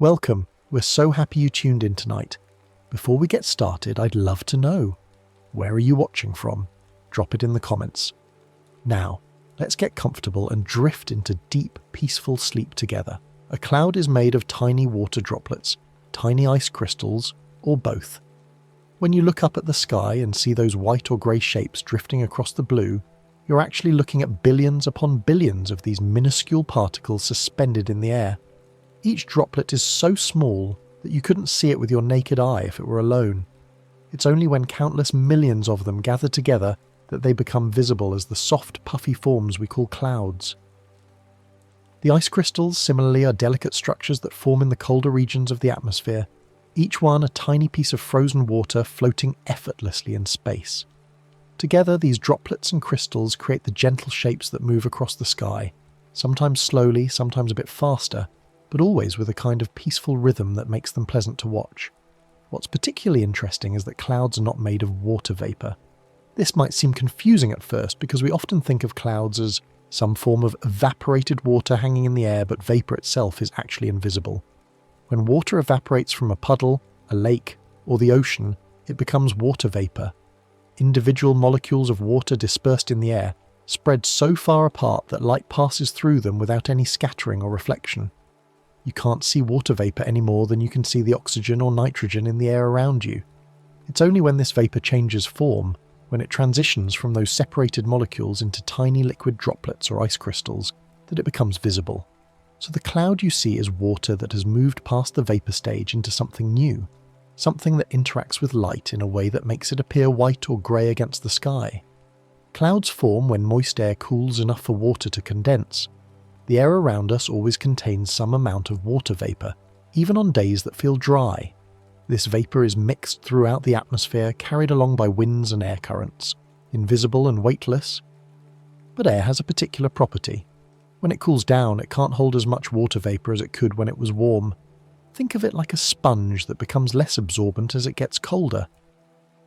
Welcome, we're so happy you tuned in tonight. Before we get started, I'd love to know, where are you watching from? Drop it in the comments. Now, let's get comfortable and drift into deep, peaceful sleep together. A cloud is made of tiny water droplets, tiny ice crystals, or both. When you look up at the sky and see those white or grey shapes drifting across the blue, you're actually looking at billions upon billions of these minuscule particles suspended in the air. Each droplet is so small that you couldn't see it with your naked eye if it were alone. It's only when countless millions of them gather together that they become visible as the soft, puffy forms we call clouds. The ice crystals, similarly, are delicate structures that form in the colder regions of the atmosphere, each one a tiny piece of frozen water floating effortlessly in space. Together, these droplets and crystals create the gentle shapes that move across the sky, sometimes slowly, sometimes a bit faster, but always with a kind of peaceful rhythm that makes them pleasant to watch. What's particularly interesting is that clouds are not made of water vapour. This might seem confusing at first because we often think of clouds as some form of evaporated water hanging in the air, but vapour itself is actually invisible. When water evaporates from a puddle, a lake, or the ocean, it becomes water vapour. Individual molecules of water dispersed in the air spread so far apart that light passes through them without any scattering or reflection. You can't see water vapour any more than you can see the oxygen or nitrogen in the air around you. It's only when this vapour changes form, when it transitions from those separated molecules into tiny liquid droplets or ice crystals, that it becomes visible. So the cloud you see is water that has moved past the vapour stage into something new, something that interacts with light in a way that makes it appear white or grey against the sky. Clouds form when moist air cools enough for water to condense. The air around us always contains some amount of water vapour, even on days that feel dry. This vapour is mixed throughout the atmosphere, carried along by winds and air currents, invisible and weightless. But air has a particular property. When it cools down, it can't hold as much water vapour as it could when it was warm. Think of it like a sponge that becomes less absorbent as it gets colder.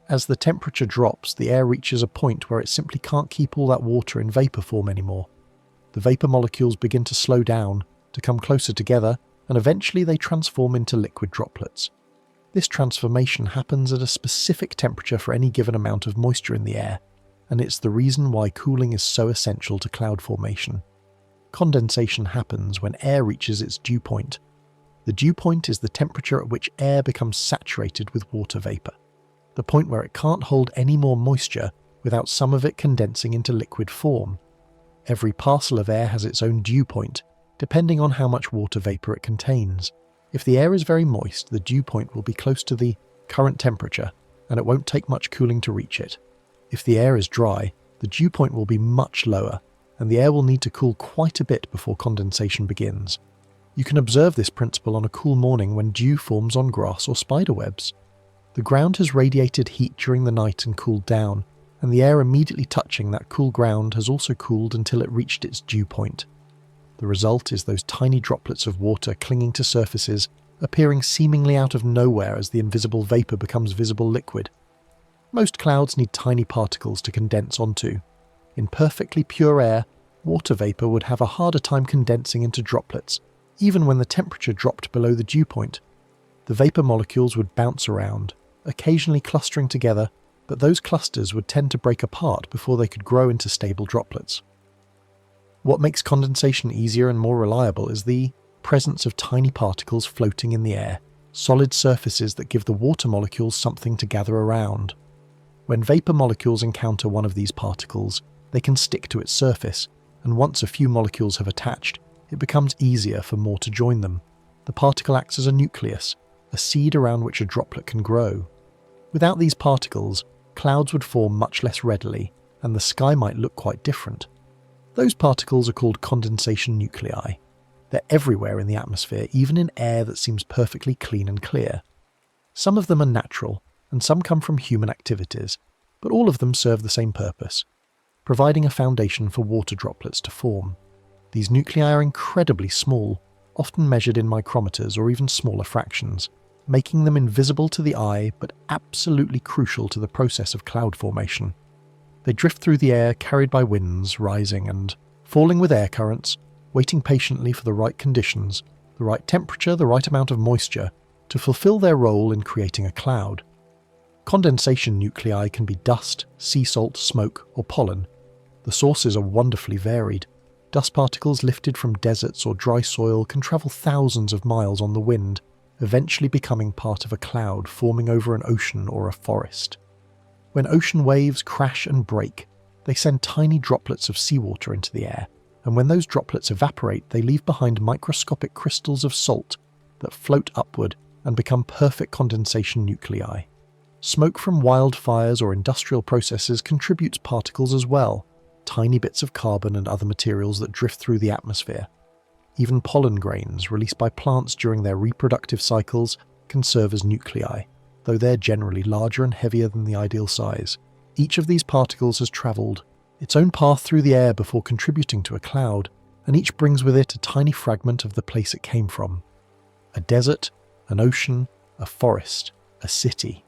As the temperature drops, the air reaches a point where it simply can't keep all that water in vapour form anymore. The vapour molecules begin to slow down, to come closer together, and eventually they transform into liquid droplets. This transformation happens at a specific temperature for any given amount of moisture in the air, and it's the reason why cooling is so essential to cloud formation. Condensation happens when air reaches its dew point. The dew point is the temperature at which air becomes saturated with water vapour, the point where it can't hold any more moisture without some of it condensing into liquid form. Every parcel of air has its own dew point, depending on how much water vapour it contains. If the air is very moist, the dew point will be close to the current temperature, and it won't take much cooling to reach it. If the air is dry, the dew point will be much lower, and the air will need to cool quite a bit before condensation begins. You can observe this principle on a cool morning when dew forms on grass or spider webs. The ground has radiated heat during the night and cooled down, and the air immediately touching that cool ground has also cooled until it reached its dew point. The result is those tiny droplets of water clinging to surfaces, appearing seemingly out of nowhere as the invisible vapour becomes visible liquid. Most clouds need tiny particles to condense onto. In perfectly pure air, water vapour would have a harder time condensing into droplets, even when the temperature dropped below the dew point. The vapour molecules would bounce around, occasionally clustering together, but those clusters would tend to break apart before they could grow into stable droplets. What makes condensation easier and more reliable is the presence of tiny particles floating in the air, solid surfaces that give the water molecules something to gather around. When vapour molecules encounter one of these particles, they can stick to its surface, and once a few molecules have attached, it becomes easier for more to join them. The particle acts as a nucleus, a seed around which a droplet can grow. Without these particles, clouds would form much less readily, and the sky might look quite different. Those particles are called condensation nuclei. They're everywhere in the atmosphere, even in air that seems perfectly clean and clear. Some of them are natural, and some come from human activities, but all of them serve the same purpose, providing a foundation for water droplets to form. These nuclei are incredibly small, often measured in micrometers or even smaller fractions, making them invisible to the eye but absolutely crucial to the process of cloud formation. They drift through the air carried by winds, rising and falling with air currents, waiting patiently for the right conditions, the right temperature, the right amount of moisture, to fulfill their role in creating a cloud. Condensation nuclei can be dust, sea salt, smoke, or pollen. The sources are wonderfully varied. Dust particles lifted from deserts or dry soil can travel thousands of miles on the wind, eventually becoming part of a cloud forming over an ocean or a forest. When ocean waves crash and break, they send tiny droplets of seawater into the air, and when those droplets evaporate, they leave behind microscopic crystals of salt that float upward and become perfect condensation nuclei. Smoke from wildfires or industrial processes contributes particles as well, tiny bits of carbon and other materials that drift through the atmosphere. Even pollen grains released by plants during their reproductive cycles can serve as nuclei, though they're generally larger and heavier than the ideal size. Each of these particles has travelled its own path through the air before contributing to a cloud, and each brings with it a tiny fragment of the place it came from. A desert, an ocean, a forest, a city.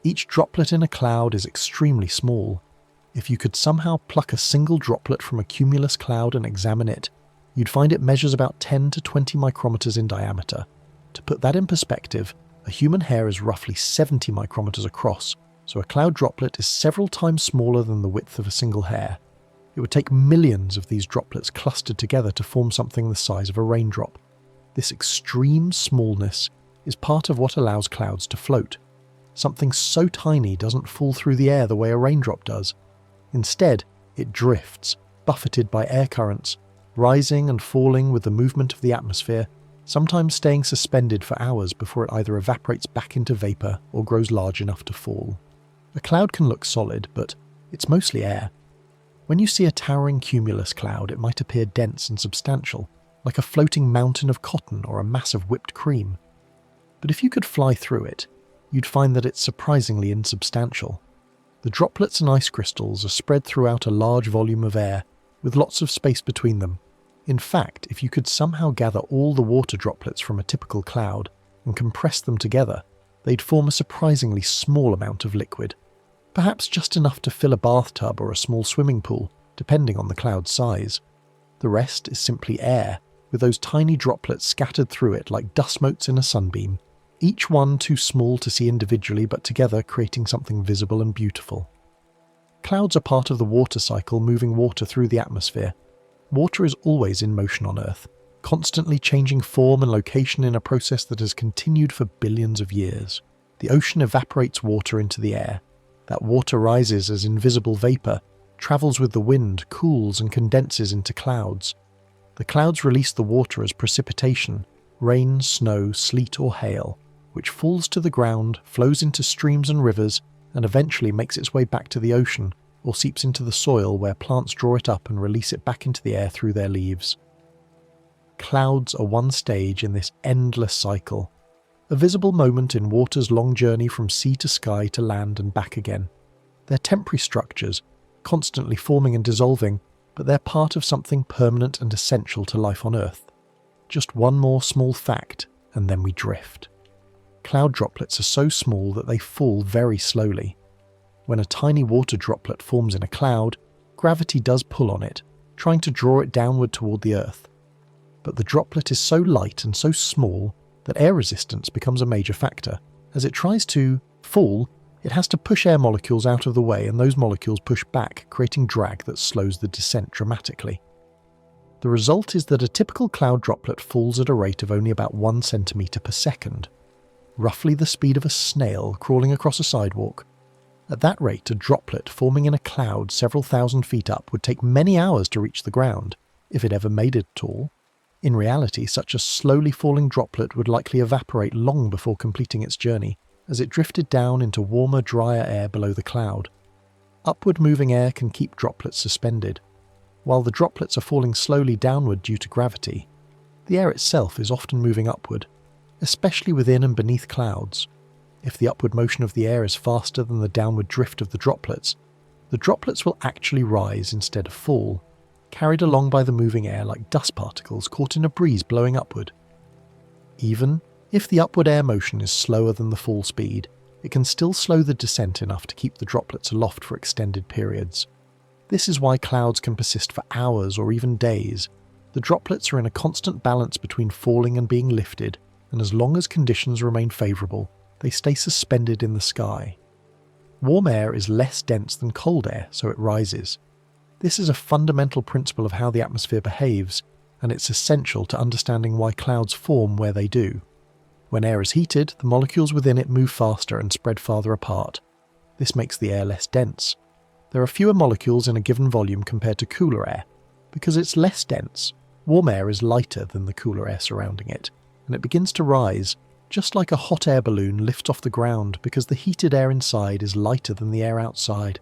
Each droplet in a cloud is extremely small. If you could somehow pluck a single droplet from a cumulus cloud and examine it, you'd find it measures about 10 to 20 micrometers in diameter. To put that in perspective, a human hair is roughly 70 micrometers across, so a cloud droplet is several times smaller than the width of a single hair. It would take millions of these droplets clustered together to form something the size of a raindrop. This extreme smallness is part of what allows clouds to float. Something so tiny doesn't fall through the air the way a raindrop does. Instead, it drifts, buffeted by air currents, rising and falling with the movement of the atmosphere, sometimes staying suspended for hours before it either evaporates back into vapor or grows large enough to fall. A cloud can look solid, but it's mostly air. When you see a towering cumulus cloud, it might appear dense and substantial, like a floating mountain of cotton or a mass of whipped cream. But if you could fly through it, you'd find that it's surprisingly insubstantial. The droplets and ice crystals are spread throughout a large volume of air, with lots of space between them. In fact, if you could somehow gather all the water droplets from a typical cloud and compress them together, they'd form a surprisingly small amount of liquid. Perhaps just enough to fill a bathtub or a small swimming pool, depending on the cloud's size. The rest is simply air, with those tiny droplets scattered through it like dust motes in a sunbeam, each one too small to see individually but together creating something visible and beautiful. Clouds are part of the water cycle, moving water through the atmosphere. Water is always in motion on Earth, constantly changing form and location in a process that has continued for billions of years. The ocean evaporates water into the air. That water rises as invisible vapor, travels with the wind, cools and condenses into clouds. The clouds release the water as precipitation, rain, snow, sleet or hail, which falls to the ground, flows into streams and rivers, and eventually makes its way back to the ocean, or seeps into the soil where plants draw it up and release it back into the air through their leaves. Clouds are one stage in this endless cycle, a visible moment in water's long journey from sea to sky to land and back again. They're temporary structures, constantly forming and dissolving, but they're part of something permanent and essential to life on Earth. Just one more small fact, and then we drift. Cloud droplets are so small that they fall very slowly. When a tiny water droplet forms in a cloud, gravity does pull on it, trying to draw it downward toward the Earth. But the droplet is so light and so small that air resistance becomes a major factor. As it tries to fall, it has to push air molecules out of the way, and those molecules push back, creating drag that slows the descent dramatically. The result is that a typical cloud droplet falls at a rate of only about 1 centimeter per second, roughly the speed of a snail crawling across a sidewalk. At that rate, a droplet forming in a cloud several thousand feet up would take many hours to reach the ground, if it ever made it at all. In reality, such a slowly falling droplet would likely evaporate long before completing its journey, as it drifted down into warmer, drier air below the cloud. Upward moving air can keep droplets suspended. While the droplets are falling slowly downward due to gravity, the air itself is often moving upward, especially within and beneath clouds. If the upward motion of the air is faster than the downward drift of the droplets will actually rise instead of fall, carried along by the moving air like dust particles caught in a breeze blowing upward. Even if the upward air motion is slower than the fall speed, it can still slow the descent enough to keep the droplets aloft for extended periods. This is why clouds can persist for hours or even days. The droplets are in a constant balance between falling and being lifted, and as long as conditions remain favourable, they stay suspended in the sky. Warm air is less dense than cold air, so it rises. This is a fundamental principle of how the atmosphere behaves, and it's essential to understanding why clouds form where they do. When air is heated, the molecules within it move faster and spread farther apart. This makes the air less dense. There are fewer molecules in a given volume compared to cooler air. Because it's less dense, warm air is lighter than the cooler air surrounding it, and it begins to rise, just like a hot air balloon lifts off the ground because the heated air inside is lighter than the air outside.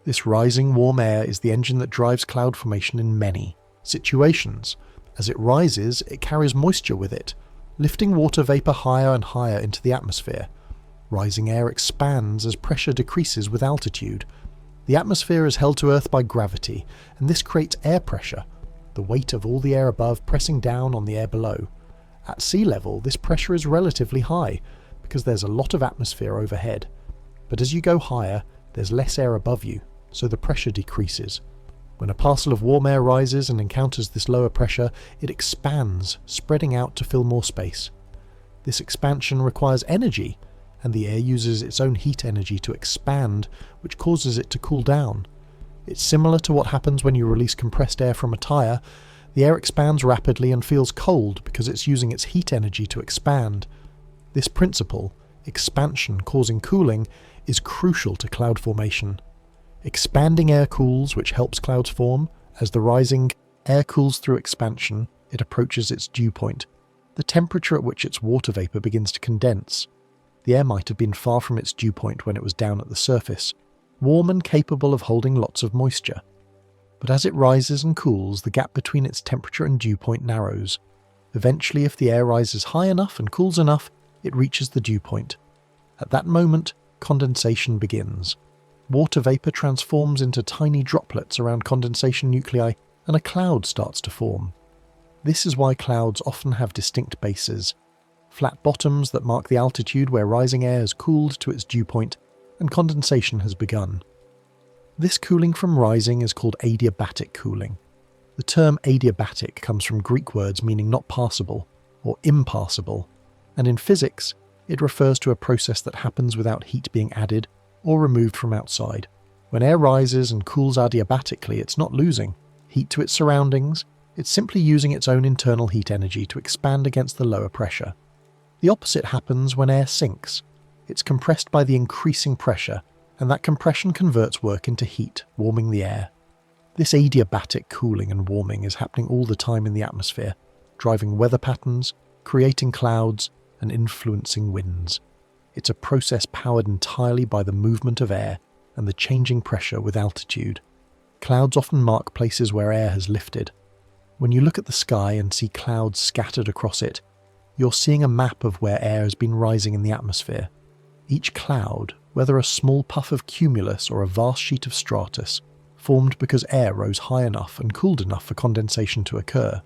This rising warm air is the engine that drives cloud formation in many situations. As it rises, it carries moisture with it, lifting water vapour higher and higher into the atmosphere. Rising air expands as pressure decreases with altitude. The atmosphere is held to Earth by gravity, and this creates air pressure, the weight of all the air above pressing down on the air below. At sea level, this pressure is relatively high, because there's a lot of atmosphere overhead. But as you go higher, there's less air above you, so the pressure decreases. When a parcel of warm air rises and encounters this lower pressure, it expands, spreading out to fill more space. This expansion requires energy, and the air uses its own heat energy to expand, which causes it to cool down. It's similar to what happens when you release compressed air from a tyre. The air expands rapidly and feels cold because it's using its heat energy to expand. This principle, expansion causing cooling, is crucial to cloud formation. Expanding air cools, which helps clouds form. As the rising air cools through expansion, it approaches its dew point, the temperature at which its water vapour begins to condense. The air might have been far from its dew point when it was down at the surface, warm and capable of holding lots of moisture. But as it rises and cools, the gap between its temperature and dew point narrows. Eventually, if the air rises high enough and cools enough, it reaches the dew point. At that moment, condensation begins. Water vapour transforms into tiny droplets around condensation nuclei, and a cloud starts to form. This is why clouds often have distinct bases, flat bottoms that mark the altitude where rising air has cooled to its dew point and condensation has begun. This cooling from rising is called adiabatic cooling. The term adiabatic comes from Greek words meaning not passable or impassable, and in physics, it refers to a process that happens without heat being added or removed from outside. When air rises and cools adiabatically, it's not losing heat to its surroundings, it's simply using its own internal heat energy to expand against the lower pressure. The opposite happens when air sinks. It's compressed by the increasing pressure, and that compression converts work into heat, warming the air. This adiabatic cooling and warming is happening all the time in the atmosphere, driving weather patterns, creating clouds, and influencing winds. It's a process powered entirely by the movement of air and the changing pressure with altitude. Clouds often mark places where air has lifted. When you look at the sky and see clouds scattered across it, you're seeing a map of where air has been rising in the atmosphere. Each cloud, whether a small puff of cumulus or a vast sheet of stratus, formed because air rose high enough and cooled enough for condensation to occur.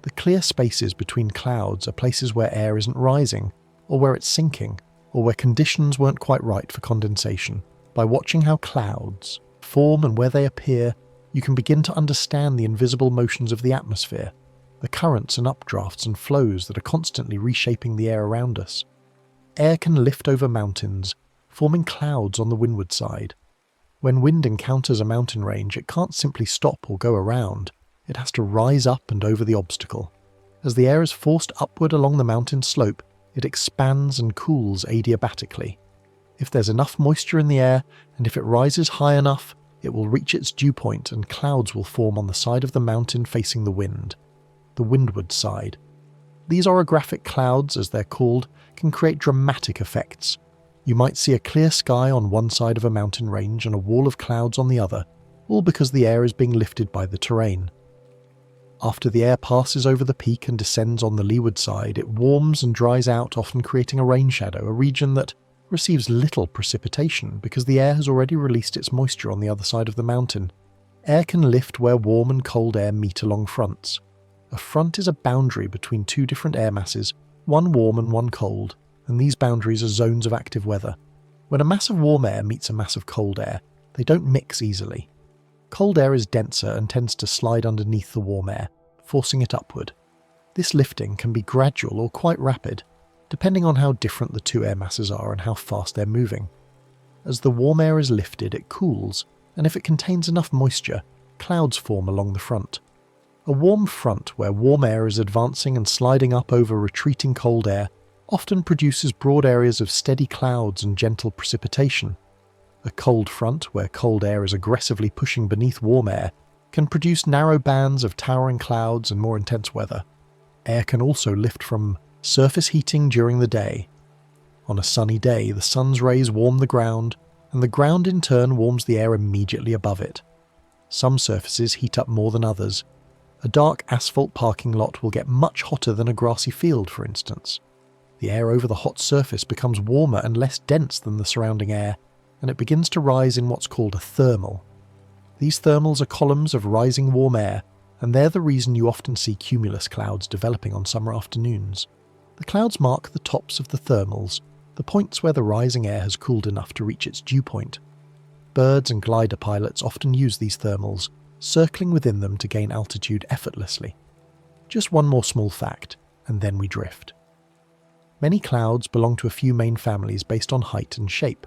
The clear spaces between clouds are places where air isn't rising, or where it's sinking, or where conditions weren't quite right for condensation. By watching how clouds form and where they appear, you can begin to understand the invisible motions of the atmosphere, the currents and updrafts and flows that are constantly reshaping the air around us. Air can lift over mountains, forming clouds on the windward side. When wind encounters a mountain range, it can't simply stop or go around. It has to rise up and over the obstacle. As the air is forced upward along the mountain slope, it expands and cools adiabatically. If there's enough moisture in the air, and if it rises high enough, it will reach its dew point and clouds will form on the side of the mountain facing the wind, the windward side. These orographic clouds, as they're called, can create dramatic effects. You might see a clear sky on one side of a mountain range and a wall of clouds on the other, all because the air is being lifted by the terrain. After the air passes over the peak and descends on the leeward side, it warms and dries out, often creating a rain shadow, a region that receives little precipitation because the air has already released its moisture on the other side of the mountain. Air can lift where warm and cold air meet along fronts. A front is a boundary between two different air masses, one warm and one cold, and these boundaries are zones of active weather. When a mass of warm air meets a mass of cold air, they don't mix easily. Cold air is denser and tends to slide underneath the warm air, forcing it upward. This lifting can be gradual or quite rapid, depending on how different the two air masses are and how fast they're moving. As the warm air is lifted, it cools, and if it contains enough moisture, clouds form along the front. A warm front where warm air is advancing and sliding up over retreating cold air often produces broad areas of steady clouds and gentle precipitation. A cold front where cold air is aggressively pushing beneath warm air can produce narrow bands of towering clouds and more intense weather. Air can also lift from surface heating during the day. On a sunny day, the sun's rays warm the ground, and the ground in turn warms the air immediately above it. Some surfaces heat up more than others. A dark asphalt parking lot will get much hotter than a grassy field, for instance. The air over the hot surface becomes warmer and less dense than the surrounding air, and it begins to rise in what's called a thermal. These thermals are columns of rising warm air, and they're the reason you often see cumulus clouds developing on summer afternoons. The clouds mark the tops of the thermals, the points where the rising air has cooled enough to reach its dew point. Birds and glider pilots often use these thermals, circling within them to gain altitude effortlessly. Just one more small fact, and then we drift. Many clouds belong to a few main families based on height and shape.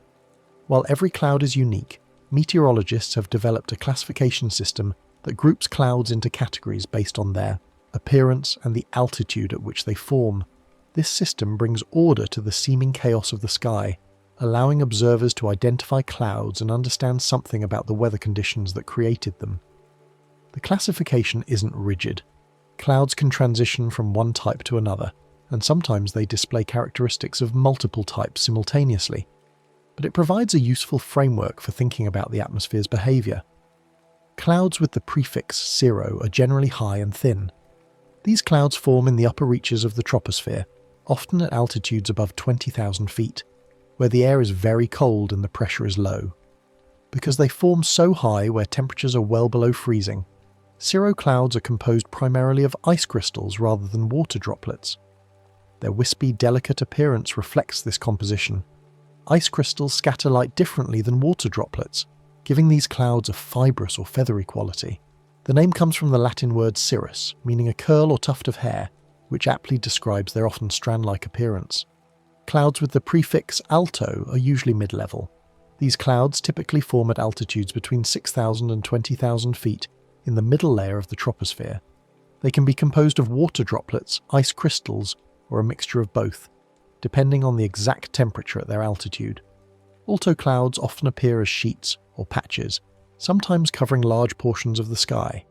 While every cloud is unique, meteorologists have developed a classification system that groups clouds into categories based on their appearance and the altitude at which they form. This system brings order to the seeming chaos of the sky, allowing observers to identify clouds and understand something about the weather conditions that created them. The classification isn't rigid. Clouds can transition from one type to another, and sometimes they display characteristics of multiple types simultaneously. But it provides a useful framework for thinking about the atmosphere's behaviour. Clouds with the prefix cirro are generally high and thin. These clouds form in the upper reaches of the troposphere, often at altitudes above 20,000 feet, where the air is very cold and the pressure is low. Because they form so high where temperatures are well below freezing, cirro clouds are composed primarily of ice crystals rather than water droplets. Their wispy, delicate appearance reflects this composition. Ice crystals scatter light differently than water droplets, giving these clouds a fibrous or feathery quality. The name comes from the Latin word cirrus, meaning a curl or tuft of hair, which aptly describes their often strand-like appearance. Clouds with the prefix alto are usually mid-level. These clouds typically form at altitudes between 6,000 and 20,000 feet in the middle layer of the troposphere. They can be composed of water droplets, ice crystals, or a mixture of both, depending on the exact temperature at their altitude. Alto clouds often appear as sheets or patches, sometimes covering large portions of the sky.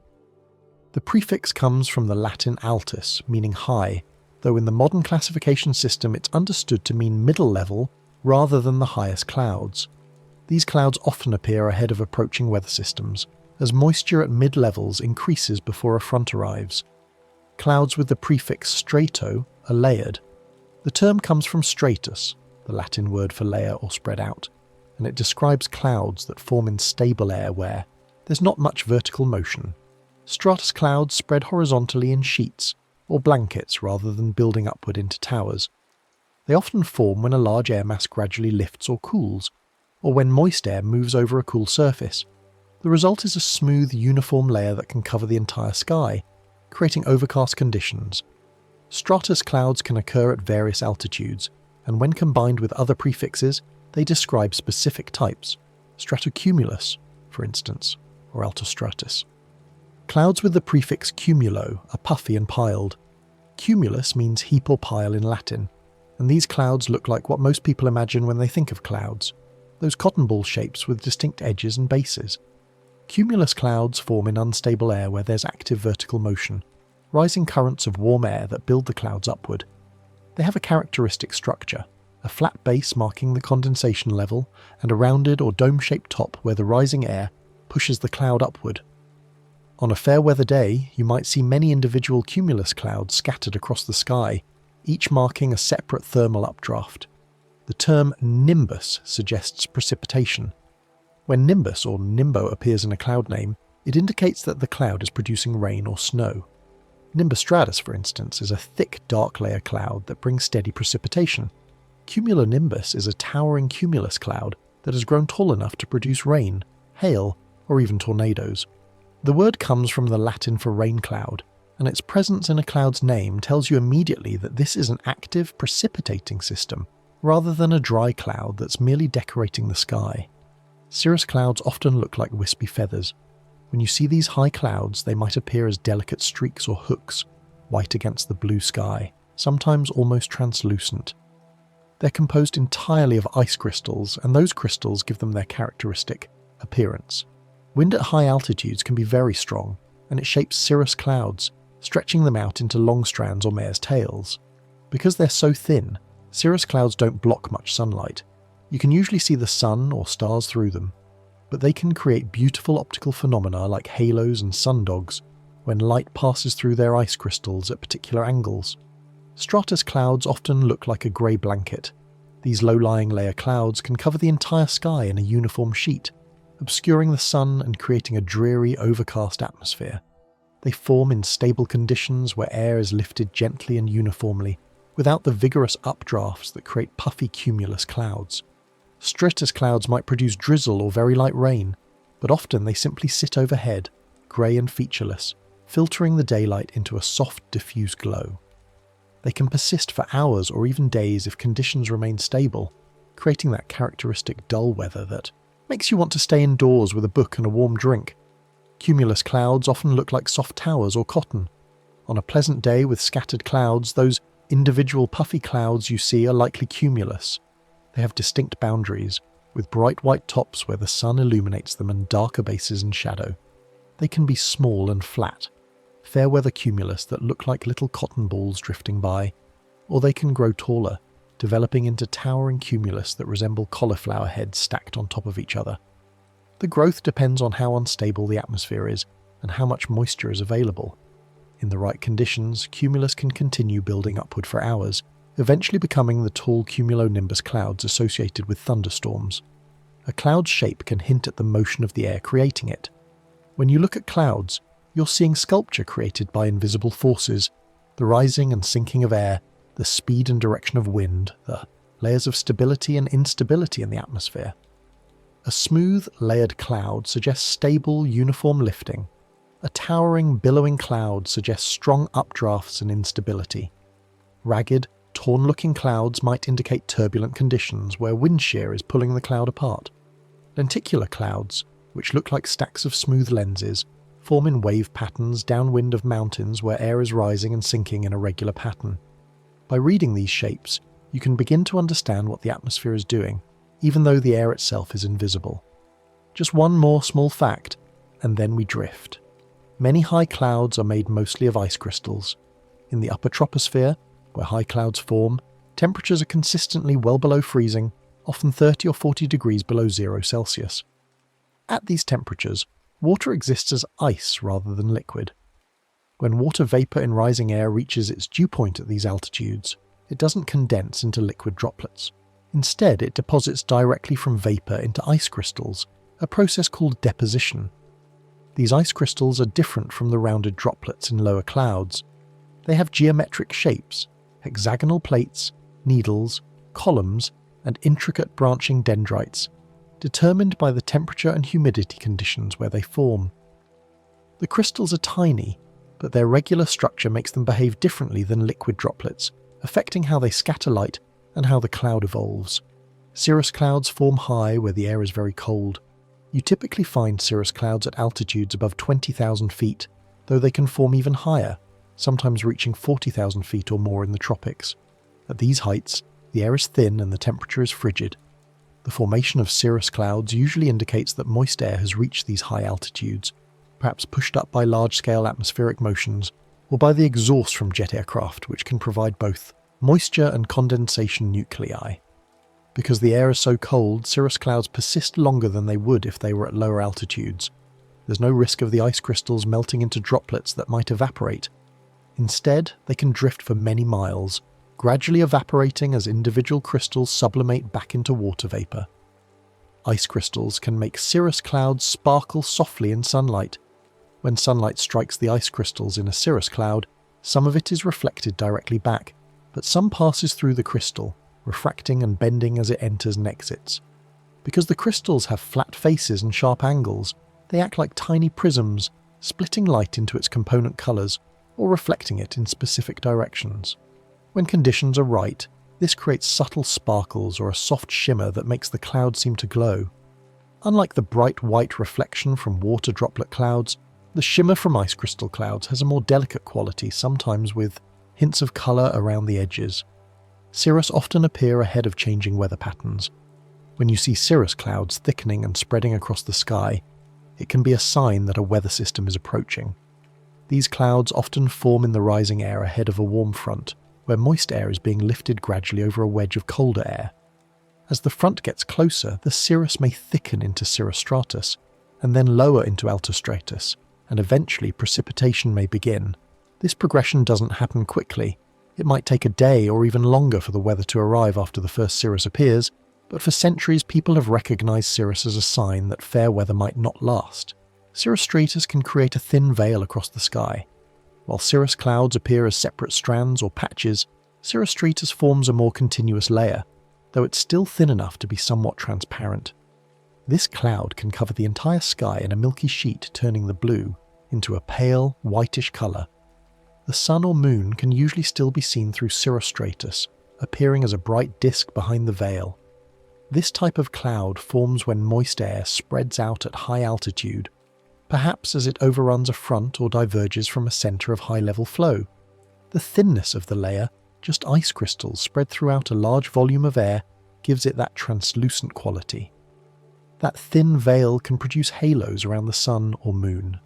The prefix comes from the Latin altus, meaning high, though in the modern classification system it's understood to mean middle level rather than the highest clouds. These clouds often appear ahead of approaching weather systems, as moisture at mid-levels increases before a front arrives. Clouds with the prefix strato are layered. The term comes from stratus, the Latin word for layer or spread out, and it describes clouds that form in stable air where there's not much vertical motion. Stratus clouds spread horizontally in sheets or blankets rather than building upward into towers. They often form when a large air mass gradually lifts or cools, or when moist air moves over a cool surface. The result is a smooth, uniform layer that can cover the entire sky, creating overcast conditions. Stratus clouds can occur at various altitudes, and when combined with other prefixes, they describe specific types, stratocumulus, for instance, or altostratus. Clouds with the prefix cumulo are puffy and piled. Cumulus means heap or pile in Latin, and these clouds look like what most people imagine when they think of clouds, those cotton ball shapes with distinct edges and bases. Cumulus clouds form in unstable air where there's active vertical motion, rising currents of warm air that build the clouds upward. They have a characteristic structure, a flat base marking the condensation level, and a rounded or dome-shaped top where the rising air pushes the cloud upward. On a fair weather day, you might see many individual cumulus clouds scattered across the sky, each marking a separate thermal updraft. The term nimbus suggests precipitation. When nimbus or nimbo appears in a cloud name, it indicates that the cloud is producing rain or snow. Nimbostratus, for instance, is a thick dark layer cloud that brings steady precipitation. Cumulonimbus is a towering cumulus cloud that has grown tall enough to produce rain, hail, or even tornadoes. The word comes from the Latin for rain cloud, and its presence in a cloud's name tells you immediately that this is an active precipitating system rather than a dry cloud that's merely decorating the sky. Cirrus clouds often look like wispy feathers. When you see these high clouds, they might appear as delicate streaks or hooks, white against the blue sky, sometimes almost translucent. They're composed entirely of ice crystals, and those crystals give them their characteristic appearance. Wind at high altitudes can be very strong, and it shapes cirrus clouds, stretching them out into long strands or mare's tails. Because they're so thin, cirrus clouds don't block much sunlight. You can usually see the sun or stars through them, but they can create beautiful optical phenomena like halos and sundogs when light passes through their ice crystals at particular angles. Stratus clouds often look like a grey blanket. These low-lying layer clouds can cover the entire sky in a uniform sheet, obscuring the sun and creating a dreary, overcast atmosphere. They form in stable conditions where air is lifted gently and uniformly, without the vigorous updrafts that create puffy cumulus clouds. Stratus clouds might produce drizzle or very light rain, but often they simply sit overhead, grey and featureless, filtering the daylight into a soft, diffuse glow. They can persist for hours or even days if conditions remain stable, creating that characteristic dull weather that makes you want to stay indoors with a book and a warm drink. Cumulus clouds often look like soft towers or cotton. On a pleasant day with scattered clouds, those individual puffy clouds you see are likely cumulus. They have distinct boundaries, with bright white tops where the sun illuminates them and darker bases in shadow. They can be small and flat, fair weather cumulus that look like little cotton balls drifting by, or they can grow taller, developing into towering cumulus that resemble cauliflower heads stacked on top of each other. The growth depends on how unstable the atmosphere is and how much moisture is available. In the right conditions, cumulus can continue building upward for hours, eventually becoming the tall cumulonimbus clouds associated with thunderstorms. A cloud's shape can hint at the motion of the air creating it. When you look at clouds, you're seeing sculpture created by invisible forces, the rising and sinking of air, the speed and direction of wind, the layers of stability and instability in the atmosphere. A smooth, layered cloud suggests stable, uniform lifting. A towering, billowing cloud suggests strong updrafts and instability. Ragged, torn-looking clouds might indicate turbulent conditions where wind shear is pulling the cloud apart. Lenticular clouds, which look like stacks of smooth lenses, form in wave patterns downwind of mountains where air is rising and sinking in a regular pattern. By reading these shapes, you can begin to understand what the atmosphere is doing, even though the air itself is invisible. Just one more small fact, and then we drift. Many high clouds are made mostly of ice crystals. In the upper troposphere, where high clouds form, temperatures are consistently well below freezing, often 30 or 40 degrees below 0 Celsius. At these temperatures, water exists as ice rather than liquid. When water vapour in rising air reaches its dew point at these altitudes, it doesn't condense into liquid droplets. Instead, it deposits directly from vapour into ice crystals, a process called deposition. These ice crystals are different from the rounded droplets in lower clouds. They have geometric shapes, hexagonal plates, needles, columns, and intricate branching dendrites, determined by the temperature and humidity conditions where they form. The crystals are tiny, but their regular structure makes them behave differently than liquid droplets, affecting how they scatter light and how the cloud evolves. Cirrus clouds form high where the air is very cold. You typically find cirrus clouds at altitudes above 20,000 feet, though they can form even higher, sometimes reaching 40,000 feet or more in the tropics. At these heights, the air is thin and the temperature is frigid. The formation of cirrus clouds usually indicates that moist air has reached these high altitudes, perhaps pushed up by large-scale atmospheric motions, or by the exhaust from jet aircraft, which can provide both moisture and condensation nuclei. Because the air is so cold, cirrus clouds persist longer than they would if they were at lower altitudes. There's no risk of the ice crystals melting into droplets that might evaporate. Instead, they can drift for many miles, gradually evaporating as individual crystals sublimate back into water vapour. Ice crystals can make cirrus clouds sparkle softly in sunlight. When sunlight strikes the ice crystals in a cirrus cloud, some of it is reflected directly back, but some passes through the crystal, refracting and bending as it enters and exits. Because the crystals have flat faces and sharp angles, they act like tiny prisms, splitting light into its component colours, or reflecting it in specific directions. When conditions are right, this creates subtle sparkles or a soft shimmer that makes the cloud seem to glow. Unlike the bright white reflection from water droplet clouds, the shimmer from ice crystal clouds has a more delicate quality, sometimes with hints of colour around the edges. Cirrus often appear ahead of changing weather patterns. When you see cirrus clouds thickening and spreading across the sky, it can be a sign that a weather system is approaching. These clouds often form in the rising air ahead of a warm front, where moist air is being lifted gradually over a wedge of colder air. As the front gets closer, the cirrus may thicken into cirrostratus, and then lower into altostratus, and eventually precipitation may begin. This progression doesn't happen quickly. It might take a day or even longer for the weather to arrive after the first cirrus appears, but for centuries people have recognized cirrus as a sign that fair weather might not last. Cirrostratus can create a thin veil across the sky. While cirrus clouds appear as separate strands or patches, cirrostratus forms a more continuous layer, though it's still thin enough to be somewhat transparent. This cloud can cover the entire sky in a milky sheet, turning the blue into a pale, whitish colour. The sun or moon can usually still be seen through cirrostratus, appearing as a bright disk behind the veil. This type of cloud forms when moist air spreads out at high altitude, perhaps as it overruns a front or diverges from a centre of high-level flow. The thinness of the layer, just ice crystals spread throughout a large volume of air, gives it that translucent quality. That thin veil can produce halos around the sun or moon.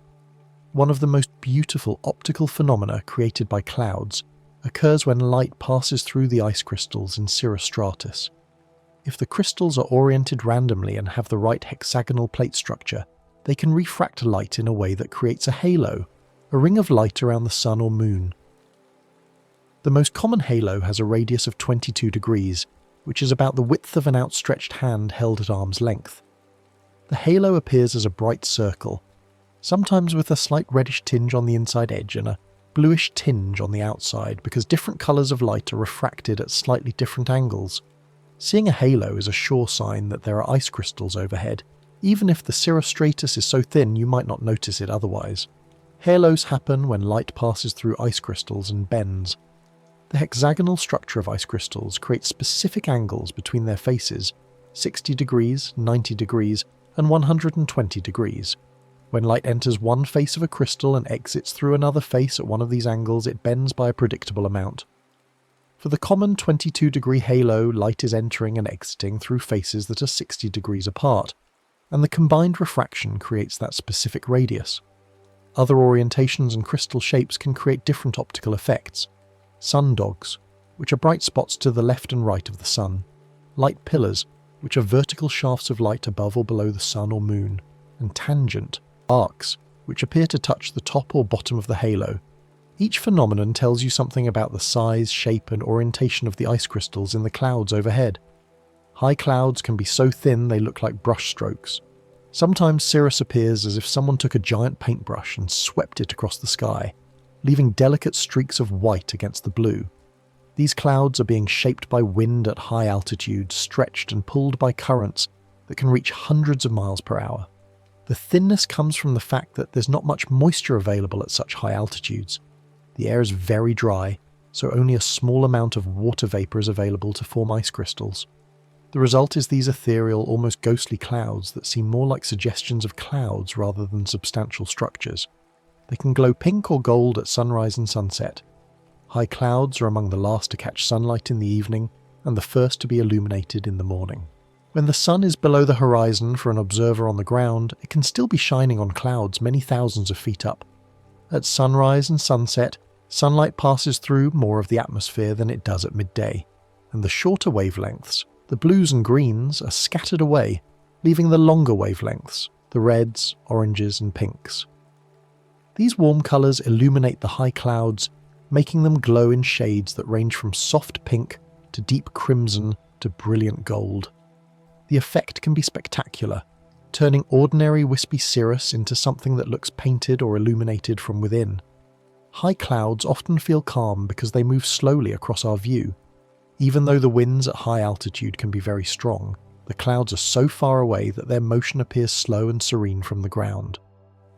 One of the most beautiful optical phenomena created by clouds occurs when light passes through the ice crystals in cirrostratus. If the crystals are oriented randomly and have the right hexagonal plate structure, they can refract light in a way that creates a halo, a ring of light around the sun or moon. The most common halo has a radius of 22 degrees, which is about the width of an outstretched hand held at arm's length. The halo appears as a bright circle, sometimes with a slight reddish tinge on the inside edge and a bluish tinge on the outside because different colours of light are refracted at slightly different angles. Seeing a halo is a sure sign that there are ice crystals overhead, even if the cirrostratus is so thin you might not notice it otherwise. Halos happen when light passes through ice crystals and bends. The hexagonal structure of ice crystals creates specific angles between their faces, 60 degrees, 90 degrees, and 120 degrees. When light enters one face of a crystal and exits through another face at one of these angles, it bends by a predictable amount. For the common 22-degree halo, light is entering and exiting through faces that are 60 degrees apart, and the combined refraction creates that specific radius. Other orientations and crystal shapes can create different optical effects. Sundogs, which are bright spots to the left and right of the sun. Light pillars, which are vertical shafts of light above or below the sun or moon. And tangent, arcs, which appear to touch the top or bottom of the halo. Each phenomenon tells you something about the size, shape, and orientation of the ice crystals in the clouds overhead. High clouds can be so thin they look like brush strokes. Sometimes cirrus appears as if someone took a giant paintbrush and swept it across the sky, leaving delicate streaks of white against the blue. These clouds are being shaped by wind at high altitude, stretched and pulled by currents that can reach hundreds of miles per hour. The thinness comes from the fact that there's not much moisture available at such high altitudes. The air is very dry, so only a small amount of water vapor is available to form ice crystals. The result is these ethereal, almost ghostly clouds that seem more like suggestions of clouds rather than substantial structures. They can glow pink or gold at sunrise and sunset. High clouds are among the last to catch sunlight in the evening and the first to be illuminated in the morning. When the sun is below the horizon for an observer on the ground, it can still be shining on clouds many thousands of feet up. At sunrise and sunset, sunlight passes through more of the atmosphere than it does at midday, and the shorter wavelengths, the blues and greens, are scattered away, leaving the longer wavelengths, the reds, oranges, and pinks. These warm colours illuminate the high clouds, making them glow in shades that range from soft pink to deep crimson to brilliant gold. The effect can be spectacular, turning ordinary wispy cirrus into something that looks painted or illuminated from within. High clouds often feel calm because they move slowly across our view. Even though the winds at high altitude can be very strong, the clouds are so far away that their motion appears slow and serene from the ground.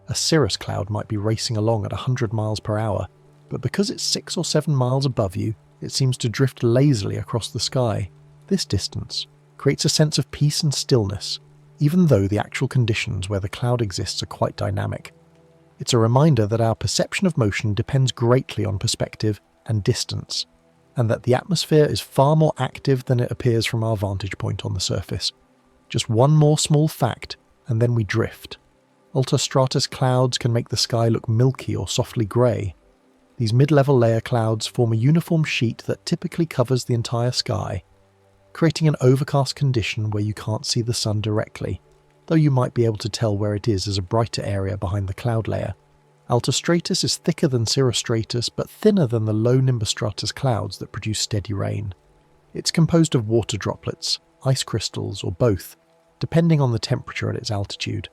A cirrus cloud might be racing along at 100 miles per hour, but because it's 6 or 7 miles above you, it seems to drift lazily across the sky. This distance creates a sense of peace and stillness, even though the actual conditions where the cloud exists are quite dynamic. It's a reminder that our perception of motion depends greatly on perspective and distance, and that the atmosphere is far more active than it appears from our vantage point on the surface. Just one more small fact, and then we drift. Altostratus clouds can make the sky look milky or softly grey. These mid-level layer clouds form a uniform sheet that typically covers the entire sky, creating an overcast condition where you can't see the sun directly, though you might be able to tell where it is as a brighter area behind the cloud layer. Altostratus is thicker than cirrostratus, but thinner than the low nimbostratus clouds that produce steady rain. It's composed of water droplets, ice crystals, or both, depending on the temperature at its altitude.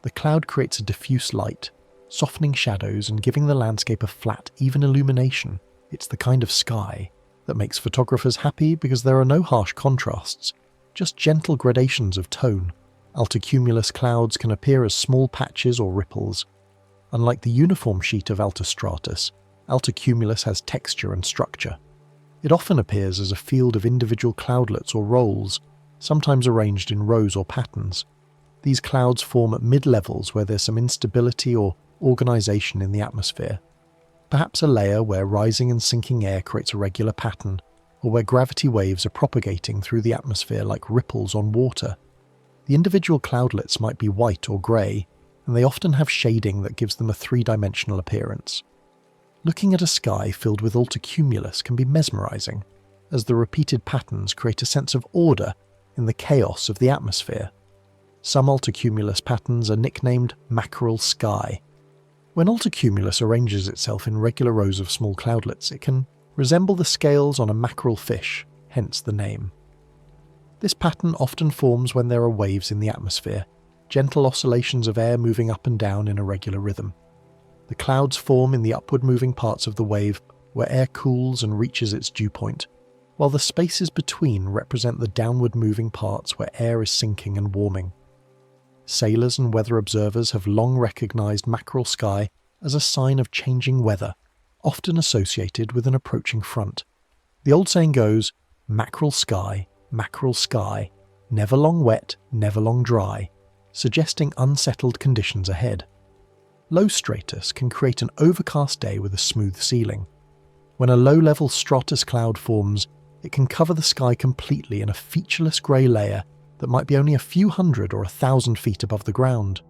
The cloud creates a diffuse light, softening shadows and giving the landscape a flat, even illumination. It's the kind of sky that makes photographers happy because there are no harsh contrasts, just gentle gradations of tone. Altocumulus clouds can appear as small patches or ripples. Unlike the uniform sheet of altostratus, altocumulus has texture and structure. It often appears as a field of individual cloudlets or rolls, sometimes arranged in rows or patterns. These clouds form at mid-levels where there's some instability or organisation in the atmosphere. Perhaps a layer where rising and sinking air creates a regular pattern, or where gravity waves are propagating through the atmosphere like ripples on water. The individual cloudlets might be white or grey, and they often have shading that gives them a three-dimensional appearance. Looking at a sky filled with altocumulus can be mesmerising, as the repeated patterns create a sense of order in the chaos of the atmosphere. Some altocumulus patterns are nicknamed mackerel sky. When altocumulus arranges itself in regular rows of small cloudlets, it can resemble the scales on a mackerel fish, hence the name. This pattern often forms when there are waves in the atmosphere, gentle oscillations of air moving up and down in a regular rhythm. The clouds form in the upward moving parts of the wave where air cools and reaches its dew point, while the spaces between represent the downward moving parts where air is sinking and warming. Sailors and weather observers have long recognised mackerel sky as a sign of changing weather, often associated with an approaching front. The old saying goes, mackerel sky, never long wet, never long dry, suggesting unsettled conditions ahead. Low stratus can create an overcast day with a smooth ceiling. When a low-level stratus cloud forms, it can cover the sky completely in a featureless grey layer that might be only a few hundred or 1,000 feet above the ground.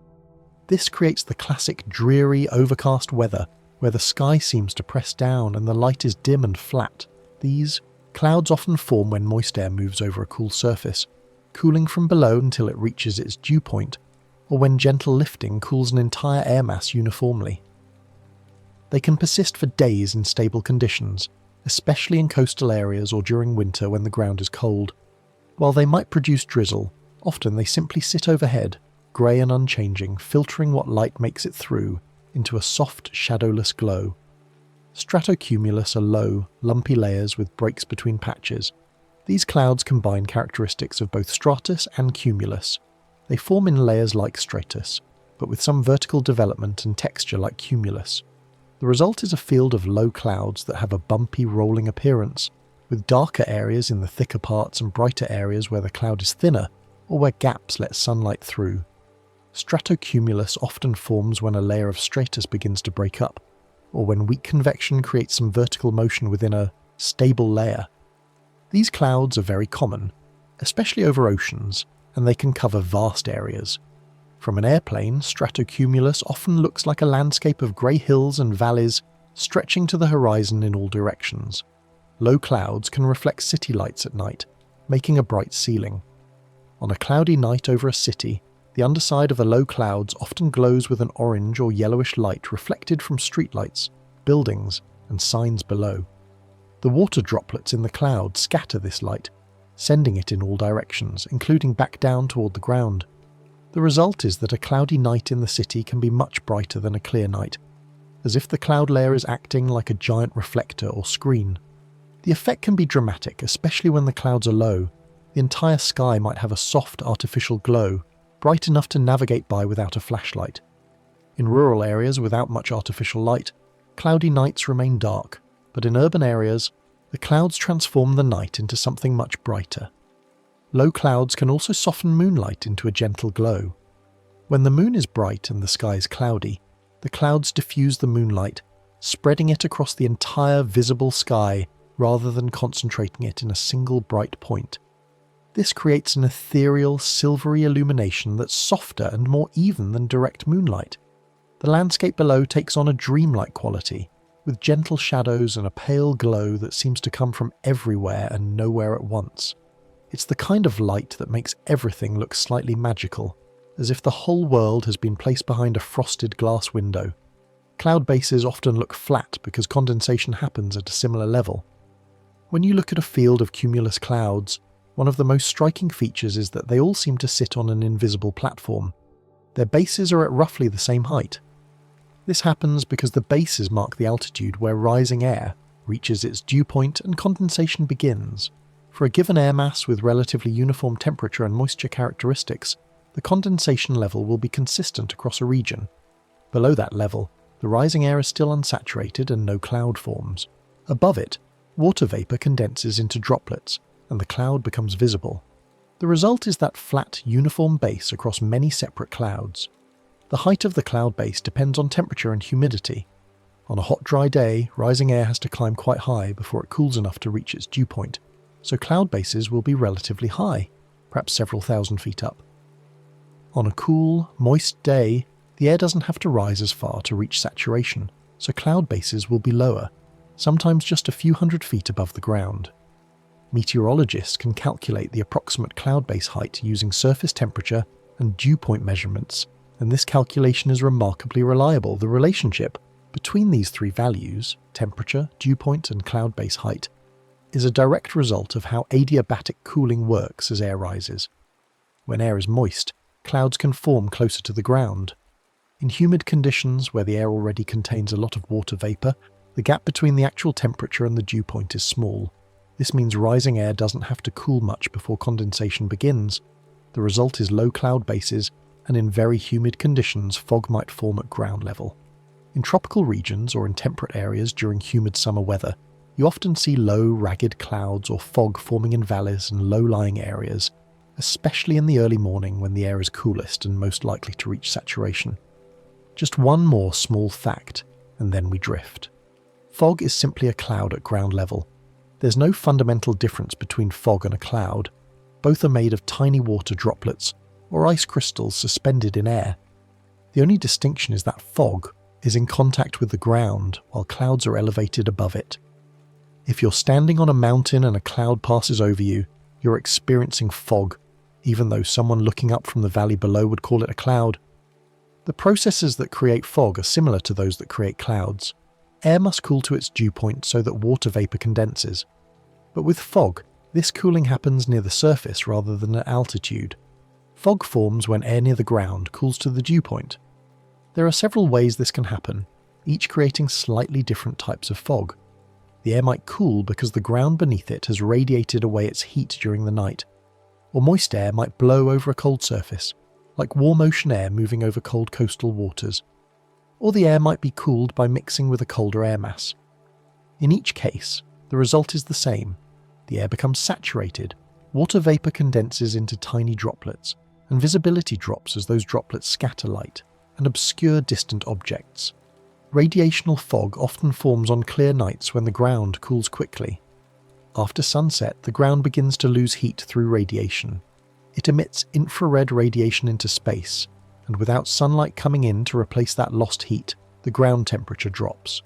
This creates the classic dreary, overcast weather where the sky seems to press down and the light is dim and flat. These clouds often form when moist air moves over a cool surface, cooling from below until it reaches its dew point, or when gentle lifting cools an entire air mass uniformly. They can persist for days in stable conditions, especially in coastal areas or during winter when the ground is cold. While they might produce drizzle, often they simply sit overhead, grey and unchanging, filtering what light makes it through into a soft, shadowless glow. Stratocumulus are low, lumpy layers with breaks between patches. These clouds combine characteristics of both stratus and cumulus. They form in layers like stratus, but with some vertical development and texture like cumulus. The result is a field of low clouds that have a bumpy, rolling appearance, with darker areas in the thicker parts and brighter areas where the cloud is thinner or where gaps let sunlight through. Stratocumulus often forms when a layer of stratus begins to break up, or when weak convection creates some vertical motion within a stable layer. These clouds are very common, especially over oceans, and they can cover vast areas. From an airplane, stratocumulus often looks like a landscape of grey hills and valleys stretching to the horizon in all directions. Low clouds can reflect city lights at night, making a bright ceiling. On a cloudy night over a city, the underside of the low clouds often glows with an orange or yellowish light reflected from streetlights, buildings, and signs below. The water droplets in the cloud scatter this light, sending it in all directions, including back down toward the ground. The result is that a cloudy night in the city can be much brighter than a clear night, as if the cloud layer is acting like a giant reflector or screen. The effect can be dramatic, especially when the clouds are low. The entire sky might have a soft artificial glow, bright enough to navigate by without a flashlight. In rural areas without much artificial light, Cloudy nights remain dark, but in urban areas, the clouds transform the night into something much brighter. Low clouds can also soften moonlight into a gentle glow. When the moon is bright and the sky is cloudy, the clouds diffuse the moonlight, spreading it across the entire visible sky rather than concentrating it in a single bright point. This creates an ethereal, silvery illumination that's softer and more even than direct moonlight. The landscape below takes on a dreamlike quality, with gentle shadows and a pale glow that seems to come from everywhere and nowhere at once. It's the kind of light that makes everything look slightly magical, as if the whole world has been placed behind a frosted glass window. Cloud bases often look flat because condensation happens at a similar level. When you look at a field of cumulus clouds, one of the most striking features is that they all seem to sit on an invisible platform. Their bases are at roughly the same height. This happens because the bases mark the altitude where rising air reaches its dew point and condensation begins. For a given air mass with relatively uniform temperature and moisture characteristics, the condensation level will be consistent across a region. Below that level, the rising air is still unsaturated and no cloud forms. Above it, water vapour condenses into droplets, and the cloud becomes visible. The result is that flat, uniform base across many separate clouds. The height of the cloud base depends on temperature and humidity. On a hot, dry day, rising air has to climb quite high before it cools enough to reach its dew point, so cloud bases will be relatively high, perhaps several thousand feet up. On a cool, moist day, the air doesn't have to rise as far to reach saturation, so cloud bases will be lower, sometimes just a few hundred feet above the ground. Meteorologists can calculate the approximate cloud base height using surface temperature and dew point measurements, and this calculation is remarkably reliable. The relationship between these three values, temperature, dew point, and cloud base height, is a direct result of how adiabatic cooling works as air rises. When air is moist, clouds can form closer to the ground. In humid conditions where the air already contains a lot of water vapour, the gap between the actual temperature and the dew point is small. This means rising air doesn't have to cool much before condensation begins. The result is low cloud bases, and in very humid conditions, fog might form at ground level. In tropical regions or in temperate areas during humid summer weather, you often see low, ragged clouds or fog forming in valleys and low-lying areas, especially in the early morning when the air is coolest and most likely to reach saturation. Just one more small fact, and then we drift. Fog is simply a cloud at ground level. There's no fundamental difference between fog and a cloud. Both are made of tiny water droplets or ice crystals suspended in air. The only distinction is that fog is in contact with the ground while clouds are elevated above it. If you're standing on a mountain and a cloud passes over you, you're experiencing fog, even though someone looking up from the valley below would call it a cloud. The processes that create fog are similar to those that create clouds. Air must cool to its dew point so that water vapour condenses. But with fog, this cooling happens near the surface rather than at altitude. Fog forms when air near the ground cools to the dew point. There are several ways this can happen, each creating slightly different types of fog. The air might cool because the ground beneath it has radiated away its heat during the night, or moist air might blow over a cold surface, like warm ocean air moving over cold coastal waters. Or the air might be cooled by mixing with a colder air mass. In each case, the result is the same. The air becomes saturated, water vapour condenses into tiny droplets, and visibility drops as those droplets scatter light and obscure distant objects. Radiational fog often forms on clear nights when the ground cools quickly. After sunset, the ground begins to lose heat through radiation. It emits infrared radiation into space, and without sunlight coming in to replace that lost heat, the ground temperature drops.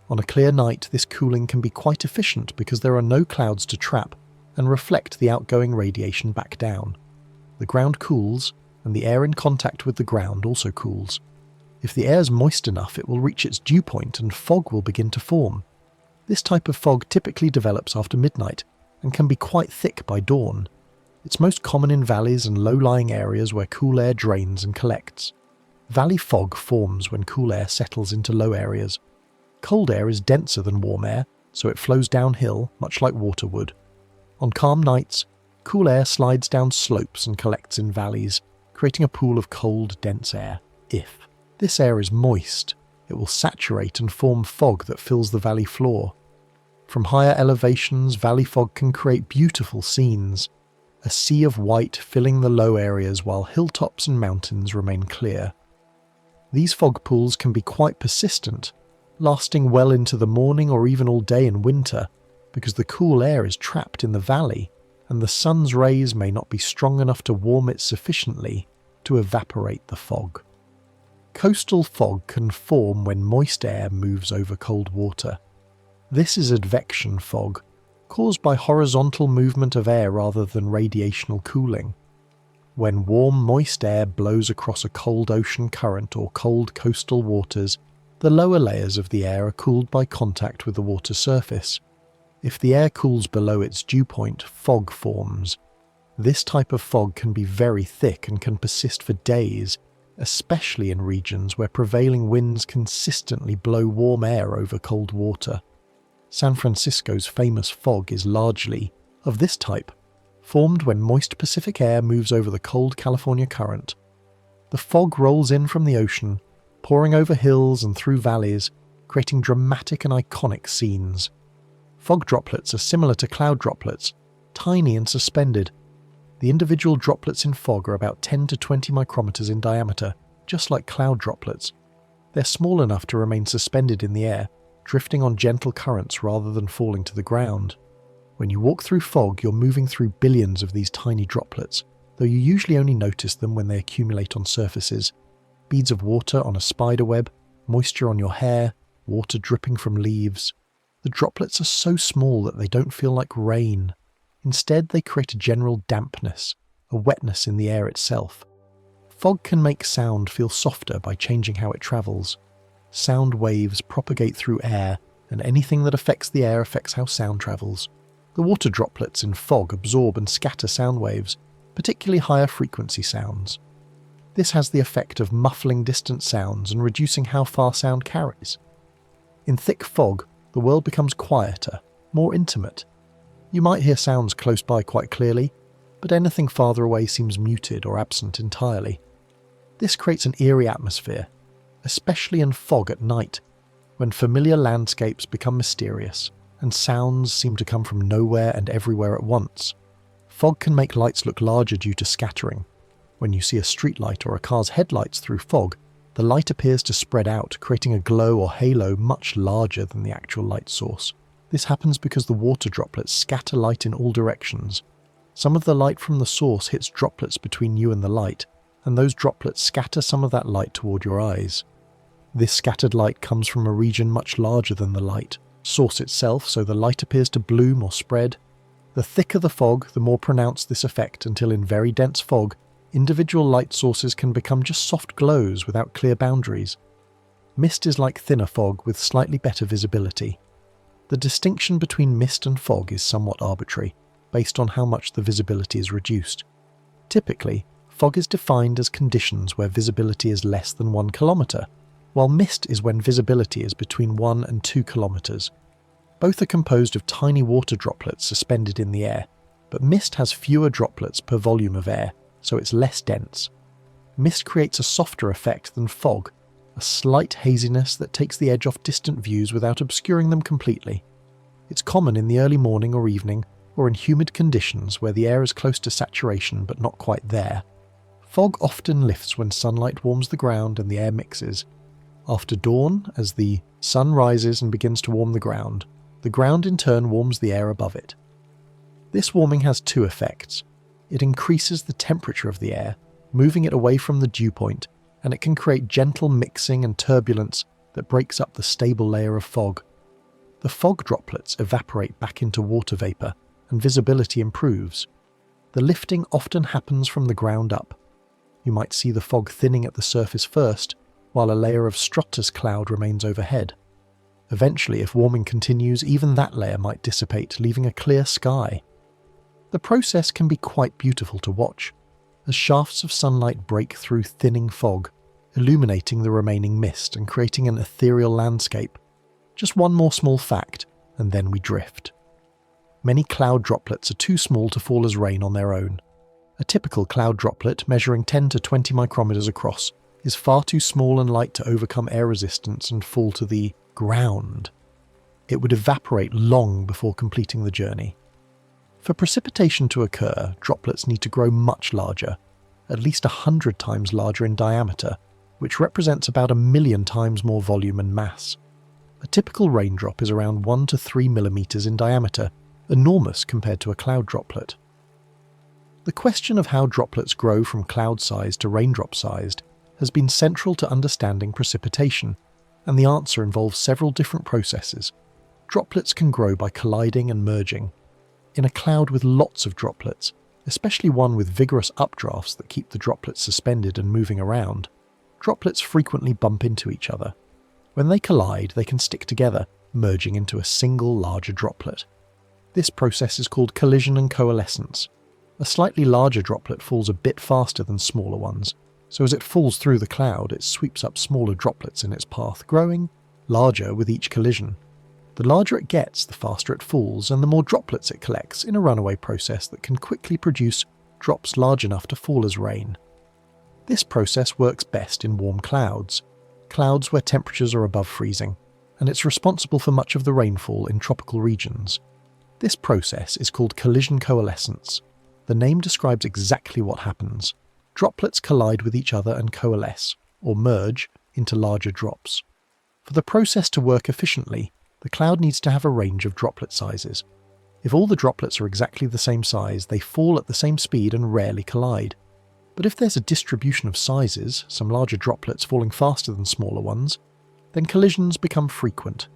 On a clear night, this cooling can be quite efficient because there are no clouds to trap and reflect the outgoing radiation back down. The ground cools, and the air in contact with the ground also cools. If the air is moist enough, it will reach its dew point and fog will begin to form. This type of fog typically develops after midnight and can be quite thick by dawn. It's most common in valleys and low-lying areas where cool air drains and collects. Valley fog forms when cool air settles into low areas. Cold air is denser than warm air, so it flows downhill, much like water would. On calm nights, cool air slides down slopes and collects in valleys, creating a pool of cold, dense air. If this air is moist, it will saturate and form fog that fills the valley floor. From higher elevations, valley fog can create beautiful scenes, a sea of white filling the low areas while hilltops and mountains remain clear. These fog pools can be quite persistent, lasting well into the morning or even all day in winter, because the cool air is trapped in the valley and the sun's rays may not be strong enough to warm it sufficiently to evaporate the fog. Coastal fog can form when moist air moves over cold water. This is advection fog, caused by horizontal movement of air rather than radiational cooling. When warm, moist air blows across a cold ocean current or cold coastal waters, the lower layers of the air are cooled by contact with the water surface. If the air cools below its dew point, fog forms. This type of fog can be very thick and can persist for days, especially in regions where prevailing winds consistently blow warm air over cold water. San Francisco's famous fog is largely of this type, formed when moist Pacific air moves over the cold California current. The fog rolls in from the ocean, pouring over hills and through valleys, creating dramatic and iconic scenes. Fog droplets are similar to cloud droplets, tiny and suspended. The individual droplets in fog are about 10 to 20 micrometers in diameter, just like cloud droplets. They're small enough to remain suspended in the air, drifting on gentle currents rather than falling to the ground. When you walk through fog, you're moving through billions of these tiny droplets, though you usually only notice them when they accumulate on surfaces. Beads of water on a spider web, moisture on your hair, water dripping from leaves. The droplets are so small that they don't feel like rain. Instead, they create a general dampness, a wetness in the air itself. Fog can make sound feel softer by changing how it travels. Sound waves propagate through air, and anything that affects the air affects how sound travels. The water droplets in fog absorb and scatter sound waves, particularly higher frequency sounds. This has the effect of muffling distant sounds and reducing how far sound carries. In thick fog, the world becomes quieter, more intimate. You might hear sounds close by quite clearly, but anything farther away seems muted or absent entirely. This creates an eerie atmosphere, especially in fog at night, when familiar landscapes become mysterious and sounds seem to come from nowhere and everywhere at once. Fog can make lights look larger due to scattering. When you see a streetlight or a car's headlights through fog, the light appears to spread out, creating a glow or halo much larger than the actual light source. This happens because the water droplets scatter light in all directions. Some of the light from the source hits droplets between you and the light, and those droplets scatter some of that light toward your eyes. This scattered light comes from a region much larger than the light source itself, so the light appears to bloom or spread. The thicker the fog, the more pronounced this effect, until in very dense fog, individual light sources can become just soft glows without clear boundaries. Mist is like thinner fog with slightly better visibility. The distinction between mist and fog is somewhat arbitrary, based on how much the visibility is reduced. Typically, fog is defined as conditions where visibility is less than 1 kilometer, while mist is when visibility is between 1 and 2 kilometers. Both are composed of tiny water droplets suspended in the air, but mist has fewer droplets per volume of air, so it's less dense. Mist creates a softer effect than fog, a slight haziness that takes the edge off distant views without obscuring them completely. It's common in the early morning or evening, or in humid conditions where the air is close to saturation but not quite there. Fog often lifts when sunlight warms the ground and the air mixes. After dawn, as the sun rises and begins to warm the ground in turn warms the air above it. This warming has two effects. It increases the temperature of the air, moving it away from the dew point, and it can create gentle mixing and turbulence that breaks up the stable layer of fog. The fog droplets evaporate back into water vapor, and visibility improves. The lifting often happens from the ground up. You might see the fog thinning at the surface first, while a layer of stratus cloud remains overhead. Eventually, if warming continues, even that layer might dissipate, leaving a clear sky. The process can be quite beautiful to watch, as shafts of sunlight break through thinning fog, illuminating the remaining mist and creating an ethereal landscape. Just one more small fact, and then we drift. Many cloud droplets are too small to fall as rain on their own. A typical cloud droplet, measuring 10 to 20 micrometers across, is far too small and light to overcome air resistance and fall to the ground. It would evaporate long before completing the journey. For precipitation to occur, droplets need to grow much larger, at least 100 times larger in diameter, which represents about 1,000,000 times more volume and mass. A typical raindrop is around 1 to 3 millimeters in diameter, enormous compared to a cloud droplet. The question of how droplets grow from cloud-sized to raindrop-sized has been central to understanding precipitation, and the answer involves several different processes. Droplets can grow by colliding and merging. In a cloud with lots of droplets, especially one with vigorous updrafts that keep the droplets suspended and moving around, droplets frequently bump into each other. When they collide, they can stick together, merging into a single larger droplet. This process is called collision and coalescence. A slightly larger droplet falls a bit faster than smaller ones, so as it falls through the cloud, it sweeps up smaller droplets in its path, growing larger with each collision. The larger it gets, the faster it falls, and the more droplets it collects in a runaway process that can quickly produce drops large enough to fall as rain. This process works best in warm clouds where temperatures are above freezing, and it's responsible for much of the rainfall in tropical regions. This process is called collision coalescence. The name describes exactly what happens. Droplets collide with each other and coalesce, or merge, into larger drops. For the process to work efficiently, the cloud needs to have a range of droplet sizes. If all the droplets are exactly the same size, they fall at the same speed and rarely collide. But if there's a distribution of sizes, some larger droplets falling faster than smaller ones, then collisions become frequent.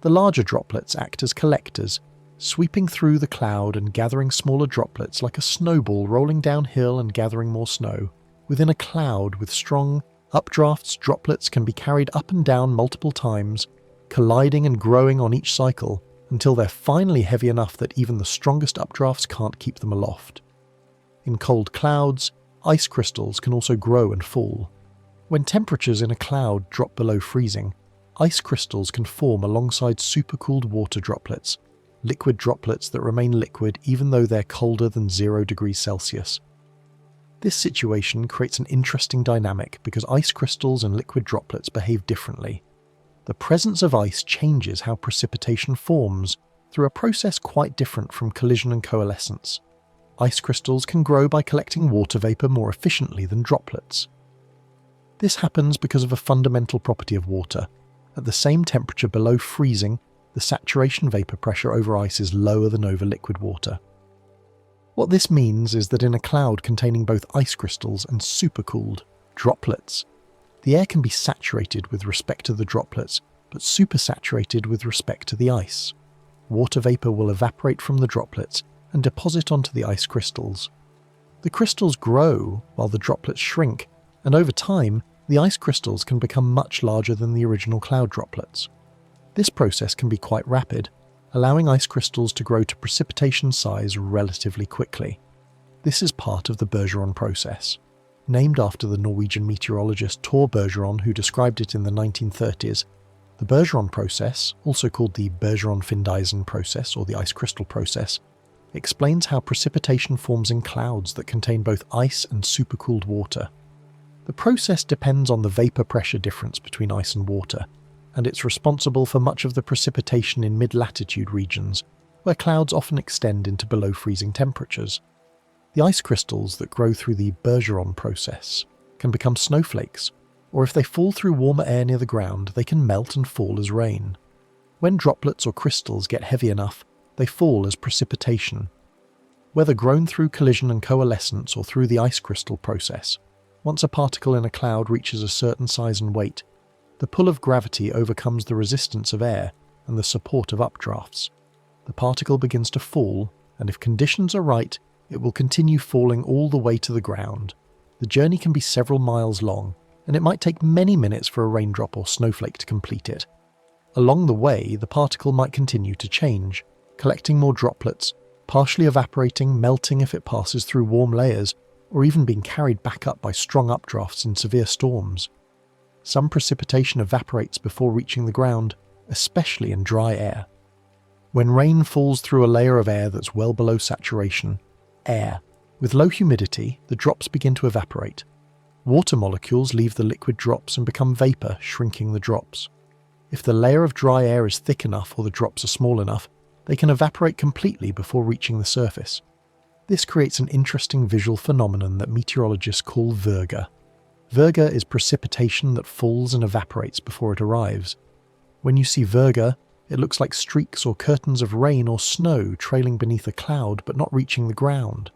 The larger droplets act as collectors, sweeping through the cloud and gathering smaller droplets like a snowball rolling downhill and gathering more snow. Within a cloud with strong updrafts, droplets can be carried up and down multiple times, colliding and growing on each cycle until they're finally heavy enough that even the strongest updrafts can't keep them aloft. In cold clouds, ice crystals can also grow and fall. When temperatures in a cloud drop below freezing, ice crystals can form alongside supercooled water droplets, liquid droplets that remain liquid even though they're colder than 0 degrees Celsius. This situation creates an interesting dynamic because ice crystals and liquid droplets behave differently. The presence of ice changes how precipitation forms through a process quite different from collision and coalescence. Ice crystals can grow by collecting water vapor more efficiently than droplets. This happens because of a fundamental property of water. At the same temperature below freezing, the saturation vapor pressure over ice is lower than over liquid water. What this means is that in a cloud containing both ice crystals and supercooled droplets, the air can be saturated with respect to the droplets, but supersaturated with respect to the ice. Water vapor will evaporate from the droplets and deposit onto the ice crystals. The crystals grow while the droplets shrink, and over time, the ice crystals can become much larger than the original cloud droplets. This process can be quite rapid, allowing ice crystals to grow to precipitation size relatively quickly. This is part of the Bergeron process. Named after the Norwegian meteorologist Tor Bergeron, who described it in the 1930s, the Bergeron process, also called the Bergeron-Findeisen process or the ice crystal process, explains how precipitation forms in clouds that contain both ice and supercooled water. The process depends on the vapor pressure difference between ice and water, and it's responsible for much of the precipitation in mid-latitude regions, where clouds often extend into below freezing temperatures. The ice crystals that grow through the Bergeron process can become snowflakes, or if they fall through warmer air near the ground, they can melt and fall as rain. When droplets or crystals get heavy enough, they fall as precipitation. Whether grown through collision and coalescence or through the ice crystal process, once a particle in a cloud reaches a certain size and weight, the pull of gravity overcomes the resistance of air and the support of updrafts. The particle begins to fall, and if conditions are right, it will continue falling all the way to the ground. The journey can be several miles long, and it might take many minutes for a raindrop or snowflake to complete it. Along the way, the particle might continue to change, collecting more droplets, partially evaporating, melting if it passes through warm layers, or even being carried back up by strong updrafts in severe storms. Some precipitation evaporates before reaching the ground, especially in dry air. When rain falls through a layer of air that's well below saturation, with low humidity, the drops begin to evaporate. Water molecules leave the liquid drops and become vapor, shrinking the drops. If the layer of dry air is thick enough or the drops are small enough, they can evaporate completely before reaching the surface. This creates an interesting visual phenomenon that meteorologists call virga. Virga is precipitation that falls and evaporates before it arrives. When you see virga, it looks like streaks or curtains of rain or snow trailing beneath a cloud but not reaching the ground.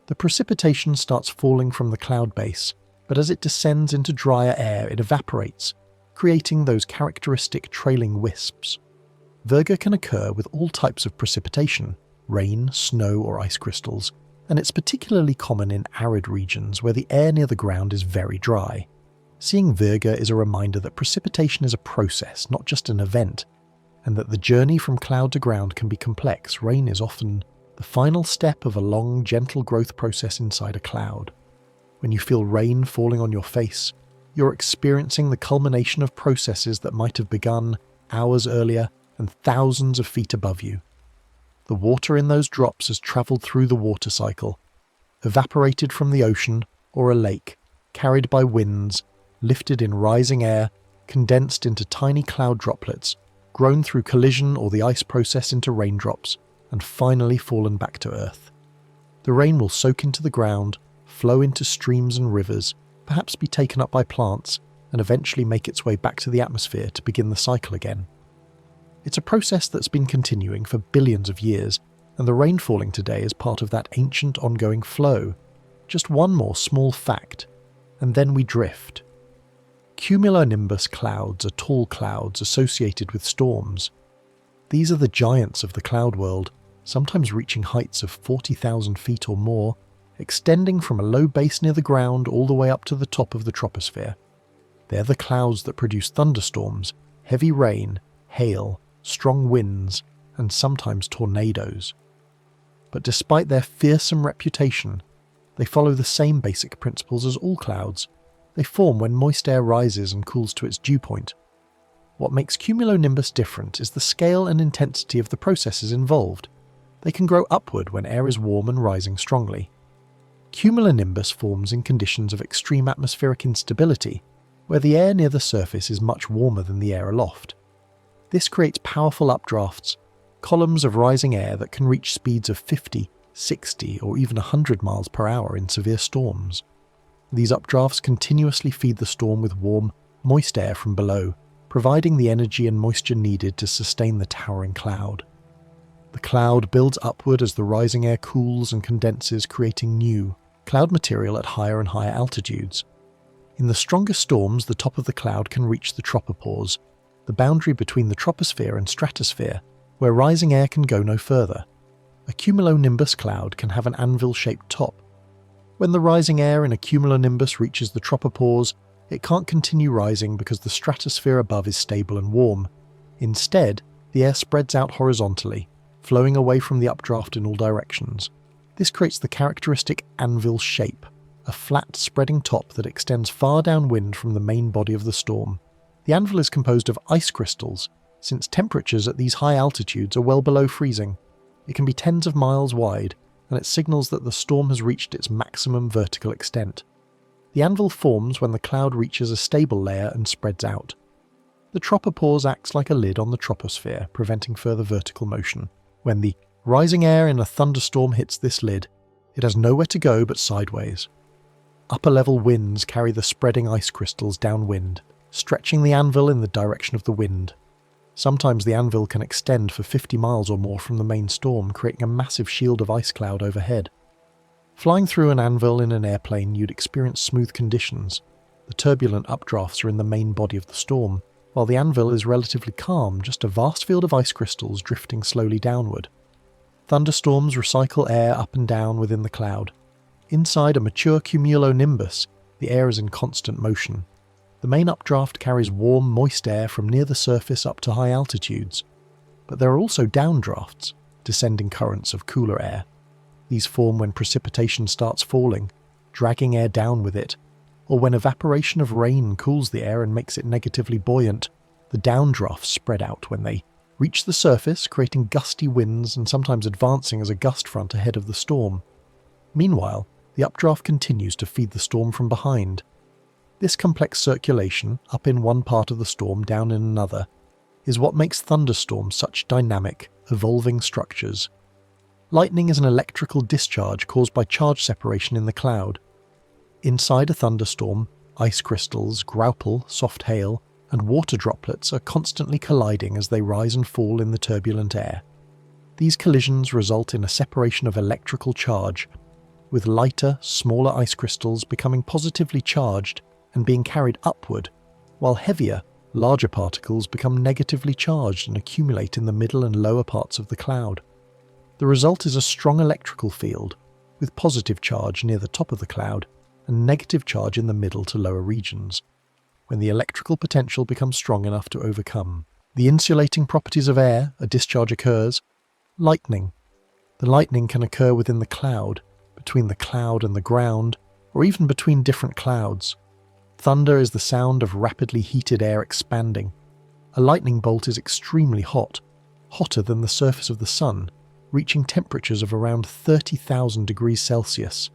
The precipitation starts falling from the cloud base, but as it descends into drier air, it evaporates, creating those characteristic trailing wisps. Virga can occur with all types of precipitation, rain, snow, or ice crystals, and it's particularly common in arid regions where the air near the ground is very dry. Seeing virga is a reminder that precipitation is a process, not just an event, and that the journey from cloud to ground can be complex. Rain is often the final step of a long, gentle growth process inside a cloud. When you feel rain falling on your face, you're experiencing the culmination of processes that might have begun hours earlier and thousands of feet above you. The water in those drops has travelled through the water cycle, evaporated from the ocean or a lake, carried by winds, lifted in rising air, condensed into tiny cloud droplets, grown through collision or the ice process into raindrops, and finally fallen back to earth. The rain will soak into the ground, flow into streams and rivers, perhaps be taken up by plants, and eventually make its way back to the atmosphere to begin the cycle again. It's a process that's been continuing for billions of years, and the rain falling today is part of that ancient ongoing flow. Just one more small fact, and then we drift. Cumulonimbus clouds are tall clouds associated with storms. These are the giants of the cloud world, sometimes reaching heights of 40,000 feet or more, extending from a low base near the ground all the way up to the top of the troposphere. They're the clouds that produce thunderstorms, heavy rain, hail, strong winds, and sometimes tornadoes. But despite their fearsome reputation, they follow the same basic principles as all clouds. They form when moist air rises and cools to its dew point. What makes cumulonimbus different is the scale and intensity of the processes involved. They can grow upward when air is warm and rising strongly. Cumulonimbus forms in conditions of extreme atmospheric instability, where the air near the surface is much warmer than the air aloft. This creates powerful updrafts, columns of rising air that can reach speeds of 50, 60, or even 100 miles per hour in severe storms. These updrafts continuously feed the storm with warm, moist air from below, providing the energy and moisture needed to sustain the towering cloud. The cloud builds upward as the rising air cools and condenses, creating new cloud material at higher and higher altitudes. In the strongest storms, the top of the cloud can reach the tropopause, the boundary between the troposphere and stratosphere, where rising air can go no further. A cumulonimbus cloud can have an anvil-shaped top. When the rising air in a cumulonimbus reaches the tropopause, it can't continue rising because the stratosphere above is stable and warm. Instead, the air spreads out horizontally, flowing away from the updraft in all directions. This creates the characteristic anvil shape, a flat, spreading top that extends far downwind from the main body of the storm. The anvil is composed of ice crystals, since temperatures at these high altitudes are well below freezing. It can be tens of miles wide, and it signals that the storm has reached its maximum vertical extent. The anvil forms when the cloud reaches a stable layer and spreads out. The tropopause acts like a lid on the troposphere, preventing further vertical motion. When the rising air in a thunderstorm hits this lid, it has nowhere to go but sideways. Upper-level winds carry the spreading ice crystals downwind, stretching the anvil in the direction of the wind. Sometimes the anvil can extend for 50 miles or more from the main storm, creating a massive shield of ice cloud overhead. Flying through an anvil in an airplane, you'd experience smooth conditions. The turbulent updrafts are in the main body of the storm, while the anvil is relatively calm, just a vast field of ice crystals drifting slowly downward. Thunderstorms recycle air up and down within the cloud. Inside a mature cumulonimbus, the air is in constant motion. The main updraft carries warm, moist air from near the surface up to high altitudes. But there are also downdrafts, descending currents of cooler air. These form when precipitation starts falling, dragging air down with it, or when evaporation of rain cools the air and makes it negatively buoyant. The downdrafts spread out when they reach the surface, creating gusty winds and sometimes advancing as a gust front ahead of the storm. Meanwhile, the updraft continues to feed the storm from behind. This complex circulation, up in one part of the storm, down in another, is what makes thunderstorms such dynamic, evolving structures. Lightning is an electrical discharge caused by charge separation in the cloud. Inside a thunderstorm, ice crystals, graupel, soft hail, and water droplets are constantly colliding as they rise and fall in the turbulent air. These collisions result in a separation of electrical charge, with lighter, smaller ice crystals becoming positively charged and being carried upward, while heavier, larger particles become negatively charged and accumulate in the middle and lower parts of the cloud. The result is a strong electrical field, with positive charge near the top of the cloud and negative charge in the middle to lower regions. When the electrical potential becomes strong enough to overcome the insulating properties of air, a discharge occurs. Lightning. The lightning can occur within the cloud, between the cloud and the ground, or even between different clouds. Thunder is the sound of rapidly heated air expanding. A lightning bolt is extremely hot, hotter than the surface of the sun, reaching temperatures of around 30,000 degrees Celsius.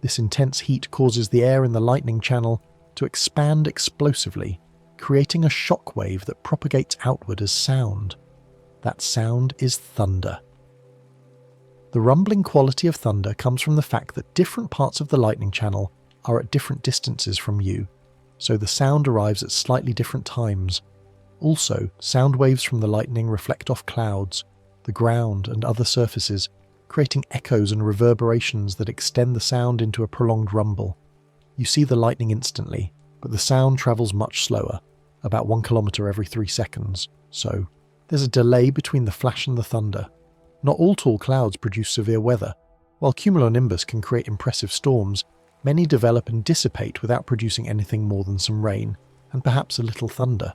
This intense heat causes the air in the lightning channel to expand explosively, creating a shock wave that propagates outward as sound. That sound is thunder. The rumbling quality of thunder comes from the fact that different parts of the lightning channel are at different distances from you, so the sound arrives at slightly different times. Also, sound waves from the lightning reflect off clouds, the ground, and other surfaces, creating echoes and reverberations that extend the sound into a prolonged rumble. You see the lightning instantly, but the sound travels much slower, about 1 kilometer every 3 seconds, so there's a delay between the flash and the thunder. Not all tall clouds produce severe weather. While cumulonimbus can create impressive storms, many develop and dissipate without producing anything more than some rain, and perhaps a little thunder.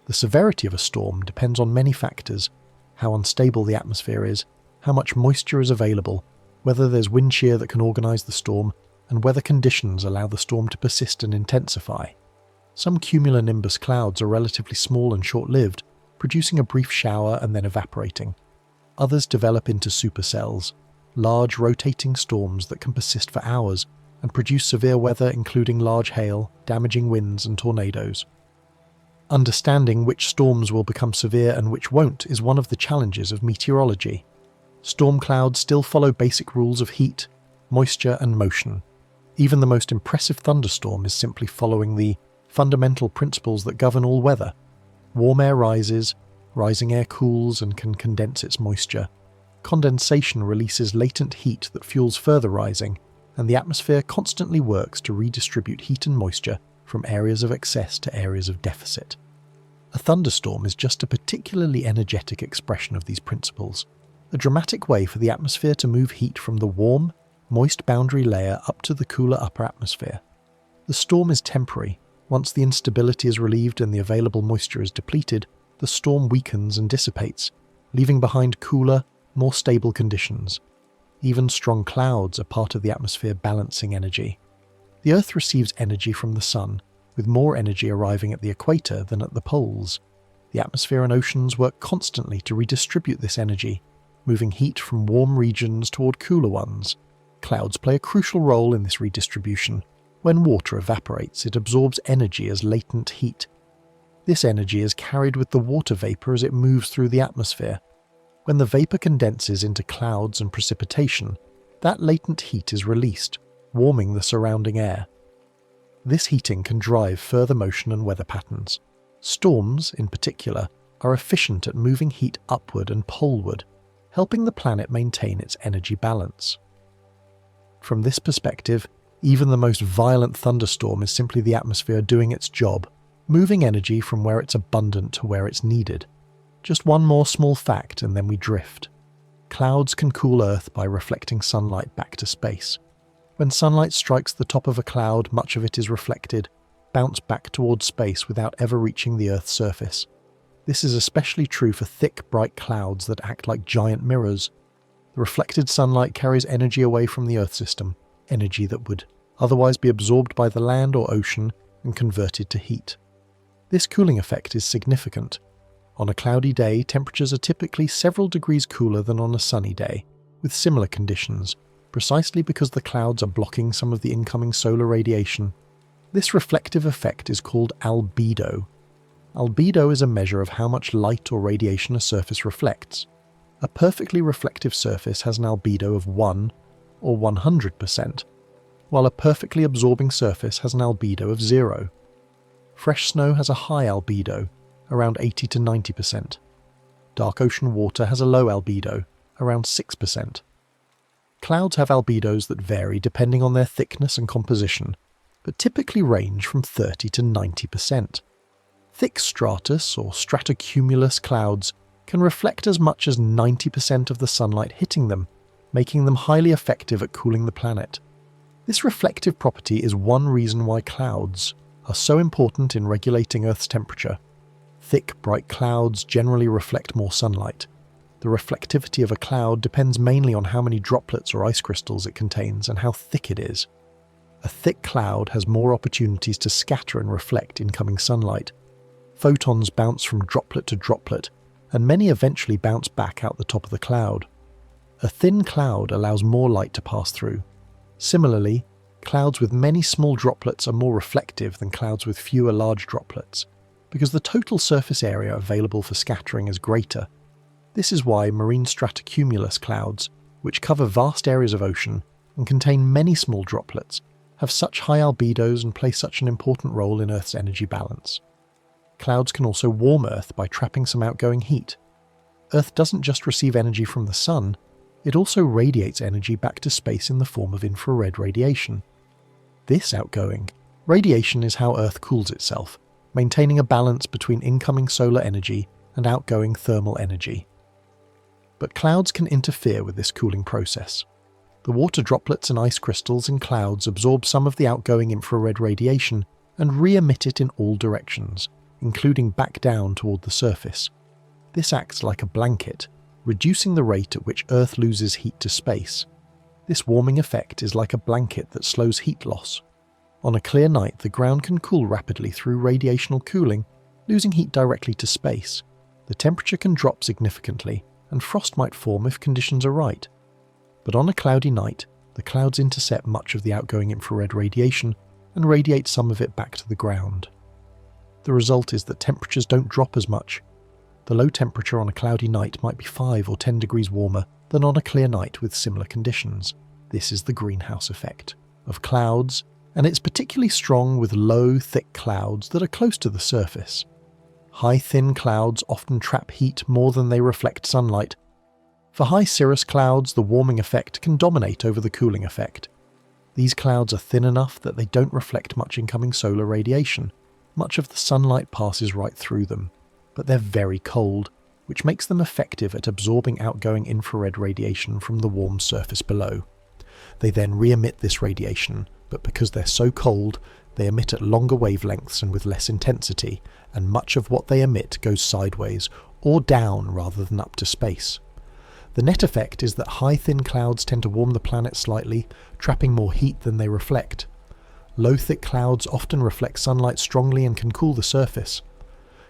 The severity of a storm depends on many factors: how unstable the atmosphere is, how much moisture is available, whether there's wind shear that can organize the storm, and whether conditions allow the storm to persist and intensify. Some cumulonimbus clouds are relatively small and short-lived, producing a brief shower and then evaporating. Others develop into supercells, large rotating storms that can persist for hours and produce severe weather including large hail, damaging winds and tornadoes. Understanding which storms will become severe and which won't is one of the challenges of meteorology. Storm clouds still follow basic rules of heat, moisture and motion. Even the most impressive thunderstorm is simply following the fundamental principles that govern all weather. Warm air rises, rising air cools and can condense its moisture. Condensation releases latent heat that fuels further rising, and the atmosphere constantly works to redistribute heat and moisture from areas of excess to areas of deficit. A thunderstorm is just a particularly energetic expression of these principles, a dramatic way for the atmosphere to move heat from the warm, moist boundary layer up to the cooler upper atmosphere. The storm is temporary. Once the instability is relieved and the available moisture is depleted, the storm weakens and dissipates, leaving behind cooler, more stable conditions. Even strong clouds are part of the atmosphere balancing energy. The Earth receives energy from the sun, with more energy arriving at the equator than at the poles. The atmosphere and oceans work constantly to redistribute this energy, moving heat from warm regions toward cooler ones. Clouds play a crucial role in this redistribution. When water evaporates, it absorbs energy as latent heat. This energy is carried with the water vapor as it moves through the atmosphere. When the vapor condenses into clouds and precipitation, that latent heat is released, warming the surrounding air. This heating can drive further motion and weather patterns. Storms, in particular, are efficient at moving heat upward and poleward, helping the planet maintain its energy balance. From this perspective, even the most violent thunderstorm is simply the atmosphere doing its job, moving energy from where it's abundant to where it's needed. Just one more small fact and then we drift. Clouds can cool Earth by reflecting sunlight back to space. When sunlight strikes the top of a cloud, much of it is reflected, bounced back towards space without ever reaching the Earth's surface. This is especially true for thick, bright clouds that act like giant mirrors. The reflected sunlight carries energy away from the Earth system, energy that would otherwise be absorbed by the land or ocean and converted to heat. This cooling effect is significant. On a cloudy day, temperatures are typically several degrees cooler than on a sunny day, with similar conditions, precisely because the clouds are blocking some of the incoming solar radiation. This reflective effect is called albedo. Albedo is a measure of how much light or radiation a surface reflects. A perfectly reflective surface has an albedo of 1 or 100%, while a perfectly absorbing surface has an albedo of 0. Fresh snow has a high albedo, around 80 to 90%. Dark ocean water has a low albedo, around 6%. Clouds have albedos that vary depending on their thickness and composition, but typically range from 30 to 90%. Thick stratus or stratocumulus clouds can reflect as much as 90% of the sunlight hitting them, making them highly effective at cooling the planet. This reflective property is one reason why clouds are so important in regulating Earth's temperature. Thick, bright clouds generally reflect more sunlight. The reflectivity of a cloud depends mainly on how many droplets or ice crystals it contains and how thick it is. A thick cloud has more opportunities to scatter and reflect incoming sunlight. Photons bounce from droplet to droplet, and many eventually bounce back out the top of the cloud. A thin cloud allows more light to pass through. Similarly, clouds with many small droplets are more reflective than clouds with fewer large droplets, because the total surface area available for scattering is greater. This is why marine stratocumulus clouds, which cover vast areas of ocean and contain many small droplets, have such high albedos and play such an important role in Earth's energy balance. Clouds can also warm Earth by trapping some outgoing heat. Earth doesn't just receive energy from the sun, it also radiates energy back to space in the form of infrared radiation. This outgoing radiation is how Earth cools itself, maintaining a balance between incoming solar energy and outgoing thermal energy. But clouds can interfere with this cooling process. The water droplets and ice crystals in clouds absorb some of the outgoing infrared radiation and re-emit it in all directions, including back down toward the surface. This acts like a blanket, reducing the rate at which Earth loses heat to space. This warming effect is like a blanket that slows heat loss. On a clear night, the ground can cool rapidly through radiational cooling, losing heat directly to space. The temperature can drop significantly, and frost might form if conditions are right. But on a cloudy night, the clouds intercept much of the outgoing infrared radiation and radiate some of it back to the ground. The result is that temperatures don't drop as much. The low temperature on a cloudy night might be 5 or 10 degrees warmer than on a clear night with similar conditions. This is the greenhouse effect of clouds, and it's particularly strong with low, thick clouds that are close to the surface. High, thin clouds often trap heat more than they reflect sunlight. For high cirrus clouds, the warming effect can dominate over the cooling effect. These clouds are thin enough that they don't reflect much incoming solar radiation. Much of the sunlight passes right through them, but they're very cold, which makes them effective at absorbing outgoing infrared radiation from the warm surface below. They then re-emit this radiation, but because they're so cold, they emit at longer wavelengths and with less intensity, and much of what they emit goes sideways or down rather than up to space. The net effect is that high thin clouds tend to warm the planet slightly, trapping more heat than they reflect. Low thick clouds often reflect sunlight strongly and can cool the surface.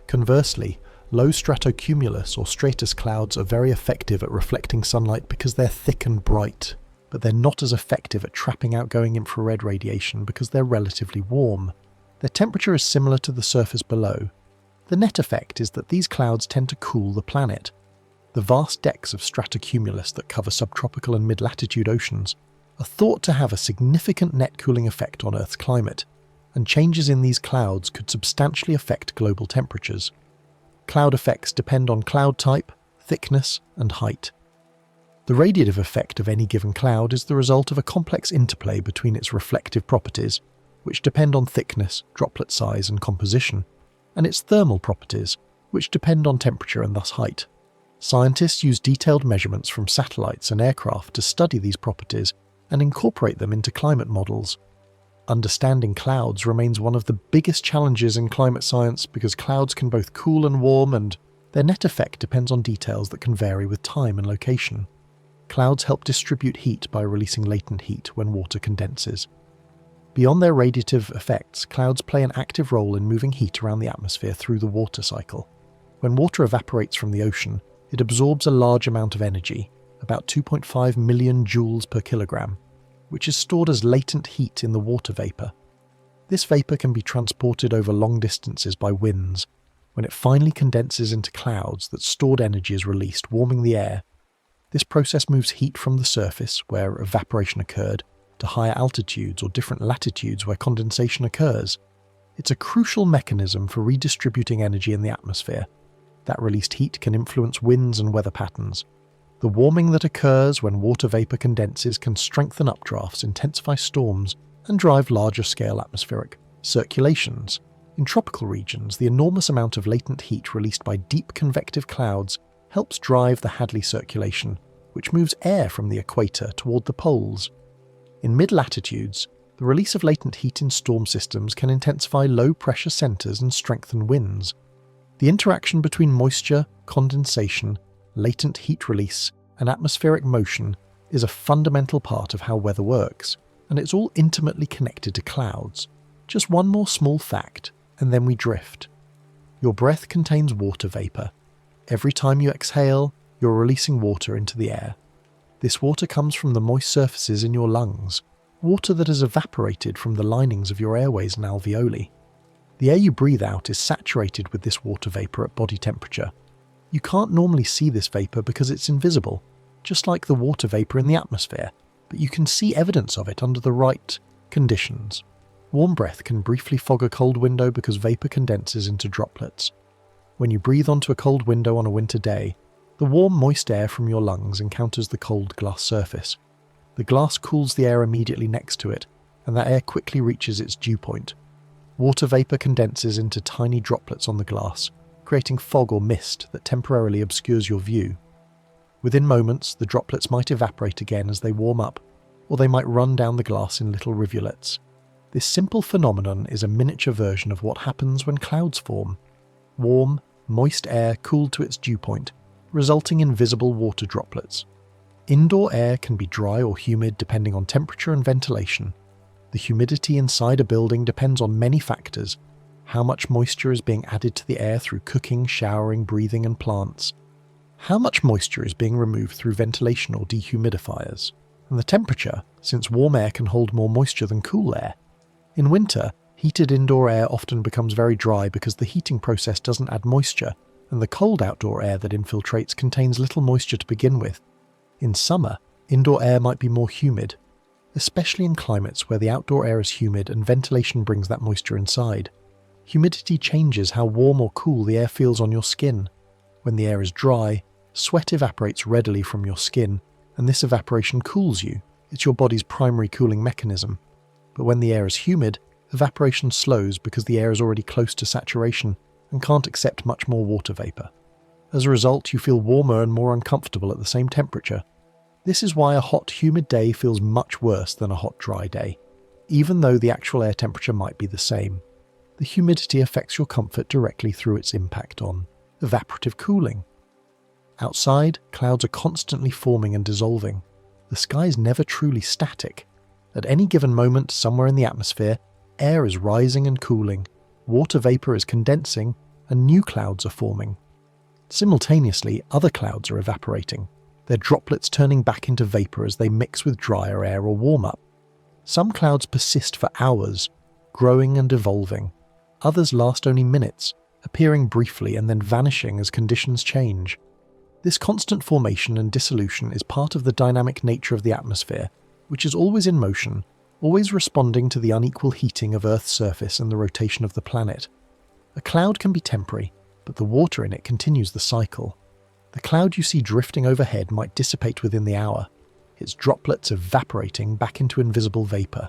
Conversely, low stratocumulus or stratus clouds are very effective at reflecting sunlight because they're thick and bright, but they're not as effective at trapping outgoing infrared radiation because they're relatively warm. Their temperature is similar to the surface below. The net effect is that these clouds tend to cool the planet. The vast decks of stratocumulus that cover subtropical and mid-latitude oceans are thought to have a significant net cooling effect on Earth's climate, and changes in these clouds could substantially affect global temperatures. Cloud effects depend on cloud type, thickness, and height. The radiative effect of any given cloud is the result of a complex interplay between its reflective properties, which depend on thickness, droplet size, and composition, and its thermal properties, which depend on temperature and thus height. Scientists use detailed measurements from satellites and aircraft to study these properties and incorporate them into climate models. Understanding clouds remains one of the biggest challenges in climate science because clouds can both cool and warm, and their net effect depends on details that can vary with time and location. Clouds help distribute heat by releasing latent heat when water condenses. Beyond their radiative effects, clouds play an active role in moving heat around the atmosphere through the water cycle. When water evaporates from the ocean, it absorbs a large amount of energy, about 2.5 million joules per kilogram, which is stored as latent heat in the water vapour. This vapor can be transported over long distances by winds. When it finally condenses into clouds, that stored energy is released, warming the air. This process moves heat from the surface, where evaporation occurred, to higher altitudes or different latitudes where condensation occurs. It's a crucial mechanism for redistributing energy in the atmosphere. That released heat can influence winds and weather patterns. The warming that occurs when water vapor condenses can strengthen updrafts, intensify storms, and drive larger-scale atmospheric circulations. In tropical regions, the enormous amount of latent heat released by deep convective clouds helps drive the Hadley circulation, which moves air from the equator toward the poles. In mid-latitudes, the release of latent heat in storm systems can intensify low-pressure centers and strengthen winds. The interaction between moisture, condensation, latent heat release, and atmospheric motion is a fundamental part of how weather works, and it's all intimately connected to clouds. Just one more small fact, and then we drift. Your breath contains water vapor. Every time you exhale, you're releasing water into the air. This water comes from the moist surfaces in your lungs, water that has evaporated from the linings of your airways and alveoli. The air you breathe out is saturated with this water vapor at body temperature. You can't normally see this vapor because it's invisible, just like the water vapor in the atmosphere, but you can see evidence of it under the right conditions. Warm breath can briefly fog a cold window because vapor condenses into droplets. When you breathe onto a cold window on a winter day, the warm, moist air from your lungs encounters the cold glass surface. The glass cools the air immediately next to it, and that air quickly reaches its dew point. Water vapor condenses into tiny droplets on the glass, creating fog or mist that temporarily obscures your view. Within moments, the droplets might evaporate again as they warm up, or they might run down the glass in little rivulets. This simple phenomenon is a miniature version of what happens when clouds form. Warm, moist air cooled to its dew point, resulting in visible water droplets. Indoor air can be dry or humid depending on temperature and ventilation. The humidity inside a building depends on many factors: how much moisture is being added to the air through cooking, showering, breathing, and plants, how much moisture is being removed through ventilation or dehumidifiers, and the temperature, since warm air can hold more moisture than cool air. In winter, heated indoor air often becomes very dry because the heating process doesn't add moisture, and the cold outdoor air that infiltrates contains little moisture to begin with. In summer, indoor air might be more humid, especially in climates where the outdoor air is humid and ventilation brings that moisture inside. Humidity changes how warm or cool the air feels on your skin. When the air is dry, sweat evaporates readily from your skin, and this evaporation cools you. It's your body's primary cooling mechanism. But when the air is humid, evaporation slows because the air is already close to saturation and can't accept much more water vapor. As a result, you feel warmer and more uncomfortable at the same temperature. This is why a hot, humid day feels much worse than a hot, dry day, even though the actual air temperature might be the same. The humidity affects your comfort directly through its impact on evaporative cooling. Outside, clouds are constantly forming and dissolving. The sky is never truly static. At any given moment, somewhere in the atmosphere, air is rising and cooling, water vapor is condensing, and new clouds are forming. Simultaneously, other clouds are evaporating, their droplets turning back into vapor as they mix with drier air or warm up. Some clouds persist for hours, growing and evolving. Others last only minutes, appearing briefly and then vanishing as conditions change. This constant formation and dissolution is part of the dynamic nature of the atmosphere, which is always in motion, always responding to the unequal heating of Earth's surface and the rotation of the planet. A cloud can be temporary, but the water in it continues the cycle. The cloud you see drifting overhead might dissipate within the hour, its droplets evaporating back into invisible vapor.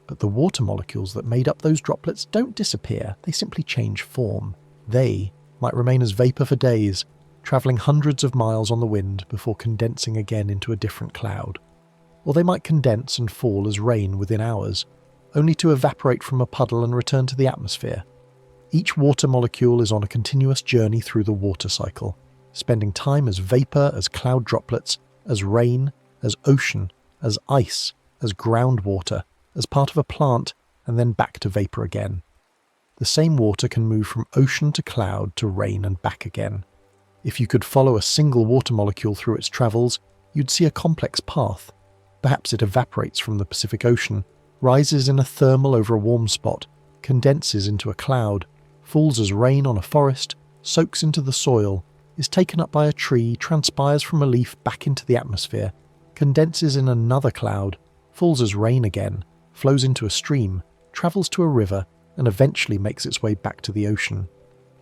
But the water molecules that made up those droplets don't disappear, they simply change form. They might remain as vapor for days, travelling hundreds of miles on the wind before condensing again into a different cloud. Or they might condense and fall as rain within hours, only to evaporate from a puddle and return to the atmosphere. Each water molecule is on a continuous journey through the water cycle, spending time as vapor, as cloud droplets, as rain, as ocean, as ice, as groundwater, as part of a plant, and then back to vapor again. The same water can move from ocean to cloud to rain and back again. If you could follow a single water molecule through its travels, you'd see a complex path. Perhaps it evaporates from the Pacific Ocean, rises in a thermal over a warm spot, condenses into a cloud, falls as rain on a forest, soaks into the soil, is taken up by a tree, transpires from a leaf back into the atmosphere, condenses in another cloud, falls as rain again, flows into a stream, travels to a river, and eventually makes its way back to the ocean.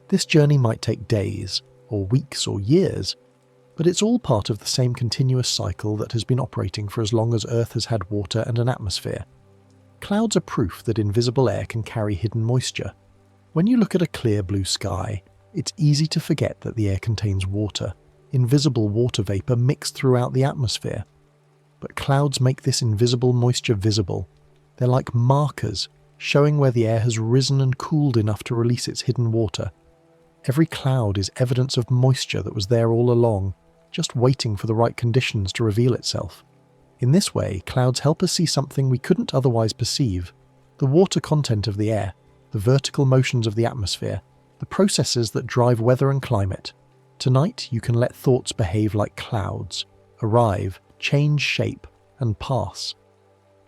This journey might take days, or weeks, or years, but it's all part of the same continuous cycle that has been operating for as long as Earth has had water and an atmosphere. Clouds are proof that invisible air can carry hidden moisture. When you look at a clear blue sky, it's easy to forget that the air contains water, invisible water vapour mixed throughout the atmosphere. But clouds make this invisible moisture visible. They're like markers, showing where the air has risen and cooled enough to release its hidden water. Every cloud is evidence of moisture that was there all along, just waiting for the right conditions to reveal itself. In this way, clouds help us see something we couldn't otherwise perceive: the water content of the air, the vertical motions of the atmosphere, the processes that drive weather and climate. Tonight, you can let thoughts behave like clouds, arrive, change shape, and pass.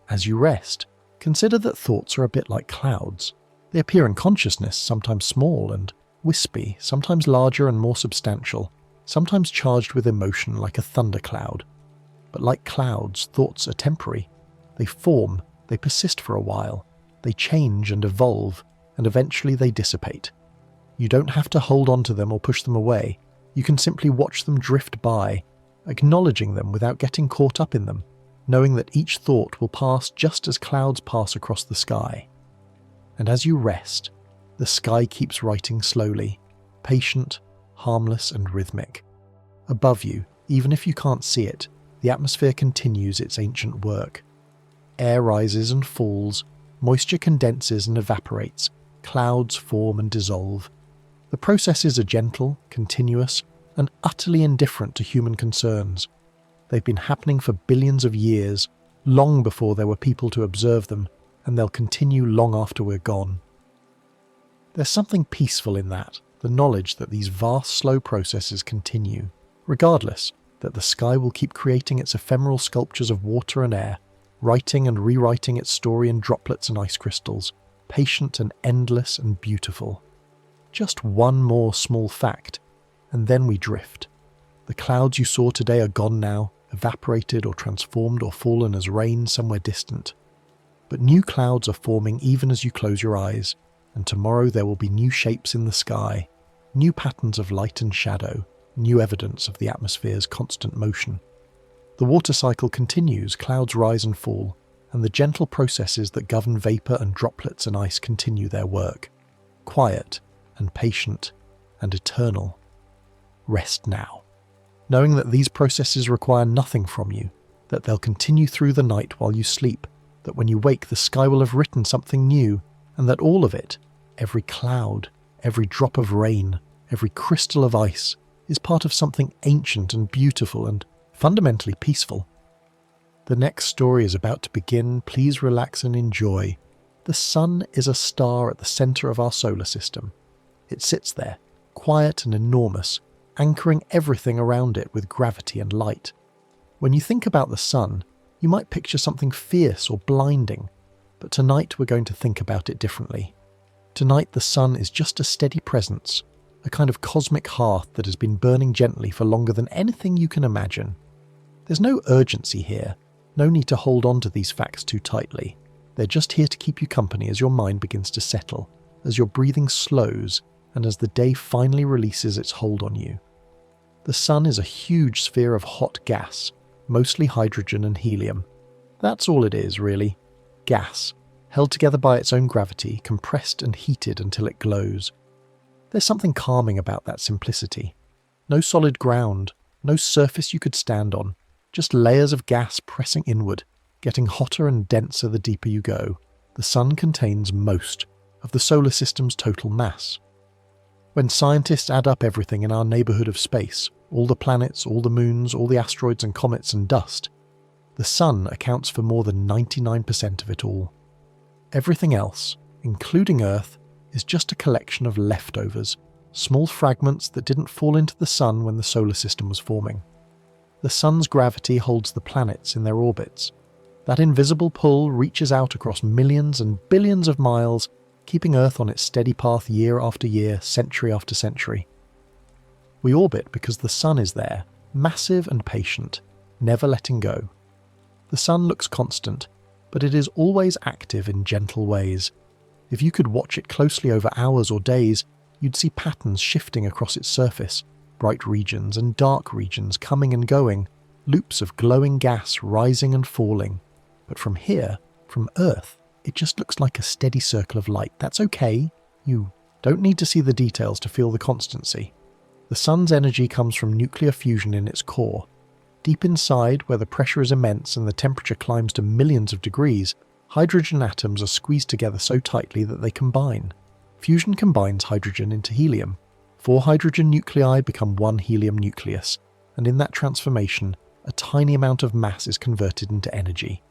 As you rest, consider that thoughts are a bit like clouds. They appear in consciousness, sometimes small and wispy, sometimes larger and more substantial, sometimes charged with emotion like a thundercloud. But like clouds, thoughts are temporary. They form, they persist for a while, they change and evolve, and eventually they dissipate. You don't have to hold on to them or push them away. You can simply watch them drift by, acknowledging them without getting caught up in them, knowing that each thought will pass just as clouds pass across the sky. And as you rest, the sky keeps writing slowly, patient, harmless and rhythmic. Above you, even if you can't see it, the atmosphere continues its ancient work. Air rises and falls, moisture condenses and evaporates, clouds form and dissolve. The processes are gentle, continuous, and utterly indifferent to human concerns. They've been happening for billions of years, long before there were people to observe them, and they'll continue long after we're gone. There's something peaceful in that, the knowledge that these vast, slow processes continue, regardless, that the sky will keep creating its ephemeral sculptures of water and air, writing and rewriting its story in droplets and ice crystals, patient and endless and beautiful. Just one more small fact, and then we drift. The clouds you saw today are gone now, evaporated or transformed or fallen as rain somewhere distant. But new clouds are forming even as you close your eyes, and tomorrow there will be new shapes in the sky, new patterns of light and shadow, new evidence of the atmosphere's constant motion. The water cycle continues, clouds rise and fall, and the gentle processes that govern vapour and droplets and ice continue their work. Quiet and patient and eternal. Rest now, knowing that these processes require nothing from you, that they'll continue through the night while you sleep, that when you wake the sky will have written something new, and that all of it, every cloud, every drop of rain, every crystal of ice, is part of something ancient and beautiful and fundamentally peaceful. The next story is about to begin. Please relax and enjoy. The sun is a star at the centre of our solar system. It sits there, quiet and enormous, anchoring everything around it with gravity and light. When you think about the sun, you might picture something fierce or blinding, but tonight we're going to think about it differently. Tonight the sun is just a steady presence, a kind of cosmic hearth that has been burning gently for longer than anything you can imagine. There's no urgency here, no need to hold on to these facts too tightly. They're just here to keep you company as your mind begins to settle, as your breathing slows, and as the day finally releases its hold on you. The sun is a huge sphere of hot gas, mostly hydrogen and helium. That's all it is, really. Gas, held together by its own gravity, compressed and heated until it glows. There's something calming about that simplicity. No solid ground, no surface you could stand on, just layers of gas pressing inward, getting hotter and denser the deeper you go. The sun contains most of the solar system's total mass. When scientists add up everything in our neighbourhood of space, all the planets, all the moons, all the asteroids and comets and dust, the sun accounts for more than 99% of it all. Everything else, including Earth, is just a collection of leftovers, small fragments that didn't fall into the sun when the solar system was forming. The sun's gravity holds the planets in their orbits. That invisible pull reaches out across millions and billions of miles, keeping Earth on its steady path year after year, century after century. We orbit because the Sun is there, massive and patient, never letting go. The Sun looks constant, but it is always active in gentle ways. If you could watch it closely over hours or days, you'd see patterns shifting across its surface, bright regions and dark regions coming and going, loops of glowing gas rising and falling. But from here, from Earth, it just looks like a steady circle of light. That's okay. You don't need to see the details to feel the constancy. The Sun's energy comes from nuclear fusion in its core. Deep inside, where the pressure is immense and the temperature climbs to millions of degrees, hydrogen atoms are squeezed together so tightly that they combine. Fusion combines hydrogen into helium. 4 hydrogen nuclei become 1 helium nucleus, and in that transformation, a tiny amount of mass is converted into energy.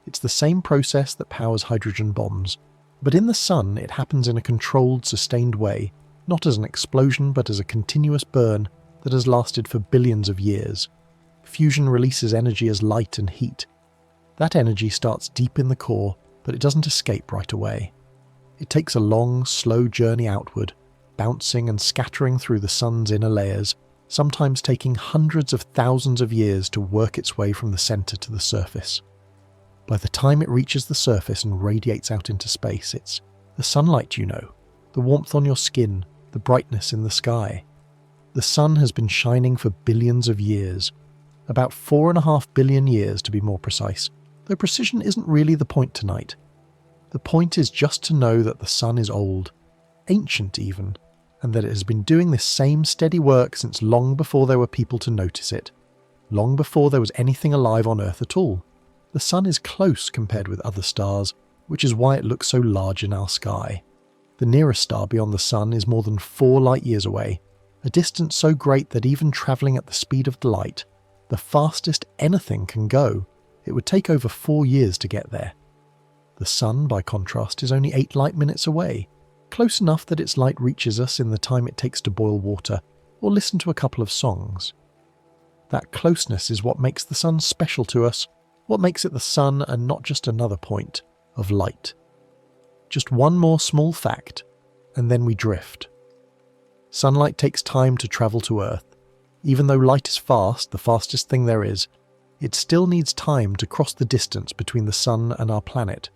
It's the same process that powers hydrogen bombs, but in the Sun it happens in a controlled, sustained way, not as an explosion but as a continuous burn that has lasted for billions of years. Fusion releases energy as light and heat. That energy starts deep in the core, but it doesn't escape right away. It takes a long, slow journey outward, bouncing and scattering through the Sun's inner layers, sometimes taking hundreds of thousands of years to work its way from the center to the surface. By the time it reaches the surface and radiates out into space, it's the sunlight, you know, the warmth on your skin, the brightness in the sky. The Sun has been shining for billions of years, about 4.5 billion years to be more precise, though precision isn't really the point tonight. The point is just to know that the Sun is old, ancient even, and that it has been doing this same steady work since long before there were people to notice it, long before there was anything alive on Earth at all. The Sun is close compared with other stars, which is why it looks so large in our sky. The nearest star beyond the Sun is more than 4 light-years away, a distance so great that even travelling at the speed of the light, the fastest anything can go, it would take over 4 years to get there. The Sun, by contrast, is only 8 light minutes away, close enough that its light reaches us in the time it takes to boil water or listen to a couple of songs. That closeness is what makes the Sun special to us, what makes it the Sun and not just another point of light. Just one more small fact, and then we drift. Sunlight takes time to travel to Earth. Even though light is fast, the fastest thing there is, it still needs time to cross the distance between the Sun and our planet.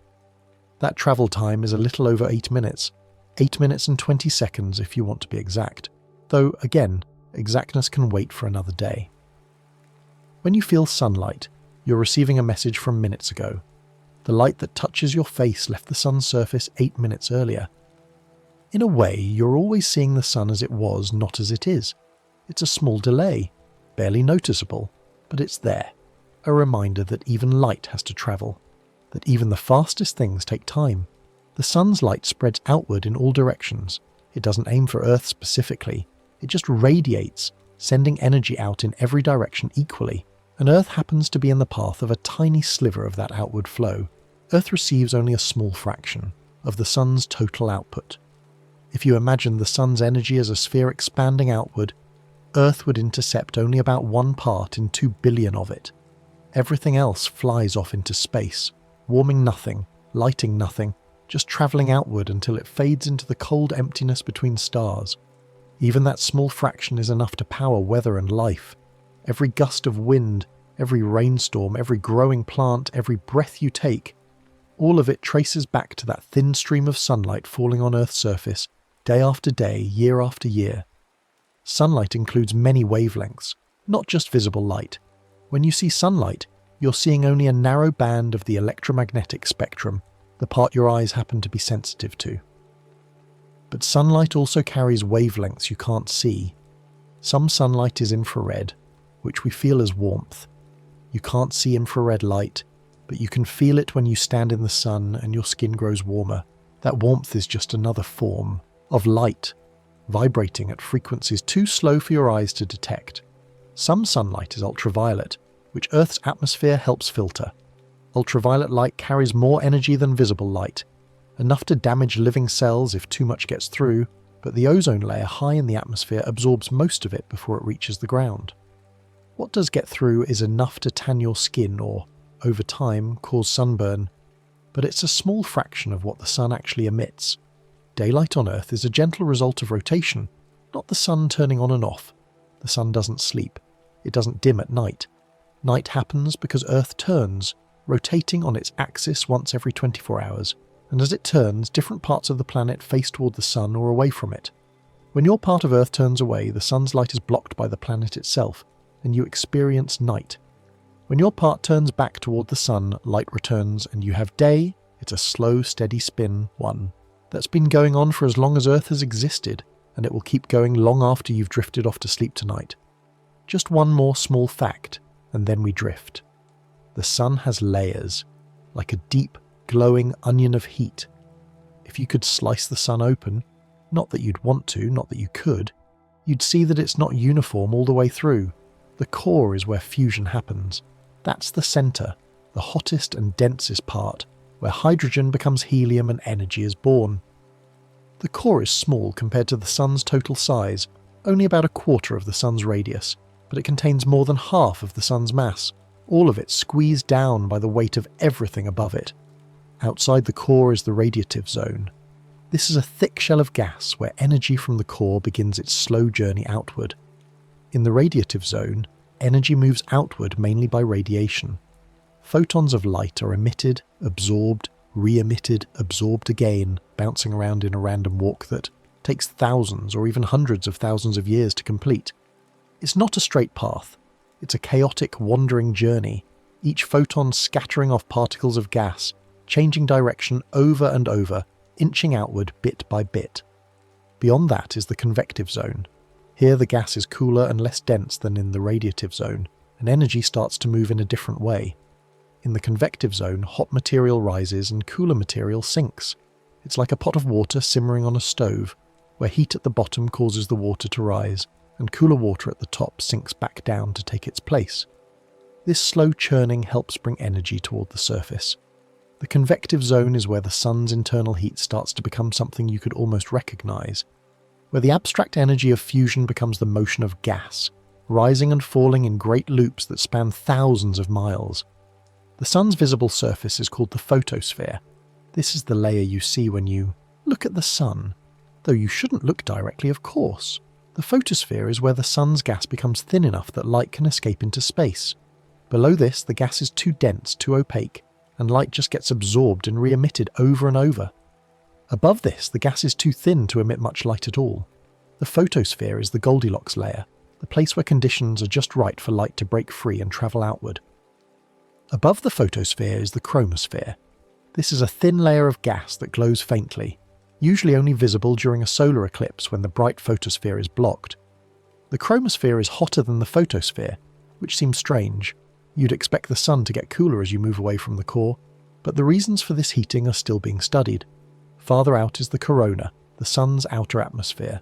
That travel time is a little over 8 minutes, 8 minutes and 20 seconds if you want to be exact, though again, exactness can wait for another day. When you feel sunlight, you're receiving a message from minutes ago. The light that touches your face left the Sun's surface 8 minutes earlier. In a way, you're always seeing the Sun as it was, not as it is. It's a small delay, barely noticeable, but it's there. A reminder that even light has to travel, that even the fastest things take time. The Sun's light spreads outward in all directions. It doesn't aim for Earth specifically. It just radiates, sending energy out in every direction equally, and Earth happens to be in the path of a tiny sliver of that outward flow. Earth receives only a small fraction of the Sun's total output. If you imagine the Sun's energy as a sphere expanding outward, Earth would intercept only about 1 part in 2 billion of it. Everything else flies off into space, warming nothing, lighting nothing, just travelling outward until it fades into the cold emptiness between stars. Even that small fraction is enough to power weather and life. Every gust of wind, every rainstorm, every growing plant, every breath you take, all of it traces back to that thin stream of sunlight falling on Earth's surface, day after day, year after year. Sunlight includes many wavelengths, not just visible light. When you see sunlight, you're seeing only a narrow band of the electromagnetic spectrum, the part your eyes happen to be sensitive to. But sunlight also carries wavelengths you can't see. Some sunlight is infrared, which we feel as warmth. You can't see infrared light, but you can feel it when you stand in the sun and your skin grows warmer. That warmth is just another form of light, vibrating at frequencies too slow for your eyes to detect. Some sunlight is ultraviolet, which Earth's atmosphere helps filter. Ultraviolet light carries more energy than visible light, enough to damage living cells if too much gets through, but the ozone layer high in the atmosphere absorbs most of it before it reaches the ground. What does get through is enough to tan your skin or over time, cause sunburn, but it's a small fraction of what the sun actually emits. Daylight on Earth is a gentle result of rotation, not the sun turning on and off. The sun doesn't sleep. It doesn't dim at night. Night happens because Earth turns, rotating on its axis once every 24 hours, and as it turns, different parts of the planet face toward the sun or away from it. When your part of Earth turns away, the sun's light is blocked by the planet itself, and you experience night. When your part turns back toward the sun, light returns and you have day. It's a slow, steady spin, one, that's been going on for as long as Earth has existed, and it will keep going long after you've drifted off to sleep tonight. Just one more small fact, and then we drift. The sun has layers, like a deep, glowing onion of heat. If you could slice the sun open, not that you'd want to, not that you could, you'd see that it's not uniform all the way through. The core is where fusion happens. That's the centre, the hottest and densest part, where hydrogen becomes helium and energy is born. The core is small compared to the sun's total size, only about a quarter of the sun's radius, but it contains more than half of the sun's mass, all of it squeezed down by the weight of everything above it. Outside the core is the radiative zone. This is a thick shell of gas where energy from the core begins its slow journey outward. In the radiative zone, energy moves outward mainly by radiation. Photons of light are emitted, absorbed, re-emitted, absorbed again, bouncing around in a random walk that takes thousands or even hundreds of thousands of years to complete. It's not a straight path. It's a chaotic, wandering journey, each photon scattering off particles of gas, changing direction over and over, inching outward bit by bit. Beyond that is the convective zone. Here the gas is cooler and less dense than in the radiative zone, and energy starts to move in a different way. In the convective zone, hot material rises and cooler material sinks. It's like a pot of water simmering on a stove, where heat at the bottom causes the water to rise, and cooler water at the top sinks back down to take its place. This slow churning helps bring energy toward the surface. The convective zone is where the sun's internal heat starts to become something you could almost recognize, where the abstract energy of fusion becomes the motion of gas, rising and falling in great loops that span thousands of miles. The sun's visible surface is called the photosphere. This is the layer you see when you look at the sun, though you shouldn't look directly, of course. The photosphere is where the sun's gas becomes thin enough that light can escape into space. Below this, the gas is too dense, too opaque, and light just gets absorbed and re-emitted over and over. Above this, the gas is too thin to emit much light at all. The photosphere is the Goldilocks layer, the place where conditions are just right for light to break free and travel outward. Above the photosphere is the chromosphere. This is a thin layer of gas that glows faintly, usually only visible during a solar eclipse when the bright photosphere is blocked. The chromosphere is hotter than the photosphere, which seems strange. You'd expect the sun to get cooler as you move away from the core, but the reasons for this heating are still being studied. Farther out is the corona, the sun's outer atmosphere.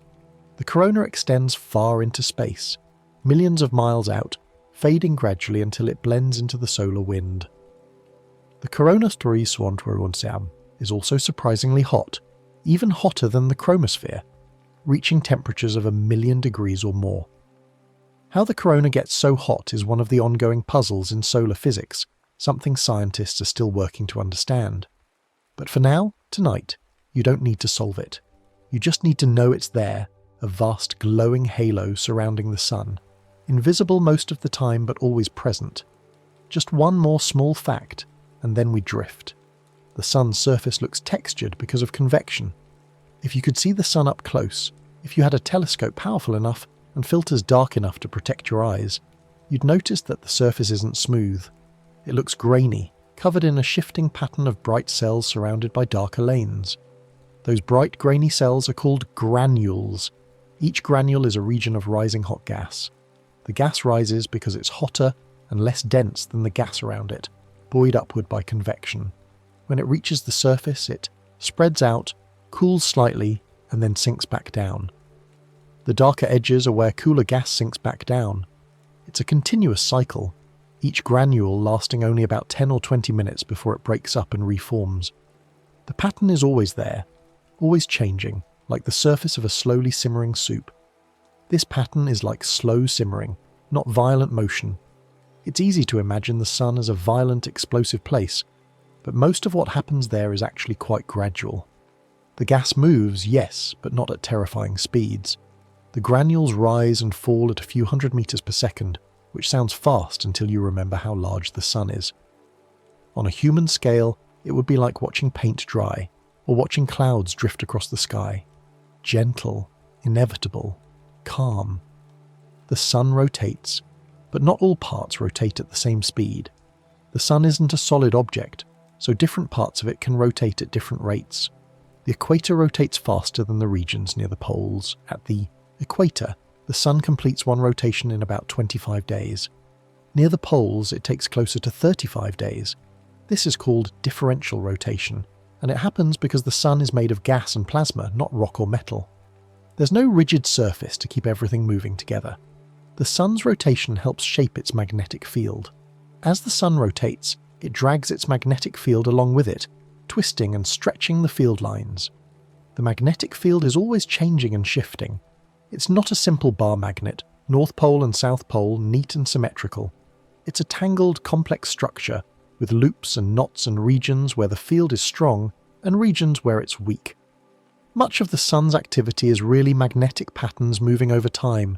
The corona extends far into space, millions of miles out, fading gradually until it blends into the solar wind. The corona is also surprisingly hot, even hotter than the chromosphere, reaching temperatures of 1,000,000 degrees or more. How the corona gets so hot is one of the ongoing puzzles in solar physics, something scientists are still working to understand. But for now, tonight, you don't need to solve it. You just need to know it's there, a vast glowing halo surrounding the sun, invisible most of the time but always present. Just one more small fact, and then we drift. The sun's surface looks textured because of convection. If you could see the sun up close, if you had a telescope powerful enough and filters dark enough to protect your eyes, you'd notice that the surface isn't smooth. It looks grainy, covered in a shifting pattern of bright cells surrounded by darker lanes. Those bright grainy cells are called granules. Each granule is a region of rising hot gas. The gas rises because it's hotter and less dense than the gas around it, buoyed upward by convection. When it reaches the surface, it spreads out, cools slightly, and then sinks back down. The darker edges are where cooler gas sinks back down. It's a continuous cycle, each granule lasting only about 10 or 20 minutes before it breaks up and reforms. The pattern is always there, always changing, like the surface of a slowly simmering soup. This pattern is like slow simmering, not violent motion. It's easy to imagine the sun as a violent, explosive place, but most of what happens there is actually quite gradual. The gas moves, yes, but not at terrifying speeds. The granules rise and fall at a few hundred meters per second, which sounds fast until you remember how large the sun is. On a human scale, it would be like watching paint dry, or watching clouds drift across the sky. Gentle, inevitable, calm. The sun rotates, but not all parts rotate at the same speed. The sun isn't a solid object, so different parts of it can rotate at different rates. The equator rotates faster than the regions near the poles. At the equator, the sun completes one rotation in about 25 days. Near the poles, it takes closer to 35 days. This is called differential rotation, and it happens because the sun is made of gas and plasma, not rock or metal. There's no rigid surface to keep everything moving together. The sun's rotation helps shape its magnetic field. As the sun rotates, it drags its magnetic field along with it, twisting and stretching the field lines. The magnetic field is always changing and shifting. It's not a simple bar magnet, North Pole and South Pole neat and symmetrical. It's a tangled, complex structure with loops and knots and regions where the field is strong and regions where it's weak. Much of the sun's activity is really magnetic patterns moving over time.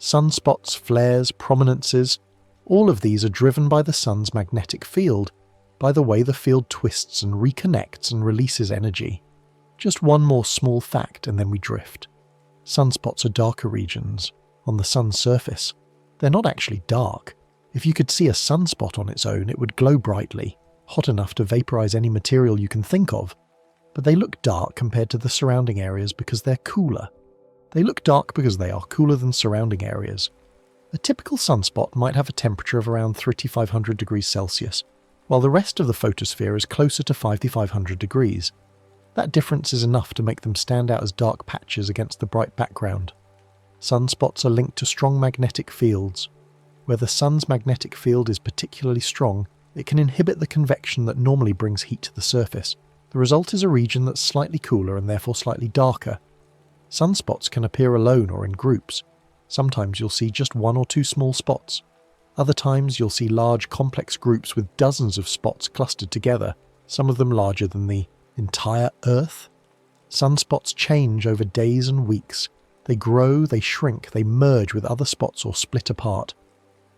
Sunspots, flares, prominences, all of these are driven by the sun's magnetic field, by the way the field twists and reconnects and releases energy. Just one more small fact and then we drift. Sunspots are darker regions on the sun's surface. They're not actually dark. If you could see a sunspot on its own, it would glow brightly, hot enough to vaporize any material you can think of. But they look dark compared to the surrounding areas because they're cooler. They look dark because they are cooler than surrounding areas. A typical sunspot might have a temperature of around 3,500 degrees Celsius, while the rest of the photosphere is closer to 5,500 degrees. That difference is enough to make them stand out as dark patches against the bright background. Sunspots are linked to strong magnetic fields. Where the sun's magnetic field is particularly strong, it can inhibit the convection that normally brings heat to the surface. The result is a region that's slightly cooler and therefore slightly darker. Sunspots can appear alone or in groups. Sometimes you'll see just one or two small spots. Other times you'll see large complex groups with dozens of spots clustered together, some of them larger than the entire Earth. Sunspots change over days and weeks. They grow, they shrink, they merge with other spots or split apart.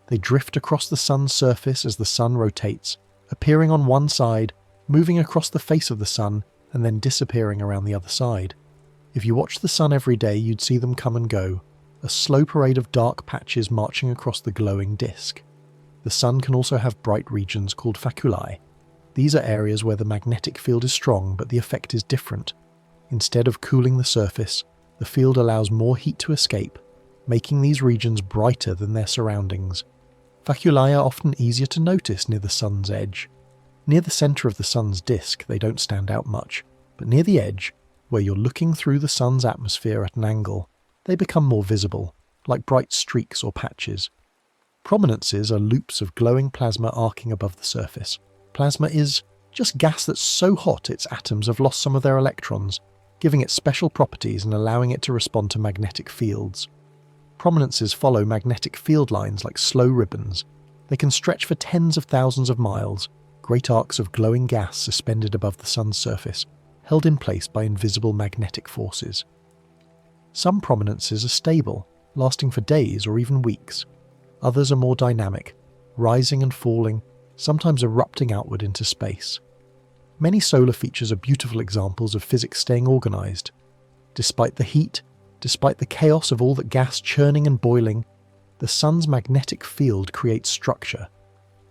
They drift across the sun's surface as the sun rotates, appearing on one side, moving across the face of the sun, and then disappearing around the other side. If you watch the sun every day, you'd see them come and go, a slow parade of dark patches marching across the glowing disk. The sun can also have bright regions called faculae. These are areas where the magnetic field is strong, but the effect is different. Instead of cooling the surface, the field allows more heat to escape, making these regions brighter than their surroundings. Faculae are often easier to notice near the sun's edge. Near the centre of the sun's disk, they don't stand out much, but near the edge, where you're looking through the sun's atmosphere at an angle, they become more visible, like bright streaks or patches. Prominences are loops of glowing plasma arcing above the surface. Plasma is just gas that's so hot its atoms have lost some of their electrons, giving it special properties and allowing it to respond to magnetic fields. Prominences follow magnetic field lines like slow ribbons. They can stretch for tens of thousands of miles, great arcs of glowing gas suspended above the sun's surface, held in place by invisible magnetic forces. Some prominences are stable, lasting for days or even weeks. Others are more dynamic, rising and falling, sometimes erupting outward into space. Many solar features are beautiful examples of physics staying organised. Despite the heat, despite the chaos of all that gas churning and boiling, the sun's magnetic field creates structure.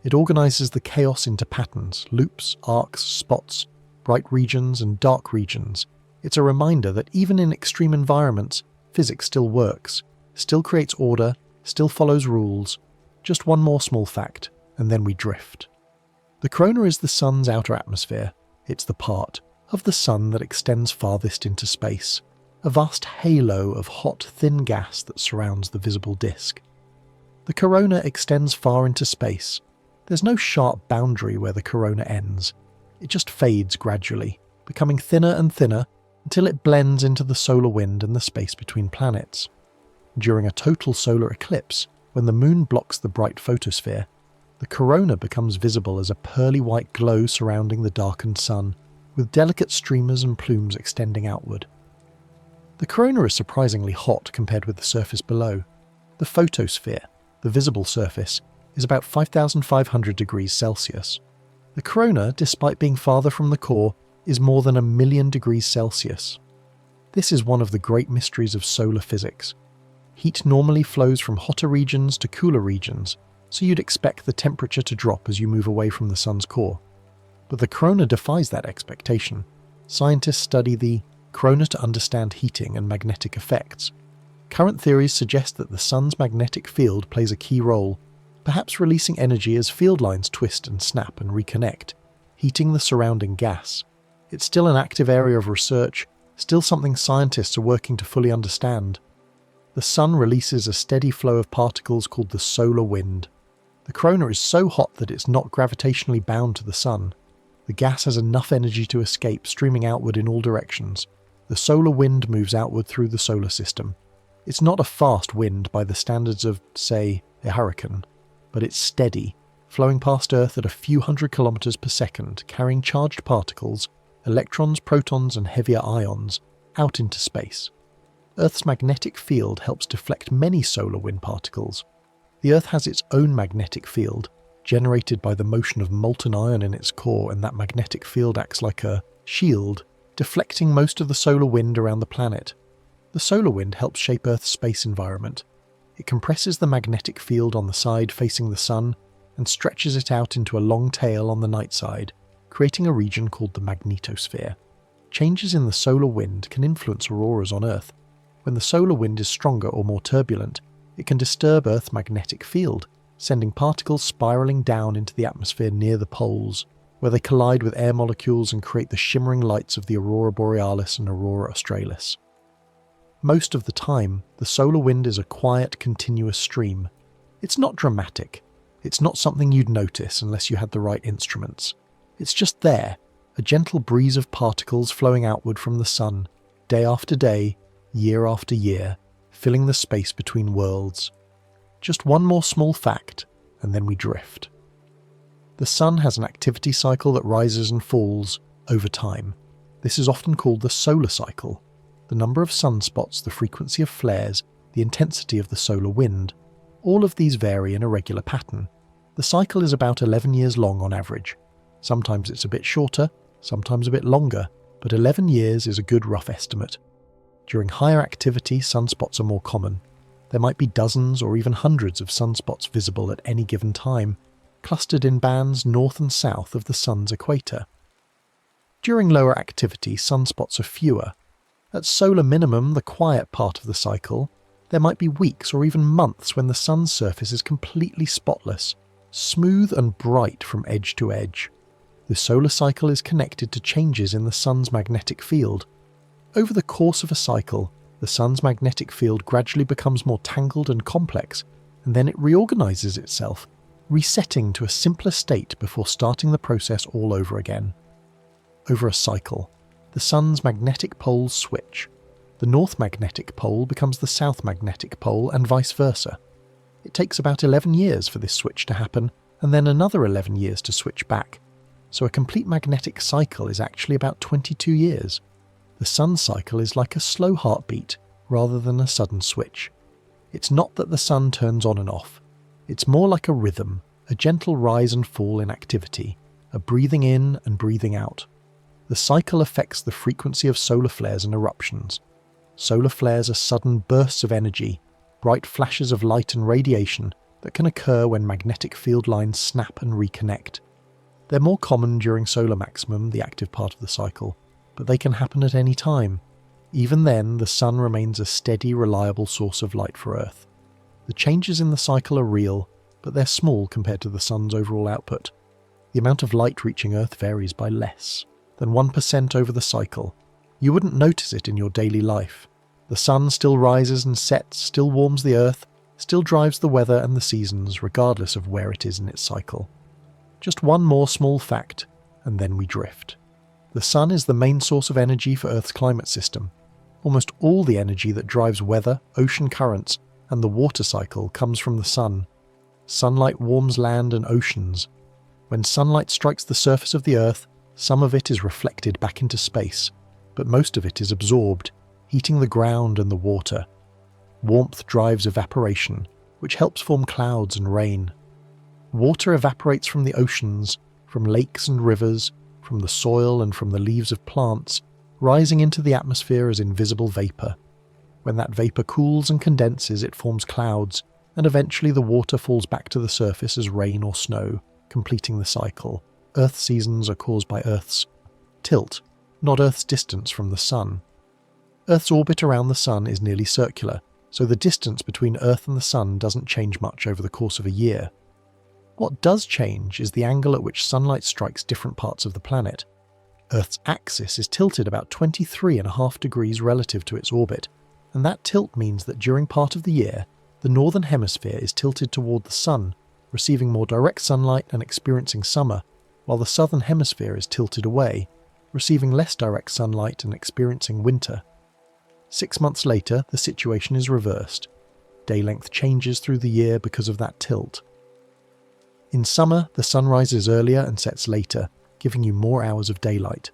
It organises the chaos into patterns, loops, arcs, spots, bright regions and dark regions. It's a reminder that even in extreme environments, physics still works, still creates order, still follows rules. Just one more small fact, and then we drift. The corona is the sun's outer atmosphere. It's the part of the sun that extends farthest into space, a vast halo of hot, thin gas that surrounds the visible disk. The corona extends far into space. There's no sharp boundary where the corona ends. It just fades gradually, becoming thinner and thinner until it blends into the solar wind and the space between planets. During a total solar eclipse, when the moon blocks the bright photosphere, The corona becomes visible as a pearly white glow surrounding the darkened sun, with delicate streamers and plumes extending outward. The corona is surprisingly hot compared with the surface below. The photosphere, the visible surface, is about 5,500 degrees Celsius. The corona, despite being farther from the core, is more than 1,000,000 degrees Celsius. This is one of the great mysteries of solar physics. Heat normally flows from hotter regions to cooler regions, so you'd expect the temperature to drop as you move away from the sun's core. But the corona defies that expectation. Scientists study the corona to understand heating and magnetic effects. Current theories suggest that the sun's magnetic field plays a key role, perhaps releasing energy as field lines twist and snap and reconnect, heating the surrounding gas. It's still an active area of research, still something scientists are working to fully understand. The sun releases a steady flow of particles called the solar wind. The corona is so hot that it's not gravitationally bound to the sun. The gas has enough energy to escape, streaming outward in all directions. The solar wind moves outward through the solar system. It's not a fast wind by the standards of, say, a hurricane, but it's steady, flowing past Earth at a few hundred kilometers per second, carrying charged particles, electrons, protons, and heavier ions, out into space. Earth's magnetic field helps deflect many solar wind particles. The Earth has its own magnetic field, generated by the motion of molten iron in its core, and that magnetic field acts like a shield, deflecting most of the solar wind around the planet. The solar wind helps shape Earth's space environment. It compresses the magnetic field on the side facing the sun and stretches it out into a long tail on the night side, creating a region called the magnetosphere. Changes in the solar wind can influence auroras on Earth. When the solar wind is stronger or more turbulent, it can disturb Earth's magnetic field, sending particles spiraling down into the atmosphere near the poles, where they collide with air molecules and create the shimmering lights of the aurora borealis and aurora australis. Most of the time, the solar wind is a quiet, continuous stream. It's not dramatic. It's not something you'd notice unless you had the right instruments. It's just there, a gentle breeze of particles flowing outward from the sun, day after day, year after year, filling the space between worlds. Just one more small fact, and then we drift. The sun has an activity cycle that rises and falls over time. This is often called the solar cycle. The number of sunspots, the frequency of flares, the intensity of the solar wind, all of these vary in a regular pattern. The cycle is about 11 years long on average. Sometimes it's a bit shorter, sometimes a bit longer, but 11 years is a good rough estimate. During higher activity, sunspots are more common. There might be dozens or even hundreds of sunspots visible at any given time, clustered in bands north and south of the sun's equator. During lower activity, sunspots are fewer. At solar minimum, the quiet part of the cycle, there might be weeks or even months when the sun's surface is completely spotless, smooth and bright from edge to edge. The solar cycle is connected to changes in the sun's magnetic field. Over the course of a cycle, the sun's magnetic field gradually becomes more tangled and complex, and then it reorganizes itself, resetting to a simpler state before starting the process all over again. Over a cycle, the sun's magnetic poles switch. The north magnetic pole becomes the south magnetic pole, and vice versa. It takes about 11 years for this switch to happen, and then another 11 years to switch back. So a complete magnetic cycle is actually about 22 years. The sun cycle is like a slow heartbeat rather than a sudden switch. It's not that the sun turns on and off. It's more like a rhythm, a gentle rise and fall in activity, a breathing in and breathing out. The cycle affects the frequency of solar flares and eruptions. Solar flares are sudden bursts of energy, bright flashes of light and radiation that can occur when magnetic field lines snap and reconnect. They're more common during solar maximum, the active part of the cycle, but they can happen at any time. Even then, the sun remains a steady, reliable source of light for Earth. The changes in the cycle are real, but they're small compared to the sun's overall output. The amount of light reaching Earth varies by less than 1% over the cycle. You wouldn't notice it in your daily life. The sun still rises and sets, still warms the Earth, still drives the weather and the seasons, regardless of where it is in its cycle. Just one more small fact, and then we drift. The sun is the main source of energy for Earth's climate system. Almost all the energy that drives weather, ocean currents, and the water cycle comes from the sun. Sunlight warms land and oceans. When sunlight strikes the surface of the Earth, some of it is reflected back into space, but most of it is absorbed, heating the ground and the water. Warmth drives evaporation, which helps form clouds and rain. Water evaporates from the oceans, from lakes and rivers, from the soil and from the leaves of plants, rising into the atmosphere as invisible vapor. When that vapor cools and condenses, it forms clouds, and eventually the water falls back to the surface as rain or snow, completing the cycle. Earth seasons are caused by Earth's tilt, not Earth's distance from the Sun. Earth's orbit around the Sun is nearly circular, so the distance between Earth and the Sun doesn't change much over the course of a year. What does change is the angle at which sunlight strikes different parts of the planet. Earth's axis is tilted about 23.5 degrees relative to its orbit, and that tilt means that during part of the year, the northern hemisphere is tilted toward the Sun, receiving more direct sunlight and experiencing summer, while the southern hemisphere is tilted away, receiving less direct sunlight and experiencing winter. 6 months later, the situation is reversed. Day length changes through the year because of that tilt. In summer, the sun rises earlier and sets later, giving you more hours of daylight.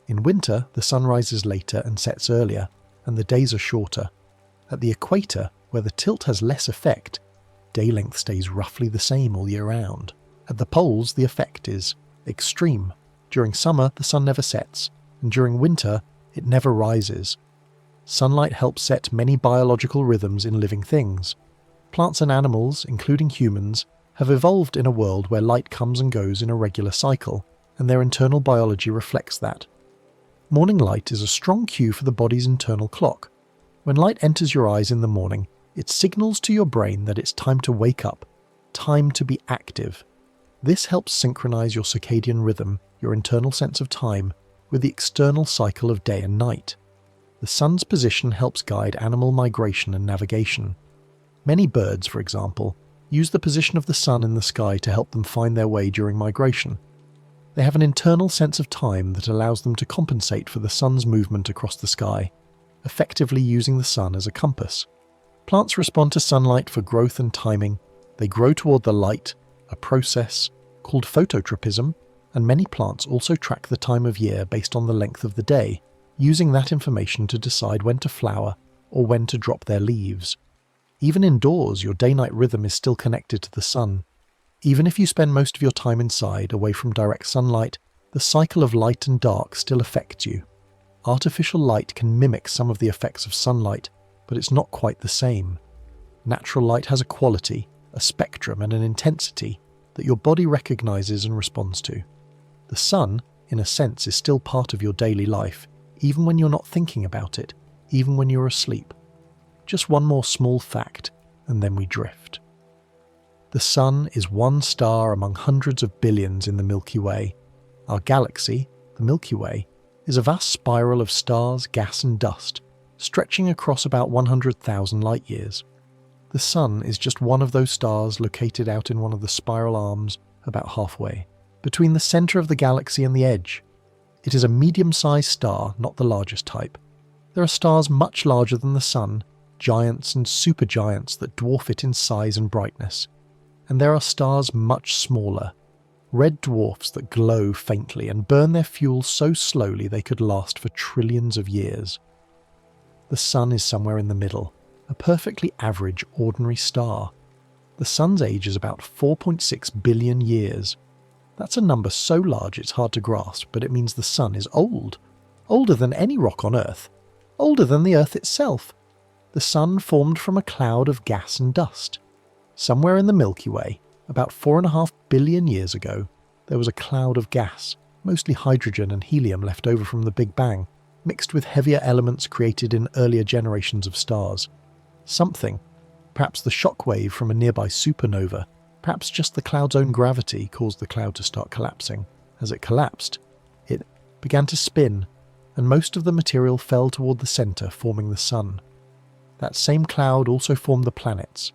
In winter, the sun rises later and sets earlier, and the days are shorter. At the equator, where the tilt has less effect, day length stays roughly the same all year round. At the poles, the effect is extreme. During summer, the sun never sets, and during winter, it never rises. Sunlight helps set many biological rhythms in living things. Plants and animals, including humans, have evolved in a world where light comes and goes in a regular cycle, and their internal biology reflects that. Morning light is a strong cue for the body's internal clock. When light enters your eyes in the morning, it signals to your brain that it's time to wake up, time to be active. This helps synchronize your circadian rhythm, your internal sense of time, with the external cycle of day and night. The sun's position helps guide animal migration and navigation. Many birds, for example, use the position of the sun in the sky to help them find their way during migration. They have an internal sense of time that allows them to compensate for the sun's movement across the sky, effectively using the sun as a compass. Plants respond to sunlight for growth and timing. They grow toward the light, a process called phototropism, and many plants also track the time of year based on the length of the day, using that information to decide when to flower or when to drop their leaves. Even indoors, your day-night rhythm is still connected to the sun. Even if you spend most of your time inside, away from direct sunlight, the cycle of light and dark still affects you. Artificial light can mimic some of the effects of sunlight, but it's not quite the same. Natural light has a quality, a spectrum, and an intensity that your body recognizes and responds to. The sun, in a sense, is still part of your daily life, even when you're not thinking about it, even when you're asleep. Just one more small fact, and then we drift. The sun is one star among hundreds of billions in the Milky Way. Our galaxy, the Milky Way, is a vast spiral of stars, gas and dust, stretching across about 100,000 light-years. The sun is just one of those stars located out in one of the spiral arms about halfway, between the center of the galaxy and the edge. It is a medium-sized star, not the largest type. There are stars much larger than the sun, giants and supergiants that dwarf it in size and brightness. And there are stars much smaller, red dwarfs that glow faintly and burn their fuel so slowly they could last for trillions of years. The sun is somewhere in the middle, a perfectly average, ordinary star. The sun's age is about 4.6 billion years. That's a number so large it's hard to grasp, but it means the sun is old. Older than any rock on Earth. Older than the Earth itself. The sun formed from a cloud of gas and dust. Somewhere in the Milky Way, about 4.5 billion years ago, there was a cloud of gas, mostly hydrogen and helium left over from the Big Bang, mixed with heavier elements created in earlier generations of stars. Something, perhaps the shock wave from a nearby supernova, perhaps just the cloud's own gravity, caused the cloud to start collapsing. As it collapsed, it began to spin, and most of the material fell toward the center, forming the sun. That same cloud also formed the planets.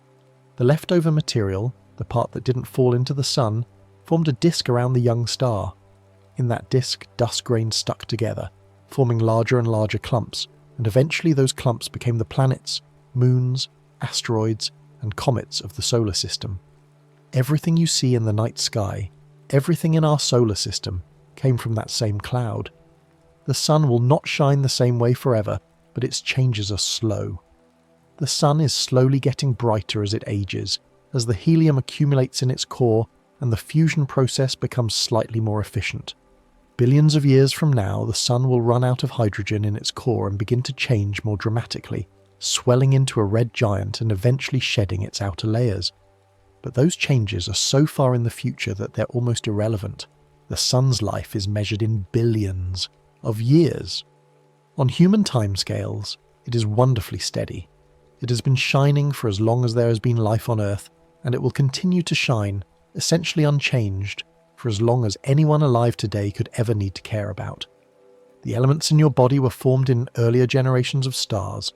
The leftover material, the part that didn't fall into the sun, formed a disk around the young star. In that disk, dust grains stuck together, forming larger and larger clumps, and eventually those clumps became the planets, moons, asteroids, and comets of the solar system. Everything you see in the night sky, everything in our solar system, came from that same cloud. The sun will not shine the same way forever, but its changes are slow. The sun is slowly getting brighter as it ages, as the helium accumulates in its core and the fusion process becomes slightly more efficient. Billions of years from now, the sun will run out of hydrogen in its core and begin to change more dramatically, swelling into a red giant and eventually shedding its outer layers. But those changes are so far in the future that they're almost irrelevant. The sun's life is measured in billions of years. On human timescales, it is wonderfully steady. It has been shining for as long as there has been life on Earth, and it will continue to shine, essentially unchanged, for as long as anyone alive today could ever need to care about. The elements in your body were formed in earlier generations of stars.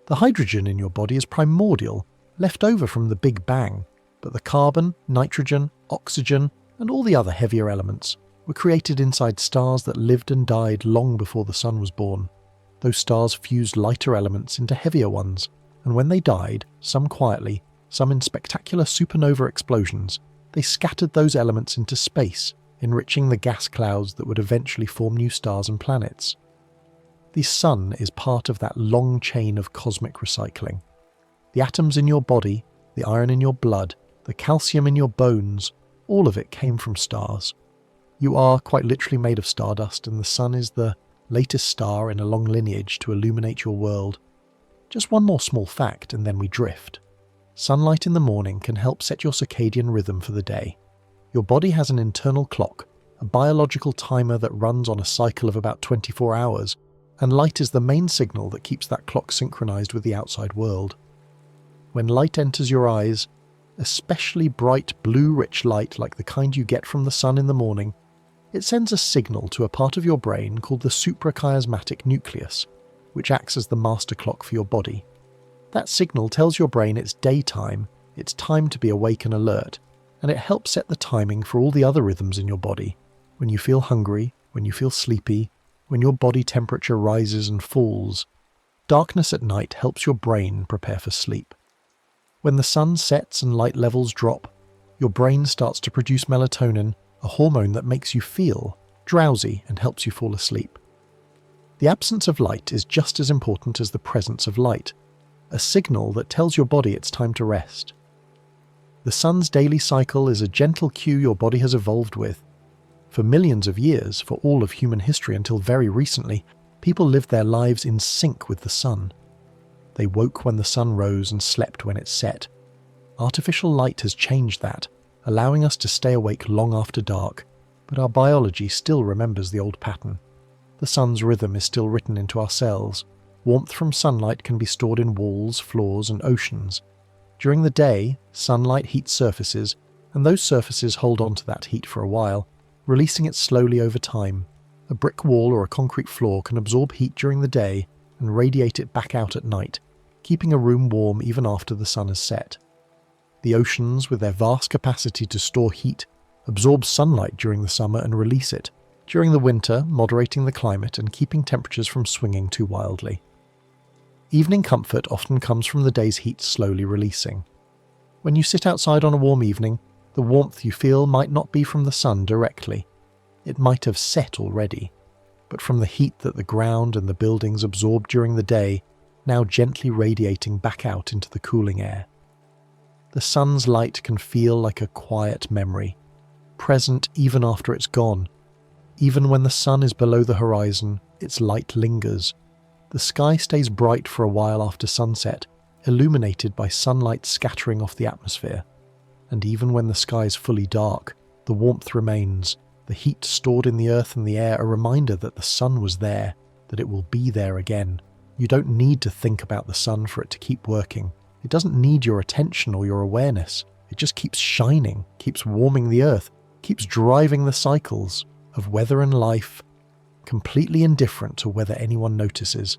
The hydrogen in your body is primordial, left over from the Big Bang, but the carbon, nitrogen, oxygen, and all the other heavier elements were created inside stars that lived and died long before the sun was born. Those stars fused lighter elements into heavier ones, and when they died, some quietly, some in spectacular supernova explosions, they scattered those elements into space, enriching the gas clouds that would eventually form new stars and planets. The sun is part of that long chain of cosmic recycling. The atoms in your body, the iron in your blood, the calcium in your bones, all of it came from stars. You are quite literally made of stardust, and the sun is the latest star in a long lineage to illuminate your world. Just one more small fact, and then we drift. Sunlight in the morning can help set your circadian rhythm for the day. Your body has an internal clock, a biological timer that runs on a cycle of about 24 hours, and light is the main signal that keeps that clock synchronized with the outside world. When light enters your eyes, especially bright blue-rich light like the kind you get from the sun in the morning, it sends a signal to a part of your brain called the suprachiasmatic nucleus, which acts as the master clock for your body. That signal tells your brain it's daytime, it's time to be awake and alert, and it helps set the timing for all the other rhythms in your body. When you feel hungry, when you feel sleepy, when your body temperature rises and falls. Darkness at night helps your brain prepare for sleep. When the sun sets and light levels drop, your brain starts to produce melatonin, a hormone that makes you feel drowsy and helps you fall asleep. The absence of light is just as important as the presence of light, a signal that tells your body it's time to rest. The sun's daily cycle is a gentle cue your body has evolved with. For millions of years, for all of human history until very recently, people lived their lives in sync with the sun. They woke when the sun rose and slept when it set. Artificial light has changed that, allowing us to stay awake long after dark, but our biology still remembers the old pattern. The sun's rhythm is still written into our cells. Warmth from sunlight can be stored in walls, floors, and oceans. During the day, sunlight heats surfaces, and those surfaces hold on to that heat for a while, releasing it slowly over time. A brick wall or a concrete floor can absorb heat during the day and radiate it back out at night, keeping a room warm even after the sun has set. The oceans, with their vast capacity to store heat, absorb sunlight during the summer and release it, during the winter moderating the climate and keeping temperatures from swinging too wildly. Evening comfort often comes from the day's heat slowly releasing. When you sit outside on a warm evening, the warmth you feel might not be from the sun directly. It might have set already, but from the heat that the ground and the buildings absorb during the day, now gently radiating back out into the cooling air. The sun's light can feel like a quiet memory, present even after it's gone. Even when the sun is below the horizon, its light lingers. The sky stays bright for a while after sunset, illuminated by sunlight scattering off the atmosphere. And even when the sky is fully dark, the warmth remains, the heat stored in the earth and the air a reminder that the sun was there, that it will be there again. You don't need to think about the sun for it to keep working. It doesn't need your attention or your awareness. It just keeps shining, keeps warming the earth, keeps driving the cycles of weather and life, completely indifferent to whether anyone notices.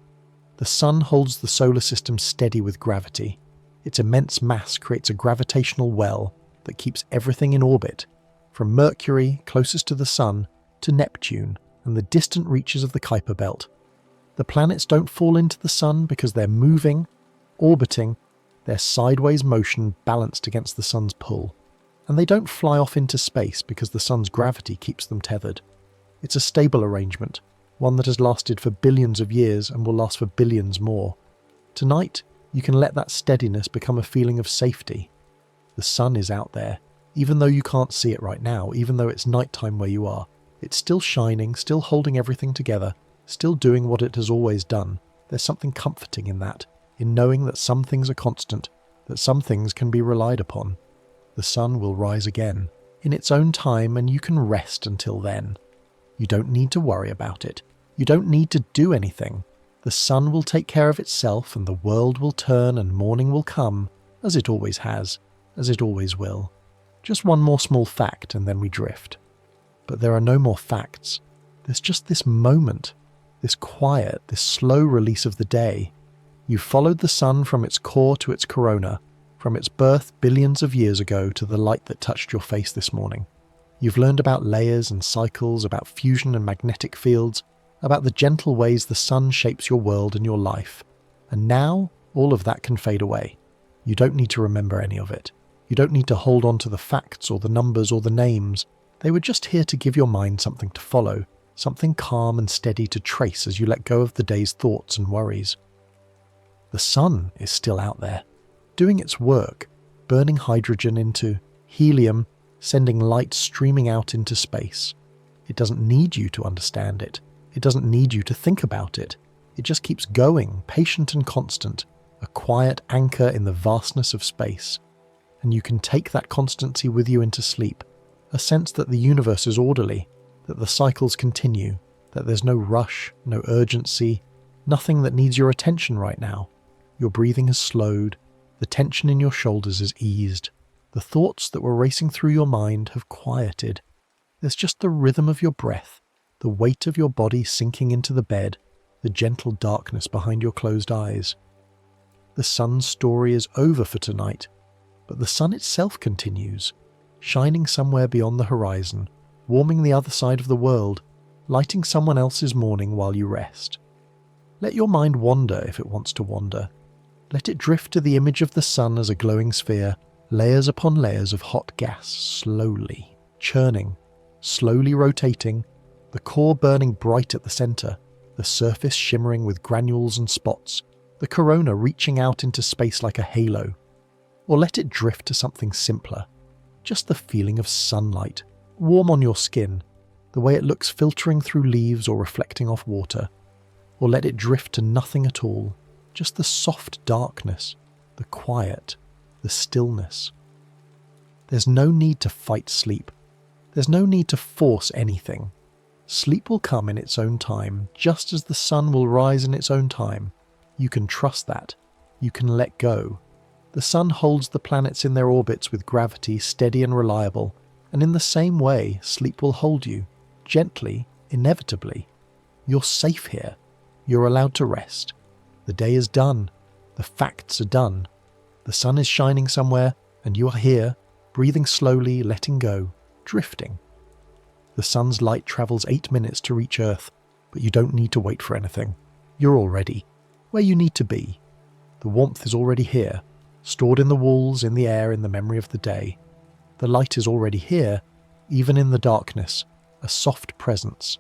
The sun holds the solar system steady with gravity. Its immense mass creates a gravitational well that keeps everything in orbit, from Mercury, closest to the sun, to Neptune and the distant reaches of the Kuiper Belt. The planets don't fall into the sun because they're moving, orbiting, their sideways motion balanced against the sun's pull. And they don't fly off into space because the sun's gravity keeps them tethered. It's a stable arrangement, one that has lasted for billions of years and will last for billions more. Tonight, you can let that steadiness become a feeling of safety. The sun is out there, even though you can't see it right now, even though it's nighttime where you are. It's still shining, still holding everything together, still doing what it has always done. There's something comforting in that, in knowing that some things are constant, that some things can be relied upon. The sun will rise again, in its own time, and you can rest until then. You don't need to worry about it. You don't need to do anything. The sun will take care of itself, and the world will turn and morning will come, as it always has, as it always will. Just one more small fact and then we drift. But there are no more facts. There's just this moment, this quiet, this slow release of the day. You've followed the sun from its core to its corona, from its birth billions of years ago to the light that touched your face this morning. You've learned about layers and cycles, about fusion and magnetic fields, about the gentle ways the sun shapes your world and your life. And now, all of that can fade away. You don't need to remember any of it. You don't need to hold on to the facts or the numbers or the names. They were just here to give your mind something to follow, something calm and steady to trace as you let go of the day's thoughts and worries. The sun is still out there, doing its work, burning hydrogen into helium, sending light streaming out into space. It doesn't need you to understand it. It doesn't need you to think about it. It just keeps going, patient and constant, a quiet anchor in the vastness of space. And you can take that constancy with you into sleep, a sense that the universe is orderly, that the cycles continue, that there's no rush, no urgency, nothing that needs your attention right now. Your breathing has slowed, the tension in your shoulders is eased, the thoughts that were racing through your mind have quieted. There's just the rhythm of your breath, the weight of your body sinking into the bed, the gentle darkness behind your closed eyes. The sun's story is over for tonight, but the sun itself continues, shining somewhere beyond the horizon, warming the other side of the world, lighting someone else's morning while you rest. Let your mind wander if it wants to wander. Let it drift to the image of the sun as a glowing sphere, layers upon layers of hot gas, slowly churning, slowly rotating, the core burning bright at the center, the surface shimmering with granules and spots, the corona reaching out into space like a halo. Or let it drift to something simpler, just the feeling of sunlight, warm on your skin, the way it looks filtering through leaves or reflecting off water. Or let it drift to nothing at all, just the soft darkness, the quiet, the stillness. There's no need to fight sleep. There's no need to force anything. Sleep will come in its own time, just as the sun will rise in its own time. You can trust that. You can let go. The sun holds the planets in their orbits with gravity steady and reliable, and in the same way, sleep will hold you, gently, inevitably. You're safe here. You're allowed to rest. The day is done. The facts are done. The sun is shining somewhere, and you are here, breathing slowly, letting go, drifting. The sun's light travels 8 minutes to reach Earth, but you don't need to wait for anything. You're already where you need to be. The warmth is already here, stored in the walls, in the air, in the memory of the day. The light is already here, even in the darkness, a soft presence,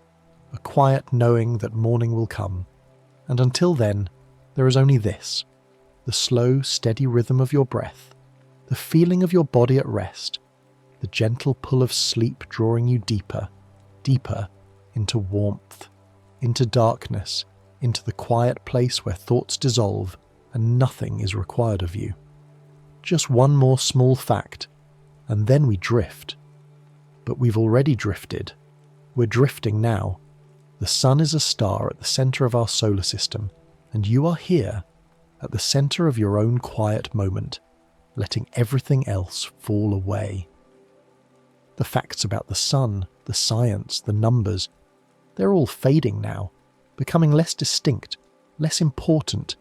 a quiet knowing that morning will come. And until then, there is only this, the slow, steady rhythm of your breath, the feeling of your body at rest, the gentle pull of sleep drawing you deeper, deeper into warmth, into darkness, into the quiet place where thoughts dissolve and nothing is required of you. Just one more small fact, and then we drift. But we've already drifted. We're drifting now. The sun is a star at the center of our solar system, and you are here, at the center of your own quiet moment, letting everything else fall away. The facts about the sun, the science, the numbers, they're all fading now, becoming less distinct, less important,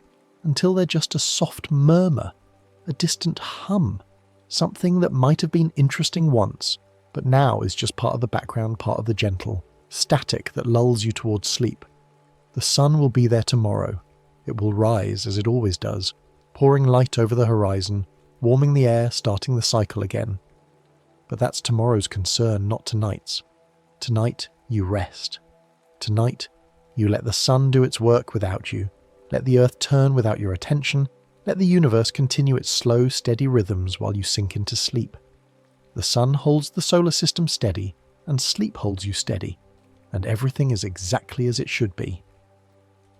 until they're just a soft murmur, a distant hum, something that might have been interesting once, but now is just part of the background, part of the gentle static that lulls you towards sleep. The sun will be there tomorrow. It will rise as it always does, pouring light over the horizon, warming the air, starting the cycle again. But that's tomorrow's concern, not tonight's. Tonight, you rest. Tonight, you let the sun do its work without you. Let the earth turn without your attention. Let the universe continue its slow, steady rhythms while you sink into sleep. The sun holds the solar system steady, and sleep holds you steady, and everything is exactly as it should be.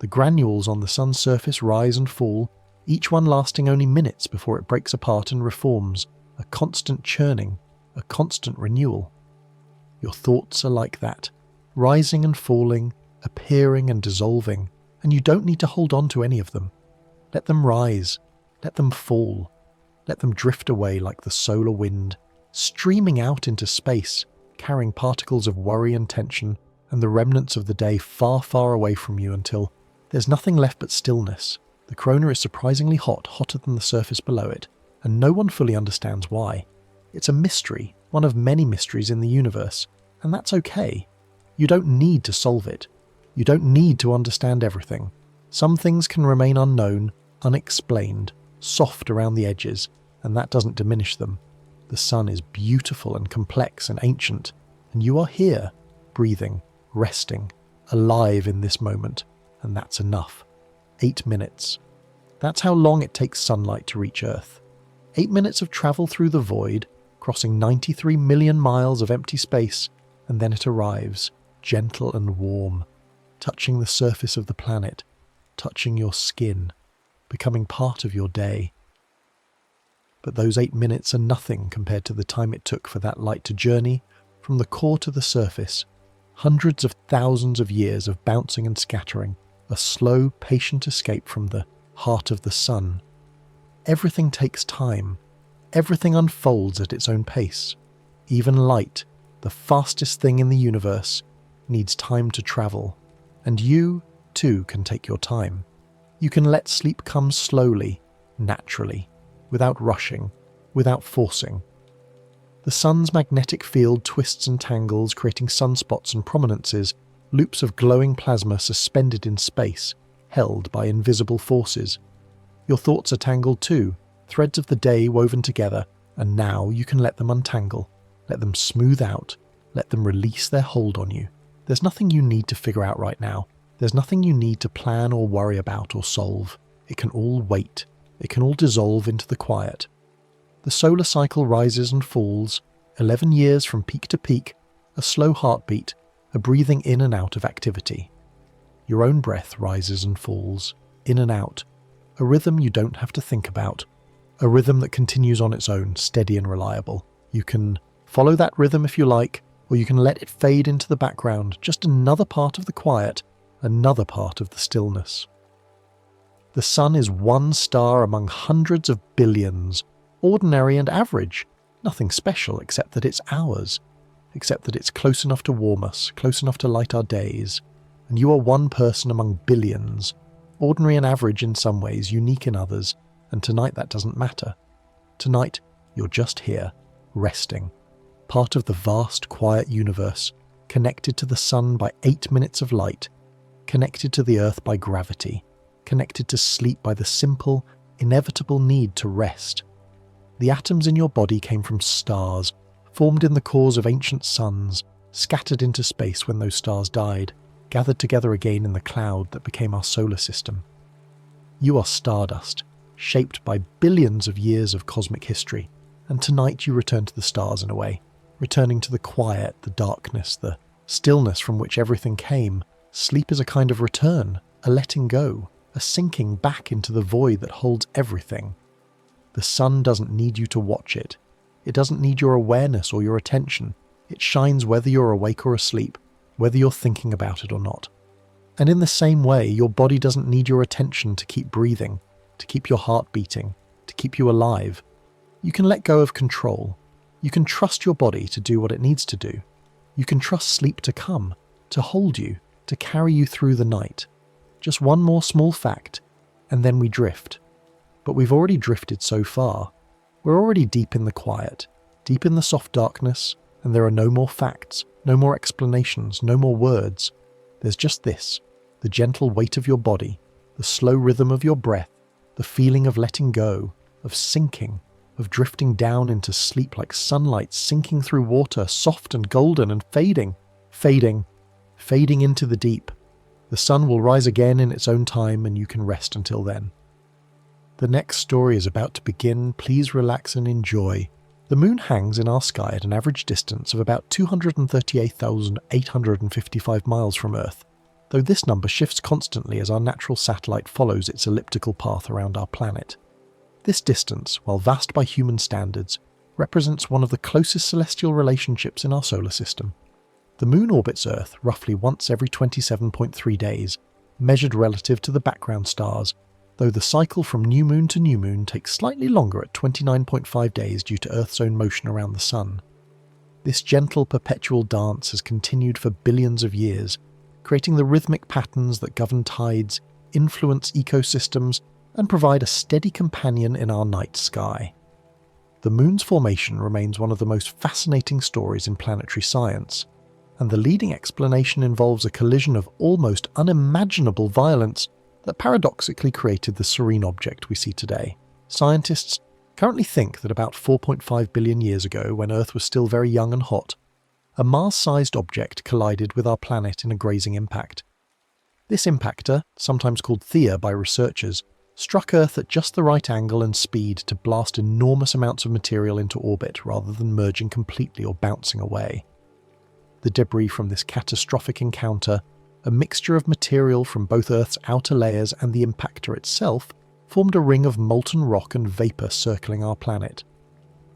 The granules on the sun's surface rise and fall, each one lasting only minutes before it breaks apart and reforms, a constant churning, a constant renewal. Your thoughts are like that, rising and falling, appearing and dissolving, and you don't need to hold on to any of them. Let them rise, let them fall, let them drift away like the solar wind, streaming out into space, carrying particles of worry and tension and the remnants of the day far, far away from you until there's nothing left but stillness. The corona is surprisingly hot, hotter than the surface below it, and no one fully understands why. It's a mystery, one of many mysteries in the universe, and that's okay. You don't need to solve it. You don't need to understand everything. Some things can remain unknown, unexplained, soft around the edges, and that doesn't diminish them. The sun is beautiful and complex and ancient, and you are here, breathing, resting, alive in this moment, and that's enough. 8 minutes. That's how long it takes sunlight to reach Earth. 8 minutes of travel through the void, crossing 93 million miles of empty space, and then it arrives, gentle and warm, touching the surface of the planet, touching your skin, becoming part of your day. But those 8 minutes are nothing compared to the time it took for that light to journey from the core to the surface. Hundreds of thousands of years of bouncing and scattering, a slow, patient escape from the heart of the sun. Everything takes time. Everything unfolds at its own pace. Even light, the fastest thing in the universe, needs time to travel. And you, too, can take your time. You can let sleep come slowly, naturally, without rushing, without forcing. The sun's magnetic field twists and tangles, creating sunspots and prominences, loops of glowing plasma suspended in space, held by invisible forces. Your thoughts are tangled too, threads of the day woven together, and now you can let them untangle, let them smooth out, let them release their hold on you. There's nothing you need to figure out right now. There's nothing you need to plan or worry about or solve. It can all wait. It can all dissolve into the quiet. The solar cycle rises and falls, 11 years from peak to peak, a slow heartbeat, a breathing in and out of activity. Your own breath rises and falls, in and out, a rhythm you don't have to think about, a rhythm that continues on its own, steady and reliable. You can follow that rhythm if you like, or you can let it fade into the background, just another part of the quiet, another part of the stillness. The sun is one star among hundreds of billions, ordinary and average, nothing special except that it's ours, except that it's close enough to warm us, close enough to light our days, and you are one person among billions, ordinary and average in some ways, unique in others, and tonight that doesn't matter. Tonight, you're just here, resting, part of the vast, quiet universe, connected to the sun by 8 minutes of light, connected to the earth by gravity, connected to sleep by the simple, inevitable need to rest. The atoms in your body came from stars, formed in the cores of ancient suns, scattered into space when those stars died, gathered together again in the cloud that became our solar system. You are stardust, shaped by billions of years of cosmic history, and tonight you return to the stars in a way, returning to the quiet, the darkness, the stillness from which everything came. Sleep is a kind of return, a letting go, a sinking back into the void that holds everything. The sun doesn't need you to watch it. It doesn't need your awareness or your attention. It shines whether you're awake or asleep, whether you're thinking about it or not. And in the same way, your body doesn't need your attention to keep breathing, to keep your heart beating, to keep you alive. You can let go of control. You can trust your body to do what it needs to do. You can trust sleep to come, to hold you, to carry you through the night. Just one more small fact, and then we drift. But we've already drifted so far. We're already deep in the quiet, deep in the soft darkness, and there are no more facts, no more explanations, no more words. There's just this, the gentle weight of your body, the slow rhythm of your breath, the feeling of letting go, of sinking, of drifting down into sleep like sunlight sinking through water, soft and golden and fading into the deep. The sun will rise again in its own time and you can rest until then. The next story is about to begin. Please relax and enjoy. The moon hangs in our sky at an average distance of about 238,855 miles from Earth, though this number shifts constantly as our natural satellite follows its elliptical path around our planet. This distance, while vast by human standards, represents one of the closest celestial relationships in our solar system. The moon orbits Earth roughly once every 27.3 days, measured relative to the background stars, though the cycle from new moon to new moon takes slightly longer at 29.5 days due to Earth's own motion around the sun. This gentle perpetual dance has continued for billions of years, creating the rhythmic patterns that govern tides, influence ecosystems, and provide a steady companion in our night sky. The moon's formation remains one of the most fascinating stories in planetary science, and the leading explanation involves a collision of almost unimaginable violence that paradoxically created the serene object we see today. Scientists currently think that about 4.5 billion years ago, when Earth was still very young and hot, a Mars-sized object collided with our planet in a grazing impact. This impactor, sometimes called Theia by researchers, struck Earth at just the right angle and speed to blast enormous amounts of material into orbit rather than merging completely or bouncing away. The debris from this catastrophic encounter, a mixture of material from both Earth's outer layers and the impactor itself, formed a ring of molten rock and vapour circling our planet.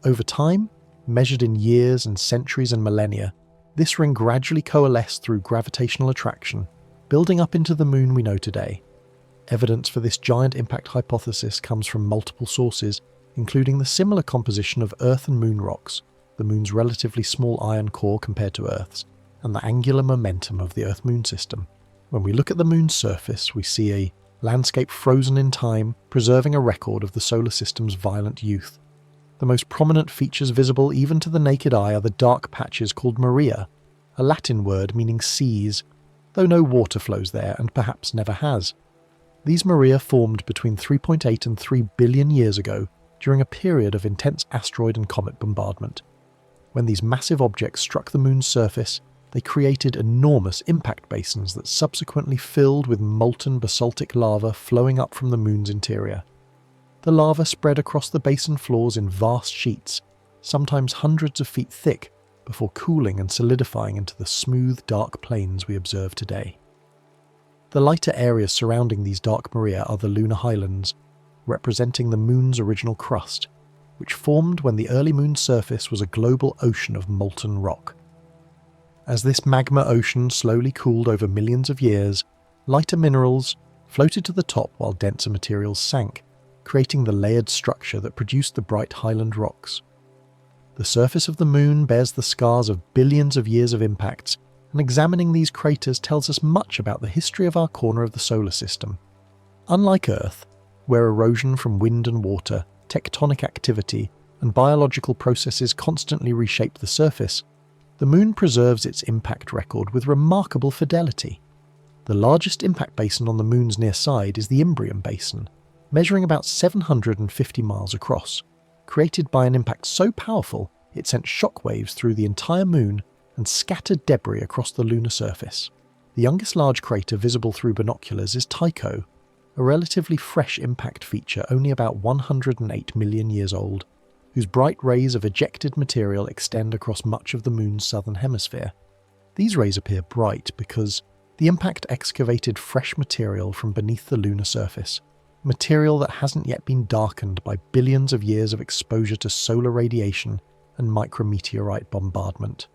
Over time, measured in years and centuries and millennia, this ring gradually coalesced through gravitational attraction, building up into the moon we know today. Evidence for this giant impact hypothesis comes from multiple sources, including the similar composition of Earth and moon rocks, the moon's relatively small iron core compared to Earth's, and the angular momentum of the Earth-Moon system. When we look at the moon's surface, we see a landscape frozen in time, preserving a record of the solar system's violent youth. The most prominent features visible even to the naked eye are the dark patches called maria, a Latin word meaning seas, though no water flows there and perhaps never has. These maria formed between 3.8 and 3 billion years ago during a period of intense asteroid and comet bombardment. When these massive objects struck the moon's surface, they created enormous impact basins that subsequently filled with molten basaltic lava flowing up from the moon's interior. The lava spread across the basin floors in vast sheets, sometimes hundreds of feet thick, before cooling and solidifying into the smooth, dark plains we observe today. The lighter areas surrounding these dark maria are the lunar highlands, representing the moon's original crust, which formed when the early moon's surface was a global ocean of molten rock. As this magma ocean slowly cooled over millions of years, lighter minerals floated to the top while denser materials sank, creating the layered structure that produced the bright highland rocks. The surface of the moon bears the scars of billions of years of impacts, and examining these craters tells us much about the history of our corner of the solar system. Unlike Earth, where erosion from wind and water, tectonic activity, and biological processes constantly reshape the surface, the moon preserves its impact record with remarkable fidelity. The largest impact basin on the moon's near side is the Imbrium Basin, measuring about 750 miles across, created by an impact so powerful it sent shockwaves through the entire moon and scattered debris across the lunar surface. The youngest large crater visible through binoculars is Tycho, a relatively fresh impact feature only about 108 million years old, whose bright rays of ejected material extend across much of the moon's southern hemisphere. These rays appear bright because the impact excavated fresh material from beneath the lunar surface, material that hasn't yet been darkened by billions of years of exposure to solar radiation and micrometeorite bombardment.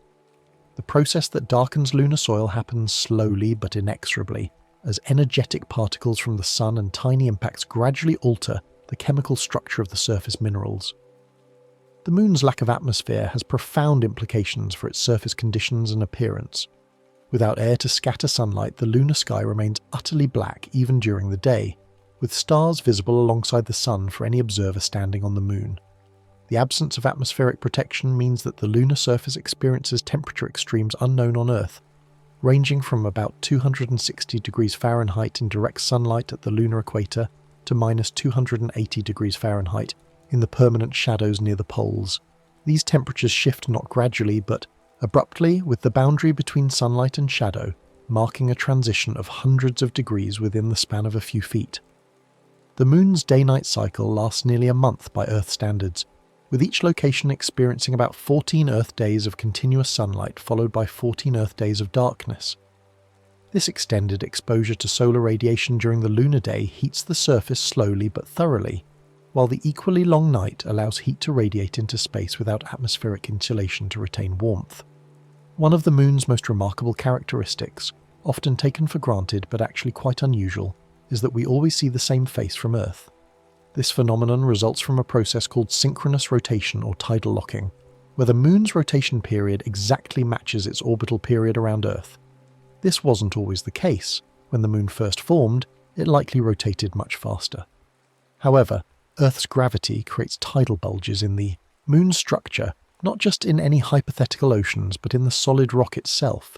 The process that darkens lunar soil happens slowly but inexorably, as energetic particles from the sun and tiny impacts gradually alter the chemical structure of the surface minerals. The moon's lack of atmosphere has profound implications for its surface conditions and appearance. Without air to scatter sunlight, the lunar sky remains utterly black even during the day, with stars visible alongside the sun for any observer standing on the moon. The absence of atmospheric protection means that the lunar surface experiences temperature extremes unknown on Earth, ranging from about 260 degrees Fahrenheit in direct sunlight at the lunar equator to minus 280 degrees Fahrenheit in the permanent shadows near the poles. These temperatures shift not gradually but abruptly, with the boundary between sunlight and shadow marking a transition of hundreds of degrees within the span of a few feet. The moon's day-night cycle lasts nearly a month by Earth standards, with each location experiencing about 14 Earth days of continuous sunlight followed by 14 Earth days of darkness. This extended exposure to solar radiation during the lunar day heats the surface slowly but thoroughly, while the equally long night allows heat to radiate into space without atmospheric insulation to retain warmth. One of the moon's most remarkable characteristics, often taken for granted but actually quite unusual, is that we always see the same face from Earth. This phenomenon results from a process called synchronous rotation or tidal locking, where the moon's rotation period exactly matches its orbital period around Earth. This wasn't always the case. When the moon first formed, it likely rotated much faster. However, Earth's gravity creates tidal bulges in the moon's structure, not just in any hypothetical oceans, but in the solid rock itself.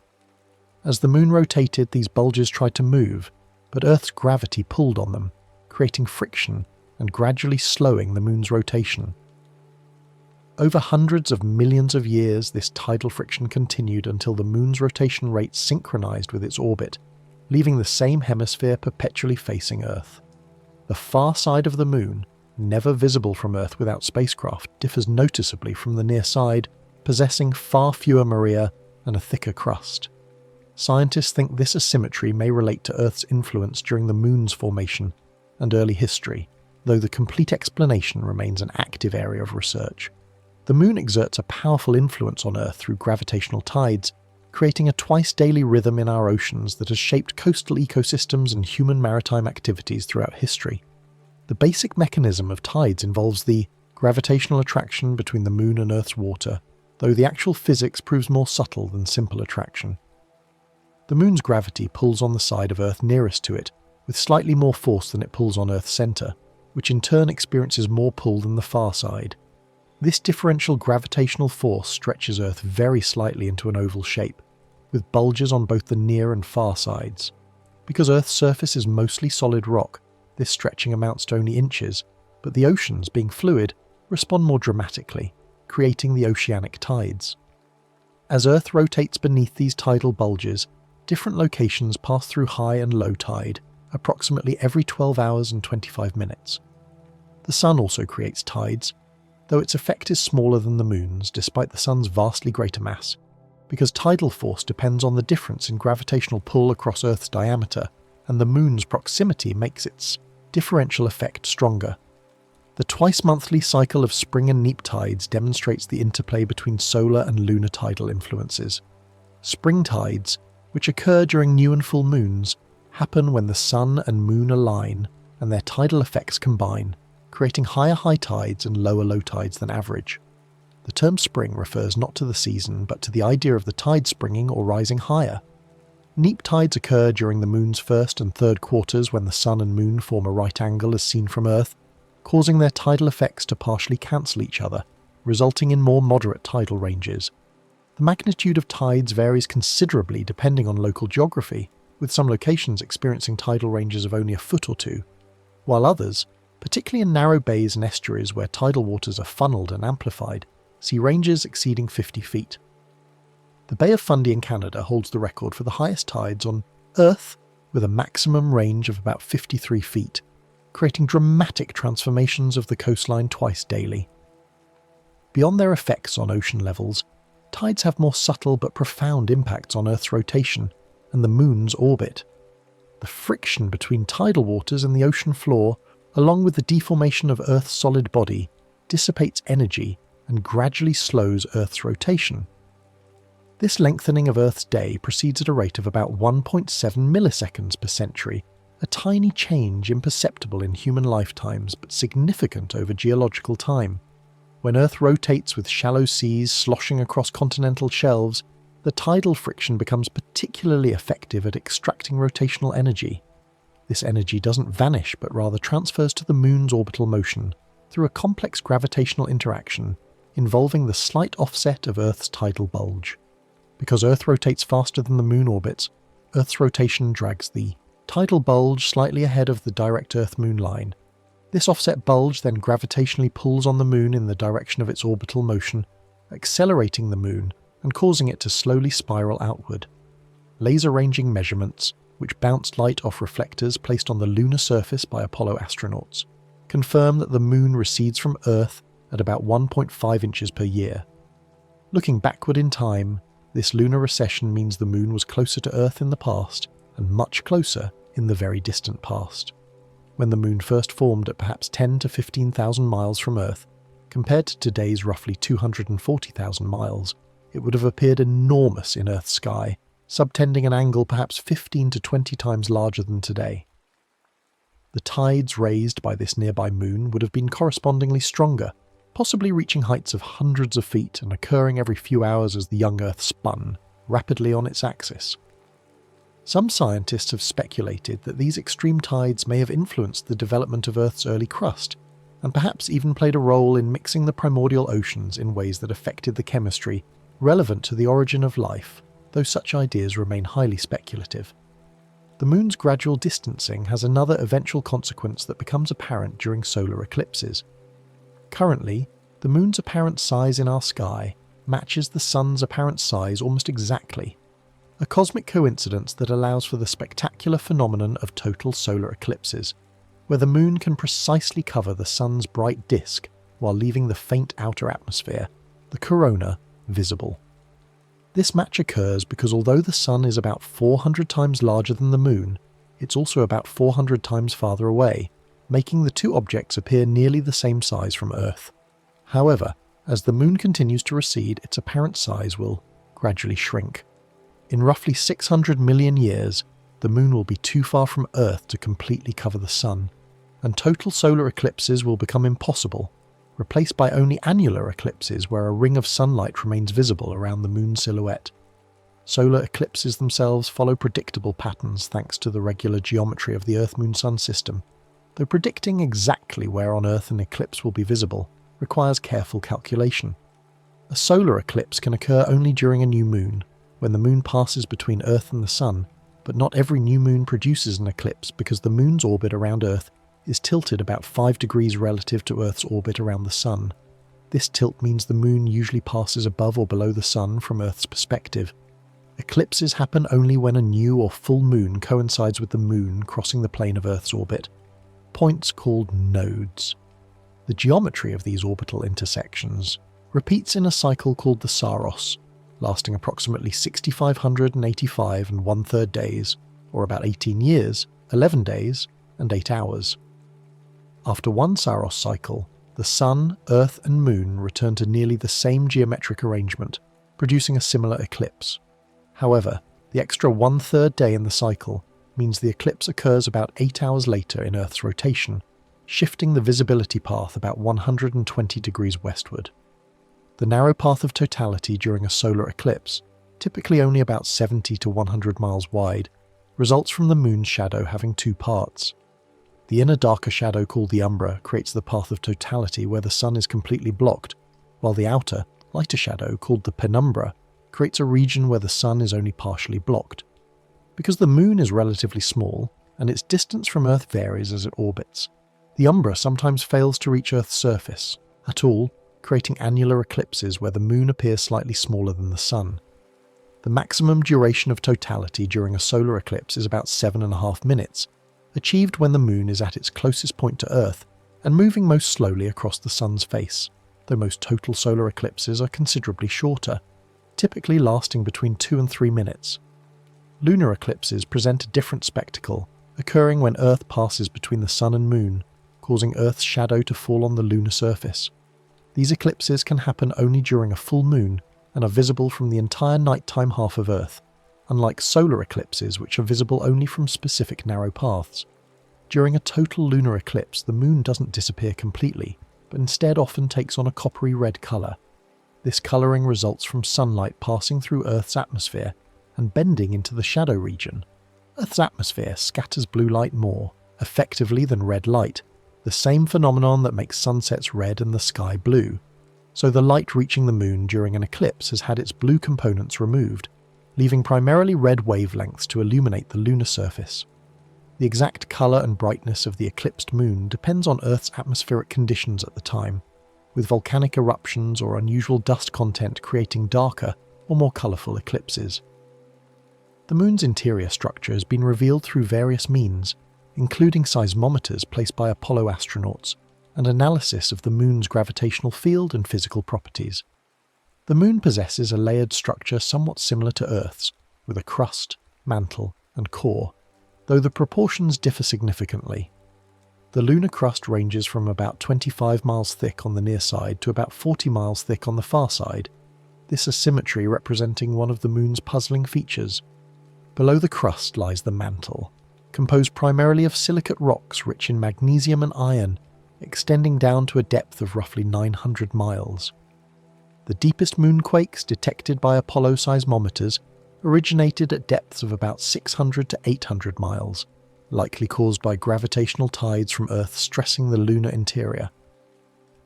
As the moon rotated, these bulges tried to move, but Earth's gravity pulled on them, creating friction and gradually slowing the moon's rotation. Over hundreds of millions of years, this tidal friction continued until the moon's rotation rate synchronized with its orbit, leaving the same hemisphere perpetually facing Earth. The far side of the moon, never visible from Earth without spacecraft, differs noticeably from the near side, possessing far fewer maria and a thicker crust. Scientists think this asymmetry may relate to Earth's influence during the moon's formation and early history, though the complete explanation remains an active area of research. The moon exerts a powerful influence on Earth through gravitational tides, creating a twice-daily rhythm in our oceans that has shaped coastal ecosystems and human maritime activities throughout history. The basic mechanism of tides involves the gravitational attraction between the moon and Earth's water, though the actual physics proves more subtle than simple attraction. The moon's gravity pulls on the side of Earth nearest to it, with slightly more force than it pulls on Earth's centre, which in turn experiences more pull than the far side. This differential gravitational force stretches Earth very slightly into an oval shape, with bulges on both the near and far sides. Because Earth's surface is mostly solid rock, this stretching amounts to only inches, but the oceans, being fluid, respond more dramatically, creating the oceanic tides. As Earth rotates beneath these tidal bulges, different locations pass through high and low tide, approximately every 12 hours and 25 minutes. The Sun also creates tides, though its effect is smaller than the moon's despite the Sun's vastly greater mass, because tidal force depends on the difference in gravitational pull across Earth's diameter, and the moon's proximity makes its differential effect stronger. The twice-monthly cycle of spring and neap tides demonstrates the interplay between solar and lunar tidal influences. Spring tides, which occur during new and full moons, happen when the Sun and Moon align and their tidal effects combine, creating higher high tides and lower low tides than average. The term spring refers not to the season but to the idea of the tide springing or rising higher. Neap tides occur during the moon's first and third quarters when the Sun and Moon form a right angle as seen from Earth, causing their tidal effects to partially cancel each other, resulting in more moderate tidal ranges. The magnitude of tides varies considerably depending on local geography, with some locations experiencing tidal ranges of only a foot or two, while others, particularly in narrow bays and estuaries where tidal waters are funneled and amplified, see ranges exceeding 50 feet. The Bay of Fundy in Canada holds the record for the highest tides on Earth, with a maximum range of about 53 feet, creating dramatic transformations of the coastline twice daily. Beyond their effects on ocean levels, tides have more subtle but profound impacts on Earth's rotation and the Moon's orbit. The friction between tidal waters and the ocean floor, along with the deformation of Earth's solid body, dissipates energy and gradually slows Earth's rotation. This lengthening of Earth's day proceeds at a rate of about 1.7 milliseconds per century, a tiny change imperceptible in human lifetimes but significant over geological time. When Earth rotates with shallow seas sloshing across continental shelves, the tidal friction becomes particularly effective at extracting rotational energy. This energy doesn't vanish but rather transfers to the Moon's orbital motion through a complex gravitational interaction involving the slight offset of Earth's tidal bulge. Because Earth rotates faster than the Moon orbits, Earth's rotation drags the tidal bulge slightly ahead of the direct Earth-Moon line. This offset bulge then gravitationally pulls on the moon in the direction of its orbital motion, accelerating the moon and causing it to slowly spiral outward. Laser ranging measurements, which bounced light off reflectors placed on the lunar surface by Apollo astronauts, confirm that the moon recedes from Earth at about 1.5 inches per year. Looking backward in time, this lunar recession means the moon was closer to Earth in the past and much closer in the very distant past. When the moon first formed at perhaps 10 to 15,000 miles from Earth, compared to today's roughly 240,000 miles, it would have appeared enormous in Earth's sky, subtending an angle perhaps 15 to 20 times larger than today. The tides raised by this nearby moon would have been correspondingly stronger, possibly reaching heights of hundreds of feet and occurring every few hours as the young Earth spun, rapidly on its axis. Some scientists have speculated that these extreme tides may have influenced the development of Earth's early crust, and perhaps even played a role in mixing the primordial oceans in ways that affected the chemistry relevant to the origin of life, though such ideas remain highly speculative. The moon's gradual distancing has another eventual consequence that becomes apparent during solar eclipses. Currently, the moon's apparent size in our sky matches the sun's apparent size almost exactly, a cosmic coincidence that allows for the spectacular phenomenon of total solar eclipses, where the moon can precisely cover the sun's bright disk while leaving the faint outer atmosphere, the corona, visible. This match occurs because although the sun is about 400 times larger than the moon, it's also about 400 times farther away, making the two objects appear nearly the same size from Earth. However, as the moon continues to recede, its apparent size will gradually shrink. In roughly 600 million years, the moon will be too far from Earth to completely cover the sun, and total solar eclipses will become impossible, replaced by only annular eclipses where a ring of sunlight remains visible around the moon's silhouette. Solar eclipses themselves follow predictable patterns thanks to the regular geometry of the Earth-Moon-Sun system, though predicting exactly where on Earth an eclipse will be visible requires careful calculation. A solar eclipse can occur only during a new moon, when the moon passes between Earth and the sun, but not every new moon produces an eclipse because the moon's orbit around Earth is tilted about 5 degrees relative to Earth's orbit around the sun. This tilt means the moon usually passes above or below the sun from Earth's perspective. Eclipses happen only when a new or full moon coincides with the moon crossing the plane of Earth's orbit, points called nodes. The geometry of these orbital intersections repeats in a cycle called the Saros, lasting approximately 6,585 and 1/3 days, or about 18 years, 11 days, and 8 hours. After one Saros cycle, the Sun, Earth and Moon return to nearly the same geometric arrangement, producing a similar eclipse. However, the extra 1/3 day in the cycle means the eclipse occurs about 8 hours later in Earth's rotation, shifting the visibility path about 120 degrees westward. The narrow path of totality during a solar eclipse, typically only about 70 to 100 miles wide, results from the moon's shadow having two parts. The inner darker shadow called the umbra creates the path of totality where the sun is completely blocked, while the outer, lighter shadow called the penumbra creates a region where the sun is only partially blocked. Because the moon is relatively small, and its distance from Earth varies as it orbits, the umbra sometimes fails to reach Earth's surface at all, creating annular eclipses where the moon appears slightly smaller than the sun. The maximum duration of totality during a solar eclipse is about 7.5 minutes, achieved when the moon is at its closest point to Earth and moving most slowly across the sun's face, though most total solar eclipses are considerably shorter, typically lasting between 2 and 3 minutes. Lunar eclipses present a different spectacle, occurring when Earth passes between the sun and moon, causing Earth's shadow to fall on the lunar surface. These eclipses can happen only during a full moon and are visible from the entire nighttime half of Earth, unlike solar eclipses which are visible only from specific narrow paths. During a total lunar eclipse, the moon doesn't disappear completely, but instead often takes on a coppery red colour. This colouring results from sunlight passing through Earth's atmosphere and bending into the shadow region. Earth's atmosphere scatters blue light more effectively than red light, the same phenomenon that makes sunsets red and the sky blue. So the light reaching the moon during an eclipse has had its blue components removed, leaving primarily red wavelengths to illuminate the lunar surface. The exact colour and brightness of the eclipsed moon depends on Earth's atmospheric conditions at the time, with volcanic eruptions or unusual dust content creating darker or more colourful eclipses. The moon's interior structure has been revealed through various means, including seismometers placed by Apollo astronauts and analysis of the moon's gravitational field and physical properties. The moon possesses a layered structure somewhat similar to Earth's, with a crust, mantle, and core, though the proportions differ significantly. The lunar crust ranges from about 25 miles thick on the near side to about 40 miles thick on the far side, this asymmetry representing one of the moon's puzzling features. Below the crust lies the mantle, composed primarily of silicate rocks rich in magnesium and iron, extending down to a depth of roughly 900 miles. The deepest moonquakes detected by Apollo seismometers originated at depths of about 600 to 800 miles, likely caused by gravitational tides from Earth stressing the lunar interior.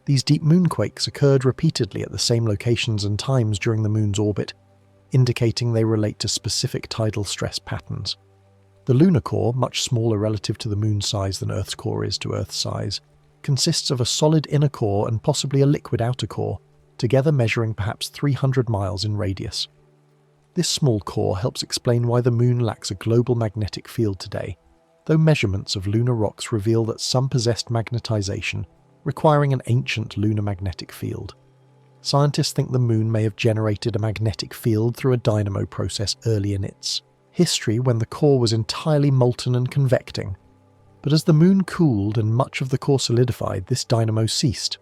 These deep moonquakes occurred repeatedly at the same locations and times during the moon's orbit, indicating they relate to specific tidal stress patterns. The lunar core, much smaller relative to the moon's size than Earth's core is to Earth's size, consists of a solid inner core and possibly a liquid outer core, together measuring perhaps 300 miles in radius. This small core helps explain why the moon lacks a global magnetic field today, though measurements of lunar rocks reveal that some possessed magnetization, requiring an ancient lunar magnetic field. Scientists think the moon may have generated a magnetic field through a dynamo process early in its history when the core was entirely molten and convecting. But as the moon cooled and much of the core solidified, this dynamo ceased.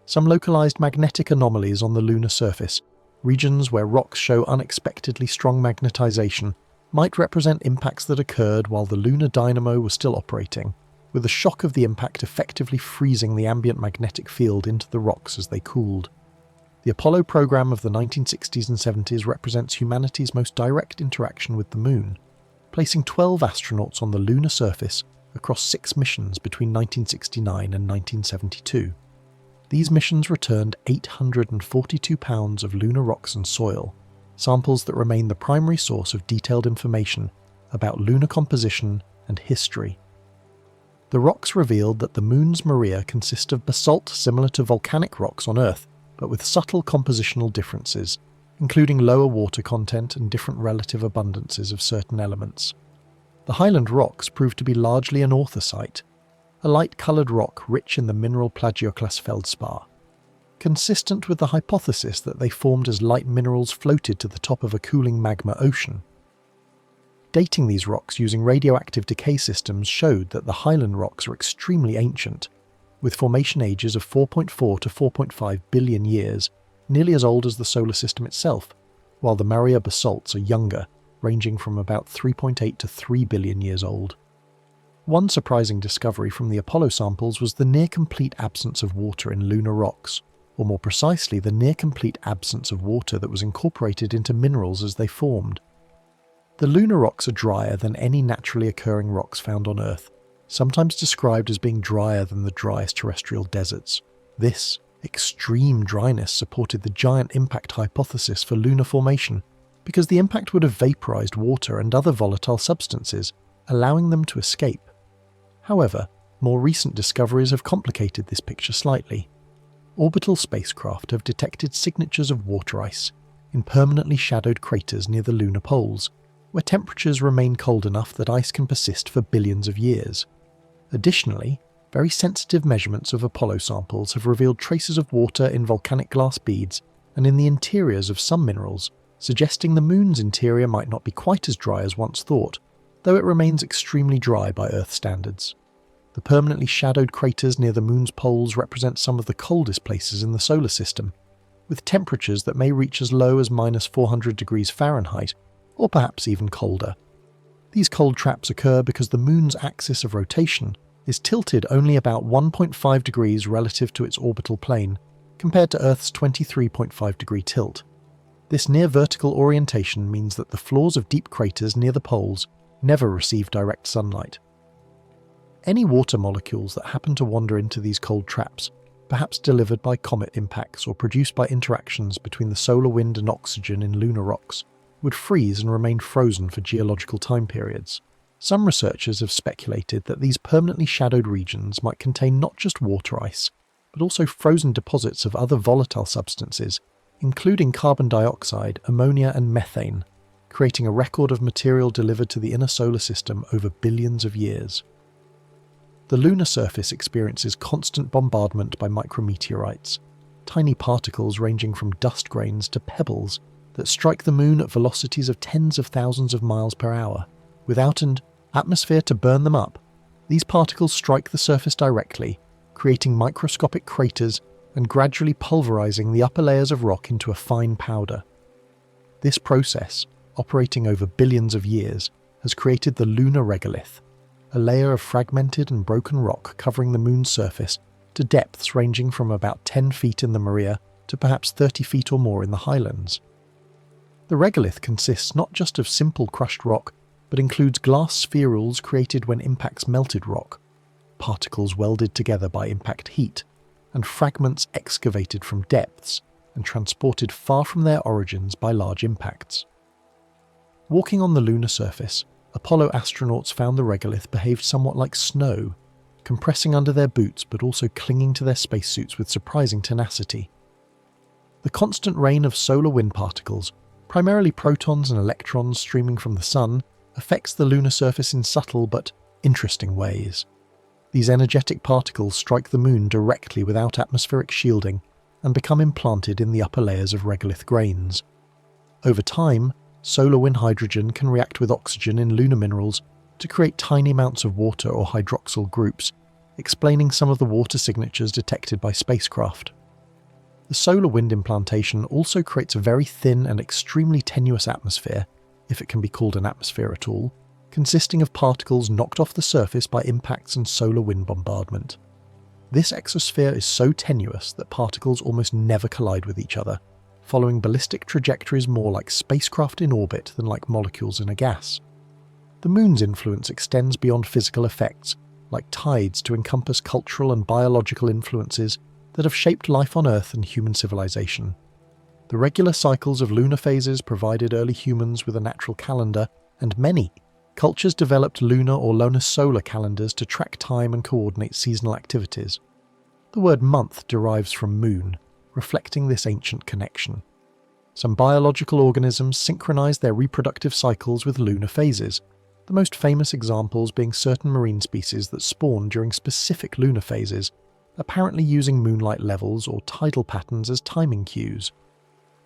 Some localized magnetic anomalies on the lunar surface, regions where rocks show unexpectedly strong magnetization, might represent impacts that occurred while the lunar dynamo was still operating, with the shock of the impact effectively freezing the ambient magnetic field into the rocks as they cooled. The Apollo program of the 1960s and 70s represents humanity's most direct interaction with the moon, placing 12 astronauts on the lunar surface across 6 missions between 1969 and 1972. These missions returned 842 pounds of lunar rocks and soil, samples that remain the primary source of detailed information about lunar composition and history. The rocks revealed that the moon's maria consist of basalt similar to volcanic rocks on Earth, but with subtle compositional differences, including lower water content and different relative abundances of certain elements. The highland rocks proved to be largely an orthosite, a light-coloured rock rich in the mineral plagioclase feldspar, consistent with the hypothesis that they formed as light minerals floated to the top of a cooling magma ocean. Dating these rocks using radioactive decay systems showed that the highland rocks are extremely ancient, with formation ages of 4.4 to 4.5 billion years, nearly as old as the solar system itself, while the maria basalts are younger, ranging from about 3.8 to 3 billion years old. One surprising discovery from the Apollo samples was the near-complete absence of water in lunar rocks, or more precisely, the near-complete absence of water that was incorporated into minerals as they formed. The lunar rocks are drier than any naturally occurring rocks found on Earth, sometimes described as being drier than the driest terrestrial deserts. This extreme dryness supported the giant impact hypothesis for lunar formation, because the impact would have vaporized water and other volatile substances, allowing them to escape. However, more recent discoveries have complicated this picture slightly. Orbital spacecraft have detected signatures of water ice in permanently shadowed craters near the lunar poles, where temperatures remain cold enough that ice can persist for billions of years. Additionally, very sensitive measurements of Apollo samples have revealed traces of water in volcanic glass beads and in the interiors of some minerals, suggesting the moon's interior might not be quite as dry as once thought, though it remains extremely dry by Earth standards. The permanently shadowed craters near the moon's poles represent some of the coldest places in the solar system, with temperatures that may reach as low as -400 degrees Fahrenheit, or perhaps even colder. These cold traps occur because the moon's axis of rotation is tilted only about 1.5 degrees relative to its orbital plane, compared to Earth's 23.5 degree tilt. This near-vertical orientation means that the floors of deep craters near the poles never receive direct sunlight. Any water molecules that happen to wander into these cold traps, perhaps delivered by comet impacts or produced by interactions between the solar wind and oxygen in lunar rocks, would freeze and remain frozen for geological time periods. Some researchers have speculated that these permanently shadowed regions might contain not just water ice, but also frozen deposits of other volatile substances, including carbon dioxide, ammonia and methane, creating a record of material delivered to the inner solar system over billions of years. The lunar surface experiences constant bombardment by micrometeorites, tiny particles ranging from dust grains to pebbles that strike the moon at velocities of tens of thousands of miles per hour. Without an atmosphere to burn them up, these particles strike the surface directly, creating microscopic craters and gradually pulverizing the upper layers of rock into a fine powder. This process, operating over billions of years, has created the lunar regolith, a layer of fragmented and broken rock covering the moon's surface to depths ranging from about 10 feet in the Maria to perhaps 30 feet or more in the highlands. The regolith consists not just of simple crushed rock, but includes glass spherules created when impacts melted rock, particles welded together by impact heat, and fragments excavated from depths and transported far from their origins by large impacts. Walking on the lunar surface, Apollo astronauts found the regolith behaved somewhat like snow, compressing under their boots but also clinging to their spacesuits with surprising tenacity. The constant rain of solar wind particles, primarily protons and electrons streaming from the sun, affects the lunar surface in subtle but interesting ways. These energetic particles strike the moon directly without atmospheric shielding and become implanted in the upper layers of regolith grains. Over time, solar wind hydrogen can react with oxygen in lunar minerals to create tiny amounts of water or hydroxyl groups, explaining some of the water signatures detected by spacecraft. The solar wind implantation also creates a very thin and extremely tenuous atmosphere, if it can be called an atmosphere at all, consisting of particles knocked off the surface by impacts and solar wind bombardment. This exosphere is so tenuous that particles almost never collide with each other, following ballistic trajectories more like spacecraft in orbit than like molecules in a gas. The moon's influence extends beyond physical effects, like tides, to encompass cultural and biological influences that have shaped life on Earth and human civilization. The regular cycles of lunar phases provided early humans with a natural calendar, and many cultures developed lunar or lunisolar calendars to track time and coordinate seasonal activities. The word month derives from moon, reflecting this ancient connection. Some biological organisms synchronize their reproductive cycles with lunar phases, the most famous examples being certain marine species that spawn during specific lunar phases, apparently using moonlight levels or tidal patterns as timing cues.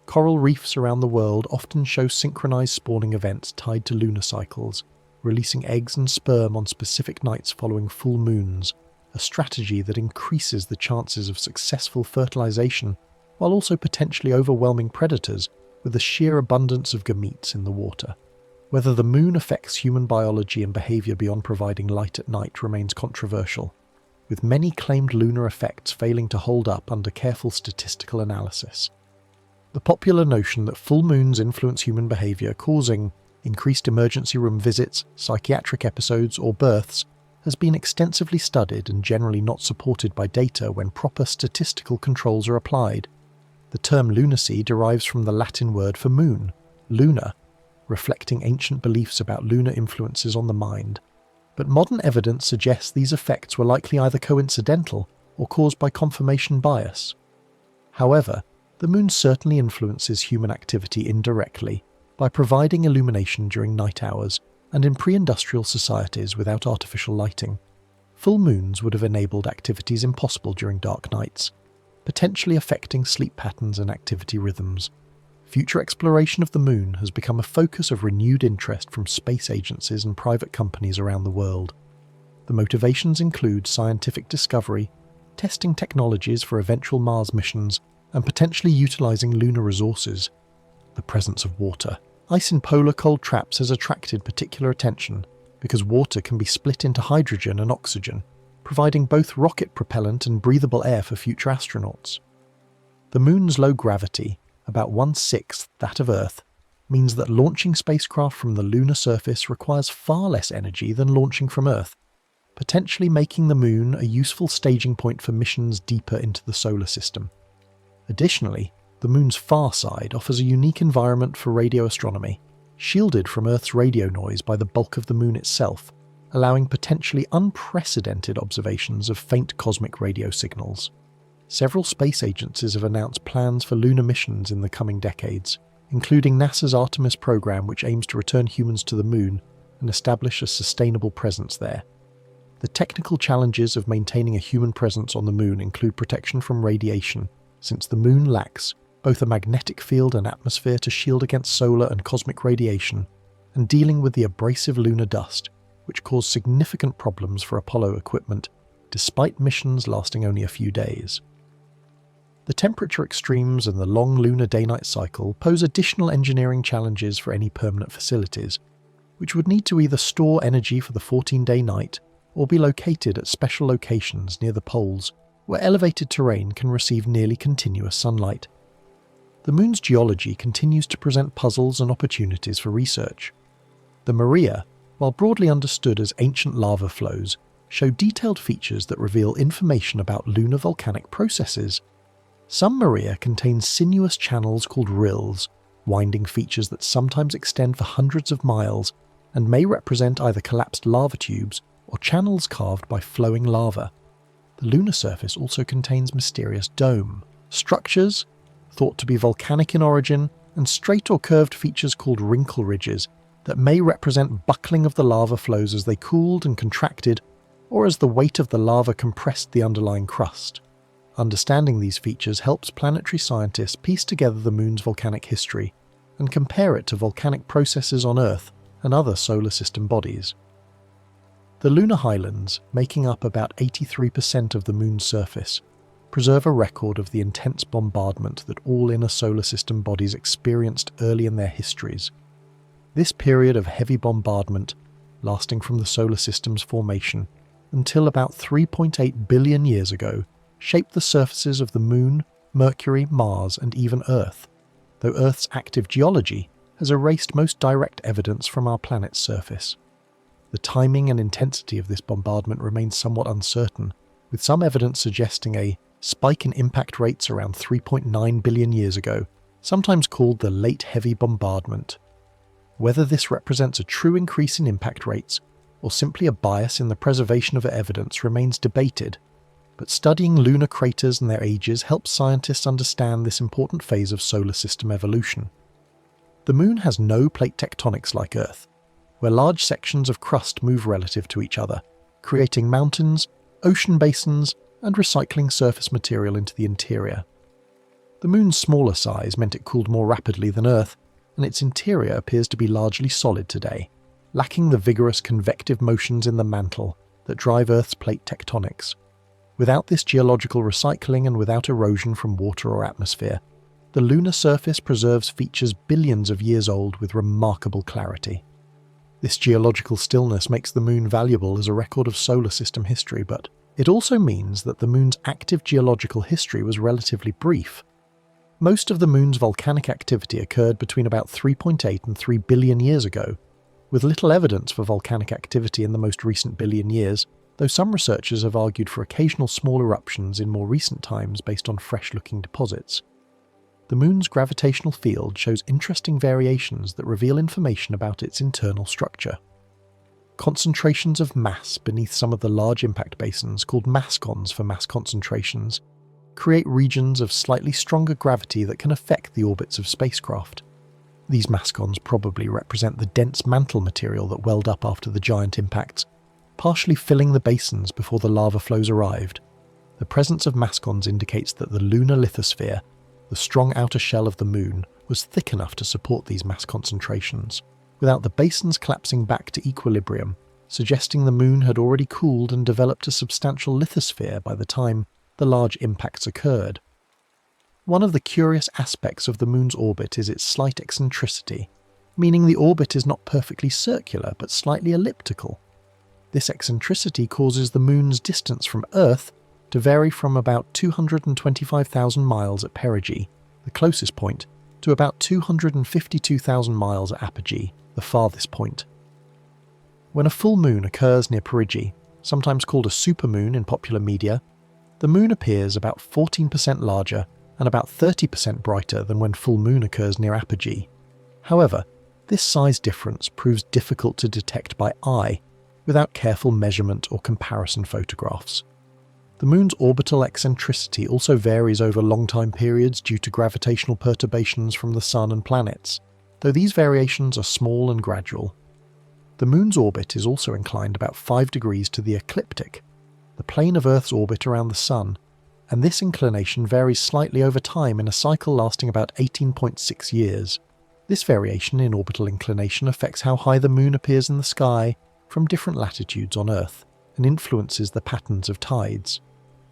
Coral reefs around the world often show synchronized spawning events tied to lunar cycles, releasing eggs and sperm on specific nights following full moons, a strategy that increases the chances of successful fertilization while also potentially overwhelming predators with the sheer abundance of gametes in the water. Whether the moon affects human biology and behavior beyond providing light at night remains controversial, with many claimed lunar effects failing to hold up under careful statistical analysis. The popular notion that full moons influence human behavior, causing increased emergency room visits, psychiatric episodes, or births, has been extensively studied and generally not supported by data when proper statistical controls are applied. The term lunacy derives from the Latin word for moon, luna, reflecting ancient beliefs about lunar influences on the mind. But modern evidence suggests these effects were likely either coincidental or caused by confirmation bias. However, the moon certainly influences human activity indirectly by providing illumination during night hours and in pre-industrial societies without artificial lighting. Full moons would have enabled activities impossible during dark nights, potentially affecting sleep patterns and activity rhythms. Future exploration of the moon has become a focus of renewed interest from space agencies and private companies around the world. The motivations include scientific discovery, testing technologies for eventual Mars missions, and potentially utilizing lunar resources. The presence of water. Ice in polar cold traps has attracted particular attention because water can be split into hydrogen and oxygen, providing both rocket propellant and breathable air for future astronauts. The moon's low gravity, about 1/6 that of Earth, means that launching spacecraft from the lunar surface requires far less energy than launching from Earth, potentially making the moon a useful staging point for missions deeper into the solar system. Additionally, the moon's far side offers a unique environment for radio astronomy, shielded from Earth's radio noise by the bulk of the moon itself, allowing potentially unprecedented observations of faint cosmic radio signals. Several space agencies have announced plans for lunar missions in the coming decades, including NASA's Artemis program, which aims to return humans to the moon and establish a sustainable presence there. The technical challenges of maintaining a human presence on the moon include protection from radiation, since the moon lacks both a magnetic field and atmosphere to shield against solar and cosmic radiation, and dealing with the abrasive lunar dust, which caused significant problems for Apollo equipment, despite missions lasting only a few days. The temperature extremes and the long lunar day-night cycle pose additional engineering challenges for any permanent facilities, which would need to either store energy for the 14-day night or be located at special locations near the poles where elevated terrain can receive nearly continuous sunlight. The moon's geology continues to present puzzles and opportunities for research. The Maria, while broadly understood as ancient lava flows, show detailed features that reveal information about lunar volcanic processes. Some Maria contain sinuous channels called rills, winding features that sometimes extend for hundreds of miles and may represent either collapsed lava tubes or channels carved by flowing lava. The lunar surface also contains mysterious dome structures, thought to be volcanic in origin, and straight or curved features called wrinkle ridges that may represent buckling of the lava flows as they cooled and contracted, or as the weight of the lava compressed the underlying crust. Understanding these features helps planetary scientists piece together the moon's volcanic history and compare it to volcanic processes on Earth and other solar system bodies. The lunar highlands, making up about 83% of the moon's surface, preserve a record of the intense bombardment that all inner solar system bodies experienced early in their histories. This period of heavy bombardment, lasting from the solar system's formation until about 3.8 billion years ago, shaped the surfaces of the Moon, Mercury, Mars, and even Earth, though Earth's active geology has erased most direct evidence from our planet's surface. The timing and intensity of this bombardment remains somewhat uncertain, with some evidence suggesting a spike in impact rates around 3.9 billion years ago, sometimes called the Late Heavy Bombardment. Whether this represents a true increase in impact rates or simply a bias in the preservation of evidence remains debated, but studying lunar craters and their ages helps scientists understand this important phase of solar system evolution. The Moon has no plate tectonics like Earth, where large sections of crust move relative to each other, creating mountains, ocean basins, and recycling surface material into the interior. The Moon's smaller size meant it cooled more rapidly than Earth, and its interior appears to be largely solid today, lacking the vigorous convective motions in the mantle that drive Earth's plate tectonics. Without this geological recycling and without erosion from water or atmosphere, the lunar surface preserves features billions of years old with remarkable clarity. This geological stillness makes the Moon valuable as a record of solar system history, but it also means that the Moon's active geological history was relatively brief. Most of the Moon's volcanic activity occurred between about 3.8 and 3 billion years ago, with little evidence for volcanic activity in the most recent billion years, though some researchers have argued for occasional small eruptions in more recent times based on fresh-looking deposits. The Moon's gravitational field shows interesting variations that reveal information about its internal structure. Concentrations of mass beneath some of the large impact basins, called mascons for mass concentrations, create regions of slightly stronger gravity that can affect the orbits of spacecraft. These mascons probably represent the dense mantle material that welled up after the giant impacts, partially filling the basins before the lava flows arrived. The presence of mascons indicates that the lunar lithosphere, the strong outer shell of the Moon, was thick enough to support these mass concentrations, without the basins collapsing back to equilibrium, suggesting the Moon had already cooled and developed a substantial lithosphere by the time the large impacts occurred. One of the curious aspects of the Moon's orbit is its slight eccentricity, meaning the orbit is not perfectly circular but slightly elliptical. This eccentricity causes the Moon's distance from Earth to vary from about 225,000 miles at perigee, the closest point, to about 252,000 miles at apogee, the farthest point. When a full moon occurs near perigee, sometimes called a supermoon in popular media, the Moon appears about 14% larger and about 30% brighter than when full moon occurs near apogee. However, This size difference proves difficult to detect by eye without careful measurement or comparison photographs. The Moon's orbital eccentricity also varies over long time periods due to gravitational perturbations from the Sun and planets, though these variations are small and gradual. The Moon's orbit is also inclined about 5 degrees to the ecliptic, the plane of Earth's orbit around the Sun, and this inclination varies slightly over time in a cycle lasting about 18.6 years. This variation in orbital inclination affects how high the Moon appears in the sky from different latitudes on Earth, and influences the patterns of tides.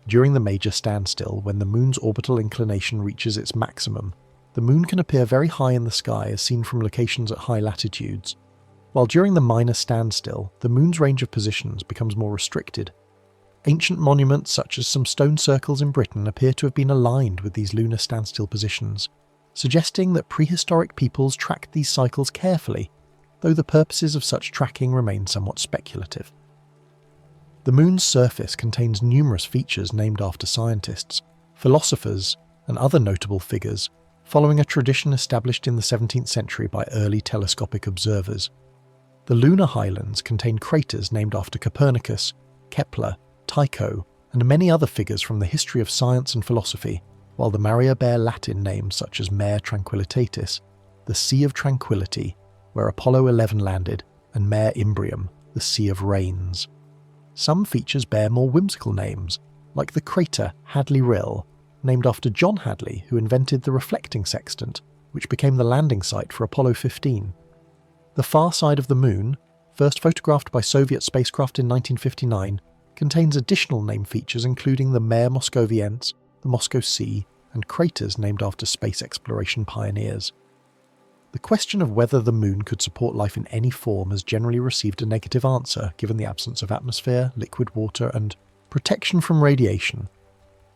During the major standstill, when the Moon's orbital inclination reaches its maximum, the Moon can appear very high in the sky as seen from locations at high latitudes, while during the minor standstill, the Moon's range of positions becomes more restricted. Ancient monuments such as some stone circles in Britain appear to have been aligned with these lunar standstill positions, suggesting that prehistoric peoples tracked these cycles carefully, though the purposes of such tracking remain somewhat speculative. The Moon's surface contains numerous features named after scientists, philosophers, and other notable figures, following a tradition established in the 17th century by early telescopic observers. The lunar highlands contain craters named after Copernicus, Kepler, Tycho, and many other figures from the history of science and philosophy, while the Maria bear Latin names such as Mare Tranquillitatis, the Sea of Tranquility, where Apollo 11 landed, and Mare Imbrium, the Sea of Rains. Some features bear more whimsical names, like the crater Hadley Rill, named after John Hadley, who invented the reflecting sextant, which became the landing site for Apollo 15. The far side of the Moon, first photographed by Soviet spacecraft in 1959, contains additional name features including the Mare Moscoviense, the Moscow Sea, and craters named after space exploration pioneers. The question of whether the Moon could support life in any form has generally received a negative answer given the absence of atmosphere, liquid water, and protection from radiation.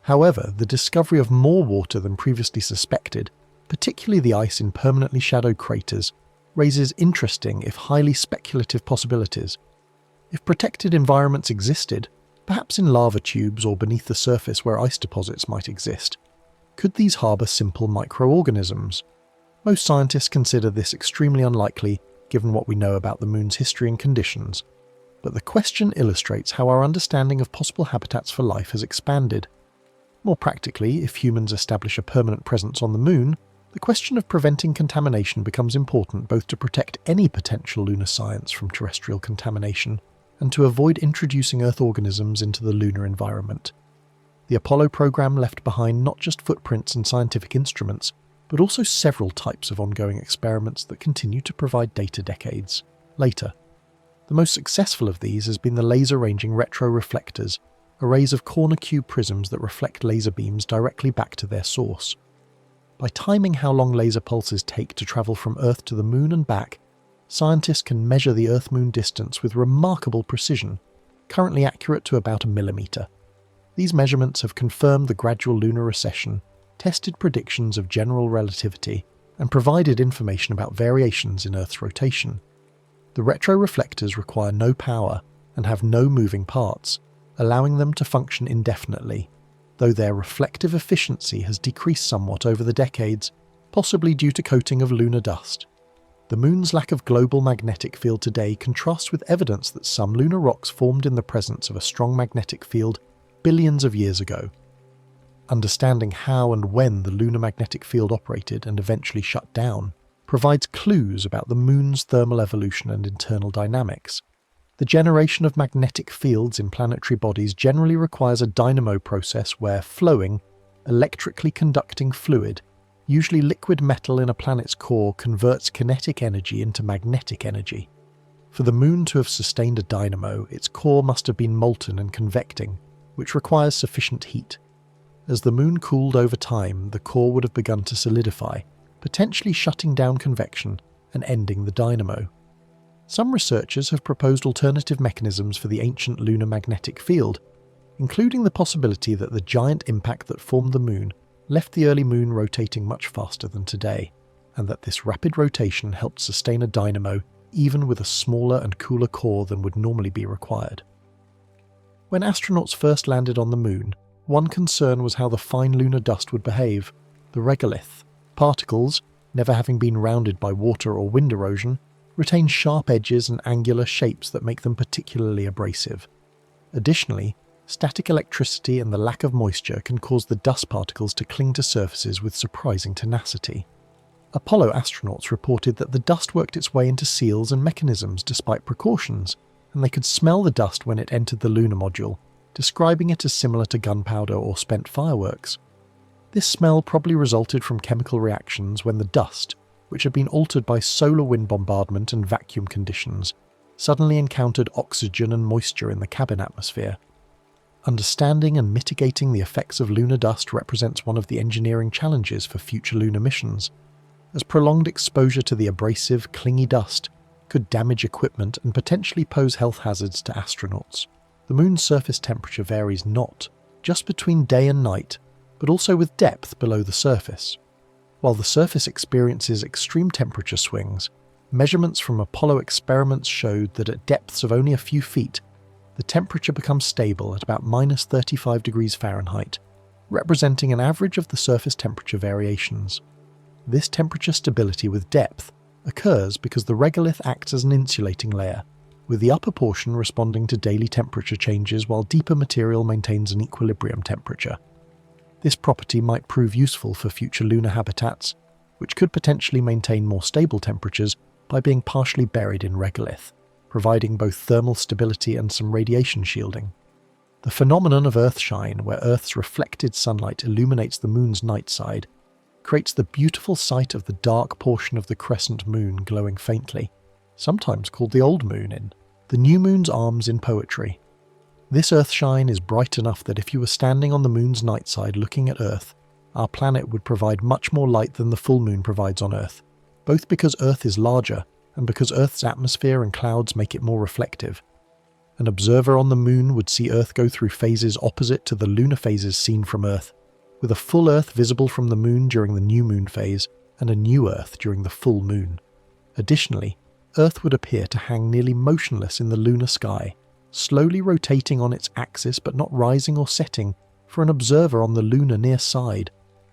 However, the discovery of more water than previously suspected, particularly the ice in permanently shadowed craters, raises interesting if highly speculative possibilities. If protected environments existed, perhaps in lava tubes or beneath the surface where ice deposits might exist, could these harbour simple microorganisms? Most scientists consider this extremely unlikely given what we know about the Moon's history and conditions, but the question illustrates how our understanding of possible habitats for life has expanded. More practically, if humans establish a permanent presence on the Moon, the question of preventing contamination becomes important both to protect any potential lunar science from terrestrial contamination and to avoid introducing Earth organisms into the lunar environment. The Apollo program left behind not just footprints and scientific instruments, but also several types of ongoing experiments that continue to provide data decades later. The most successful of these has been the laser-ranging retroreflectors, arrays of corner cube prisms that reflect laser beams directly back to their source. By timing how long laser pulses take to travel from Earth to the Moon and back, scientists can measure the Earth-Moon distance with remarkable precision, currently accurate to about a millimetre. These measurements have confirmed the gradual lunar recession, tested predictions of general relativity, and provided information about variations in Earth's rotation. The retroreflectors require no power and have no moving parts, allowing them to function indefinitely, though their reflective efficiency has decreased somewhat over the decades, possibly due to coating of lunar dust. The Moon's lack of global magnetic field today contrasts with evidence that some lunar rocks formed in the presence of a strong magnetic field billions of years ago. Understanding how and when the lunar magnetic field operated and eventually shut down provides clues about the Moon's thermal evolution and internal dynamics. The generation of magnetic fields in planetary bodies generally requires a dynamo process where flowing, electrically conducting fluid, usually liquid metal in a planet's core, converts kinetic energy into magnetic energy. For the Moon to have sustained a dynamo, its core must have been molten and convecting, which requires sufficient heat. As the Moon cooled over time, the core would have begun to solidify, potentially shutting down convection and ending the dynamo. Some researchers have proposed alternative mechanisms for the ancient lunar magnetic field, including the possibility that the giant impact that formed the Moon left the early Moon rotating much faster than today, and that this rapid rotation helped sustain a dynamo even with a smaller and cooler core than would normally be required. When astronauts first landed on the Moon, one concern was how the fine lunar dust would behave. The regolith, particles, never having been rounded by water or wind erosion, retain sharp edges and angular shapes that make them particularly abrasive. Additionally, static electricity and the lack of moisture can cause the dust particles to cling to surfaces with surprising tenacity. Apollo astronauts reported that the dust worked its way into seals and mechanisms despite precautions, and they could smell the dust when it entered the lunar module, describing it as similar to gunpowder or spent fireworks. This smell probably resulted from chemical reactions when the dust, which had been altered by solar wind bombardment and vacuum conditions, suddenly encountered oxygen and moisture in the cabin atmosphere. Understanding and mitigating the effects of lunar dust represents one of the engineering challenges for future lunar missions, as prolonged exposure to the abrasive, clingy dust could damage equipment and potentially pose health hazards to astronauts. The moon's surface temperature varies not just between day and night, but also with depth below the surface. While the surface experiences extreme temperature swings, measurements from Apollo experiments showed that at depths of only a few feet, the temperature becomes stable at about -35 degrees Fahrenheit, representing an average of the surface temperature variations. This temperature stability with depth occurs because the regolith acts as an insulating layer, with the upper portion responding to daily temperature changes while deeper material maintains an equilibrium temperature. This property might prove useful for future lunar habitats, which could potentially maintain more stable temperatures by being partially buried in regolith, providing both thermal stability and some radiation shielding. The phenomenon of Earthshine, where Earth's reflected sunlight illuminates the moon's night side, creates the beautiful sight of the dark portion of the crescent moon glowing faintly, sometimes called the old moon in the new moon's arms in poetry. This Earthshine is bright enough that if you were standing on the moon's night side looking at Earth, our planet would provide much more light than the full moon provides on Earth, both because Earth is larger and because Earth's atmosphere and clouds make it more reflective. An observer on the moon would see Earth go through phases opposite to the lunar phases seen from Earth, with a full Earth visible from the moon during the new moon phase and a new Earth during the full moon. Additionally, Earth would appear to hang nearly motionless in the lunar sky, slowly rotating on its axis but not rising or setting for an observer on the lunar near side,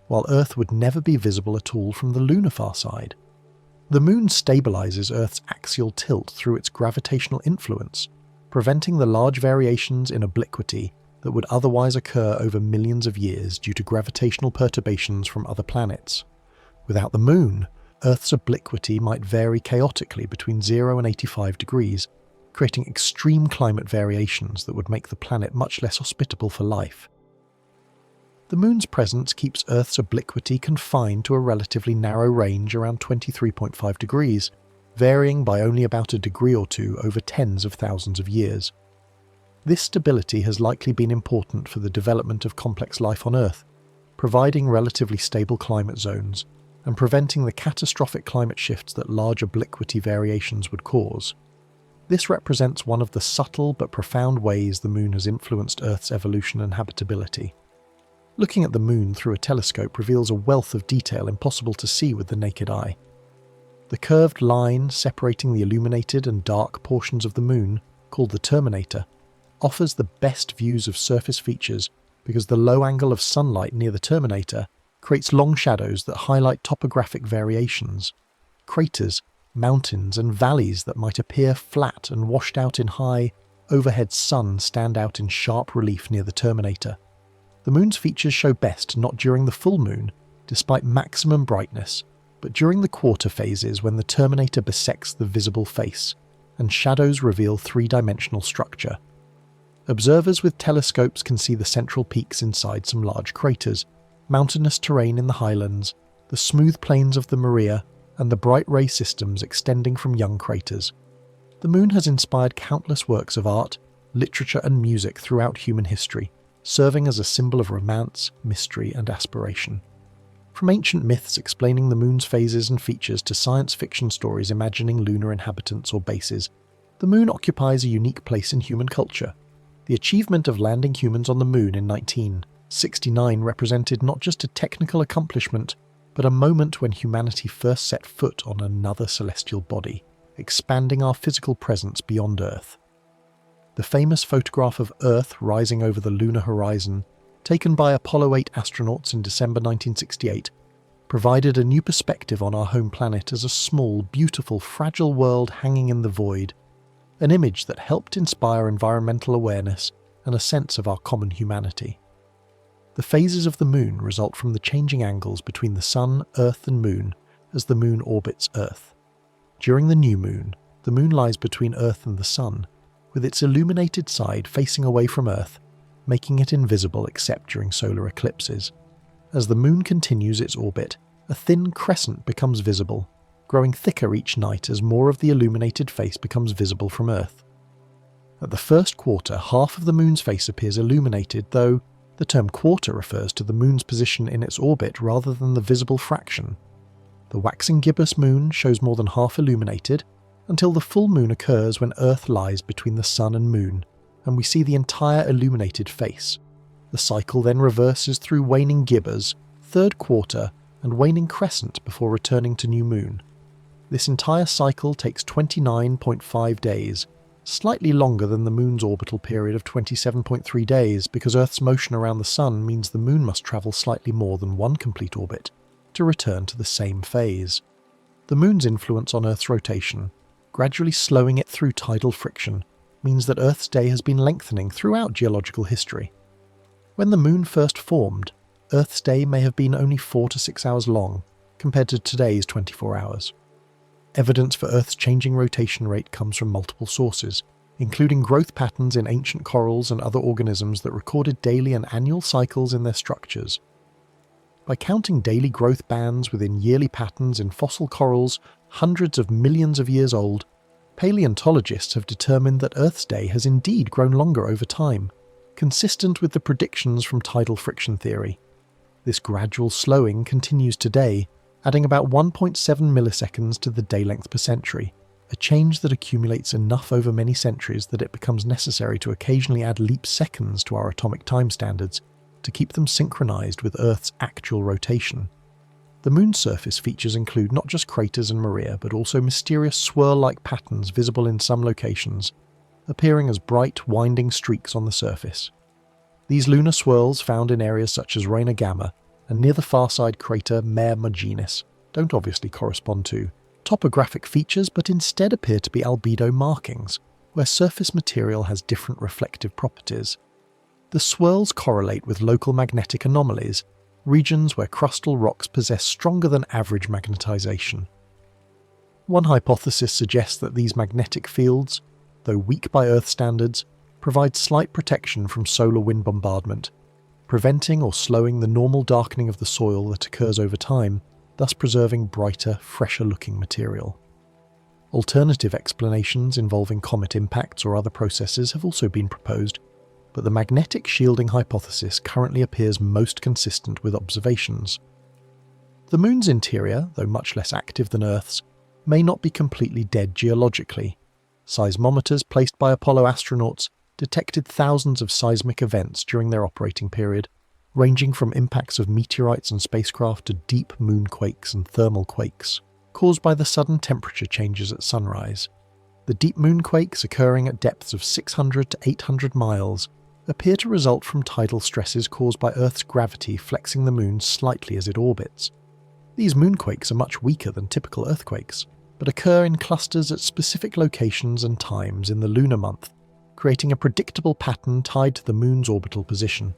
while Earth would never be visible at all from the lunar far side. The moon stabilizes Earth's axial tilt through its gravitational influence, preventing the large variations in obliquity that would otherwise occur over millions of years due to gravitational perturbations from other planets. Without the moon, Earth's obliquity might vary chaotically between 0 and 85 degrees, creating extreme climate variations that would make the planet much less hospitable for life. The moon's presence keeps Earth's obliquity confined to a relatively narrow range around 23.5 degrees, varying by only about a degree or two over tens of thousands of years. This stability has likely been important for the development of complex life on Earth, providing relatively stable climate zones and preventing the catastrophic climate shifts that large obliquity variations would cause. This represents one of the subtle but profound ways the moon has influenced Earth's evolution and habitability. Looking at the moon through a telescope reveals a wealth of detail impossible to see with the naked eye. The curved line separating the illuminated and dark portions of the moon, called the terminator, offers the best views of surface features because the low angle of sunlight near the terminator creates long shadows that highlight topographic variations. Craters, mountains, and valleys that might appear flat and washed out in high, overhead sun stand out in sharp relief near the terminator. The moon's features show best not during the full moon, despite maximum brightness, but during the quarter phases when the terminator bisects the visible face, and shadows reveal three-dimensional structure. Observers with telescopes can see the central peaks inside some large craters, mountainous terrain in the highlands, the smooth plains of the Maria, and the bright ray systems extending from young craters. The moon has inspired countless works of art, literature, and music throughout human history, serving as a symbol of romance, mystery, and aspiration. From ancient myths explaining the moon's phases and features to science fiction stories imagining lunar inhabitants or bases, the moon occupies a unique place in human culture. The achievement of landing humans on the moon in 1969 represented not just a technical accomplishment, but a moment when humanity first set foot on another celestial body, expanding our physical presence beyond Earth. The famous photograph of Earth rising over the lunar horizon, taken by Apollo 8 astronauts in December 1968, provided a new perspective on our home planet as a small, beautiful, fragile world hanging in the void, an image that helped inspire environmental awareness and a sense of our common humanity. The phases of the moon result from the changing angles between the Sun, Earth and Moon as the moon orbits Earth. During the new moon, the moon lies between Earth and the Sun, with its illuminated side facing away from Earth, making it invisible except during solar eclipses. As the moon continues its orbit, a thin crescent becomes visible, growing thicker each night as more of the illuminated face becomes visible from Earth. At the first quarter, half of the moon's face appears illuminated, though the term quarter refers to the moon's position in its orbit rather than the visible fraction. The waxing gibbous moon shows more than half illuminated, until the full moon occurs when Earth lies between the Sun and Moon, and we see the entire illuminated face. The cycle then reverses through waning gibbous, third quarter, and waning crescent before returning to new moon. This entire cycle takes 29.5 days, slightly longer than the moon's orbital period of 27.3 days because Earth's motion around the Sun means the moon must travel slightly more than one complete orbit to return to the same phase. The moon's influence on Earth's rotation, gradually slowing it through tidal friction, means that Earth's day has been lengthening throughout geological history. When the moon first formed, Earth's day may have been only 4 to 6 hours long, compared to today's 24 hours. Evidence for Earth's changing rotation rate comes from multiple sources, including growth patterns in ancient corals and other organisms that recorded daily and annual cycles in their structures. By counting daily growth bands within yearly patterns in fossil corals hundreds of millions of years old, paleontologists have determined that Earth's day has indeed grown longer over time, consistent with the predictions from tidal friction theory. This gradual slowing continues today, adding about 1.7 milliseconds to the day length per century, a change that accumulates enough over many centuries that it becomes necessary to occasionally add leap seconds to our atomic time standards to keep them synchronized with Earth's actual rotation. The moon's surface features include not just craters and maria, but also mysterious swirl-like patterns visible in some locations, appearing as bright, winding streaks on the surface. These lunar swirls, found in areas such as Reina Gamma and near the far-side crater Mare Magenis, don't obviously correspond to topographic features, but instead appear to be albedo markings, where surface material has different reflective properties. The swirls correlate with local magnetic anomalies, regions where crustal rocks possess stronger than average magnetization. One hypothesis suggests that these magnetic fields, though weak by Earth standards, provide slight protection from solar wind bombardment, preventing or slowing the normal darkening of the soil that occurs over time, thus preserving brighter, fresher-looking material. Alternative explanations involving comet impacts or other processes have also been proposed, but the magnetic shielding hypothesis currently appears most consistent with observations. The Moon's interior, though much less active than Earth's, may not be completely dead geologically. Seismometers placed by Apollo astronauts detected thousands of seismic events during their operating period, ranging from impacts of meteorites and spacecraft to deep moonquakes and thermal quakes, caused by the sudden temperature changes at sunrise. The deep moonquakes, occurring at depths of 600 to 800 miles, appear to result from tidal stresses caused by Earth's gravity flexing the moon slightly as it orbits. These moonquakes are much weaker than typical earthquakes, but occur in clusters at specific locations and times in the lunar month, creating a predictable pattern tied to the moon's orbital position.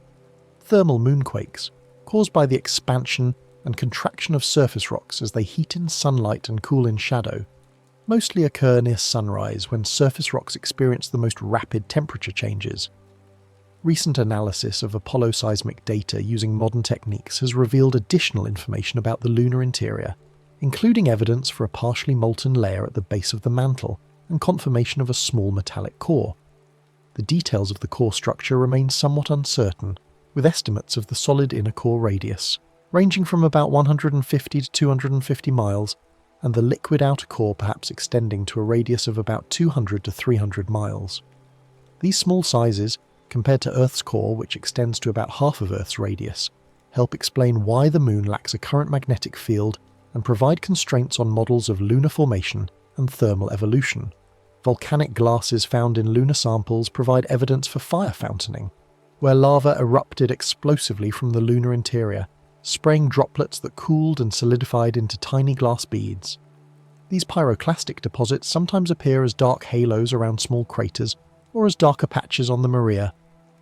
Thermal moonquakes, caused by the expansion and contraction of surface rocks as they heat in sunlight and cool in shadow, mostly occur near sunrise when surface rocks experience the most rapid temperature changes. Recent analysis of Apollo seismic data using modern techniques has revealed additional information about the lunar interior, including evidence for a partially molten layer at the base of the mantle and confirmation of a small metallic core. The details of the core structure remain somewhat uncertain, with estimates of the solid inner core radius ranging from about 150 to 250 miles, and the liquid outer core perhaps extending to a radius of about 200 to 300 miles. These small sizes, compared to Earth's core, which extends to about half of Earth's radius, help explain why the Moon lacks a current magnetic field and provide constraints on models of lunar formation and thermal evolution. Volcanic glasses found in lunar samples provide evidence for fire fountaining, where lava erupted explosively from the lunar interior, spraying droplets that cooled and solidified into tiny glass beads. These pyroclastic deposits sometimes appear as dark halos around small craters or as darker patches on the Maria,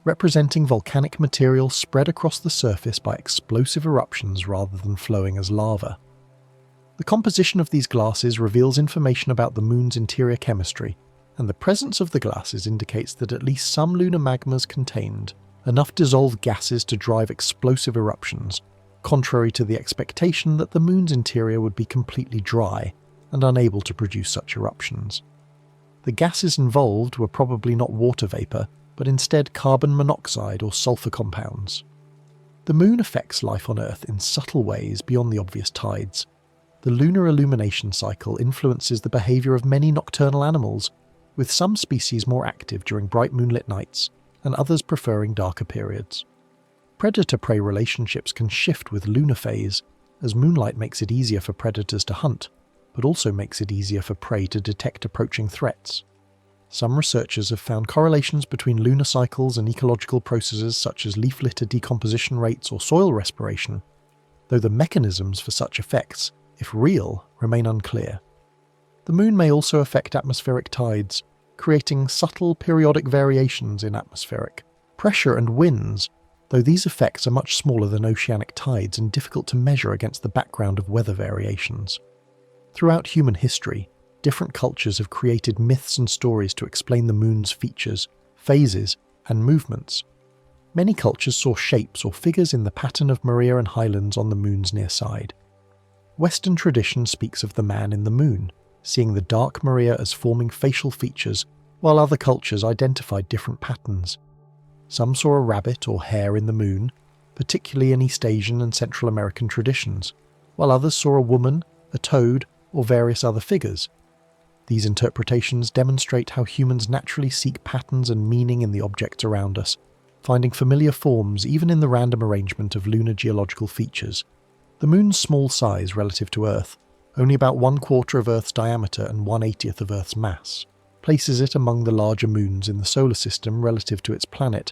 representing volcanic material spread across the surface by explosive eruptions rather than flowing as lava. The composition of these glasses reveals information about the Moon's interior chemistry, and the presence of the glasses indicates that at least some lunar magmas contained enough dissolved gases to drive explosive eruptions, contrary to the expectation that the Moon's interior would be completely dry and unable to produce such eruptions. The gases involved were probably not water vapour, but instead carbon monoxide or sulfur compounds. The Moon affects life on Earth in subtle ways beyond the obvious tides. The lunar illumination cycle influences the behaviour of many nocturnal animals, with some species more active during bright moonlit nights and others preferring darker periods. Predator-prey relationships can shift with lunar phase, as moonlight makes it easier for predators to hunt, but also makes it easier for prey to detect approaching threats. Some researchers have found correlations between lunar cycles and ecological processes such as leaf litter decomposition rates or soil respiration, though the mechanisms for such effects, if real, remain unclear. The Moon may also affect atmospheric tides, creating subtle periodic variations in atmospheric pressure and winds, though these effects are much smaller than oceanic tides and difficult to measure against the background of weather variations. Throughout human history, different cultures have created myths and stories to explain the Moon's features, phases, and movements. Many cultures saw shapes or figures in the pattern of Maria and highlands on the Moon's near side. Western tradition speaks of the man in the Moon, seeing the dark Maria as forming facial features, while other cultures identified different patterns. Some saw a rabbit or hare in the Moon, particularly in East Asian and Central American traditions, while others saw a woman, a toad, or various other figures. These interpretations demonstrate how humans naturally seek patterns and meaning in the objects around us, finding familiar forms even in the random arrangement of lunar geological features. The Moon's small size relative to Earth, only about 1/4 of Earth's diameter and 1/80th of Earth's mass, places it among the larger moons in the solar system relative to its planet.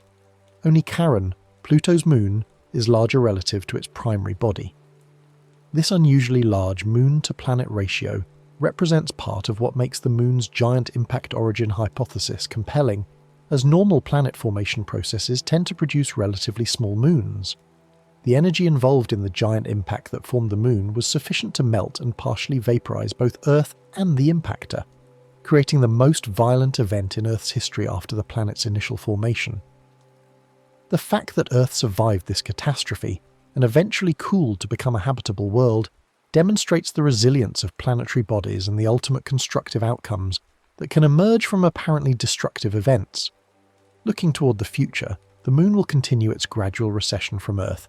Only Charon, Pluto's moon, is larger relative to its primary body. This unusually large moon-to-planet ratio represents part of what makes the Moon's giant impact origin hypothesis compelling, as normal planet formation processes tend to produce relatively small moons. The energy involved in the giant impact that formed the Moon was sufficient to melt and partially vaporize both Earth and the impactor, creating the most violent event in Earth's history after the planet's initial formation. The fact that Earth survived this catastrophe and eventually cooled to become a habitable world demonstrates the resilience of planetary bodies and the ultimate constructive outcomes that can emerge from apparently destructive events. Looking toward the future, the Moon will continue its gradual recession from Earth,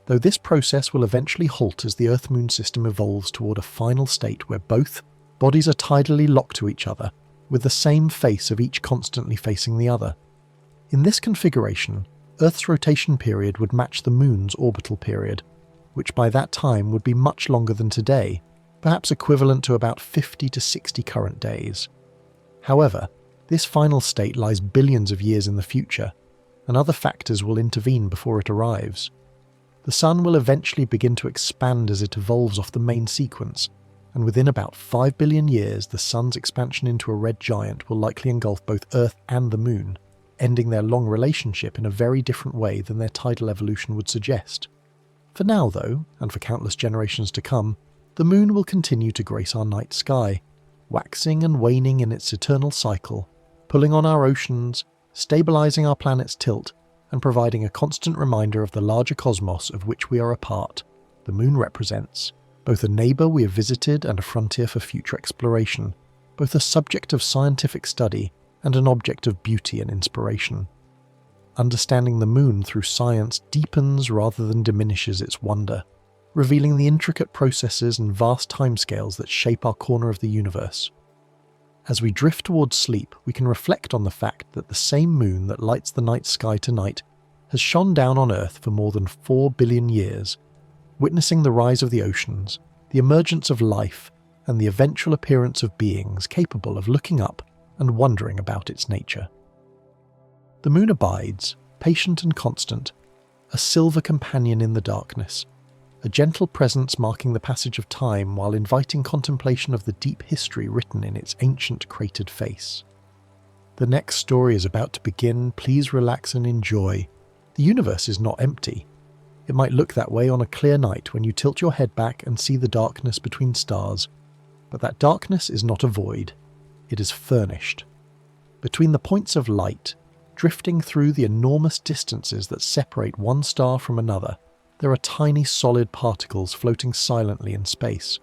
though this process will eventually halt as the Earth-Moon system evolves toward a final state where both bodies are tidally locked to each other, with the same face of each constantly facing the other. In this configuration, Earth's rotation period would match the Moon's orbital period, which by that time would be much longer than today, perhaps equivalent to about 50 to 60 current days. However, this final state lies billions of years in the future, and other factors will intervene before it arrives. The Sun will eventually begin to expand as it evolves off the main sequence, and within about 5 billion years the Sun's expansion into a red giant will likely engulf both Earth and the Moon, ending their long relationship in a very different way than their tidal evolution would suggest. For now, though, and for countless generations to come, the Moon will continue to grace our night sky, waxing and waning in its eternal cycle, pulling on our oceans, stabilizing our planet's tilt, and providing a constant reminder of the larger cosmos of which we are a part. The Moon represents both a neighbour we have visited and a frontier for future exploration, both a subject of scientific study and an object of beauty and inspiration. Understanding the Moon through science deepens rather than diminishes its wonder, revealing the intricate processes and vast timescales that shape our corner of the universe. As we drift towards sleep, we can reflect on the fact that the same Moon that lights the night sky tonight has shone down on Earth for more than 4 billion years, witnessing the rise of the oceans, the emergence of life, and the eventual appearance of beings capable of looking up and wondering about its nature. The Moon abides, patient and constant, a silver companion in the darkness, a gentle presence marking the passage of time while inviting contemplation of the deep history written in its ancient cratered face. The next story is about to begin. Please relax and enjoy. The universe is not empty. It might look that way on a clear night when you tilt your head back and see the darkness between stars, but that darkness is not a void. It is furnished. Between the points of light, drifting through the enormous distances that separate one star from another, there are tiny solid particles floating silently in space.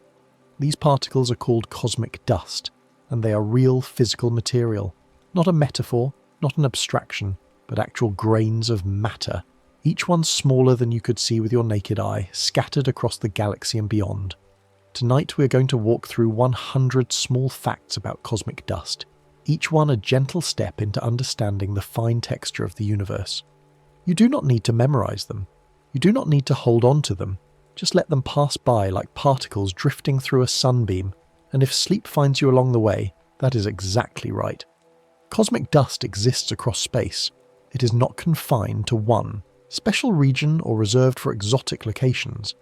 These particles are called cosmic dust, and they are real physical material, not a metaphor, not an abstraction, but actual grains of matter, each one smaller than you could see with your naked eye, scattered across the galaxy and beyond. Tonight we are going to walk through 100 small facts about cosmic dust, each one a gentle step into understanding the fine texture of the universe. You do not need to memorize them. You do not need to hold on to them. Just let them pass by like particles drifting through a sunbeam, and if sleep finds you along the way, that is exactly right. Cosmic dust exists across space. It is not confined to one special region or reserved for exotic locations.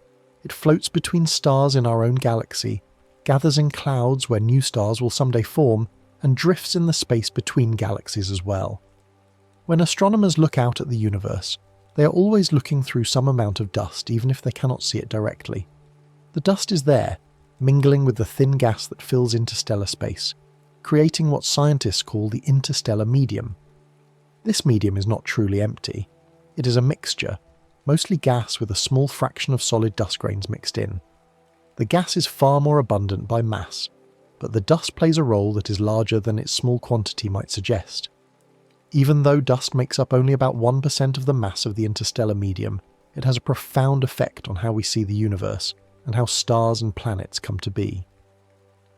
It floats between stars in our own galaxy, gathers in clouds where new stars will someday form, and drifts in the space between galaxies as well. When astronomers look out at the universe, they are always looking through some amount of dust, even if they cannot see it directly. The dust is there, mingling with the thin gas that fills interstellar space, creating what scientists call the interstellar medium. This medium is not truly empty. It is a mixture, mostly gas with a small fraction of solid dust grains mixed in. The gas is far more abundant by mass, but the dust plays a role that is larger than its small quantity might suggest. Even though dust makes up only about 1% of the mass of the interstellar medium, it has a profound effect on how we see the universe and how stars and planets come to be.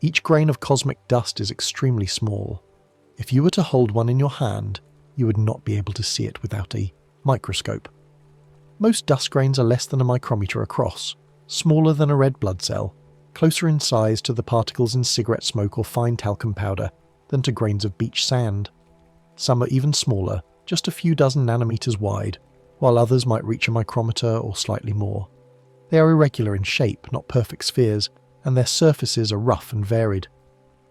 Each grain of cosmic dust is extremely small. If you were to hold one in your hand, you would not be able to see it without a microscope. Most dust grains are less than a micrometer across, smaller than a red blood cell, closer in size to the particles in cigarette smoke or fine talcum powder than to grains of beach sand. Some are even smaller, just a few dozen nanometers wide, while others might reach a micrometer or slightly more. They are irregular in shape, not perfect spheres, and their surfaces are rough and varied.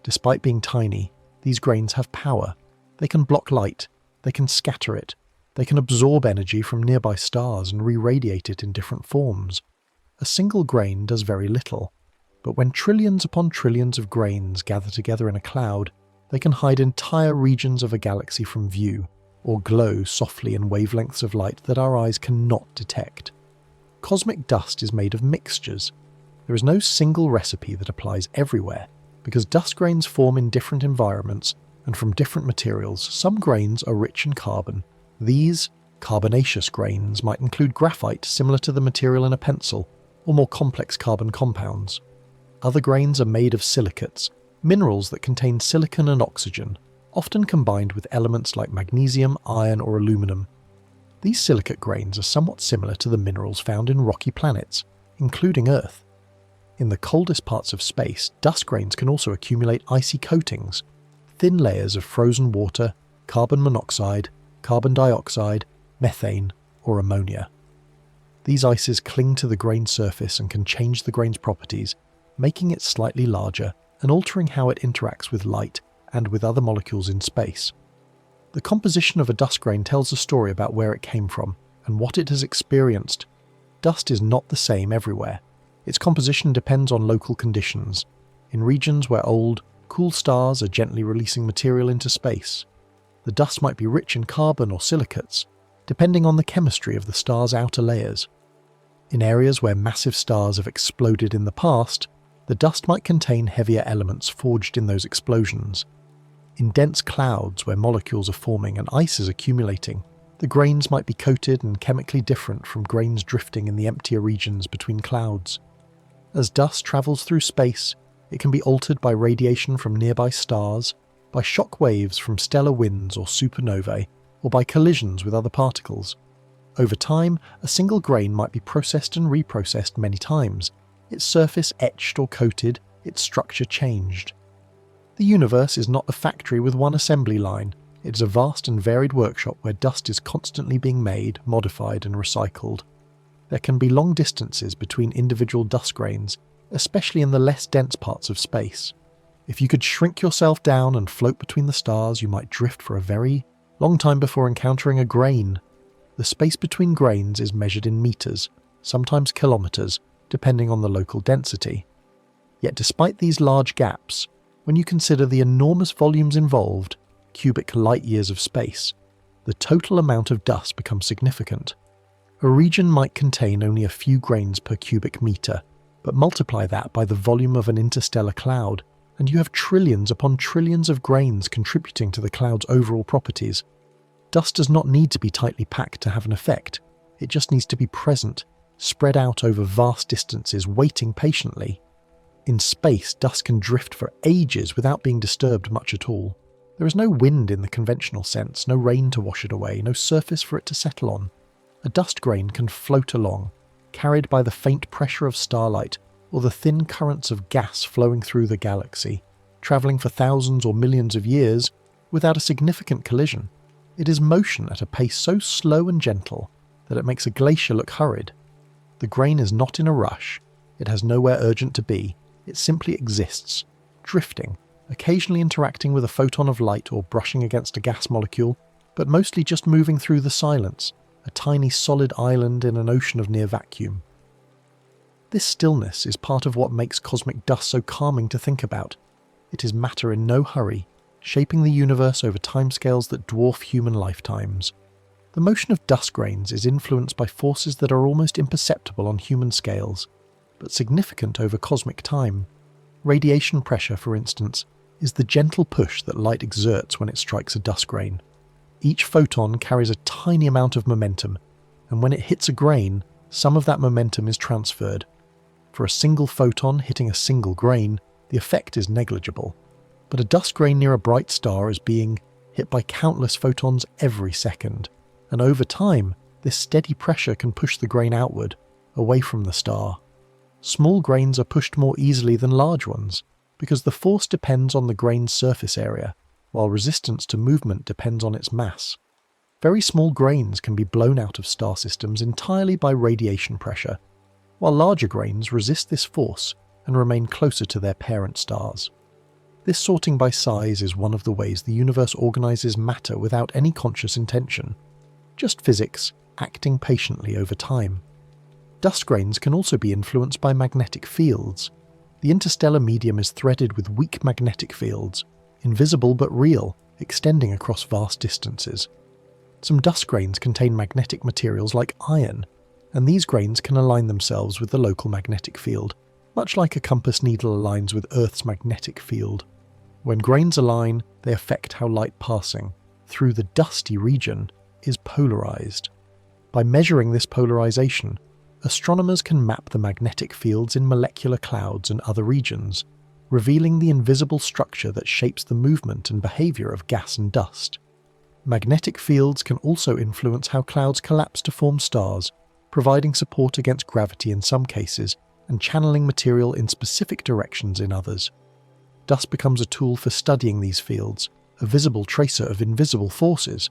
Despite being tiny, these grains have power. They can block light, they can scatter it, they can absorb energy from nearby stars and re-radiate it in different forms. A single grain does very little, but when trillions upon trillions of grains gather together in a cloud, they can hide entire regions of a galaxy from view, or glow softly in wavelengths of light that our eyes cannot detect. Cosmic dust is made of mixtures. There is no single recipe that applies everywhere, because dust grains form in different environments and from different materials. Some grains are rich in carbon. These carbonaceous grains might include graphite, similar to the material in a pencil, or more complex carbon compounds. Other grains are made of silicates, minerals that contain silicon and oxygen, often combined with elements like magnesium, iron, or aluminum. These silicate grains are somewhat similar to the minerals found in rocky planets, including Earth. In the coldest parts of space, dust grains can also accumulate icy coatings, thin layers of frozen water, carbon monoxide, carbon dioxide, methane, or ammonia. These ices cling to the grain surface and can change the grain's properties, making it slightly larger and altering how it interacts with light and with other molecules in space. The composition of a dust grain tells a story about where it came from and what it has experienced. Dust is not the same everywhere. Its composition depends on local conditions. In regions where old, cool stars are gently releasing material into space, the dust might be rich in carbon or silicates, depending on the chemistry of the star's outer layers. In areas where massive stars have exploded in the past, the dust might contain heavier elements forged in those explosions. In dense clouds where molecules are forming and ice is accumulating, the grains might be coated and chemically different from grains drifting in the emptier regions between clouds. As dust travels through space, it can be altered by radiation from nearby stars, by shock waves from stellar winds or supernovae, or by collisions with other particles. Over time, a single grain might be processed and reprocessed many times, its surface etched or coated, its structure changed. The universe is not a factory with one assembly line. It is a vast and varied workshop where dust is constantly being made, modified, and recycled. there can be long distances between individual dust grains, especially in the less dense parts of space. If you could shrink yourself down and float between the stars, you might drift for a very long time before encountering a grain. The space between grains is measured in meters, sometimes kilometers, depending on the local density. Yet despite these large gaps, when you consider the enormous volumes involved, cubic light-years of space, the total amount of dust becomes significant. A region might contain only a few grains per cubic meter, but multiply that by the volume of an interstellar cloud, and you have trillions upon trillions of grains contributing to the cloud's overall properties. Dust does not need to be tightly packed to have an effect. It just needs to be present, spread out over vast distances, waiting patiently. In space, dust can drift for ages without being disturbed much at all. There is no wind in the conventional sense, no rain to wash it away, no surface for it to settle on. A dust grain can float along, carried by the faint pressure of starlight or the thin currents of gas flowing through the galaxy, travelling for thousands or millions of years without a significant collision. It is motion at a pace so slow and gentle that it makes a glacier look hurried. The grain is not in a rush, it has nowhere urgent to be, it simply exists, drifting, occasionally interacting with a photon of light or brushing against a gas molecule, but mostly just moving through the silence, a tiny solid island in an ocean of near vacuum. This stillness is part of what makes cosmic dust so calming to think about. It is matter in no hurry, shaping the universe over timescales that dwarf human lifetimes. The motion of dust grains is influenced by forces that are almost imperceptible on human scales, but significant over cosmic time. Radiation pressure, for instance, is the gentle push that light exerts when it strikes a dust grain. Each photon carries a tiny amount of momentum, and when it hits a grain, some of that momentum is transferred. For a single photon hitting a single grain, the effect is negligible. But a dust grain near a bright star is being hit by countless photons every second, and over time, this steady pressure can push the grain outward, away from the star. Small grains are pushed more easily than large ones, because the force depends on the grain's surface area, while resistance to movement depends on its mass. Very small grains can be blown out of star systems entirely by radiation pressure, while larger grains resist this force and remain closer to their parent stars. This sorting by size is one of the ways the universe organizes matter without any conscious intention, just physics acting patiently over time. Dust grains can also be influenced by magnetic fields. The interstellar medium is threaded with weak magnetic fields, invisible but real, extending across vast distances. Some dust grains contain magnetic materials like iron, and these grains can align themselves with the local magnetic field, much like a compass needle aligns with Earth's magnetic field. When grains align, they affect how light passing through the dusty region is polarized. By measuring this polarization, astronomers can map the magnetic fields in molecular clouds and other regions, revealing the invisible structure that shapes the movement and behavior of gas and dust. Magnetic fields can also influence how clouds collapse to form stars, providing support against gravity in some cases and channeling material in specific directions in others. Dust becomes a tool for studying these fields, a visible tracer of invisible forces.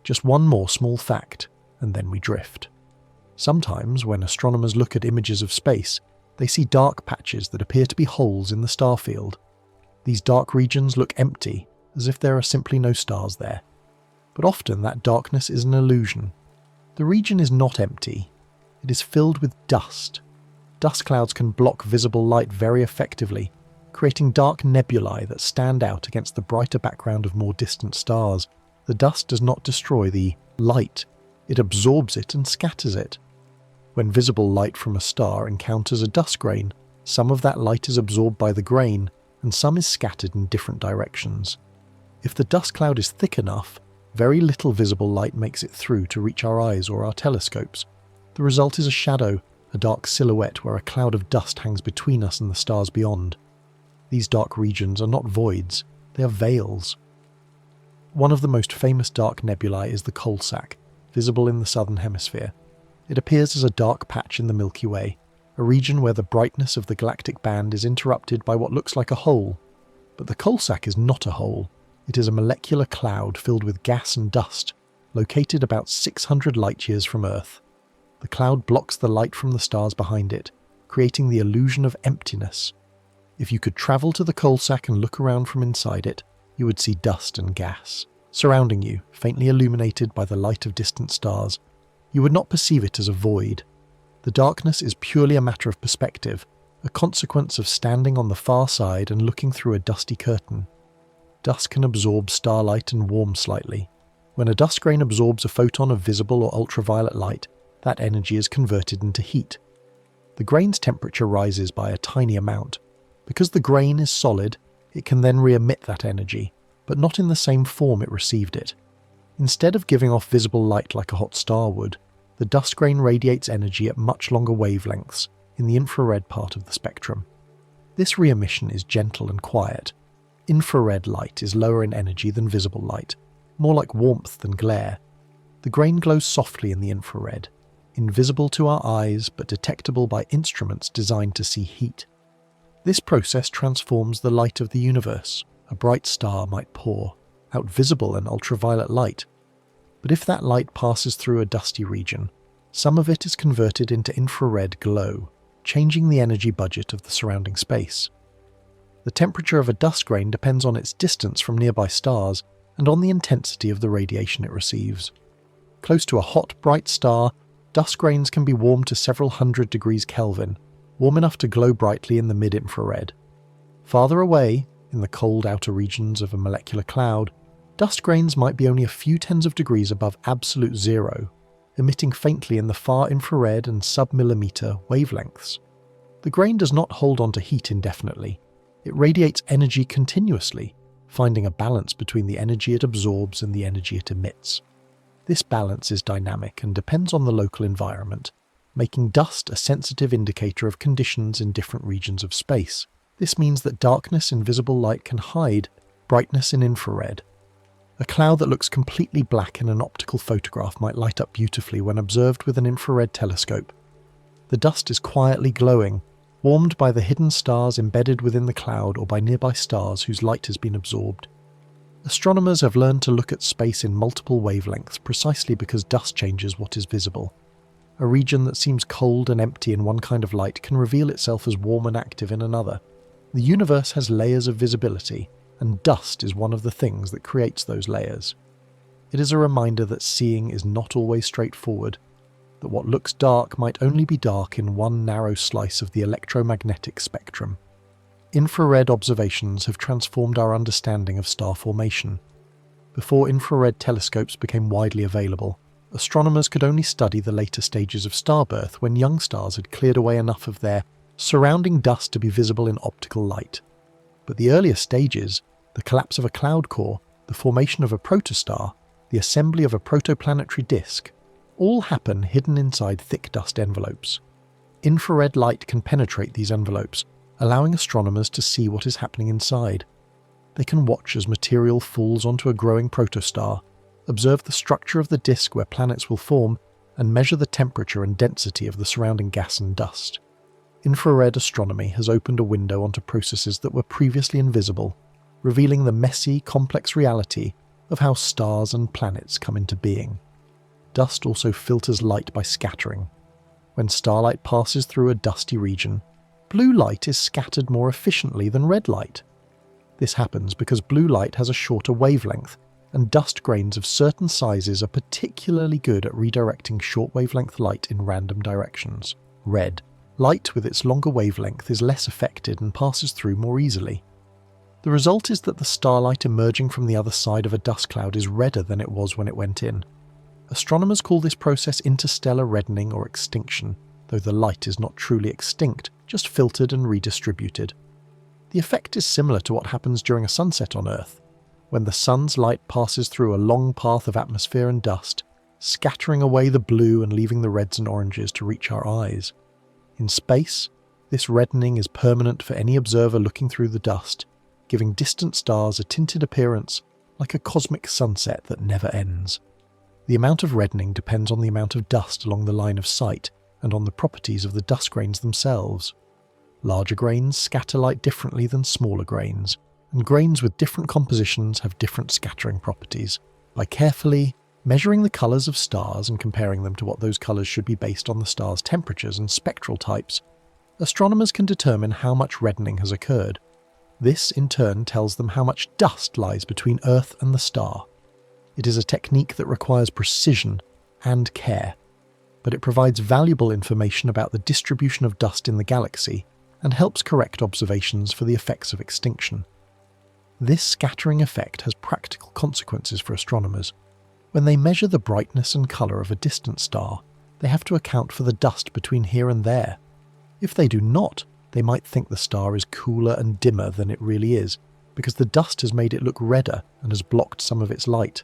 Just one more small fact, and then we drift. Sometimes, when astronomers look at images of space, they see dark patches that appear to be holes in the star field. These dark regions look empty, as if there are simply no stars there. But often that darkness is an illusion. The region is not empty. It is filled with dust. Dust clouds can block visible light very effectively, creating dark nebulae that stand out against the brighter background of more distant stars. The dust does not destroy the light, it absorbs it and scatters it. When visible light from a star encounters a dust grain, some of that light is absorbed by the grain, and some is scattered in different directions. If the dust cloud is thick enough, very little visible light makes it through to reach our eyes or our telescopes. The result is a shadow, a dark silhouette where a cloud of dust hangs between us and the stars beyond. These dark regions are not voids, they are veils. One of the most famous dark nebulae is the Coal Sack, visible in the southern hemisphere. It appears as a dark patch in the Milky Way, a region where the brightness of the galactic band is interrupted by what looks like a hole. But the Coal Sack is not a hole. It is a molecular cloud filled with gas and dust, located about 600 light-years from Earth. The cloud blocks the light from the stars behind it, creating the illusion of emptiness. If you could travel to the coal sack and look around from inside it, you would see dust and gas, surrounding you, faintly illuminated by the light of distant stars. You would not perceive it as a void. The darkness is purely a matter of perspective, a consequence of standing on the far side and looking through a dusty curtain. Dust can absorb starlight and warm slightly. When a dust grain absorbs a photon of visible or ultraviolet light, that energy is converted into heat. The grain's temperature rises by a tiny amount. Because the grain is solid, it can then re-emit that energy, but not in the same form it received it. Instead of giving off visible light like a hot star would, the dust grain radiates energy at much longer wavelengths, in the infrared part of the spectrum. This re-emission is gentle and quiet. Infrared light is lower in energy than visible light, more like warmth than glare. The grain glows softly in the infrared, invisible to our eyes but detectable by instruments designed to see heat. This process transforms the light of the universe. A bright star might pour out visible and ultraviolet light. But if that light passes through a dusty region, some of it is converted into infrared glow, changing the energy budget of the surrounding space. The temperature of a dust grain depends on its distance from nearby stars and on the intensity of the radiation it receives. Close to a hot, bright star, dust grains can be warmed to several hundred degrees Kelvin, warm enough to glow brightly in the mid-infrared. Farther away, in the cold outer regions of a molecular cloud, dust grains might be only a few tens of degrees above absolute zero, emitting faintly in the far infrared and sub-millimeter wavelengths. The grain does not hold on to heat indefinitely. It radiates energy continuously, finding a balance between the energy it absorbs and the energy it emits. This balance is dynamic and depends on the local environment, making dust a sensitive indicator of conditions in different regions of space. This means that darkness in visible light can hide brightness in infrared. A cloud that looks completely black in an optical photograph might light up beautifully when observed with an infrared telescope. The dust is quietly glowing, warmed by the hidden stars embedded within the cloud or by nearby stars whose light has been absorbed. Astronomers have learned to look at space in multiple wavelengths precisely because dust changes what is visible. A region that seems cold and empty in one kind of light can reveal itself as warm and active in another. The universe has layers of visibility, and dust is one of the things that creates those layers. It is a reminder that seeing is not always straightforward, that what looks dark might only be dark in one narrow slice of the electromagnetic spectrum. Infrared observations have transformed our understanding of star formation. Before infrared telescopes became widely available, astronomers could only study the later stages of starbirth when young stars had cleared away enough of their surrounding dust to be visible in optical light. But the earlier stages, the collapse of a cloud core, the formation of a protostar, the assembly of a protoplanetary disk, all happen hidden inside thick dust envelopes. Infrared light can penetrate these envelopes, allowing astronomers to see what is happening inside. They can watch as material falls onto a growing protostar, observe the structure of the disk where planets will form, and measure the temperature and density of the surrounding gas and dust. Infrared astronomy has opened a window onto processes that were previously invisible, revealing the messy, complex reality of how stars and planets come into being. Dust also filters light by scattering. When starlight passes through a dusty region, blue light is scattered more efficiently than red light. This happens because blue light has a shorter wavelength, and dust grains of certain sizes are particularly good at redirecting short wavelength light in random directions. Red light with its longer wavelength is less affected and passes through more easily. The result is that the starlight emerging from the other side of a dust cloud is redder than it was when it went in. Astronomers call this process interstellar reddening or extinction, though the light is not truly extinct, just filtered and redistributed. The effect is similar to what happens during a sunset on Earth, when the sun's light passes through a long path of atmosphere and dust, scattering away the blue and leaving the reds and oranges to reach our eyes. In space, this reddening is permanent for any observer looking through the dust, giving distant stars a tinted appearance like a cosmic sunset that never ends. The amount of reddening depends on the amount of dust along the line of sight and on the properties of the dust grains themselves. Larger grains scatter light differently than smaller grains, and grains with different compositions have different scattering properties. By carefully, Measuring the colours of stars and comparing them to what those colours should be based on the star's temperatures and spectral types, astronomers can determine how much reddening has occurred. This, in turn, tells them how much dust lies between Earth and the star. It is a technique that requires precision and care, but it provides valuable information about the distribution of dust in the galaxy and helps correct observations for the effects of extinction. This scattering effect has practical consequences for astronomers. When they measure the brightness and colour of a distant star, they have to account for the dust between here and there. If they do not, they might think the star is cooler and dimmer than it really is, because the dust has made it look redder and has blocked some of its light.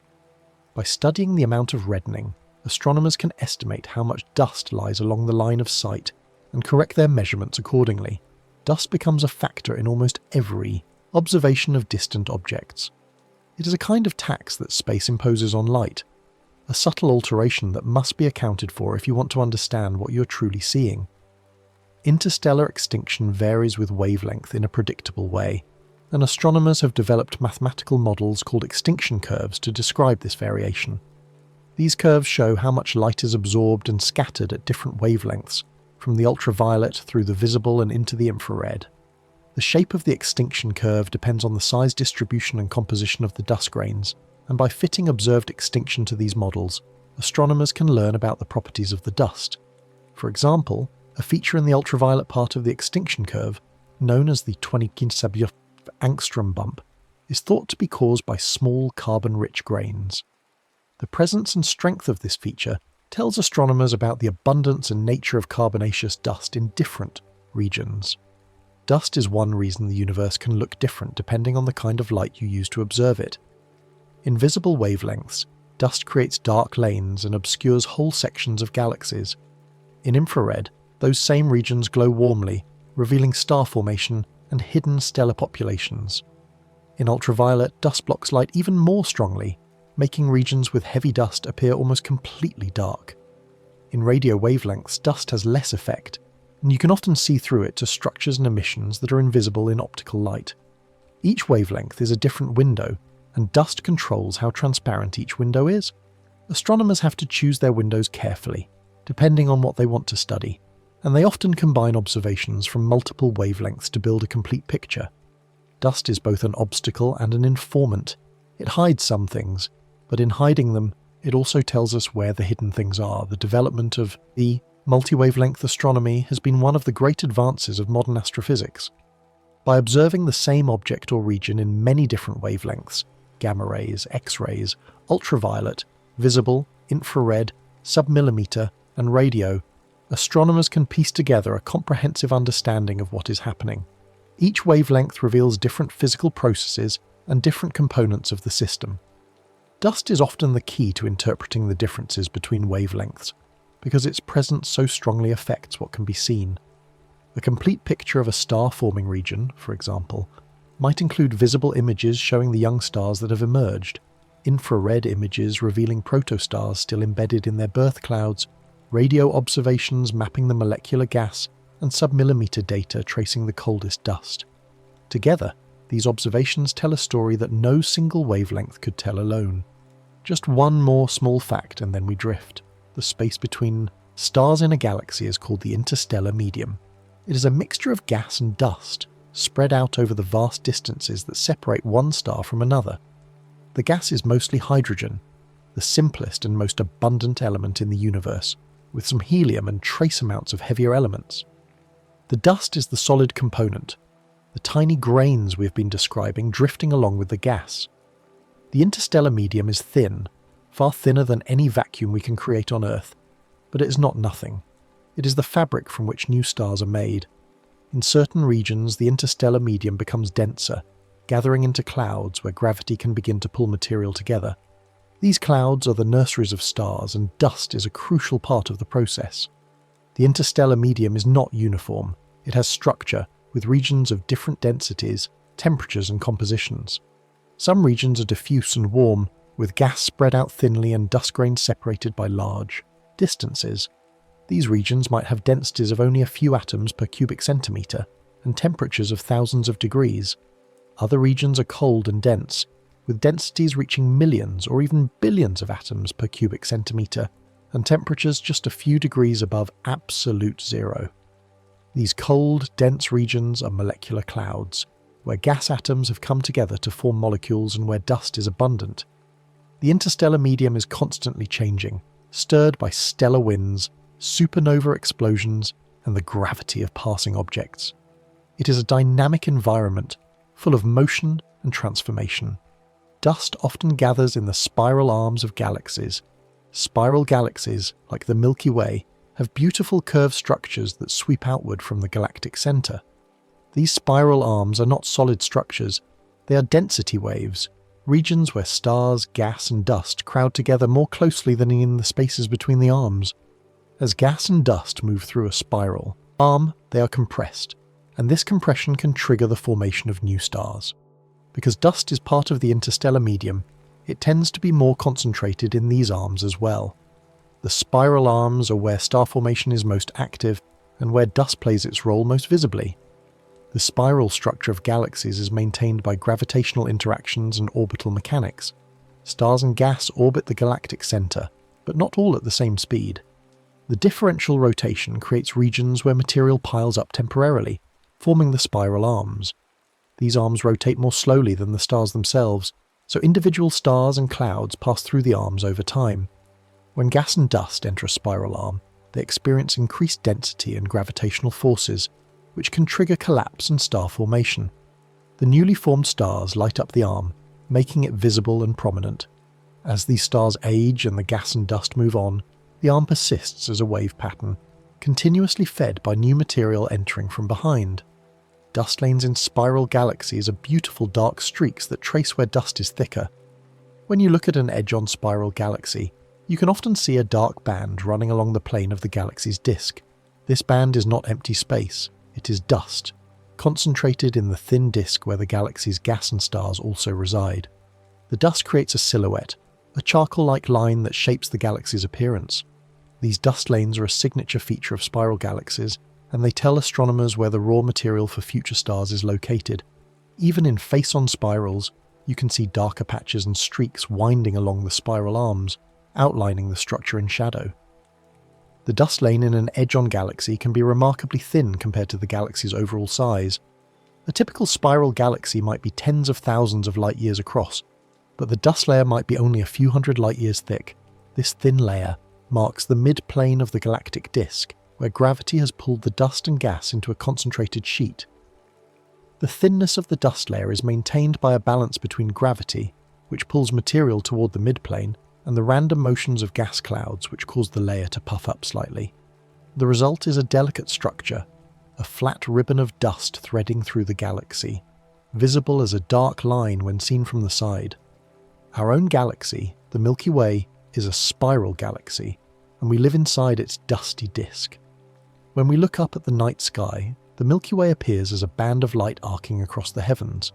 By studying the amount of reddening, astronomers can estimate how much dust lies along the line of sight and correct their measurements accordingly. Dust becomes a factor in almost every observation of distant objects. It is a kind of tax that space imposes on light, a subtle alteration that must be accounted for if you want to understand what you're truly seeing. Interstellar extinction varies with wavelength in a predictable way, and astronomers have developed mathematical models called extinction curves to describe this variation. These curves show how much light is absorbed and scattered at different wavelengths, from the ultraviolet through the visible and into the infrared. The shape of the extinction curve depends on the size distribution and composition of the dust grains, and by fitting observed extinction to these models, astronomers can learn about the properties of the dust. For example, a feature in the ultraviolet part of the extinction curve, known as the 20 angstrom bump, is thought to be caused by small carbon-rich grains. The presence and strength of this feature tells astronomers about the abundance and nature of carbonaceous dust in different regions. Dust is one reason the universe can look different depending on the kind of light you use to observe it. In visible wavelengths, dust creates dark lanes and obscures whole sections of galaxies. In infrared, those same regions glow warmly, revealing star formation and hidden stellar populations. In ultraviolet, dust blocks light even more strongly, making regions with heavy dust appear almost completely dark. In radio wavelengths, dust has less effect, and you can often see through it to structures and emissions that are invisible in optical light. Each wavelength is a different window, and dust controls how transparent each window is. Astronomers have to choose their windows carefully, depending on what they want to study, and they often combine observations from multiple wavelengths to build a complete picture. Dust is both an obstacle and an informant. It hides some things, but in hiding them, it also tells us where the hidden things are. The development of the multi-wavelength astronomy has been one of the great advances of modern astrophysics. By observing the same object or region in many different wavelengths, gamma rays, X-rays, ultraviolet, visible, infrared, submillimeter, and radio, astronomers can piece together a comprehensive understanding of what is happening. Each wavelength reveals different physical processes and different components of the system. Dust is often the key to interpreting the differences between wavelengths, because its presence so strongly affects what can be seen. A complete picture of a star-forming region, for example, might include visible images showing the young stars that have emerged, infrared images revealing protostars still embedded in their birth clouds, radio observations mapping the molecular gas, and submillimeter data tracing the coldest dust. Together, these observations tell a story that no single wavelength could tell alone. Just one more small fact and then we drift. The space between stars in a galaxy is called the interstellar medium. It is a mixture of gas and dust, spread out over the vast distances that separate one star from another. The gas is mostly hydrogen, the simplest and most abundant element in the universe, with some helium and trace amounts of heavier elements. The dust is the solid component, the tiny grains we've been describing drifting along with the gas. The interstellar medium is thin, far thinner than any vacuum we can create on Earth, but it is not nothing. It is the fabric from which new stars are made. In certain regions, the interstellar medium becomes denser, gathering into clouds where gravity can begin to pull material together. These clouds are the nurseries of stars, and dust is a crucial part of the process. The interstellar medium is not uniform. It has structure, with regions of different densities, temperatures and compositions. Some regions are diffuse and warm, with gas spread out thinly and dust grains separated by large distances. These regions might have densities of only a few atoms per cubic centimetre and temperatures of thousands of degrees. Other regions are cold and dense, with densities reaching millions or even billions of atoms per cubic centimetre, and temperatures just a few degrees above absolute zero. These cold, dense regions are molecular clouds, where gas atoms have come together to form molecules and where dust is abundant. The interstellar medium is constantly changing, stirred by stellar winds, supernova explosions, and the gravity of passing objects. It is a dynamic environment, full of motion and transformation. Dust often gathers in the spiral arms of galaxies. Spiral galaxies, like the Milky Way, have beautiful curved structures that sweep outward from the galactic centre. These spiral arms are not solid structures, they are density waves, regions where stars, gas and dust crowd together more closely than in the spaces between the arms. As gas and dust move through a spiral arm, they are compressed, and this compression can trigger the formation of new stars. Because dust is part of the interstellar medium, it tends to be more concentrated in these arms as well. The spiral arms are where star formation is most active and where dust plays its role most visibly. The spiral structure of galaxies is maintained by gravitational interactions and orbital mechanics. Stars and gas orbit the galactic centre, but not all at the same speed. The differential rotation creates regions where material piles up temporarily, forming the spiral arms. These arms rotate more slowly than the stars themselves, so individual stars and clouds pass through the arms over time. When gas and dust enter a spiral arm, they experience increased density and gravitational forces, which can trigger collapse and star formation. The newly formed stars light up the arm, making it visible and prominent. As these stars age and the gas and dust move on, the arm persists as a wave pattern, continuously fed by new material entering from behind. Dust lanes in spiral galaxies are beautiful dark streaks that trace where dust is thicker. When you look at an edge-on spiral galaxy, you can often see a dark band running along the plane of the galaxy's disk. This band is not empty space, it is dust, concentrated in the thin disk where the galaxy's gas and stars also reside. The dust creates a silhouette, a charcoal-like line that shapes the galaxy's appearance. These dust lanes are a signature feature of spiral galaxies, and they tell astronomers where the raw material for future stars is located. Even in face-on spirals, you can see darker patches and streaks winding along the spiral arms, outlining the structure in shadow. The dust lane in an edge-on galaxy can be remarkably thin compared to the galaxy's overall size. A typical spiral galaxy might be tens of thousands of light years across, but the dust layer might be only a few hundred light years thick. This thin layer marks the mid-plane of the galactic disk, where gravity has pulled the dust and gas into a concentrated sheet. The thinness of the dust layer is maintained by a balance between gravity, which pulls material toward the midplane, and the random motions of gas clouds which cause the layer to puff up slightly. The result is a delicate structure, a flat ribbon of dust threading through the galaxy, visible as a dark line when seen from the side. Our own galaxy, the Milky Way, is a spiral galaxy, and we live inside its dusty disk. When we look up at the night sky, the Milky Way appears as a band of light arcing across the heavens.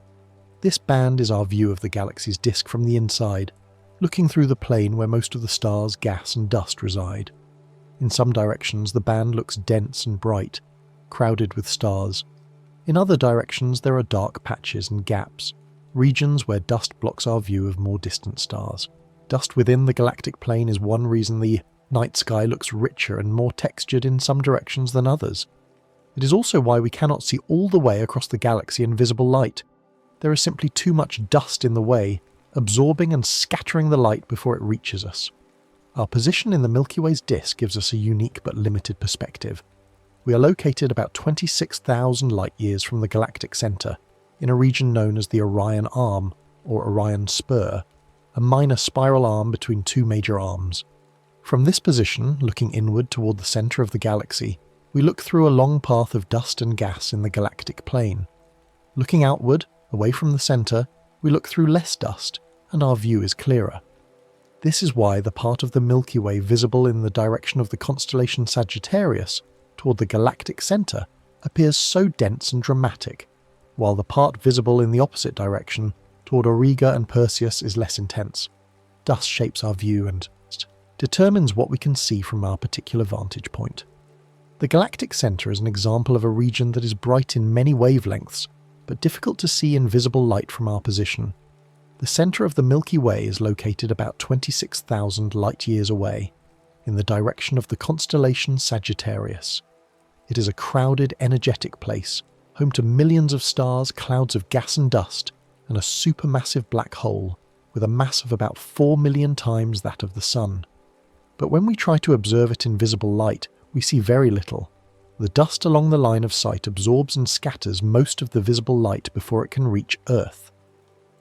This band is our view of the galaxy's disk from the inside, looking through the plane where most of the stars, gas and dust reside. In some directions the band looks dense and bright, crowded with stars. In other directions there are dark patches and gaps, regions where dust blocks our view of more distant stars. Dust within the galactic plane is one reason the night sky looks richer and more textured in some directions than others. It is also why we cannot see all the way across the galaxy in visible light. There is simply too much dust in the way, absorbing and scattering the light before it reaches us. Our position in the Milky Way's disk gives us a unique but limited perspective. We are located about 26,000 light-years from the galactic centre, in a region known as the Orion Arm, or Orion Spur, a minor spiral arm between two major arms. From this position, looking inward toward the centre of the galaxy, we look through a long path of dust and gas in the galactic plane. Looking outward, away from the centre, we look through less dust, and our view is clearer. This is why the part of the Milky Way visible in the direction of the constellation Sagittarius, toward the galactic centre, appears so dense and dramatic, while the part visible in the opposite direction, toward Auriga and Perseus, is less intense. Dust shapes our view and determines what we can see from our particular vantage point. The galactic centre is an example of a region that is bright in many wavelengths, but difficult to see in visible light from our position. The center of the Milky Way is located about 26,000 light-years away, in the direction of the constellation Sagittarius. It is a crowded, energetic place, home to millions of stars, clouds of gas and dust, and a supermassive black hole with a mass of about 4 million times that of the Sun. But when we try to observe it in visible light, we see very little. The dust along the line of sight absorbs and scatters most of the visible light before it can reach Earth.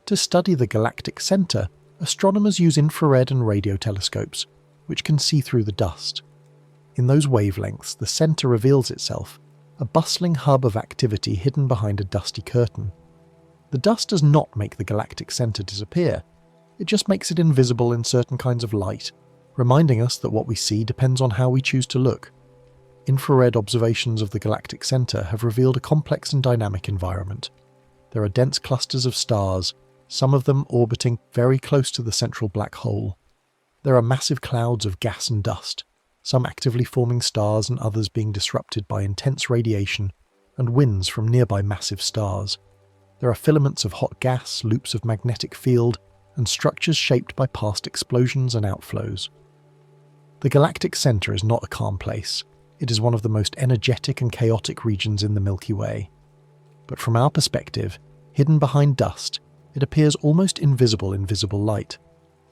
To study the galactic center, astronomers use infrared and radio telescopes, which can see through the dust. In those wavelengths, the center reveals itself, a bustling hub of activity hidden behind a dusty curtain. The dust does not make the galactic center disappear, it just makes it invisible in certain kinds of light, reminding us that what we see depends on how we choose to look. Infrared observations of the galactic center have revealed a complex and dynamic environment. There are dense clusters of stars, some of them orbiting very close to the central black hole. There are massive clouds of gas and dust, some actively forming stars and others being disrupted by intense radiation and winds from nearby massive stars. There are filaments of hot gas, loops of magnetic field, and structures shaped by past explosions and outflows. The galactic center is not a calm place. It is one of the most energetic and chaotic regions in the Milky Way. But from our perspective, hidden behind dust, it appears almost invisible in visible light.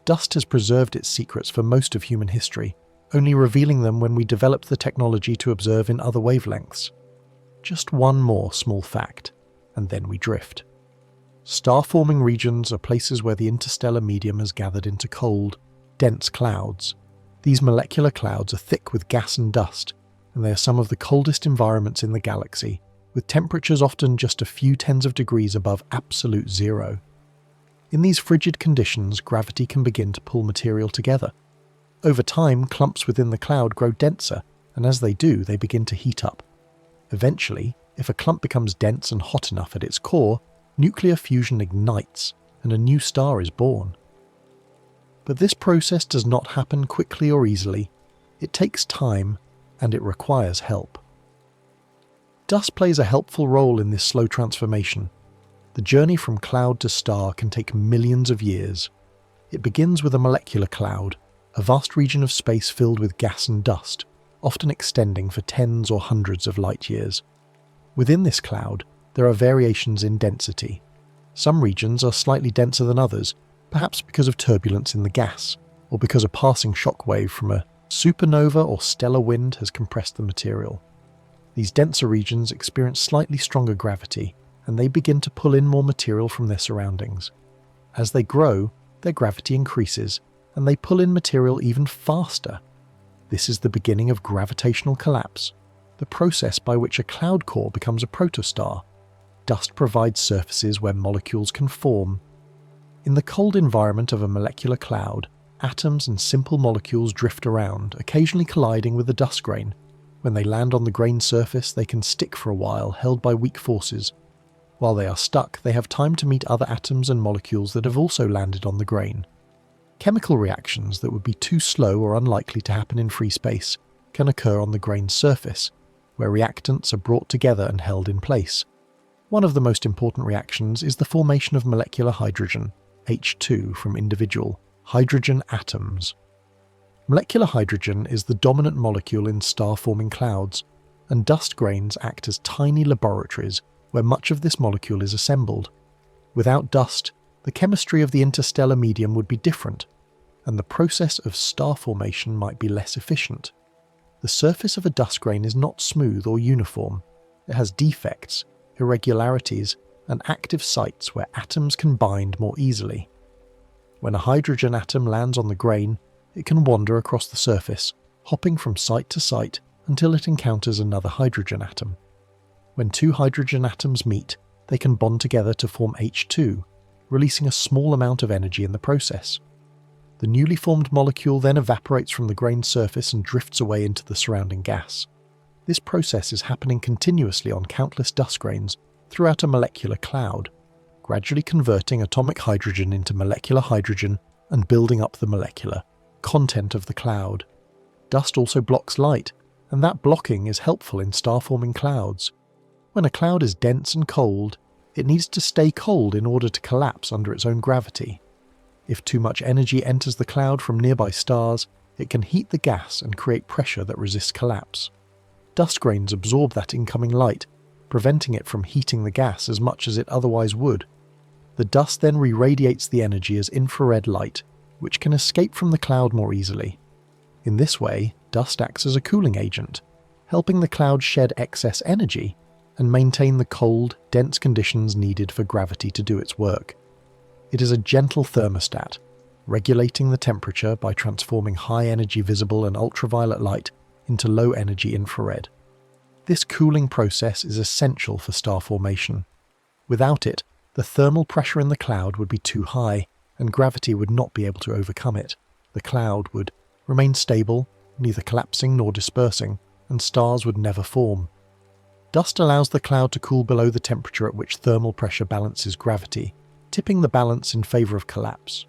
Dust has preserved its secrets for most of human history, only revealing them when we developed the technology to observe in other wavelengths. Just one more small fact, and then we drift. Star-forming regions are places where the interstellar medium has gathered into cold, dense clouds. These molecular clouds are thick with gas and dust, and they are some of the coldest environments in the galaxy, with temperatures often just a few tens of degrees above absolute zero. In these frigid conditions, gravity can begin to pull material together. Over time, clumps within the cloud grow denser, and as they do, they begin to heat up. Eventually, if a clump becomes dense and hot enough at its core, nuclear fusion ignites, and a new star is born. But this process does not happen quickly or easily. It takes time, and it requires help. Dust plays a helpful role in this slow transformation. The journey from cloud to star can take millions of years. It begins with a molecular cloud, a vast region of space filled with gas and dust, often extending for tens or hundreds of light years. Within this cloud, there are variations in density. Some regions are slightly denser than others, perhaps because of turbulence in the gas, or because a passing shock wave from a supernova or stellar wind has compressed the material. These denser regions experience slightly stronger gravity, and they begin to pull in more material from their surroundings. As they grow, their gravity increases, and they pull in material even faster. This is the beginning of gravitational collapse, the process by which a cloud core becomes a protostar. Dust provides surfaces where molecules can form. In the cold environment of a molecular cloud, atoms and simple molecules drift around, occasionally colliding with the dust grain. When they land on the grain surface, they can stick for a while, held by weak forces. While they are stuck, they have time to meet other atoms and molecules that have also landed on the grain. Chemical reactions that would be too slow or unlikely to happen in free space can occur on the grain's surface, where reactants are brought together and held in place. One of the most important reactions is the formation of molecular hydrogen, H2, from individual hydrogen atoms. Molecular hydrogen is the dominant molecule in star-forming clouds, and dust grains act as tiny laboratories where much of this molecule is assembled. Without dust, the chemistry of the interstellar medium would be different, and the process of star formation might be less efficient. The surface of a dust grain is not smooth or uniform. It has defects, irregularities, and active sites where atoms can bind more easily. When a hydrogen atom lands on the grain, it can wander across the surface, hopping from site to site until it encounters another hydrogen atom. When two hydrogen atoms meet, they can bond together to form H2, releasing a small amount of energy in the process. The newly formed molecule then evaporates from the grain's surface and drifts away into the surrounding gas. This process is happening continuously on countless dust grains throughout a molecular cloud, gradually converting atomic hydrogen into molecular hydrogen and building up the molecular content of the cloud. Dust also blocks light, and that blocking is helpful in star-forming clouds. When a cloud is dense and cold, It needs to stay cold in order to collapse under its own gravity. If too much energy enters the cloud from nearby stars, it can heat the gas and create pressure that resists collapse. Dust grains absorb that incoming light, preventing it from heating the gas as much as it otherwise would. The dust then re-radiates the energy as infrared light, which can escape from the cloud more easily. In this way, dust acts as a cooling agent, helping the cloud shed excess energy and maintain the cold, dense conditions needed for gravity to do its work. It is a gentle thermostat, regulating the temperature by transforming high-energy visible and ultraviolet light into low-energy infrared. This cooling process is essential for star formation. Without it, the thermal pressure in the cloud would be too high, and gravity would not be able to overcome it. The cloud would remain stable, neither collapsing nor dispersing, and stars would never form. Dust allows the cloud to cool below the temperature at which thermal pressure balances gravity, tipping the balance in favor of collapse.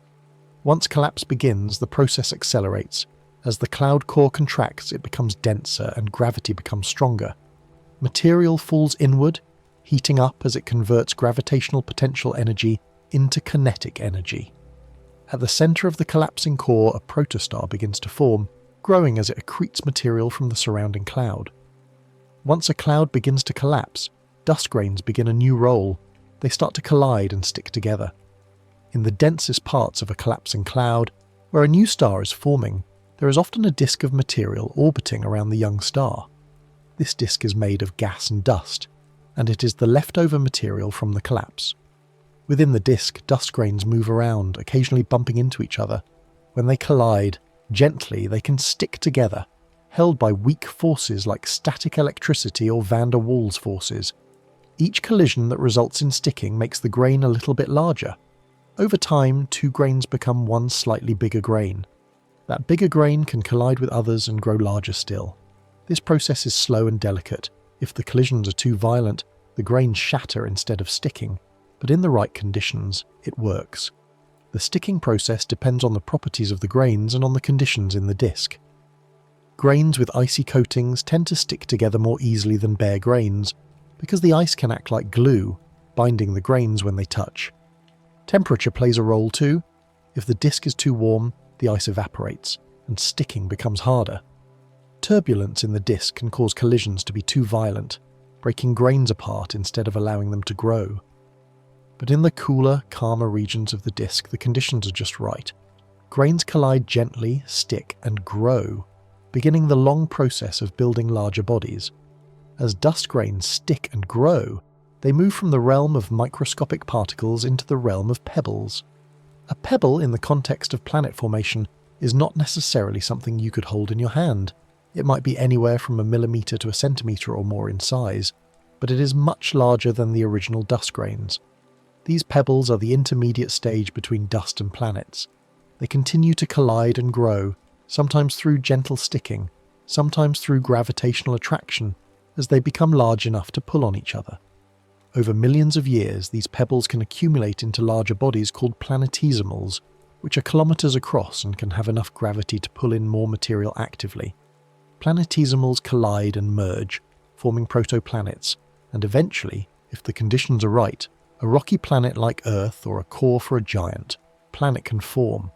Once collapse begins, the process accelerates. As the cloud core contracts, it becomes denser and gravity becomes stronger. Material falls inward, heating up as it converts gravitational potential energy into kinetic energy. At the center of the collapsing core, a protostar begins to form, growing as it accretes material from the surrounding cloud. Once a cloud begins to collapse, dust grains begin a new role. They start to collide and stick together. In the densest parts of a collapsing cloud, where a new star is forming, there is often a disk of material orbiting around the young star. This disk is made of gas and dust, and it is the leftover material from the collapse. Within the disk, dust grains move around, occasionally bumping into each other. When they collide, gently they can stick together, held by weak forces like static electricity or van der Waals forces. Each collision that results in sticking makes the grain a little bit larger. Over time, two grains become one slightly bigger grain. That bigger grain can collide with others and grow larger still. This process is slow and delicate. If the collisions are too violent, the grains shatter instead of sticking, but in the right conditions, it works. The sticking process depends on the properties of the grains and on the conditions in the disk. Grains with icy coatings tend to stick together more easily than bare grains, because the ice can act like glue, binding the grains when they touch. Temperature plays a role too. If the disk is too warm, the ice evaporates, and sticking becomes harder. Turbulence in the disk can cause collisions to be too violent, breaking grains apart instead of allowing them to grow. But in the cooler, calmer regions of the disk, the conditions are just right. Grains collide gently, stick, and grow, beginning the long process of building larger bodies. As dust grains stick and grow, they move from the realm of microscopic particles into the realm of pebbles. A pebble in the context of planet formation is not necessarily something you could hold in your hand. It might be anywhere from a millimeter to a centimeter or more in size, but it is much larger than the original dust grains. These pebbles are the intermediate stage between dust and planets. They continue to collide and grow, sometimes through gentle sticking, sometimes through gravitational attraction, as they become large enough to pull on each other. Over millions of years, these pebbles can accumulate into larger bodies called planetesimals, which are kilometers across and can have enough gravity to pull in more material actively. Planetesimals collide and merge, forming protoplanets, and eventually, if the conditions are right, a rocky planet like Earth or a core for a giant planet can form.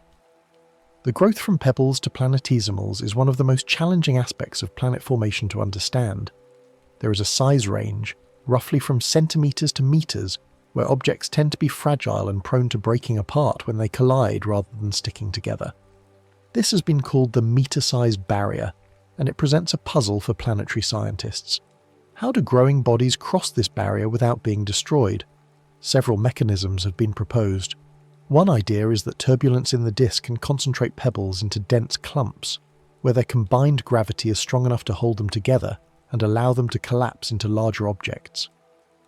The growth from pebbles to planetesimals is one of the most challenging aspects of planet formation to understand. There is a size range, roughly from centimeters to meters, where objects tend to be fragile and prone to breaking apart when they collide rather than sticking together. This has been called the meter-size barrier, and it presents a puzzle for planetary scientists. How do growing bodies cross this barrier without being destroyed? Several mechanisms have been proposed. One idea is that turbulence in the disk can concentrate pebbles into dense clumps, where their combined gravity is strong enough to hold them together and allow them to collapse into larger objects.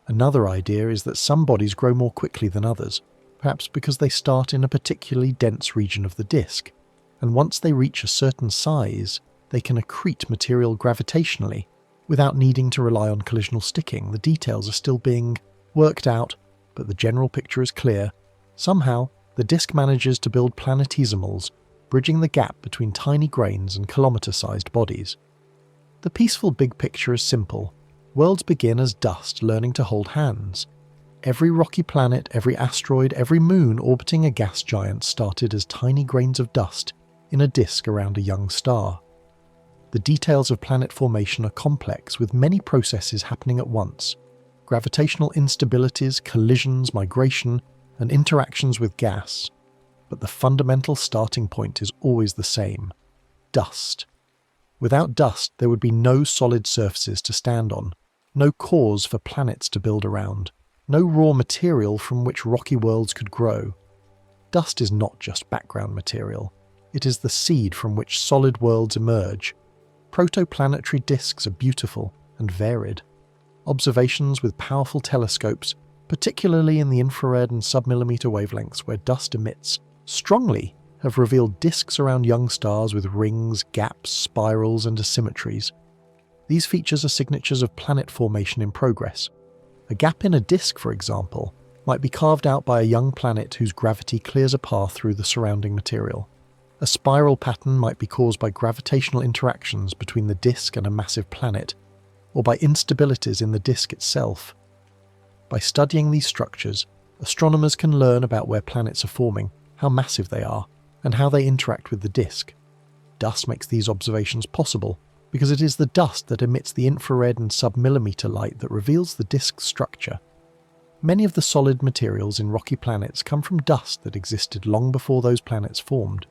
Another idea is that some bodies grow more quickly than others, perhaps because they start in a particularly dense region of the disk, and once they reach a certain size, they can accrete material gravitationally without needing to rely on collisional sticking. The details are still being worked out, but the general picture is clear. Somehow, the disk manages to build planetesimals, bridging the gap between tiny grains and kilometer-sized bodies. The peaceful big picture is simple. Worlds begin as dust learning to hold hands. Every rocky planet, every asteroid, every moon orbiting a gas giant started as tiny grains of dust in a disk around a young star. The details of planet formation are complex, with many processes happening at once: gravitational instabilities, collisions, migration, and interactions with gas. But the fundamental starting point is always the same: dust. Without dust, there would be no solid surfaces to stand on, no cores for planets to build around, no raw material from which rocky worlds could grow. Dust is not just background material. It is the seed from which solid worlds emerge. Protoplanetary disks are beautiful and varied. Observations with powerful telescopes, particularly in the infrared and submillimeter wavelengths where dust emits strongly, have revealed disks around young stars with rings, gaps, spirals, and asymmetries. These features are signatures of planet formation in progress. A gap in a disk, for example, might be carved out by a young planet whose gravity clears a path through the surrounding material. A spiral pattern might be caused by gravitational interactions between the disk and a massive planet, or by instabilities in the disk itself. By studying these structures, astronomers can learn about where planets are forming, how massive they are, and how they interact with the disk. Dust makes these observations possible, because it is the dust that emits the infrared and submillimeter light that reveals the disk's structure. Many of the solid materials in rocky planets come from dust that existed long before those planets formed.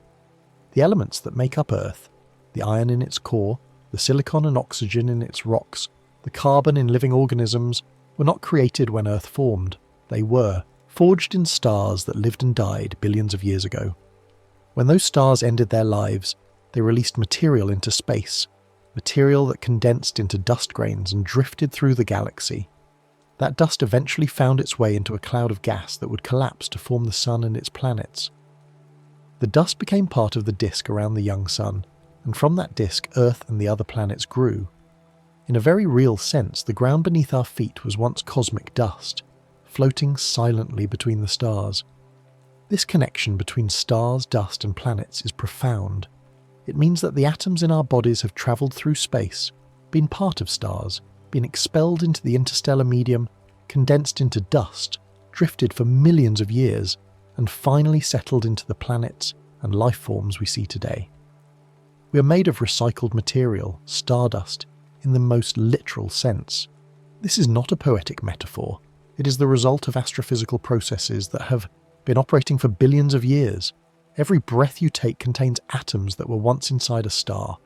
The elements that make up Earth, the iron in its core, the silicon and oxygen in its rocks, the carbon in living organisms, were not created when Earth formed. They were forged in stars that lived and died billions of years ago. When those stars ended their lives, they released material into space, material that condensed into dust grains and drifted through the galaxy. That dust eventually found its way into a cloud of gas that would collapse to form the Sun and its planets. The dust became part of the disk around the young Sun, and from that disk Earth and the other planets grew. In a very real sense, the ground beneath our feet was once cosmic dust, floating silently between the stars. This connection between stars, dust, and planets is profound. It means that the atoms in our bodies have travelled through space, been part of stars, been expelled into the interstellar medium, condensed into dust, drifted for millions of years, and finally settled into the planets and life forms we see today. We are made of recycled material, stardust, in the most literal sense. This is not a poetic metaphor. It is the result of astrophysical processes that have been operating for billions of years. Every breath you take contains atoms that were once inside a star.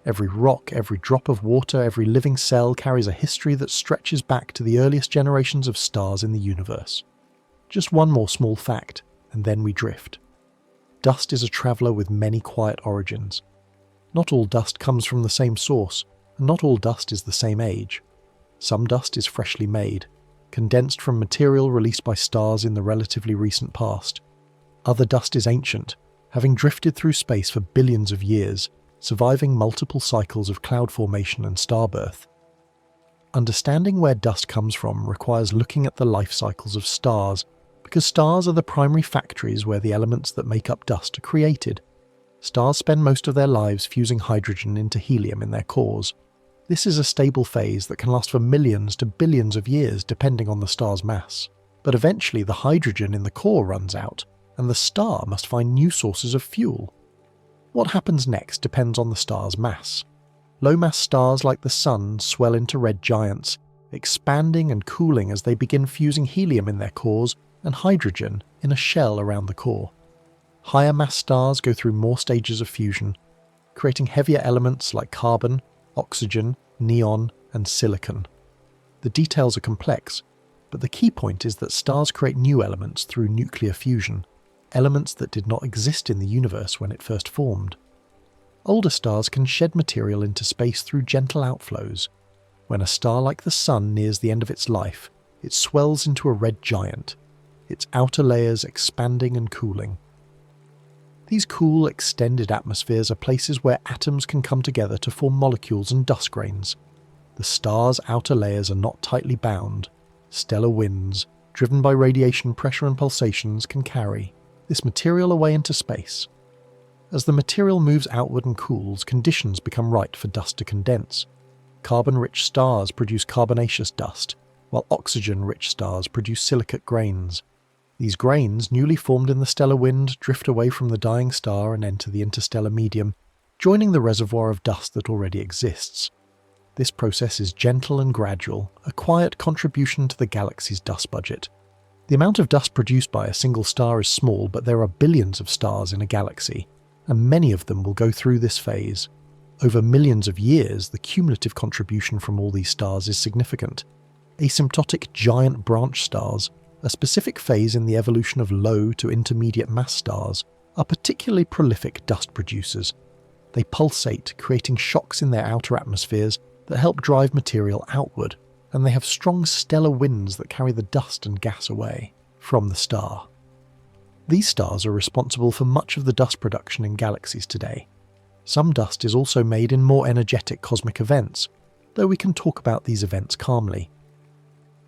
Every rock, every drop of water, every living cell carries a history that stretches back to the earliest generations of stars in the universe. Just one more small fact, and then we drift. Dust is a traveller with many quiet origins. Not all dust comes from the same source, and not all dust is the same age. Some dust is freshly made, condensed from material released by stars in the relatively recent past. Other dust is ancient, having drifted through space for billions of years, surviving multiple cycles of cloud formation and starbirth. Understanding where dust comes from requires looking at the life cycles of stars, because stars are the primary factories where the elements that make up dust are created. Stars spend most of their lives fusing hydrogen into helium in their cores. This is a stable phase that can last for millions to billions of years depending on the star's mass. But eventually the hydrogen in the core runs out, and the star must find new sources of fuel. What happens next depends on the star's mass. Low-mass stars like the Sun swell into red giants, expanding and cooling as they begin fusing helium in their cores and hydrogen in a shell around the core. Higher mass stars go through more stages of fusion, creating heavier elements like carbon, oxygen, neon, and silicon. The details are complex, but the key point is that stars create new elements through nuclear fusion, elements that did not exist in the universe when it first formed. Older stars can shed material into space through gentle outflows. When a star like the Sun nears the end of its life, it swells into a red giant, its outer layers expanding and cooling. These cool, extended atmospheres are places where atoms can come together to form molecules and dust grains. The star's outer layers are not tightly bound. Stellar winds, driven by radiation pressure and pulsations, can carry this material away into space. As the material moves outward and cools, conditions become right for dust to condense. Carbon-rich stars produce carbonaceous dust, while oxygen-rich stars produce silicate grains. These grains, newly formed in the stellar wind, drift away from the dying star and enter the interstellar medium, joining the reservoir of dust that already exists. This process is gentle and gradual, a quiet contribution to the galaxy's dust budget. The amount of dust produced by a single star is small, but there are billions of stars in a galaxy, and many of them will go through this phase. Over millions of years, the cumulative contribution from all these stars is significant. Asymptotic giant branch stars, a specific phase in the evolution of low to intermediate mass stars, are particularly prolific dust producers. They pulsate, creating shocks in their outer atmospheres that help drive material outward, and they have strong stellar winds that carry the dust and gas away from the star. These stars are responsible for much of the dust production in galaxies today. Some dust is also made in more energetic cosmic events, though we can talk about these events calmly.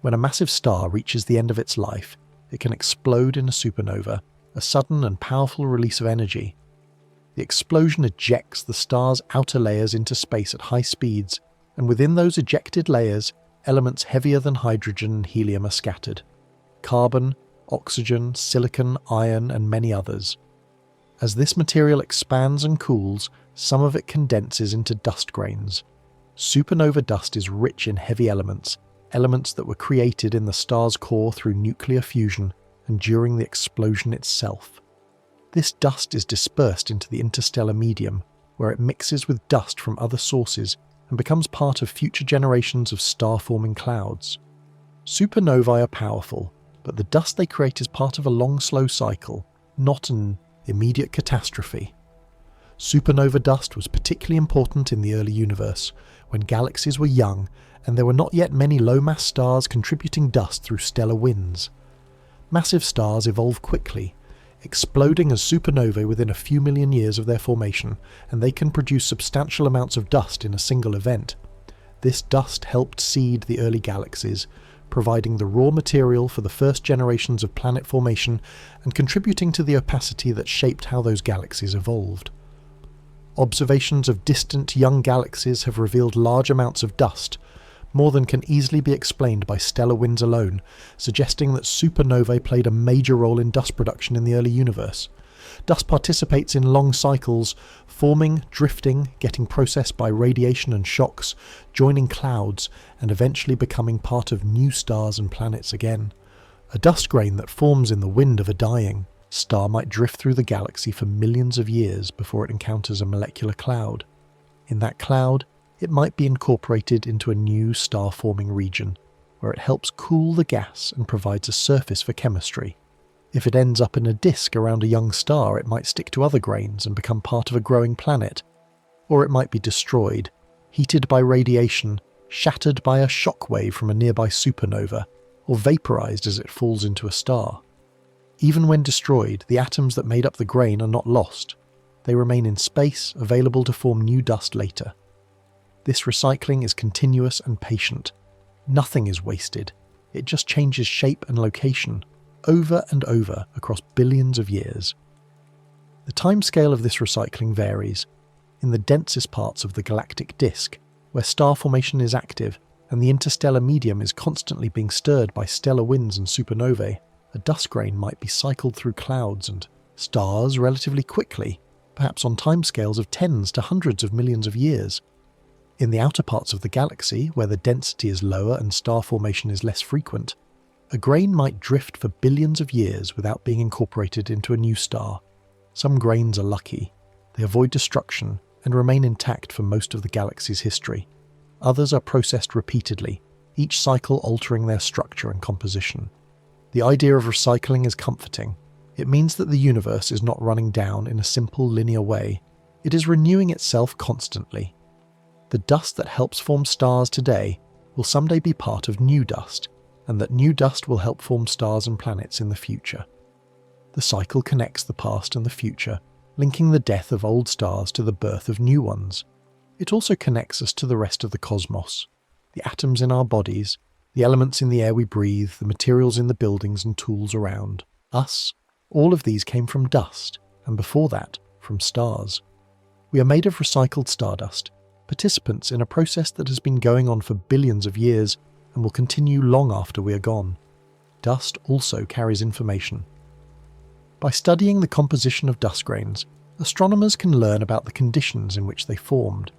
When a massive star reaches the end of its life, it can explode in a supernova, a sudden and powerful release of energy. The explosion ejects the star's outer layers into space at high speeds, and within those ejected layers, elements heavier than hydrogen and helium are scattered. Carbon, oxygen, silicon, iron, and many others. As this material expands and cools, some of it condenses into dust grains. Supernova dust is rich in heavy elements, elements that were created in the star's core through nuclear fusion and during the explosion itself. This dust is dispersed into the interstellar medium, where it mixes with dust from other sources and becomes part of future generations of star-forming clouds. Supernovae are powerful, but the dust they create is part of a long, slow cycle, not an immediate catastrophe. Supernova dust was particularly important in the early universe, when galaxies were young and there were not yet many low-mass stars contributing dust through stellar winds. Massive stars evolve quickly, exploding as supernovae within a few million years of their formation, and they can produce substantial amounts of dust in a single event. This dust helped seed the early galaxies, providing the raw material for the first generations of planet formation and contributing to the opacity that shaped how those galaxies evolved. Observations of distant young galaxies have revealed large amounts of dust, more than can easily be explained by stellar winds alone, suggesting that supernovae played a major role in dust production in the early universe. Dust participates in long cycles, forming, drifting, getting processed by radiation and shocks, joining clouds, and eventually becoming part of new stars and planets again. A dust grain that forms in the wind of a dying star might drift through the galaxy for millions of years before it encounters a molecular cloud. In that cloud, it might be incorporated into a new star-forming region, where it helps cool the gas and provides a surface for chemistry. If it ends up in a disk around a young star, it might stick to other grains and become part of a growing planet. Or it might be destroyed, heated by radiation, shattered by a shock wave from a nearby supernova, or vaporized as it falls into a star. Even when destroyed, the atoms that made up the grain are not lost. They remain in space, available to form new dust later. This recycling is continuous and patient. Nothing is wasted. It just changes shape and location, over and over across billions of years. The timescale of this recycling varies. In the densest parts of the galactic disk, where star formation is active and the interstellar medium is constantly being stirred by stellar winds and supernovae, a dust grain might be cycled through clouds and stars relatively quickly, perhaps on timescales of tens to hundreds of millions of years. In the outer parts of the galaxy, where the density is lower and star formation is less frequent, a grain might drift for billions of years without being incorporated into a new star. Some grains are lucky. They avoid destruction and remain intact for most of the galaxy's history. Others are processed repeatedly, each cycle altering their structure and composition. The idea of recycling is comforting. It means that the universe is not running down in a simple linear way. It is renewing itself constantly. The dust that helps form stars today will someday be part of new dust, and that new dust will help form stars and planets in the future. The cycle connects the past and the future, linking the death of old stars to the birth of new ones. It also connects us to the rest of the cosmos, the atoms in our bodies, the elements in the air we breathe, the materials in the buildings and tools around us. All of these came from dust, and before that, from stars. We are made of recycled stardust, participants in a process that has been going on for billions of years and will continue long after we are gone. Dust also carries information. By studying the composition of dust grains, astronomers can learn about the conditions in which they formed.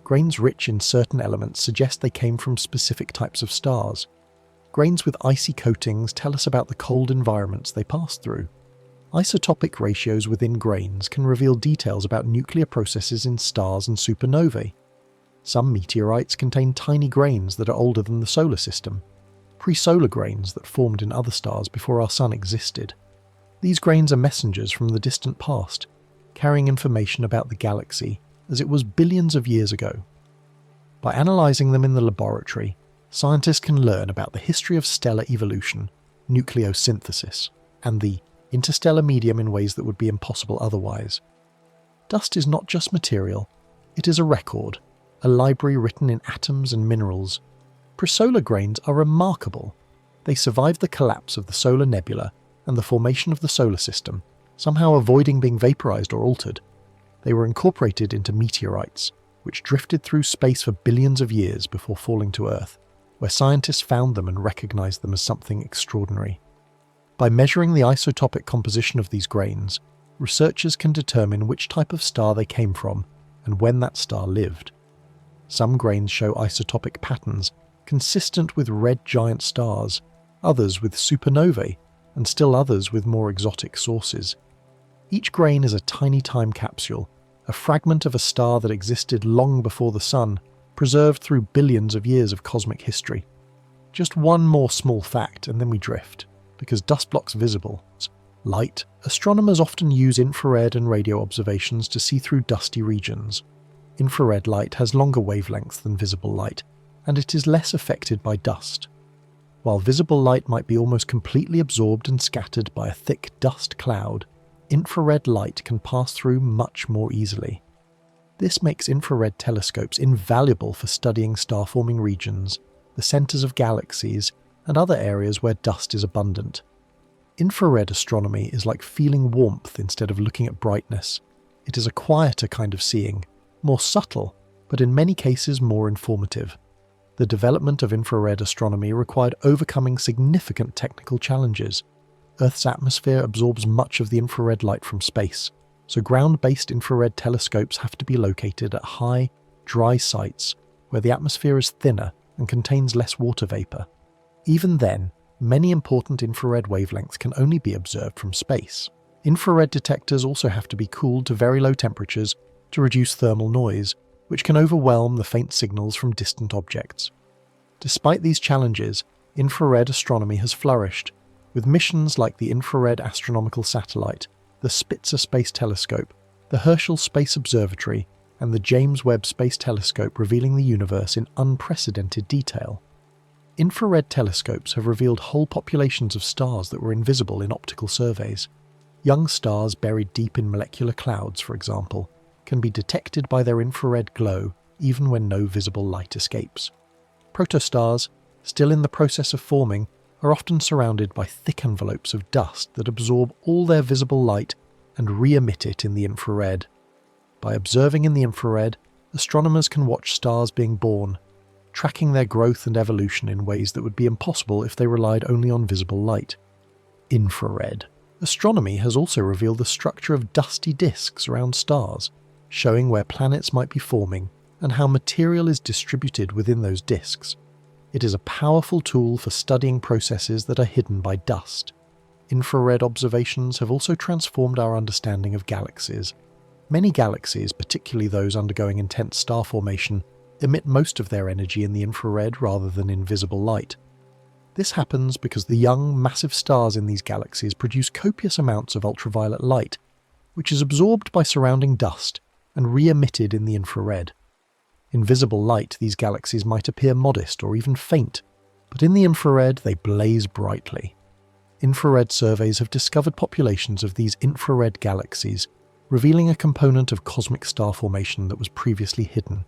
Grains rich in certain elements suggest they came from specific types of stars. Grains with icy coatings tell us about the cold environments they passed through. Isotopic ratios within grains can reveal details about nuclear processes in stars and supernovae. Some meteorites contain tiny grains that are older than the solar system, pre-solar grains that formed in other stars before our sun existed. These grains are messengers from the distant past, carrying information about the galaxy as it was billions of years ago. By analysing them in the laboratory, scientists can learn about the history of stellar evolution, nucleosynthesis, and the interstellar medium in ways that would be impossible otherwise. Dust is not just material, it is a record, a library written in atoms and minerals. Presolar grains are remarkable. They survived the collapse of the solar nebula and the formation of the solar system, somehow avoiding being vaporized or altered. They were incorporated into meteorites, which drifted through space for billions of years before falling to Earth, where scientists found them and recognized them as something extraordinary. By measuring the isotopic composition of these grains, researchers can determine which type of star they came from and when that star lived. Some grains show isotopic patterns consistent with red giant stars, others with supernovae, and still others with more exotic sources. Each grain is a tiny time capsule, a fragment of a star that existed long before the sun, preserved through billions of years of cosmic history. Just one more small fact and then we drift. Because dust blocks visible light, astronomers often use infrared and radio observations to see through dusty regions. Infrared light has longer wavelengths than visible light, and it is less affected by dust. While visible light might be almost completely absorbed and scattered by a thick dust cloud, infrared light can pass through much more easily. This makes infrared telescopes invaluable for studying star-forming regions, the centers of galaxies, and other areas where dust is abundant. Infrared astronomy is like feeling warmth instead of looking at brightness. It is a quieter kind of seeing, more subtle, but in many cases more informative. The development of infrared astronomy required overcoming significant technical challenges. Earth's atmosphere absorbs much of the infrared light from space, so ground-based infrared telescopes have to be located at high, dry sites where the atmosphere is thinner and contains less water vapor. Even then, many important infrared wavelengths can only be observed from space. Infrared detectors also have to be cooled to very low temperatures to reduce thermal noise, which can overwhelm the faint signals from distant objects. Despite these challenges, infrared astronomy has flourished, with missions like the Infrared Astronomical Satellite, the Spitzer Space Telescope, the Herschel Space Observatory, and the James Webb Space Telescope revealing the universe in unprecedented detail. Infrared telescopes have revealed whole populations of stars that were invisible in optical surveys. Young stars buried deep in molecular clouds, for example, can be detected by their infrared glow even when no visible light escapes. Protostars, still in the process of forming, are often surrounded by thick envelopes of dust that absorb all their visible light and re-emit it in the infrared. By observing in the infrared, astronomers can watch stars being born, tracking their growth and evolution in ways that would be impossible if they relied only on visible light. Infrared. Astronomy has also revealed the structure of dusty disks around stars, showing where planets might be forming and how material is distributed within those disks. It is a powerful tool for studying processes that are hidden by dust. Infrared observations have also transformed our understanding of galaxies. Many galaxies, particularly those undergoing intense star formation, emit most of their energy in the infrared rather than in visible light. This happens because the young, massive stars in these galaxies produce copious amounts of ultraviolet light, which is absorbed by surrounding dust and re-emitted in the infrared. In visible light, these galaxies might appear modest or even faint, but in the infrared they blaze brightly. Infrared surveys have discovered populations of these infrared galaxies, revealing a component of cosmic star formation that was previously hidden.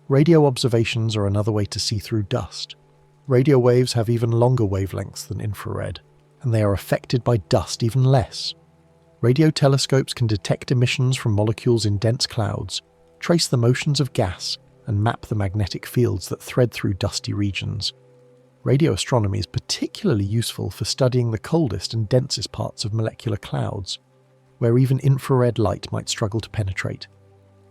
Radio observations are another way to see through dust. Radio waves have even longer wavelengths than infrared, and they are affected by dust even less. Radio telescopes can detect emissions from molecules in dense clouds, trace the motions of gas, and map the magnetic fields that thread through dusty regions. Radio astronomy is particularly useful for studying the coldest and densest parts of molecular clouds, where even infrared light might struggle to penetrate.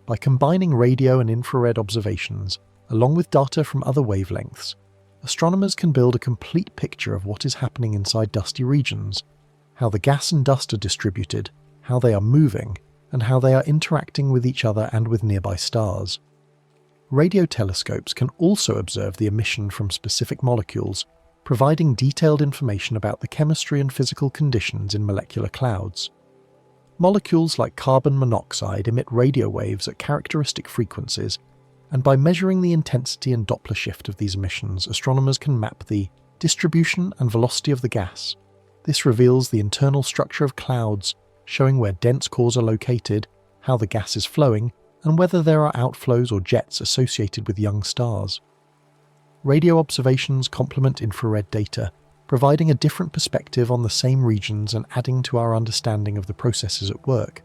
By combining radio and infrared observations, along with data from other wavelengths, astronomers can build a complete picture of what is happening inside dusty regions, how the gas and dust are distributed, how they are moving, and how they are interacting with each other and with nearby stars. Radio telescopes can also observe the emission from specific molecules, providing detailed information about the chemistry and physical conditions in molecular clouds. Molecules like carbon monoxide emit radio waves at characteristic frequencies, and by measuring the intensity and Doppler shift of these emissions, astronomers can map the distribution and velocity of the gas. This reveals the internal structure of clouds, showing where dense cores are located, how the gas is flowing, and whether there are outflows or jets associated with young stars. Radio observations complement infrared data, providing a different perspective on the same regions and adding to our understanding of the processes at work.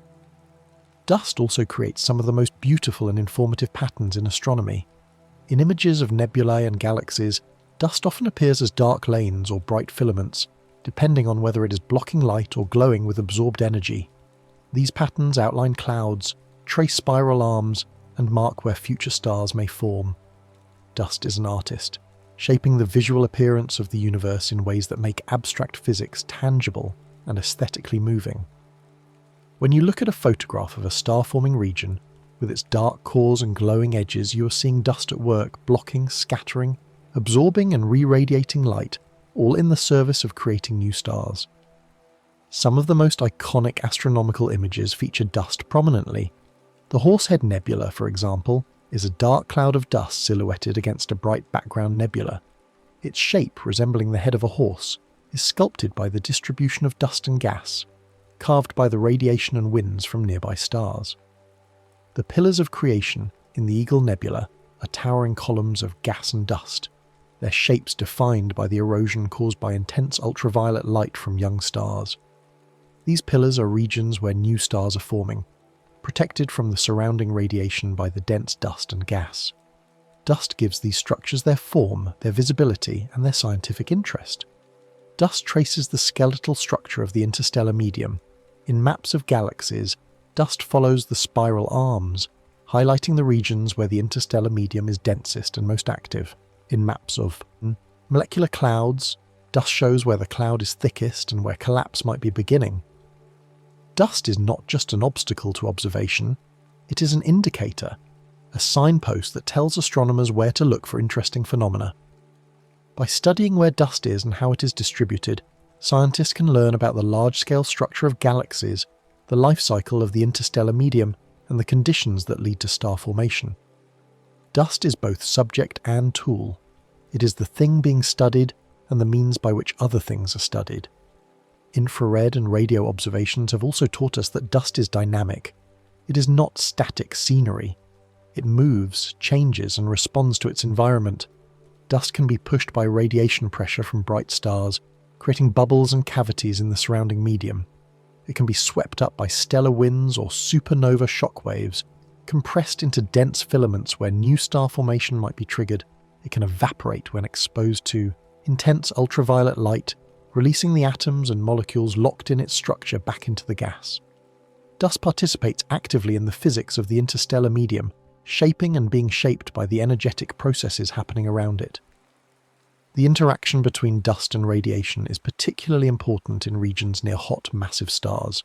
Dust also creates some of the most beautiful and informative patterns in astronomy. In images of nebulae and galaxies, dust often appears as dark lanes or bright filaments, depending on whether it is blocking light or glowing with absorbed energy. These patterns outline clouds, trace spiral arms, and mark where future stars may form. Dust is an artist, shaping the visual appearance of the universe in ways that make abstract physics tangible and aesthetically moving. When you look at a photograph of a star-forming region, with its dark cores and glowing edges, you are seeing dust at work, blocking, scattering, absorbing and re-radiating light, all in the service of creating new stars. Some of the most iconic astronomical images feature dust prominently. The Horsehead Nebula, for example, is a dark cloud of dust silhouetted against a bright background nebula. Its shape, resembling the head of a horse, is sculpted by the distribution of dust and gas, carved by the radiation and winds from nearby stars. The pillars of creation in the Eagle Nebula are towering columns of gas and dust, their shapes defined by the erosion caused by intense ultraviolet light from young stars. These pillars are regions where new stars are forming, protected from the surrounding radiation by the dense dust and gas. Dust gives these structures their form, their visibility, and their scientific interest. Dust traces the skeletal structure of the interstellar medium. In maps of galaxies, dust follows the spiral arms, highlighting the regions where the interstellar medium is densest and most active. In maps of molecular clouds, dust shows where the cloud is thickest and where collapse might be beginning. Dust is not just an obstacle to observation, it is an indicator, a signpost that tells astronomers where to look for interesting phenomena. By studying where dust is and how it is distributed, scientists can learn about the large-scale structure of galaxies, the life cycle of the interstellar medium, and the conditions that lead to star formation. Dust is both subject and tool. It is the thing being studied and the means by which other things are studied. Infrared and radio observations have also taught us that dust is dynamic. It is not static scenery. It moves, changes, and responds to its environment. Dust can be pushed by radiation pressure from bright stars, creating bubbles and cavities in the surrounding medium. It can be swept up by stellar winds or supernova shockwaves, compressed into dense filaments where new star formation might be triggered. It can evaporate when exposed to intense ultraviolet light, releasing the atoms and molecules locked in its structure back into the gas. Dust participates actively in the physics of the interstellar medium, shaping and being shaped by the energetic processes happening around it. The interaction between dust and radiation is particularly important in regions near hot, massive stars.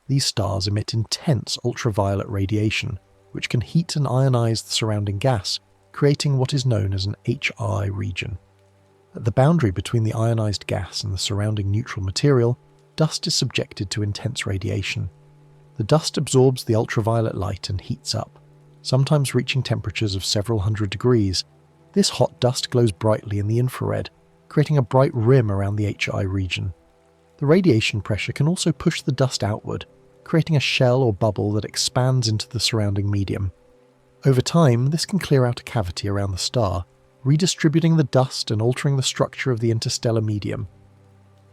These stars emit intense ultraviolet radiation, which can heat and ionize the surrounding gas, creating what is known as an HI region. At the boundary between the ionized gas and the surrounding neutral material, dust is subjected to intense radiation. The dust absorbs the ultraviolet light and heats up, sometimes reaching temperatures of several hundred degrees. This hot dust glows brightly in the infrared, creating a bright rim around the HI region. The radiation pressure can also push the dust outward, creating a shell or bubble that expands into the surrounding medium. Over time, this can clear out a cavity around the star, redistributing the dust and altering the structure of the interstellar medium.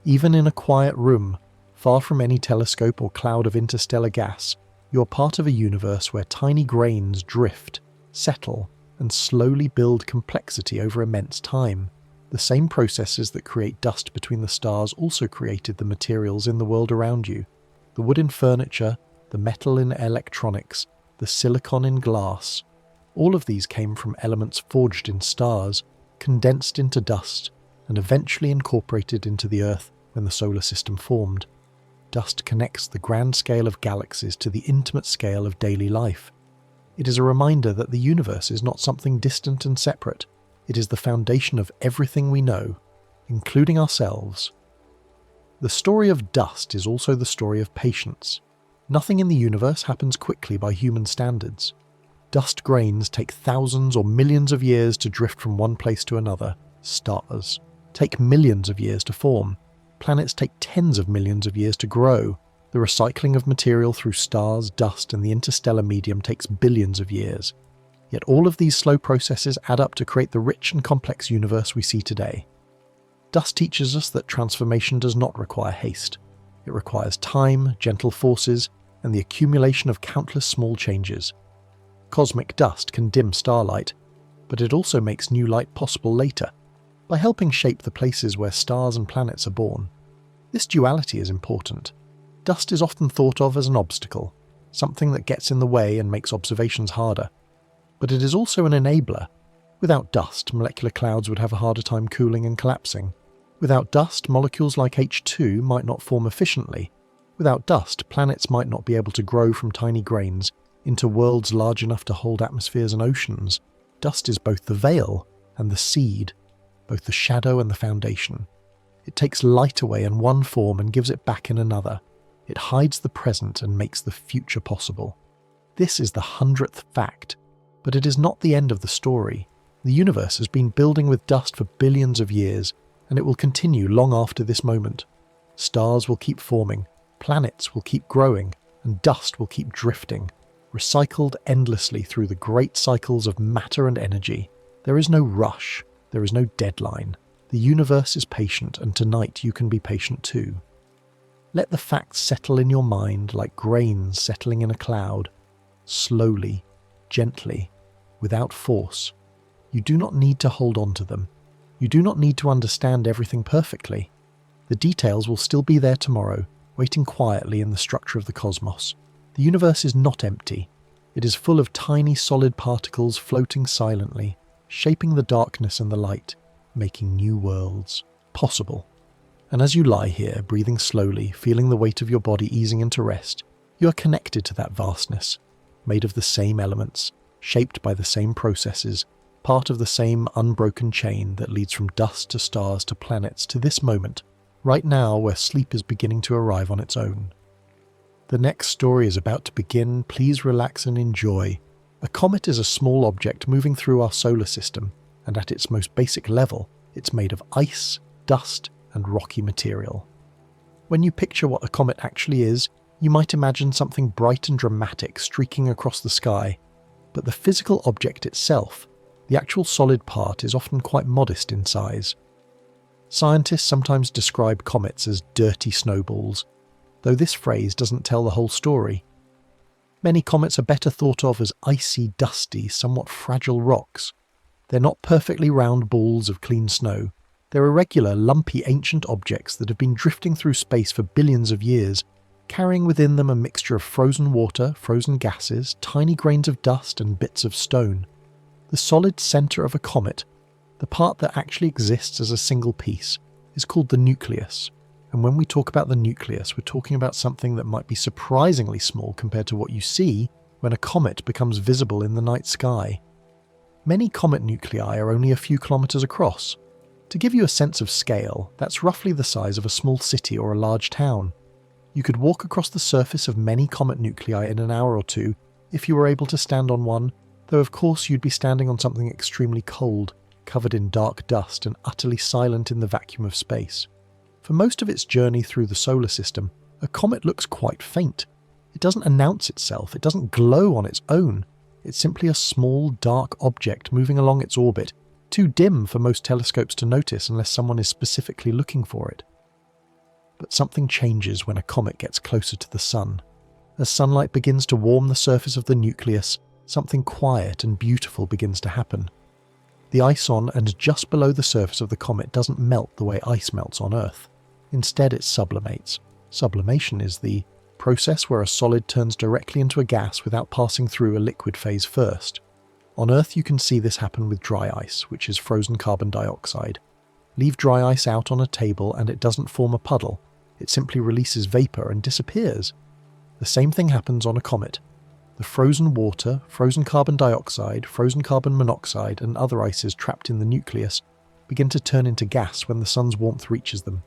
Even in a quiet room, far from any telescope or cloud of interstellar gas, you're part of a universe where tiny grains drift, settle, and slowly build complexity over immense time. The same processes that create dust between the stars also created the materials in the world around you. The wood in furniture, the metal in electronics, the silicon in glass. All of these came from elements forged in stars, condensed into dust, and eventually incorporated into the Earth when the solar system formed. Dust connects the grand scale of galaxies to the intimate scale of daily life. It is a reminder that the universe is not something distant and separate. It is the foundation of everything we know, including ourselves. The story of dust is also the story of patience. Nothing in the universe happens quickly by human standards. Dust grains take thousands or millions of years to drift from one place to another. Stars take millions of years to form. Planets take tens of millions of years to grow. The recycling of material through stars, dust, and the interstellar medium takes billions of years. Yet all of these slow processes add up to create the rich and complex universe we see today. Dust teaches us that transformation does not require haste. It requires time, gentle forces, and the accumulation of countless small changes. Cosmic dust can dim starlight, but it also makes new light possible later, by helping shape the places where stars and planets are born. This duality is important. Dust is often thought of as an obstacle, something that gets in the way and makes observations harder. But it is also an enabler. Without dust, molecular clouds would have a harder time cooling and collapsing. Without dust, molecules like H2 might not form efficiently. Without dust, planets might not be able to grow from tiny grains into worlds large enough to hold atmospheres and oceans. Dust is both the veil and the seed, both the shadow and the foundation. It takes light away in one form and gives it back in another. It hides the present and makes the future possible. This is the 100th fact. But it is not the end of the story. The universe has been building with dust for billions of years, and it will continue long after this moment. Stars will keep forming, planets will keep growing, and dust will keep drifting, recycled endlessly through the great cycles of matter and energy. There is no rush, there is no deadline. The universe is patient, and tonight you can be patient too. Let the facts settle in your mind like grains settling in a cloud, slowly, gently, without force. You do not need to hold on to them. You do not need to understand everything perfectly. The details will still be there tomorrow, waiting quietly in the structure of the cosmos. The universe is not empty. It is full of tiny solid particles floating silently, shaping the darkness and the light, making new worlds possible. And as you lie here, breathing slowly, feeling the weight of your body easing into rest, you are connected to that vastness, made of the same elements, shaped by the same processes, part of the same unbroken chain that leads from dust to stars to planets to this moment, right now where sleep is beginning to arrive on its own. The next story is about to begin. Please relax and enjoy. A comet is a small object moving through our solar system, and at its most basic level, it's made of ice, dust, and rocky material. When you picture what a comet actually is, you might imagine something bright and dramatic streaking across the sky, but the physical object itself, the actual solid part, is often quite modest in size. Scientists sometimes describe comets as dirty snowballs, though this phrase doesn't tell the whole story. Many comets are better thought of as icy, dusty, somewhat fragile rocks. They're not perfectly round balls of clean snow. They're irregular, lumpy, ancient objects that have been drifting through space for billions of years, carrying within them a mixture of frozen water, frozen gases, tiny grains of dust, and bits of stone. The solid centre of a comet, the part that actually exists as a single piece, is called the nucleus. And when we talk about the nucleus, we're talking about something that might be surprisingly small compared to what you see when a comet becomes visible in the night sky. Many comet nuclei are only a few kilometres across. To give you a sense of scale, that's roughly the size of a small city or a large town. You could walk across the surface of many comet nuclei in an hour or two if you were able to stand on one, though of course you'd be standing on something extremely cold, covered in dark dust and utterly silent in the vacuum of space. For most of its journey through the solar system, a comet looks quite faint. It doesn't announce itself, it doesn't glow on its own. It's simply a small, dark object moving along its orbit, too dim for most telescopes to notice unless someone is specifically looking for it. But something changes when a comet gets closer to the sun. As sunlight begins to warm the surface of the nucleus, something quiet and beautiful begins to happen. The ice on and just below the surface of the comet doesn't melt the way ice melts on Earth. Instead, it sublimates. Sublimation is the process where a solid turns directly into a gas without passing through a liquid phase first. On Earth, you can see this happen with dry ice, which is frozen carbon dioxide. Leave dry ice out on a table and it doesn't form a puddle. It simply releases vapor and disappears. The same thing happens on a comet. The frozen water, frozen carbon dioxide, frozen carbon monoxide, and other ices trapped in the nucleus begin to turn into gas when the sun's warmth reaches them.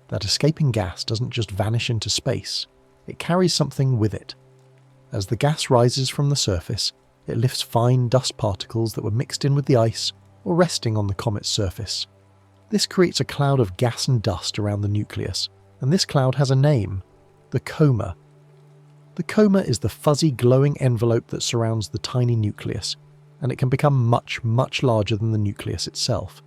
That escaping gas doesn't just vanish into space, it carries something with it. As the gas rises from the surface, it lifts fine dust particles that were mixed in with the ice or resting on the comet's surface. This creates a cloud of gas and dust around the nucleus, and this cloud has a name: the coma. The coma is the fuzzy glowing envelope that surrounds the tiny nucleus, and it can become much, much larger than the nucleus itself.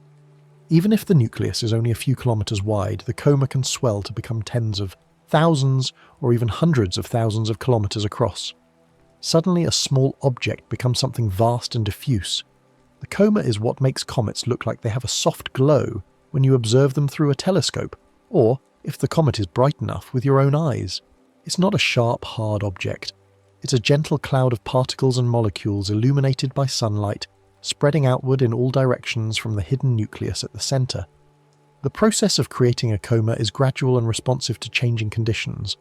Even if the nucleus is only a few kilometers wide, the coma can swell to become tens of thousands or even hundreds of thousands of kilometers across. Suddenly a small object becomes something vast and diffuse. The coma is what makes comets look like they have a soft glow when you observe them through a telescope, or, if the comet is bright enough, with your own eyes. It's not a sharp, hard object. It's a gentle cloud of particles and molecules illuminated by sunlight, spreading outward in all directions from the hidden nucleus at the center. The process of creating a coma is gradual and responsive to changing conditions.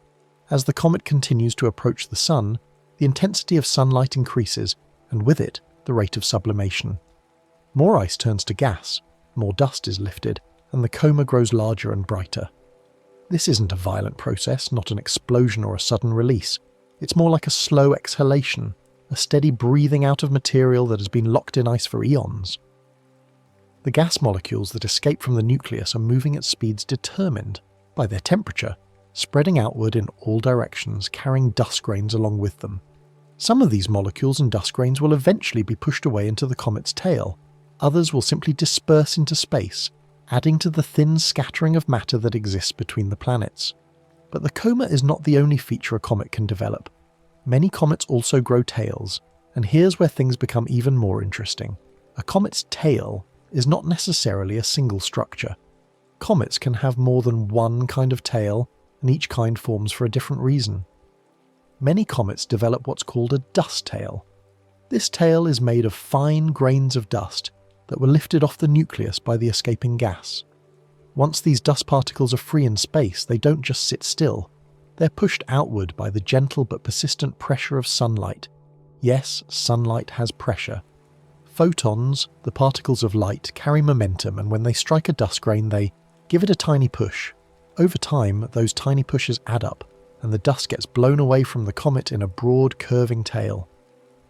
As the comet continues to approach the sun, the intensity of sunlight increases, and with it, the rate of sublimation. More ice turns to gas, more dust is lifted, and the coma grows larger and brighter. This isn't a violent process, not an explosion or a sudden release. It's more like a slow exhalation, a steady breathing out of material that has been locked in ice for eons. The gas molecules that escape from the nucleus are moving at speeds determined by their temperature, spreading outward in all directions, carrying dust grains along with them. Some of these molecules and dust grains will eventually be pushed away into the comet's tail. Others will simply disperse into space, adding to the thin scattering of matter that exists between the planets. But the coma is not the only feature a comet can develop. Many comets also grow tails, and here's where things become even more interesting. A comet's tail is not necessarily a single structure. Comets can have more than one kind of tail, and each kind forms for a different reason. Many comets develop what's called a dust tail. This tail is made of fine grains of dust that were lifted off the nucleus by the escaping gas. Once these dust particles are free in space, they don't just sit still. They're pushed outward by the gentle but persistent pressure of sunlight. Yes, sunlight has pressure. Photons, the particles of light, carry momentum, and when they strike a dust grain, they give it a tiny push. Over time, those tiny pushes add up, and the dust gets blown away from the comet in a broad, curving tail.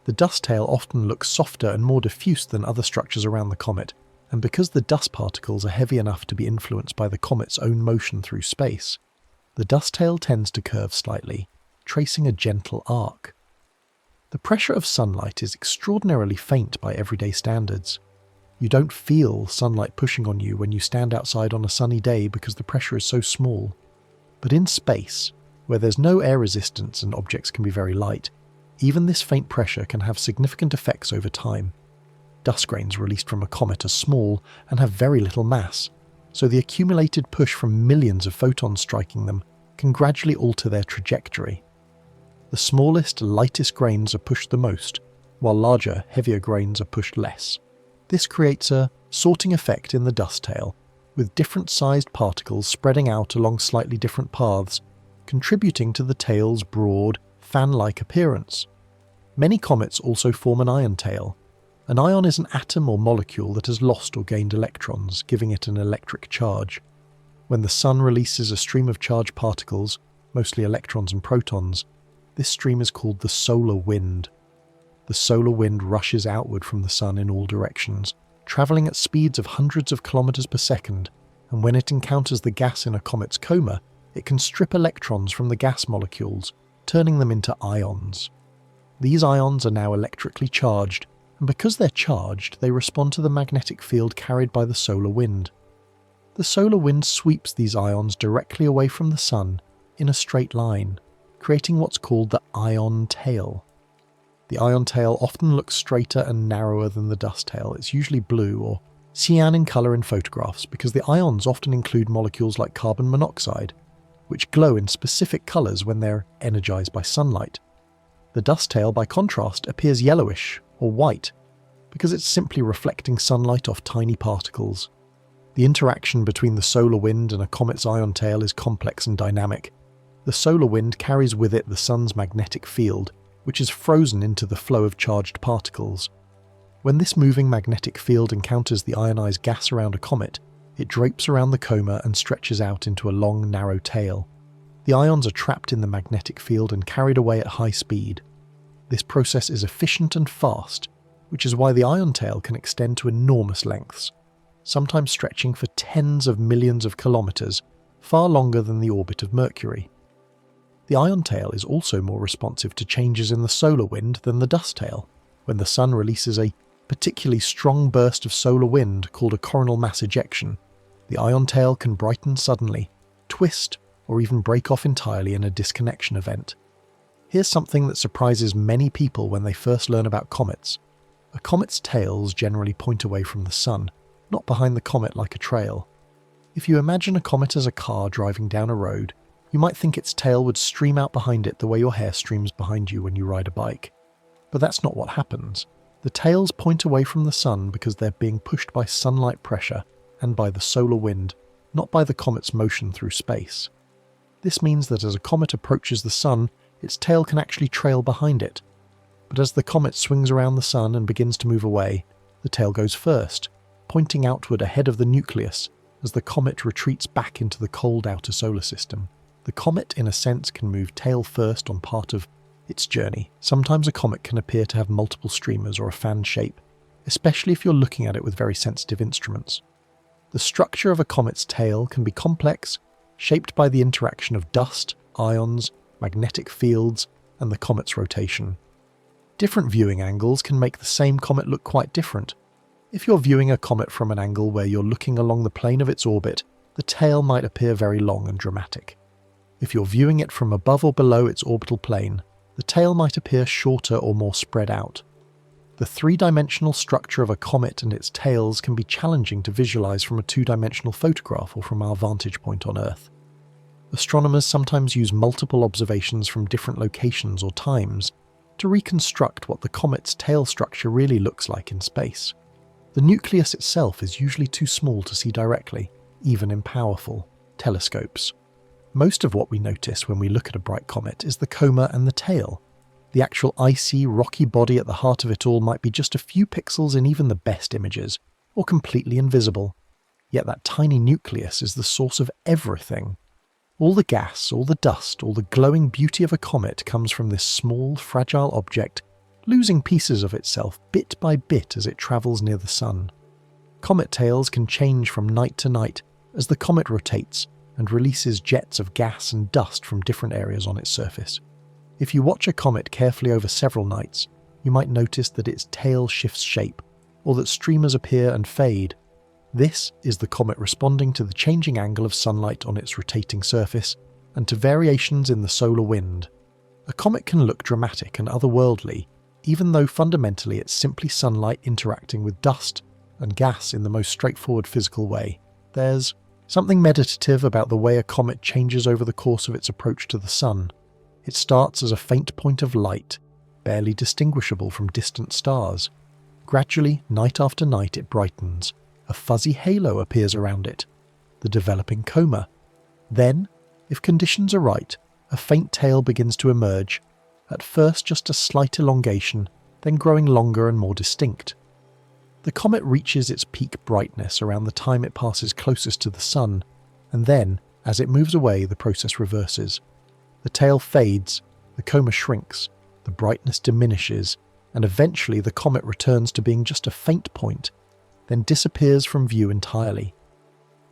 The dust tail often looks softer and more diffuse than other structures around the comet, and because the dust particles are heavy enough to be influenced by the comet's own motion through space, the dust tail tends to curve slightly, tracing a gentle arc. The pressure of sunlight is extraordinarily faint by everyday standards. You don't feel sunlight pushing on you when you stand outside on a sunny day because the pressure is so small. But in space, where there's no air resistance and objects can be very light, even this faint pressure can have significant effects over time. Dust grains released from a comet are small and have very little mass, so the accumulated push from millions of photons striking them can gradually alter their trajectory. The smallest, lightest grains are pushed the most, while larger, heavier grains are pushed less. This creates a sorting effect in the dust tail, with different sized particles spreading out along slightly different paths, contributing to the tail's broad, fan-like appearance. Many comets also form an ion tail. An ion is an atom or molecule that has lost or gained electrons, giving it an electric charge. When the sun releases a stream of charged particles, mostly electrons and protons, this stream is called the solar wind. The solar wind rushes outward from the sun in all directions, travelling at speeds of hundreds of kilometers per second, and when it encounters the gas in a comet's coma, it can strip electrons from the gas molecules, turning them into ions. These ions are now electrically charged, and because they're charged, they respond to the magnetic field carried by the solar wind. The solar wind sweeps these ions directly away from the sun in a straight line, creating what's called the ion tail. The ion tail often looks straighter and narrower than the dust tail. It's usually blue or cyan in colour in photographs because the ions often include molecules like carbon monoxide, which glow in specific colours when they're energised by sunlight. The dust tail, by contrast, appears yellowish or white because it's simply reflecting sunlight off tiny particles. The interaction between the solar wind and a comet's ion tail is complex and dynamic. The solar wind carries with it the sun's magnetic field, which is frozen into the flow of charged particles. When this moving magnetic field encounters the ionized gas around a comet, it drapes around the coma and stretches out into a long, narrow tail. The ions are trapped in the magnetic field and carried away at high speed. This process is efficient and fast, which is why the ion tail can extend to enormous lengths, sometimes stretching for tens of millions of kilometers, far longer than the orbit of Mercury. The ion tail is also more responsive to changes in the solar wind than the dust tail. When the sun releases a particularly strong burst of solar wind called a coronal mass ejection, the ion tail can brighten suddenly, twist, or even break off entirely in a disconnection event. Here's something that surprises many people when they first learn about comets. A comet's tails generally point away from the sun, not behind the comet like a trail. If you imagine a comet as a car driving down a road, you might think its tail would stream out behind it the way your hair streams behind you when you ride a bike. But that's not what happens. The tails point away from the sun because they're being pushed by sunlight pressure and by the solar wind, not by the comet's motion through space. This means that as a comet approaches the sun, its tail can actually trail behind it. But as the comet swings around the sun and begins to move away, the tail goes first, pointing outward ahead of the nucleus as the comet retreats back into the cold outer solar system. The comet, in a sense, can move tail first on part of its journey. Sometimes a comet can appear to have multiple streamers or a fan shape, especially if you're looking at it with very sensitive instruments. The structure of a comet's tail can be complex, shaped by the interaction of dust, ions, magnetic fields, and the comet's rotation. Different viewing angles can make the same comet look quite different. If you're viewing a comet from an angle where you're looking along the plane of its orbit, the tail might appear very long and dramatic. If you're viewing it from above or below its orbital plane, the tail might appear shorter or more spread out. The three-dimensional structure of a comet and its tails can be challenging to visualize from a two-dimensional photograph or from our vantage point on Earth. Astronomers sometimes use multiple observations from different locations or times to reconstruct what the comet's tail structure really looks like in space. The nucleus itself is usually too small to see directly, even in powerful telescopes. Most of what we notice when we look at a bright comet is the coma and the tail. The actual icy, rocky body at the heart of it all might be just a few pixels in even the best images, or completely invisible. Yet that tiny nucleus is the source of everything. All the gas, all the dust, all the glowing beauty of a comet comes from this small, fragile object, losing pieces of itself bit by bit as it travels near the sun. Comet tails can change from night to night as the comet rotates and releases jets of gas and dust from different areas on its surface. If you watch a comet carefully over several nights, you might notice that its tail shifts shape, or that streamers appear and fade. This is the comet responding to the changing angle of sunlight on its rotating surface and to variations in the solar wind. A comet can look dramatic and otherworldly, even though fundamentally it's simply sunlight interacting with dust and gas in the most straightforward physical way. There's something meditative about the way a comet changes over the course of its approach to the sun. It starts as a faint point of light, barely distinguishable from distant stars. Gradually, night after night, it brightens. A fuzzy halo appears around it, the developing coma. Then, if conditions are right, a faint tail begins to emerge, at first just a slight elongation, then growing longer and more distinct. The comet reaches its peak brightness around the time it passes closest to the sun, and then, as it moves away, the process reverses. The tail fades, the coma shrinks, the brightness diminishes, and eventually the comet returns to being just a faint point, then disappears from view entirely.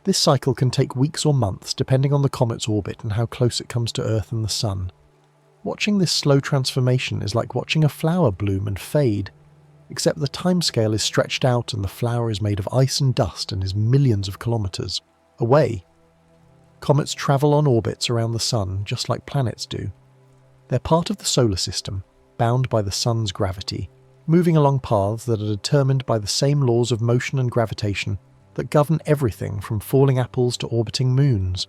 This cycle can take weeks or months depending on the comet's orbit and how close it comes to Earth and the sun. Watching this slow transformation is like watching a flower bloom and fade, except the timescale is stretched out and the flower is made of ice and dust and is millions of kilometers away. Comets travel on orbits around the sun just like planets do. They're part of the solar system, bound by the sun's gravity, moving along paths that are determined by the same laws of motion and gravitation that govern everything from falling apples to orbiting moons.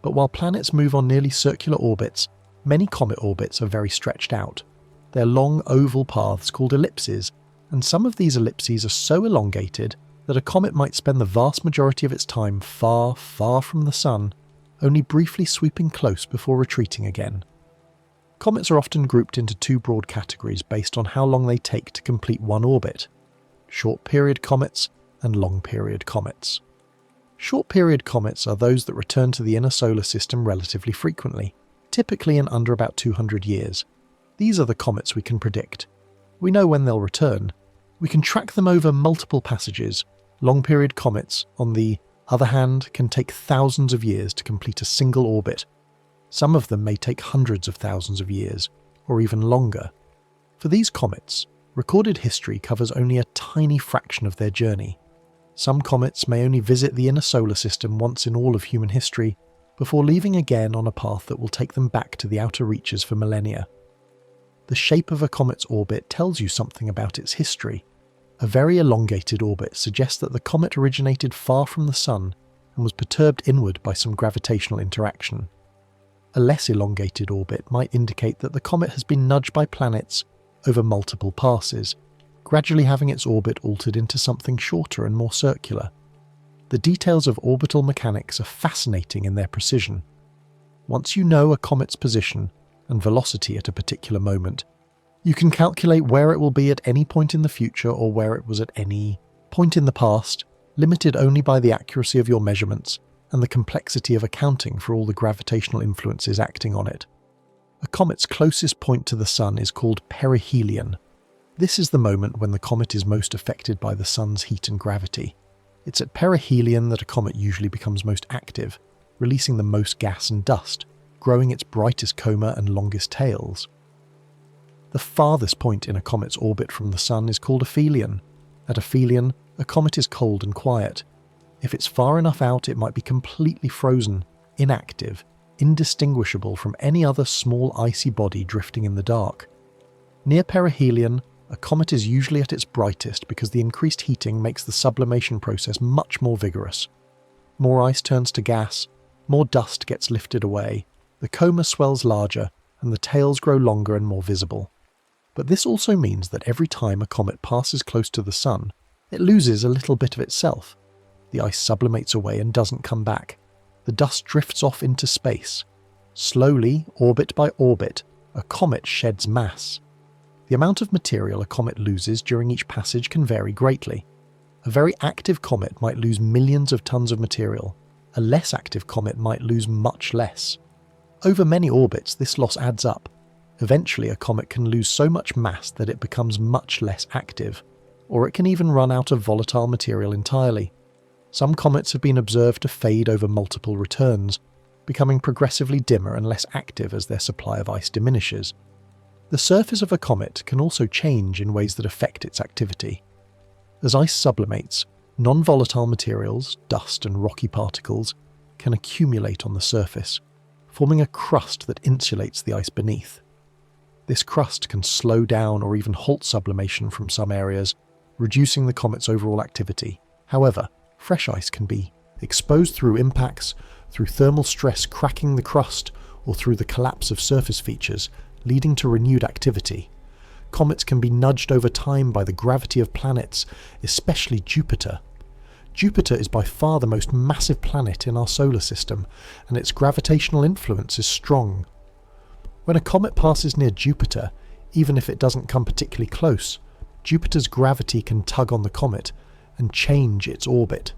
But while planets move on nearly circular orbits, many comet orbits are very stretched out. They're long oval paths called ellipses, and some of these ellipses are so elongated that a comet might spend the vast majority of its time far, far from the sun, only briefly sweeping close before retreating again. Comets are often grouped into two broad categories based on how long they take to complete one orbit: short-period comets and long-period comets. Short-period comets are those that return to the inner solar system relatively frequently, typically in under about 200 years. These are the comets we can predict. We know when they'll return. We can track them over multiple passages. Long-period comets, on the other hand, can take thousands of years to complete a single orbit. Some of them may take hundreds of thousands of years, or even longer. For these comets, recorded history covers only a tiny fraction of their journey. Some comets may only visit the inner solar system once in all of human history, before leaving again on a path that will take them back to the outer reaches for millennia. The shape of a comet's orbit tells you something about its history. A very elongated orbit suggests that the comet originated far from the sun and was perturbed inward by some gravitational interaction. A less elongated orbit might indicate that the comet has been nudged by planets over multiple passes, gradually having its orbit altered into something shorter and more circular. The details of orbital mechanics are fascinating in their precision. Once you know a comet's position and velocity at a particular moment, you can calculate where it will be at any point in the future or where it was at any point in the past, limited only by the accuracy of your measurements and the complexity of accounting for all the gravitational influences acting on it. A comet's closest point to the sun is called perihelion. This is the moment when the comet is most affected by the sun's heat and gravity. It's at perihelion that a comet usually becomes most active, releasing the most gas and dust, growing its brightest coma and longest tails. The farthest point in a comet's orbit from the sun is called aphelion. At aphelion, a comet is cold and quiet. If it's far enough out, it might be completely frozen, inactive, indistinguishable from any other small icy body drifting in the dark. Near perihelion, a comet is usually at its brightest because the increased heating makes the sublimation process much more vigorous. More ice turns to gas, more dust gets lifted away, the coma swells larger, and the tails grow longer and more visible. But this also means that every time a comet passes close to the sun, it loses a little bit of itself. The ice sublimates away and doesn't come back. The dust drifts off into space. Slowly, orbit by orbit, a comet sheds mass. The amount of material a comet loses during each passage can vary greatly. A very active comet might lose millions of tons of material. A less active comet might lose much less. Over many orbits, this loss adds up. Eventually, a comet can lose so much mass that it becomes much less active, or it can even run out of volatile material entirely. Some comets have been observed to fade over multiple returns, becoming progressively dimmer and less active as their supply of ice diminishes. The surface of a comet can also change in ways that affect its activity. As ice sublimates, non-volatile materials, dust and rocky particles, can accumulate on the surface, forming a crust that insulates the ice beneath. This crust can slow down or even halt sublimation from some areas, reducing the comet's overall activity. However, fresh ice can be exposed through impacts, through thermal stress cracking the crust, or through the collapse of surface features, leading to renewed activity. Comets can be nudged over time by the gravity of planets, especially Jupiter. Jupiter is by far the most massive planet in our solar system, and its gravitational influence is strong. When a comet passes near Jupiter, even if it doesn't come particularly close, Jupiter's gravity can tug on the comet and change its orbit.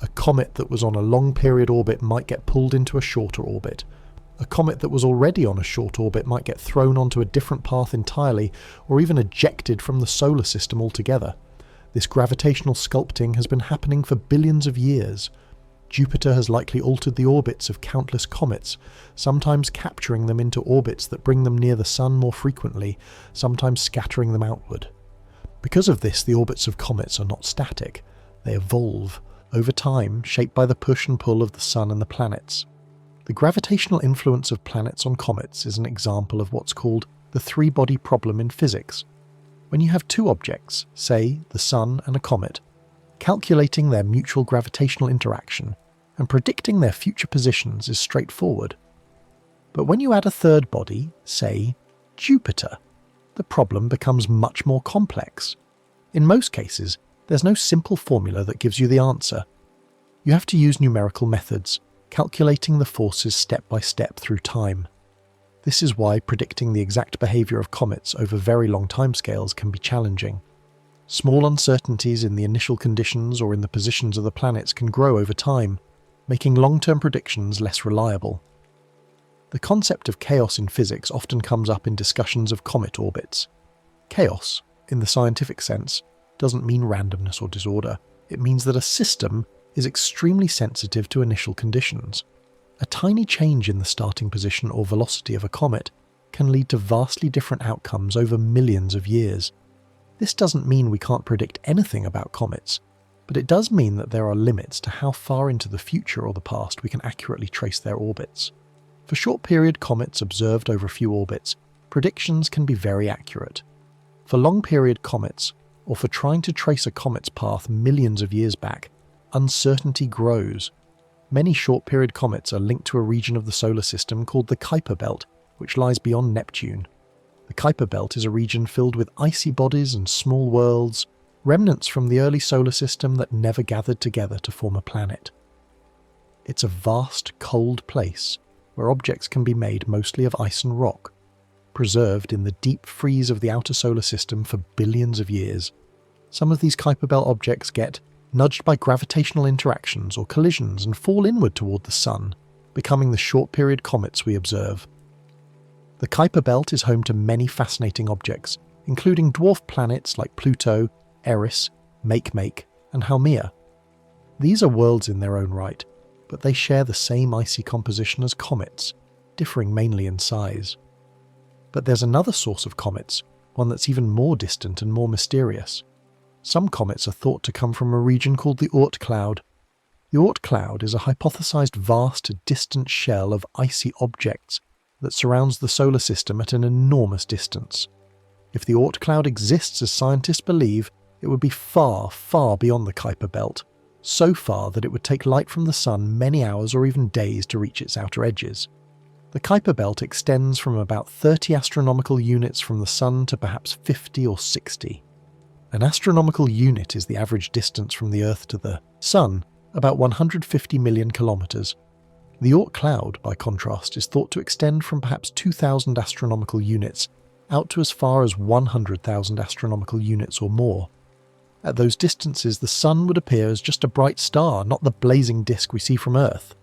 A comet that was on a long-period orbit might get pulled into a shorter orbit. A comet that was already on a short orbit might get thrown onto a different path entirely, or even ejected from the solar system altogether. This gravitational sculpting has been happening for billions of years. Jupiter has likely altered the orbits of countless comets, sometimes capturing them into orbits that bring them near the Sun more frequently, sometimes scattering them outward. Because of this, the orbits of comets are not static. They evolve, over time, shaped by the push and pull of the Sun and the planets. The gravitational influence of planets on comets is an example of what's called the three-body problem in physics. When you have two objects, say the Sun and a comet, calculating their mutual gravitational interaction and predicting their future positions is straightforward. But when you add a third body, say Jupiter, the problem becomes much more complex. In most cases, there's no simple formula that gives you the answer. You have to use numerical methods, calculating the forces step by step through time. This is why predicting the exact behaviour of comets over very long timescales can be challenging. Small uncertainties in the initial conditions or in the positions of the planets can grow over time, making long-term predictions less reliable. The concept of chaos in physics often comes up in discussions of comet orbits. Chaos, in the scientific sense, doesn't mean randomness or disorder. It means that a system is extremely sensitive to initial conditions. A tiny change in the starting position or velocity of a comet can lead to vastly different outcomes over millions of years. This doesn't mean we can't predict anything about comets, but it does mean that there are limits to how far into the future or the past we can accurately trace their orbits. For short-period comets observed over a few orbits, predictions can be very accurate. For long-period comets, or for trying to trace a comet's path millions of years back, uncertainty grows. Many short-period comets are linked to a region of the solar system called the Kuiper Belt, which lies beyond Neptune. The Kuiper Belt is a region filled with icy bodies and small worlds, remnants from the early solar system that never gathered together to form a planet. It's a vast, cold place where objects can be made mostly of ice and rock, preserved in the deep freeze of the outer solar system for billions of years. Some of these Kuiper Belt objects get nudged by gravitational interactions or collisions and fall inward toward the Sun, becoming the short-period comets we observe. The Kuiper Belt is home to many fascinating objects, including dwarf planets like Pluto, Eris, Makemake, and Haumea. These are worlds in their own right, but they share the same icy composition as comets, differing mainly in size. But there's another source of comets, one that's even more distant and more mysterious. Some comets are thought to come from a region called the Oort cloud. The Oort cloud is a hypothesized vast, distant shell of icy objects that surrounds the solar system at an enormous distance. If the Oort cloud exists as scientists believe, it would be far, far beyond the Kuiper Belt, so far that it would take light from the Sun many hours or even days to reach its outer edges. The Kuiper Belt extends from about 30 astronomical units from the Sun to perhaps 50 or 60. An astronomical unit is the average distance from the Earth to the Sun, about 150 million kilometres. The Oort cloud, by contrast, is thought to extend from perhaps 2,000 astronomical units out to as far as 100,000 astronomical units or more. At those distances, the Sun would appear as just a bright star, not the blazing disk we see from Earth.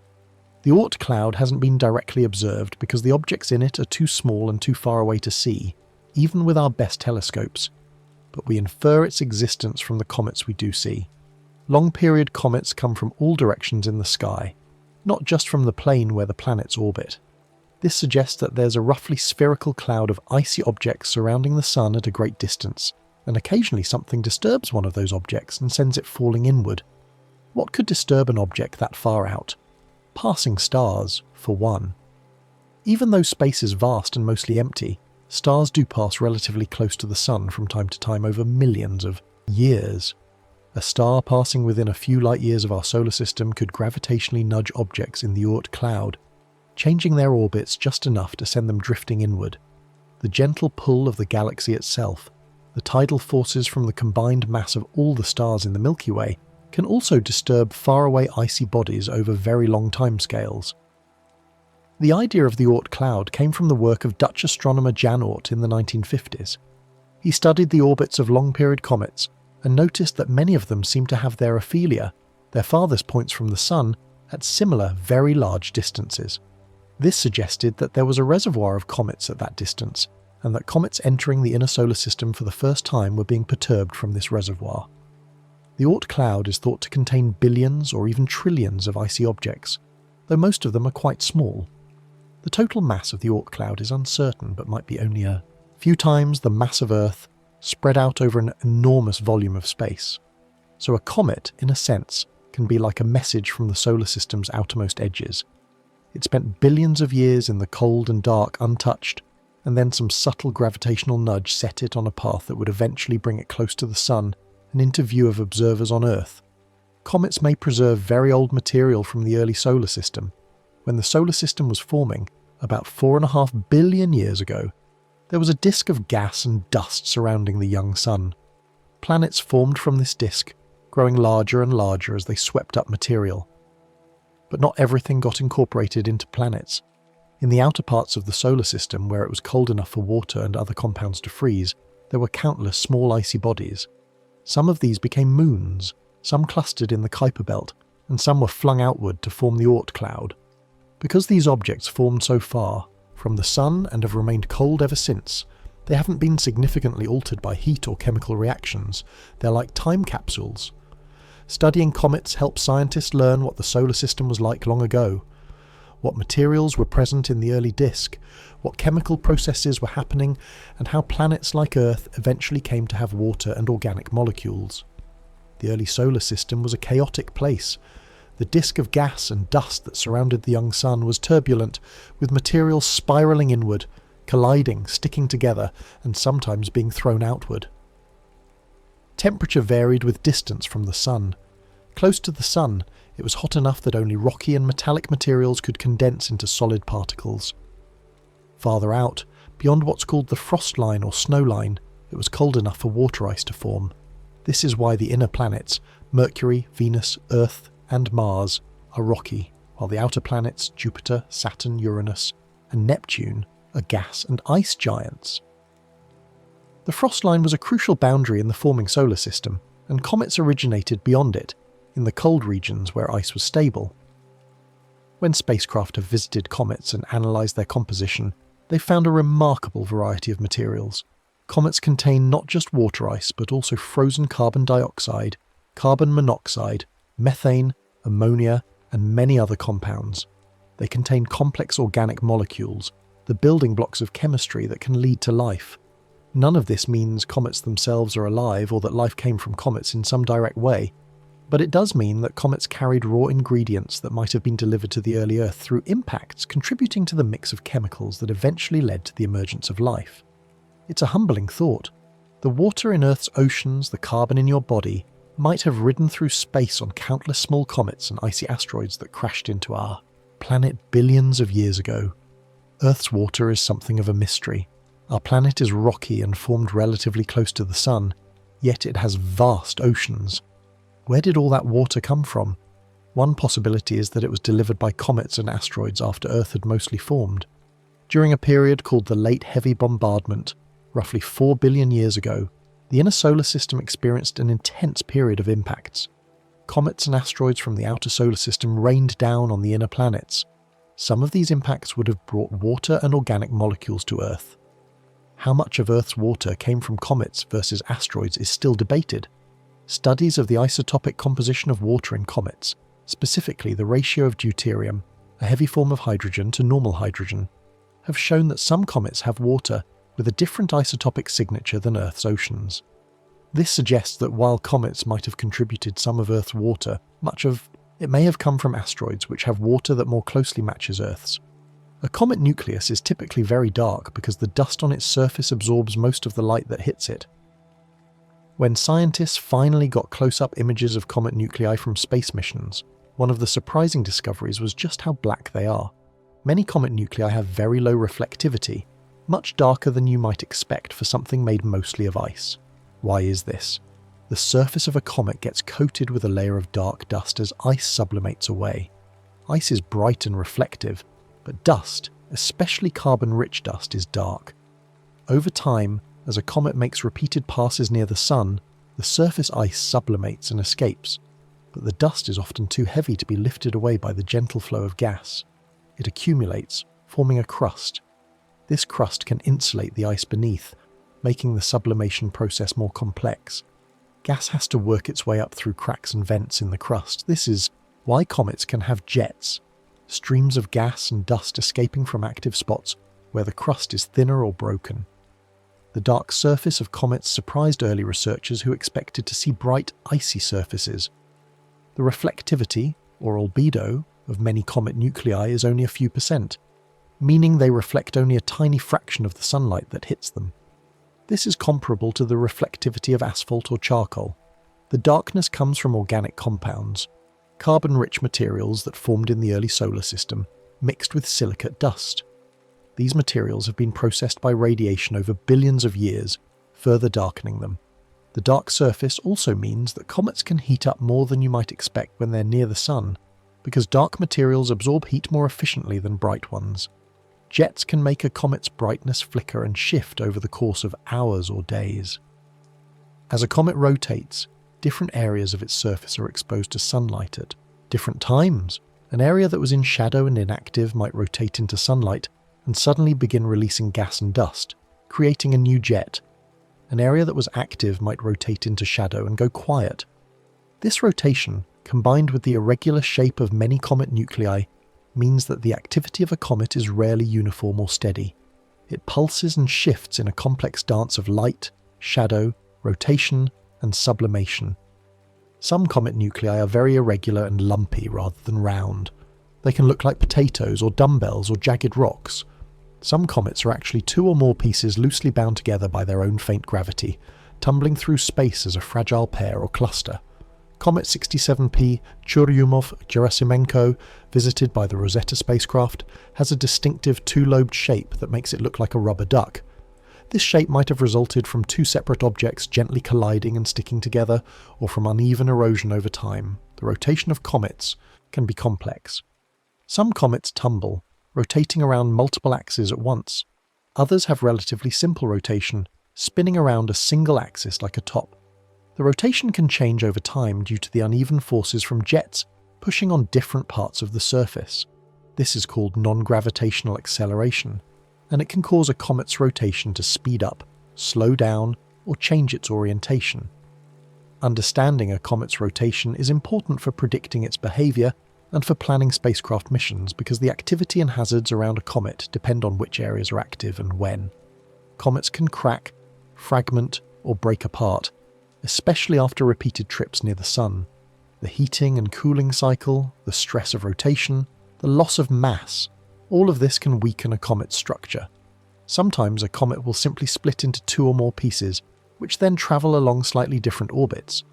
The Oort cloud hasn't been directly observed because the objects in it are too small and too far away to see, even with our best telescopes. But we infer its existence from the comets we do see. Long-period comets come from all directions in the sky, not just from the plane where the planets orbit. This suggests that there's a roughly spherical cloud of icy objects surrounding the Sun at a great distance, and occasionally something disturbs one of those objects and sends it falling inward. What could disturb an object that far out? Passing stars, for one. Even though space is vast and mostly empty, stars do pass relatively close to the Sun from time to time over millions of years. A star passing within a few light years of our solar system could gravitationally nudge objects in the Oort cloud, changing their orbits just enough to send them drifting inward. The gentle pull of the galaxy itself, the tidal forces from the combined mass of all the stars in the Milky Way, can also disturb faraway icy bodies over very long timescales. The idea of the Oort cloud came from the work of Dutch astronomer Jan Oort in the 1950s. He studied the orbits of long-period comets and noticed that many of them seemed to have their aphelia, their farthest points from the Sun, at similar, very large distances. This suggested that there was a reservoir of comets at that distance, and that comets entering the inner solar system for the first time were being perturbed from this reservoir. The Oort cloud is thought to contain billions or even trillions of icy objects, though most of them are quite small. The total mass of the Oort cloud is uncertain, but might be only a few times the mass of Earth, spread out over an enormous volume of space. So a comet, in a sense, can be like a message from the solar system's outermost edges. It spent billions of years in the cold and dark untouched, and then some subtle gravitational nudge set it on a path that would eventually bring it close to the Sun and into view of observers on Earth. Comets may preserve very old material from the early solar system. When the solar system was forming, about 4.5 billion years ago, there was a disk of gas and dust surrounding the young Sun. Planets formed from this disk, growing larger and larger as they swept up material. But not everything got incorporated into planets. In the outer parts of the solar system, where it was cold enough for water and other compounds to freeze, there were countless small icy bodies. Some of these became moons, some clustered in the Kuiper belt, and some were flung outward to form the Oort cloud. Because these objects formed so far from the Sun and have remained cold ever since, they haven't been significantly altered by heat or chemical reactions. They're like time capsules. Studying comets helps scientists learn what the solar system was like long ago, what materials were present in the early disk, what chemical processes were happening, and how planets like Earth eventually came to have water and organic molecules. The early solar system was a chaotic place. The disk of gas and dust that surrounded the young Sun was turbulent, with materials spiralling inward, colliding, sticking together, and sometimes being thrown outward. Temperature varied with distance from the Sun. Close to the Sun, it was hot enough that only rocky and metallic materials could condense into solid particles. Farther out, beyond what's called the frost line or snow line, it was cold enough for water ice to form. This is why the inner planets, Mercury, Venus, Earth, and Mars, are rocky, while the outer planets, Jupiter, Saturn, Uranus, and Neptune, are gas and ice giants. The frost line was a crucial boundary in the forming solar system, and comets originated beyond it, in the cold regions where ice was stable. When spacecraft have visited comets and analysed their composition, they've found a remarkable variety of materials. Comets contain not just water ice, but also frozen carbon dioxide, carbon monoxide, methane, ammonia, and many other compounds. They contain complex organic molecules, the building blocks of chemistry that can lead to life. None of this means comets themselves are alive or that life came from comets in some direct way, but it does mean that comets carried raw ingredients that might have been delivered to the early Earth through impacts, contributing to the mix of chemicals that eventually led to the emergence of life. It's a humbling thought. The water in Earth's oceans, the carbon in your body, might have ridden through space on countless small comets and icy asteroids that crashed into our planet billions of years ago. Earth's water is something of a mystery. Our planet is rocky and formed relatively close to the Sun, yet it has vast oceans. Where did all that water come from? One possibility is that it was delivered by comets and asteroids after Earth had mostly formed. During a period called the Late Heavy Bombardment, roughly 4 billion years ago, the inner solar system experienced an intense period of impacts. Comets and asteroids from the outer solar system rained down on the inner planets. Some of these impacts would have brought water and organic molecules to Earth. How much of Earth's water came from comets versus asteroids is still debated. Studies of the isotopic composition of water in comets, specifically the ratio of deuterium, a heavy form of hydrogen, to normal hydrogen, have shown that some comets have water with a different isotopic signature than Earth's oceans. This suggests that while comets might have contributed some of Earth's water, much of it may have come from asteroids which have water that more closely matches Earth's. A comet nucleus is typically very dark because the dust on its surface absorbs most of the light that hits it. When scientists finally got close-up images of comet nuclei from space missions, one of the surprising discoveries was just how black they are. Many comet nuclei have very low reflectivity, much darker than you might expect for something made mostly of ice. Why is this? The surface of a comet gets coated with a layer of dark dust as ice sublimates away. Ice is bright and reflective, but dust, especially carbon-rich dust, is dark. Over time, as a comet makes repeated passes near the Sun, the surface ice sublimates and escapes, but the dust is often too heavy to be lifted away by the gentle flow of gas. It accumulates, forming a crust. This crust can insulate the ice beneath, making the sublimation process more complex. Gas has to work its way up through cracks and vents in the crust. This is why comets can have jets, streams of gas and dust escaping from active spots where the crust is thinner or broken. The dark surface of comets surprised early researchers who expected to see bright, icy surfaces. The reflectivity, or albedo, of many comet nuclei is only a few percent, meaning they reflect only a tiny fraction of the sunlight that hits them. This is comparable to the reflectivity of asphalt or charcoal. The darkness comes from organic compounds, carbon-rich materials that formed in the early solar system, mixed with silicate dust. These materials have been processed by radiation over billions of years, further darkening them. The dark surface also means that comets can heat up more than you might expect when they're near the sun, because dark materials absorb heat more efficiently than bright ones. Jets can make a comet's brightness flicker and shift over the course of hours or days. As a comet rotates, different areas of its surface are exposed to sunlight at different times. An area that was in shadow and inactive might rotate into sunlight and suddenly begin releasing gas and dust, creating a new jet. An area that was active might rotate into shadow and go quiet. This rotation, combined with the irregular shape of many comet nuclei, means that the activity of a comet is rarely uniform or steady. It pulses and shifts in a complex dance of light, shadow, rotation, and sublimation. Some comet nuclei are very irregular and lumpy rather than round. They can look like potatoes or dumbbells or jagged rocks. Some comets are actually two or more pieces loosely bound together by their own faint gravity, tumbling through space as a fragile pair or cluster. Comet 67P Churyumov-Gerasimenko, visited by the Rosetta spacecraft, has a distinctive two-lobed shape that makes it look like a rubber duck. This shape might have resulted from two separate objects gently colliding and sticking together, or from uneven erosion over time. The rotation of comets can be complex. Some comets tumble, rotating around multiple axes at once. Others have relatively simple rotation, spinning around a single axis like a top. The rotation can change over time due to the uneven forces from jets pushing on different parts of the surface. This is called non-gravitational acceleration, and it can cause a comet's rotation to speed up, slow down, or change its orientation. Understanding a comet's rotation is important for predicting its behavior and for planning spacecraft missions because the activity and hazards around a comet depend on which areas are active and when. Comets can crack, fragment, or break apart, especially after repeated trips near the sun. The heating and cooling cycle, the stress of rotation, the loss of mass, all of this can weaken a comet's structure. Sometimes a comet will simply split into two or more pieces, which then travel along slightly different orbits.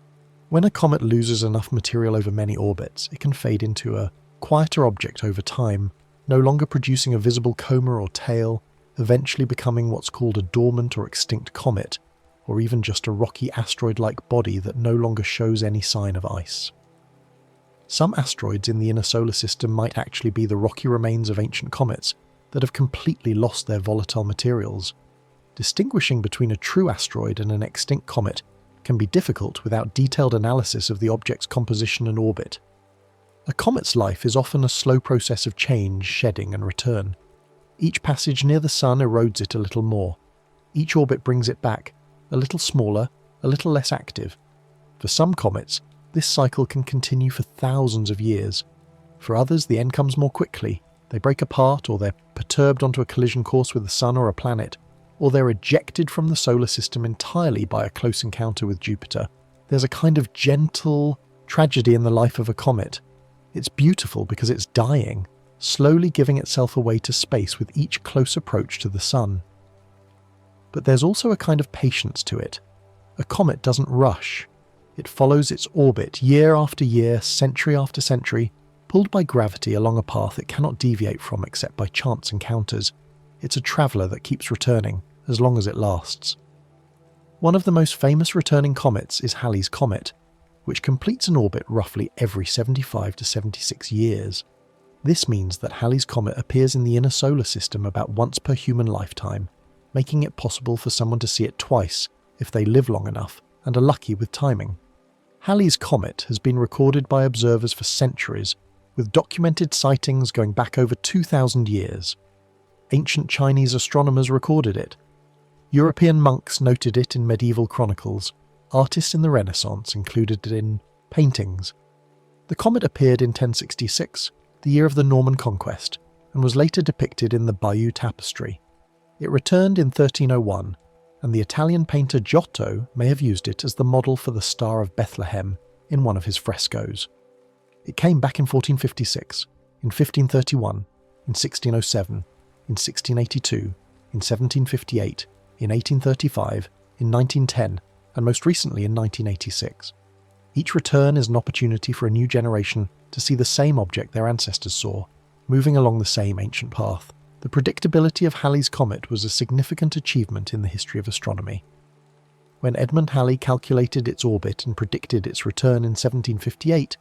When a comet loses enough material over many orbits, it can fade into a quieter object over time, no longer producing a visible coma or tail, eventually becoming what's called a dormant or extinct comet, or even just a rocky asteroid-like body that no longer shows any sign of ice. Some asteroids in the inner solar system might actually be the rocky remains of ancient comets that have completely lost their volatile materials. Distinguishing between a true asteroid and an extinct comet can be difficult without detailed analysis of the object's composition and orbit. A comet's life is often a slow process of change, shedding, and return. Each passage near the sun erodes it a little more. Each orbit brings it back, a little smaller, a little less active. For some comets, this cycle can continue for thousands of years. For others, the end comes more quickly. They break apart, or they're perturbed onto a collision course with the sun or a planet, or they're ejected from the solar system entirely by a close encounter with Jupiter. There's a kind of gentle tragedy in the life of a comet. It's beautiful because it's dying, slowly giving itself away to space with each close approach to the sun. But there's also a kind of patience to it. A comet doesn't rush. It follows its orbit year after year, century after century, pulled by gravity along a path it cannot deviate from except by chance encounters. It's a traveller that keeps returning, as long as it lasts. One of the most famous returning comets is Halley's Comet, which completes an orbit roughly every 75 to 76 years. This means that Halley's Comet appears in the inner solar system about once per human lifetime, making it possible for someone to see it twice if they live long enough and are lucky with timing. Halley's Comet has been recorded by observers for centuries, with documented sightings going back over 2,000 years. Ancient Chinese astronomers recorded it. European monks noted it in medieval chronicles. Artists in the Renaissance included it in paintings. The comet appeared in 1066, the year of the Norman conquest, and was later depicted in the Bayeux Tapestry. It returned in 1301, and the Italian painter Giotto may have used it as the model for the Star of Bethlehem in one of his frescoes. It came back in 1456, in 1531, in 1607, in in 1682, in 1758, in 1835, in 1910, and most recently in 1986. Each return is an opportunity for a new generation to see the same object their ancestors saw, moving along the same ancient path. The predictability of Halley's comet was a significant achievement in the history of astronomy. When Edmund Halley calculated its orbit and predicted its return in 1758,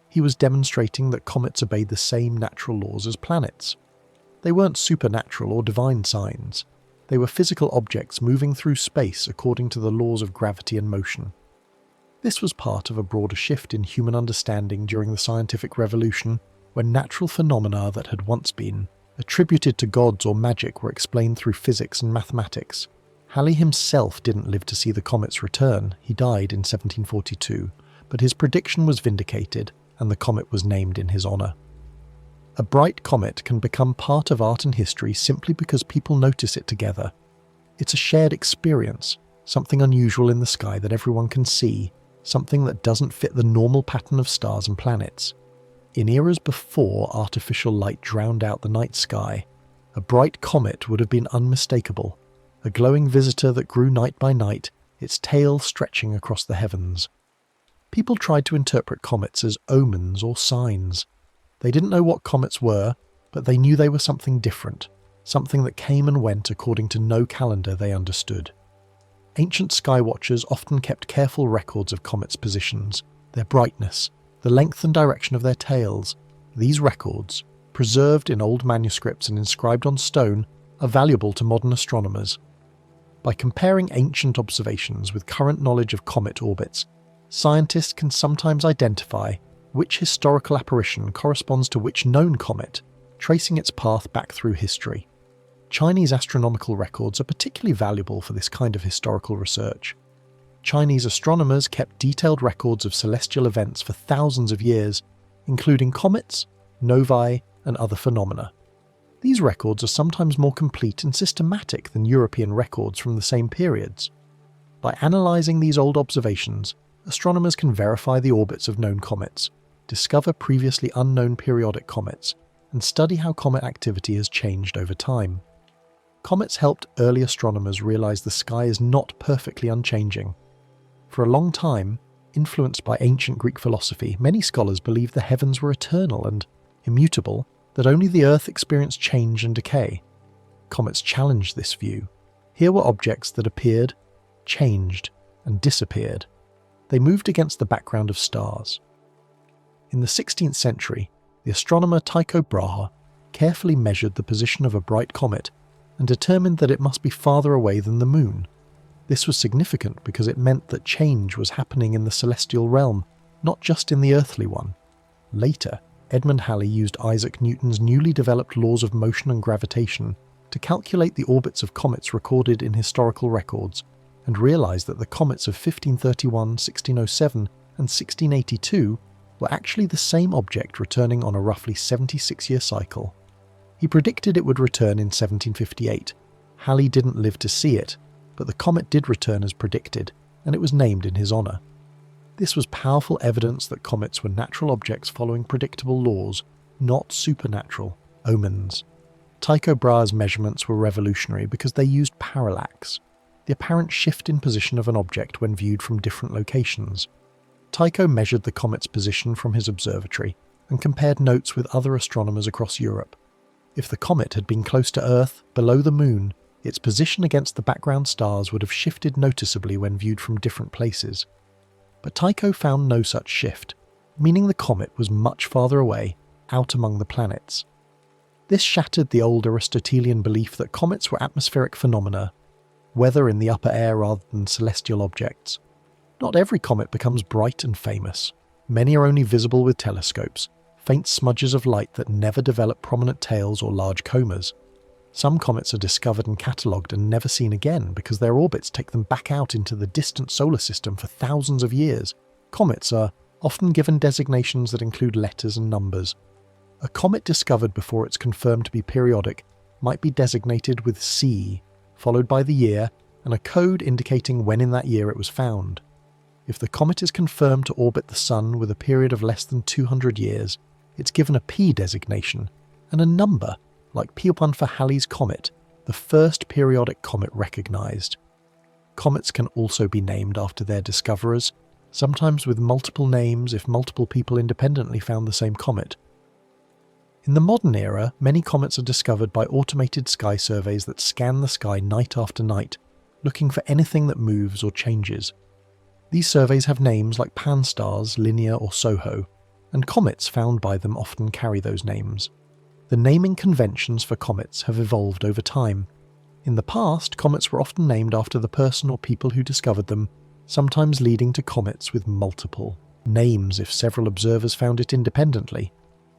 he was demonstrating that comets obeyed the same natural laws as planets. They weren't supernatural or divine signs. They were physical objects moving through space according to the laws of gravity and motion. This was part of a broader shift in human understanding during the scientific revolution, when natural phenomena that had once been attributed to gods or magic were explained through physics and mathematics. Halley himself didn't live to see the comet's return. He died in 1742, but his prediction was vindicated, and the comet was named in his honour. A bright comet can become part of art and history simply because people notice it together. It's a shared experience, something unusual in the sky that everyone can see, something that doesn't fit the normal pattern of stars and planets. In eras before artificial light drowned out the night sky, a bright comet would have been unmistakable, a glowing visitor that grew night by night, its tail stretching across the heavens. People tried to interpret comets as omens or signs. They didn't know what comets were, but they knew they were something different, something that came and went according to no calendar they understood. Ancient sky watchers often kept careful records of comets' positions, their brightness, the length and direction of their tails. These records, preserved in old manuscripts and inscribed on stone, are valuable to modern astronomers. By comparing ancient observations with current knowledge of comet orbits, scientists can sometimes identify which historical apparition corresponds to which known comet, tracing its path back through history. Chinese astronomical records are particularly valuable for this kind of historical research. Chinese astronomers kept detailed records of celestial events for thousands of years, including comets, novae, and other phenomena. These records are sometimes more complete and systematic than European records from the same periods. By analysing these old observations, astronomers can verify the orbits of known comets, discover previously unknown periodic comets, and study how comet activity has changed over time. Comets helped early astronomers realize the sky is not perfectly unchanging. For a long time, influenced by ancient Greek philosophy, many scholars believed the heavens were eternal and immutable, that only the Earth experienced change and decay. Comets challenged this view. Here were objects that appeared, changed, and disappeared. They moved against the background of stars. In the 16th century, the astronomer Tycho Brahe carefully measured the position of a bright comet and determined that it must be farther away than the Moon. This was significant because it meant that change was happening in the celestial realm, not just in the earthly one. Later, Edmund Halley used Isaac Newton's newly developed laws of motion and gravitation to calculate the orbits of comets recorded in historical records, and realised that the comets of 1531, 1607, and 1682 were actually the same object returning on a roughly 76-year cycle. He predicted it would return in 1758. Halley didn't live to see it, but the comet did return as predicted, and it was named in his honour. This was powerful evidence that comets were natural objects following predictable laws, not supernatural omens. Tycho Brahe's measurements were revolutionary because they used parallax, the apparent shift in position of an object when viewed from different locations. Tycho measured the comet's position from his observatory and compared notes with other astronomers across Europe. If the comet had been close to Earth, below the Moon, its position against the background stars would have shifted noticeably when viewed from different places. But Tycho found no such shift, meaning the comet was much farther away, out among the planets. This shattered the old Aristotelian belief that comets were atmospheric phenomena, weather in the upper air rather than celestial objects. Not every comet becomes bright and famous. Many are only visible with telescopes, faint smudges of light that never develop prominent tails or large comas. Some comets are discovered and catalogued and never seen again because their orbits take them back out into the distant solar system for thousands of years. Comets are often given designations that include letters and numbers. A comet discovered before it's confirmed to be periodic might be designated with C, followed by the year, and a code indicating when in that year it was found. If the comet is confirmed to orbit the Sun with a period of less than 200 years, it's given a P designation and a number, like P1 for Halley's Comet, the first periodic comet recognised. Comets can also be named after their discoverers, sometimes with multiple names if multiple people independently found the same comet. In the modern era, many comets are discovered by automated sky surveys that scan the sky night after night, looking for anything that moves or changes. These surveys have names like Pan-STARRS, Linear or SOHO, and comets found by them often carry those names. The naming conventions for comets have evolved over time. In the past, comets were often named after the person or people who discovered them, sometimes leading to comets with multiple names if several observers found it independently.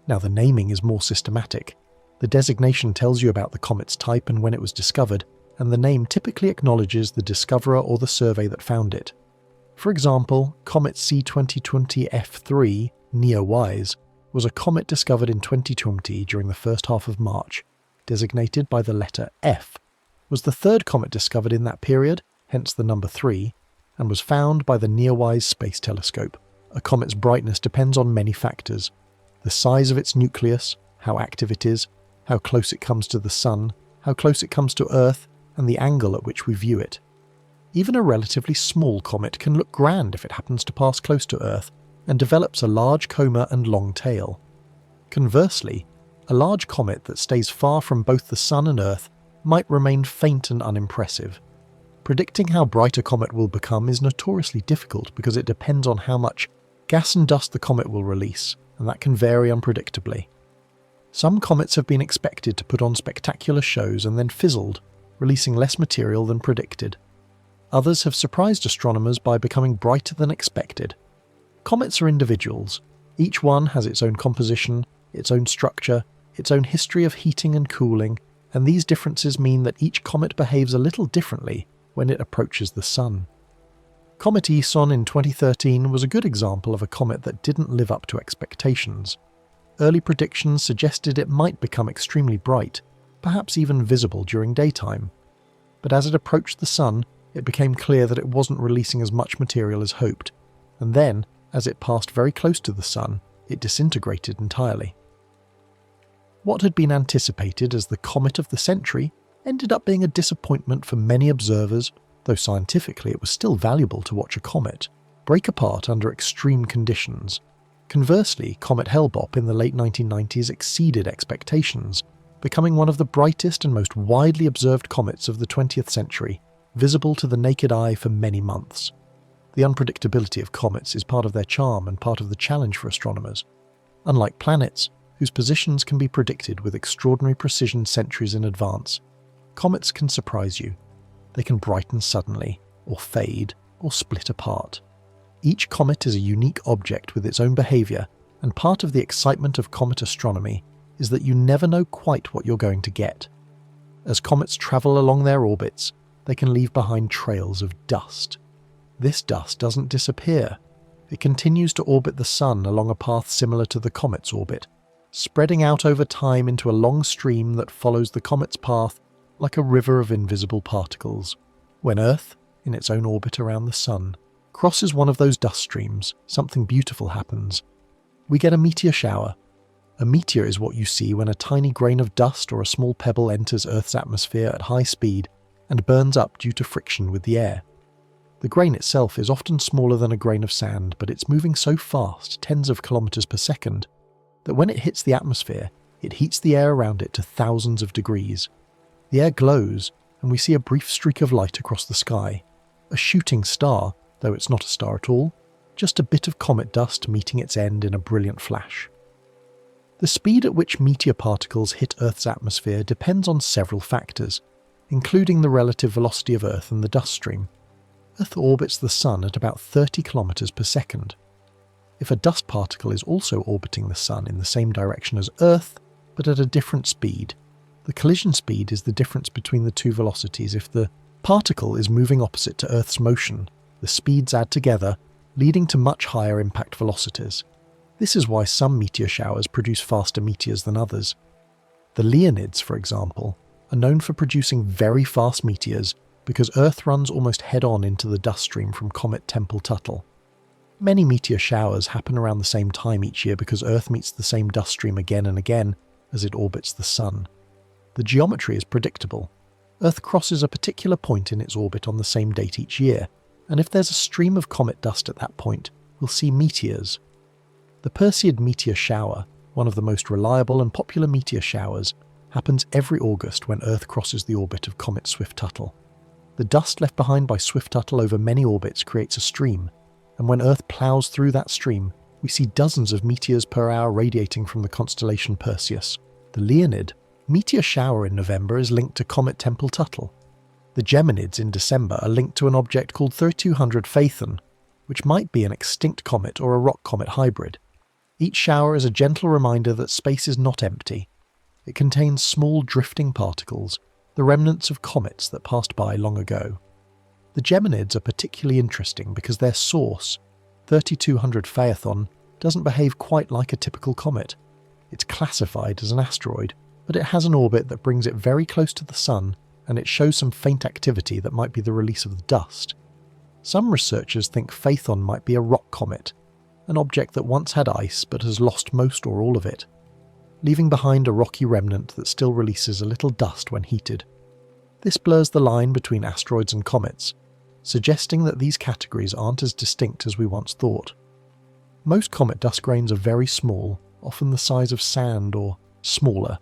Now the naming is more systematic. The designation tells you about the comet's type and when it was discovered, and the name typically acknowledges the discoverer or the survey that found it. For example, Comet C2020 F3, Neowise, was a comet discovered in 2020 during the first half of March, designated by the letter F, was the third comet discovered in that period, hence the number 3, and was found by the Neowise Space Telescope. A comet's brightness depends on many factors: the size of its nucleus, how active it is, how close it comes to the Sun, how close it comes to Earth, and the angle at which we view it. Even a relatively small comet can look grand if it happens to pass close to Earth and develops a large coma and long tail. Conversely, a large comet that stays far from both the Sun and Earth might remain faint and unimpressive. Predicting how bright a comet will become is notoriously difficult because it depends on how much gas and dust the comet will release, and that can vary unpredictably. Some comets have been expected to put on spectacular shows and then fizzled, releasing less material than predicted. Others have surprised astronomers by becoming brighter than expected. Comets are individuals. Each one has its own composition, its own structure, its own history of heating and cooling, and these differences mean that each comet behaves a little differently when it approaches the Sun. Comet Eson in 2013 was a good example of a comet that didn't live up to expectations. Early predictions suggested it might become extremely bright, perhaps even visible during daytime. But as it approached the Sun, it became clear that it wasn't releasing as much material as hoped, and then, as it passed very close to the Sun, it disintegrated entirely. What had been anticipated as the comet of the century ended up being a disappointment for many observers, though scientifically it was still valuable to watch a comet break apart under extreme conditions. Conversely, Comet Hale-Bopp in the late 1990s exceeded expectations, becoming one of the brightest and most widely observed comets of the 20th century, visible to the naked eye for many months. The unpredictability of comets is part of their charm and part of the challenge for astronomers. Unlike planets, whose positions can be predicted with extraordinary precision centuries in advance, comets can surprise you. They can brighten suddenly, or fade, or split apart. Each comet is a unique object with its own behaviour, and part of the excitement of comet astronomy is that you never know quite what you're going to get. As comets travel along their orbits, they can leave behind trails of dust. This dust doesn't disappear. It continues to orbit the Sun along a path similar to the comet's orbit, spreading out over time into a long stream that follows the comet's path like a river of invisible particles. When Earth, in its own orbit around the Sun, crosses one of those dust streams, something beautiful happens. We get a meteor shower. A meteor is what you see when a tiny grain of dust or a small pebble enters Earth's atmosphere at high speed and burns up due to friction with the air. The grain itself is often smaller than a grain of sand, but it's moving so fast, tens of kilometers per second, that when it hits the atmosphere, it heats the air around it to thousands of degrees. The air glows, and we see a brief streak of light across the sky. A shooting star, though it's not a star at all, just a bit of comet dust meeting its end in a brilliant flash. The speed at which meteor particles hit Earth's atmosphere depends on several factors, including the relative velocity of Earth and the dust stream. Earth orbits the Sun at about 30 kilometers per second. If a dust particle is also orbiting the Sun in the same direction as Earth, but at a different speed, the collision speed is the difference between the two velocities. If the particle is moving opposite to Earth's motion, the speeds add together, leading to much higher impact velocities. This is why some meteor showers produce faster meteors than others. The Leonids, for example, are known for producing very fast meteors because Earth runs almost head-on into the dust stream from Comet Tempel-Tuttle. Many meteor showers happen around the same time each year because Earth meets the same dust stream again and again as it orbits the Sun. The geometry is predictable. Earth crosses a particular point in its orbit on the same date each year, and if there's a stream of comet dust at that point, we'll see meteors. The Perseid meteor shower, one of the most reliable and popular meteor showers, happens every August when Earth crosses the orbit of comet Swift-Tuttle. The dust left behind by Swift-Tuttle over many orbits creates a stream, and when Earth ploughs through that stream, we see dozens of meteors per hour radiating from the constellation Perseus. The Leonid meteor shower in November is linked to comet Tempel-Tuttle. The Geminids in December are linked to an object called 3200 Phaethon, which might be an extinct comet or a rock-comet hybrid. Each shower is a gentle reminder that space is not empty. It contains small drifting particles, the remnants of comets that passed by long ago. The Geminids are particularly interesting because their source, 3200 Phaethon, doesn't behave quite like a typical comet. It's classified as an asteroid, but it has an orbit that brings it very close to the Sun, and it shows some faint activity that might be the release of the dust. Some researchers think Phaethon might be a rock comet, an object that once had ice but has lost most or all of it, leaving behind a rocky remnant that still releases a little dust when heated. This blurs the line between asteroids and comets, suggesting that these categories aren't as distinct as we once thought. Most comet dust grains are very small, often the size of sand or smaller.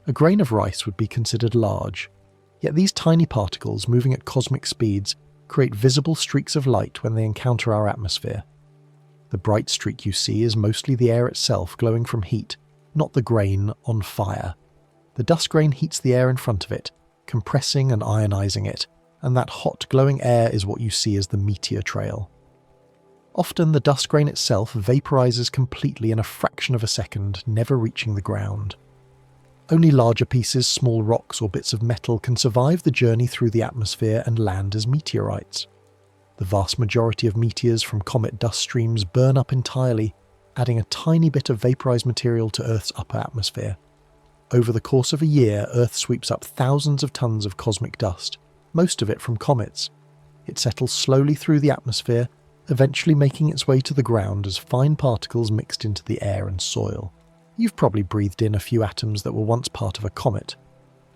A grain of rice would be considered large. Yet these tiny particles moving at cosmic speeds create visible streaks of light when they encounter our atmosphere. The bright streak you see is mostly the air itself glowing from heat, not the grain on fire. The dust grain heats the air in front of it, compressing and ionizing it, and that hot glowing air is what you see as the meteor trail. Often the dust grain itself vaporizes completely in a fraction of a second, never reaching the ground. Only larger pieces, small rocks or bits of metal can survive the journey through the atmosphere and land as meteorites. The vast majority of meteors from comet dust streams burn up entirely, adding a tiny bit of vaporized material to Earth's upper atmosphere. Over the course of a year, Earth sweeps up thousands of tons of cosmic dust, most of it from comets. It settles slowly through the atmosphere, eventually making its way to the ground as fine particles mixed into the air and soil. You've probably breathed in a few atoms that were once part of a comet.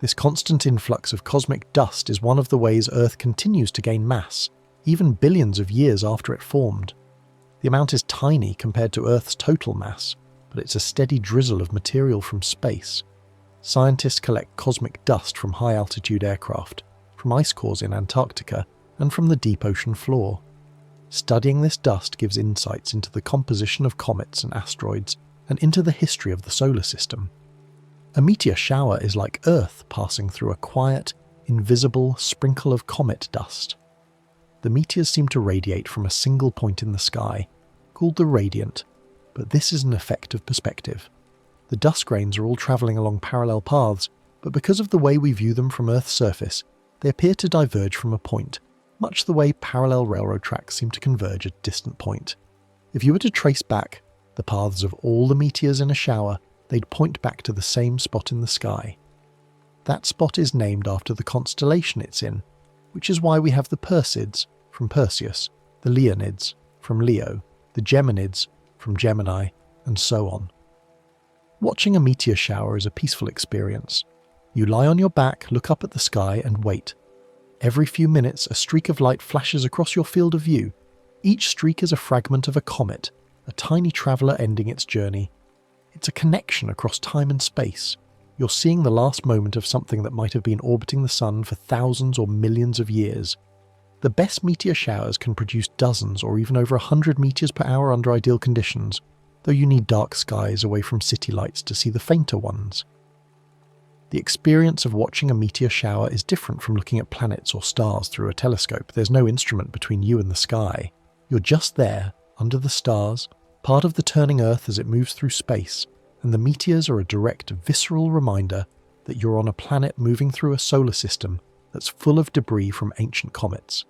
This constant influx of cosmic dust is one of the ways Earth continues to gain mass, even billions of years after it formed. The amount is tiny compared to Earth's total mass, but it's a steady drizzle of material from space. Scientists collect cosmic dust from high-altitude aircraft, from ice cores in Antarctica, and from the deep ocean floor. Studying this dust gives insights into the composition of comets and asteroids, and into the history of the solar system. A meteor shower is like Earth passing through a quiet, invisible sprinkle of comet dust. The meteors seem to radiate from a single point in the sky, called the radiant, but this is an effect of perspective. The dust grains are all travelling along parallel paths, but because of the way we view them from Earth's surface, they appear to diverge from a point, much the way parallel railroad tracks seem to converge at a distant point. If you were to trace back the paths of all the meteors in a shower, they'd point back to the same spot in the sky. That spot is named after the constellation it's in, which is why we have the Perseids from Perseus, the Leonids from Leo, the Geminids from Gemini, and so on. Watching a meteor shower is a peaceful experience. You lie on your back, look up at the sky, and wait. Every few minutes, a streak of light flashes across your field of view. Each streak is a fragment of a comet, a tiny traveller ending its journey. It's a connection across time and space. You're seeing the last moment of something that might have been orbiting the Sun for thousands or millions of years. The best meteor showers can produce dozens or even over 100 meteors per hour under ideal conditions, though you need dark skies away from city lights to see the fainter ones. The experience of watching a meteor shower is different from looking at planets or stars through a telescope. There's no instrument between you and the sky. You're just there, under the stars, part of the turning Earth as it moves through space, and the meteors are a direct, visceral reminder that you're on a planet moving through a solar system that's full of debris from ancient comets.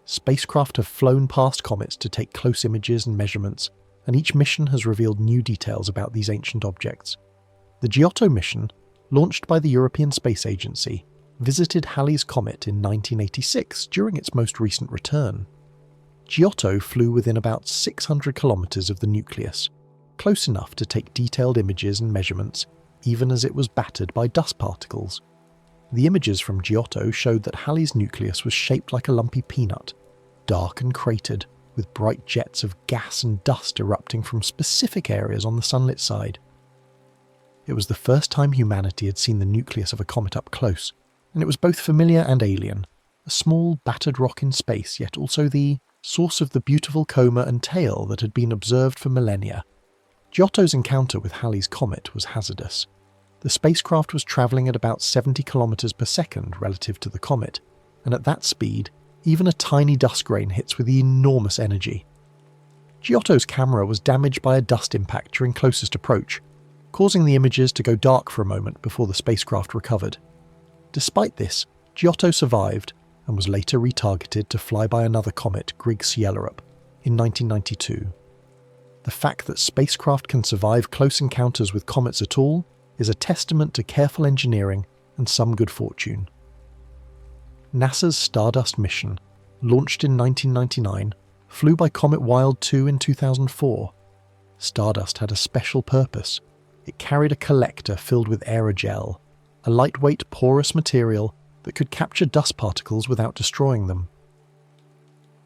Spacecraft have flown past comets to take close images and measurements, and each mission has revealed new details about these ancient objects. The Giotto mission, launched by the European Space Agency, visited Halley's Comet in 1986 during its most recent return. Giotto flew within about 600 kilometers of the nucleus, close enough to take detailed images and measurements, even as it was battered by dust particles. The images from Giotto showed that Halley's nucleus was shaped like a lumpy peanut, dark and cratered, with bright jets of gas and dust erupting from specific areas on the sunlit side. It was the first time humanity had seen the nucleus of a comet up close, and it was both familiar and alien, a small, battered rock in space, yet also the source of the beautiful coma and tail that had been observed for millennia. Giotto's encounter with Halley's comet was hazardous. The spacecraft was travelling at about 70 kilometers per second relative to the comet, and at that speed, even a tiny dust grain hits with enormous energy. Giotto's camera was damaged by a dust impact during closest approach, causing the images to go dark for a moment before the spacecraft recovered. Despite this, Giotto survived and was later retargeted to fly by another comet, Griggs-Yellerup, in 1992. The fact that spacecraft can survive close encounters with comets at all is a testament to careful engineering and some good fortune. NASA's Stardust mission, launched in 1999, flew by Comet Wild 2 in 2004. Stardust had a special purpose. It carried a collector filled with aerogel, a lightweight, porous material that could capture dust particles without destroying them.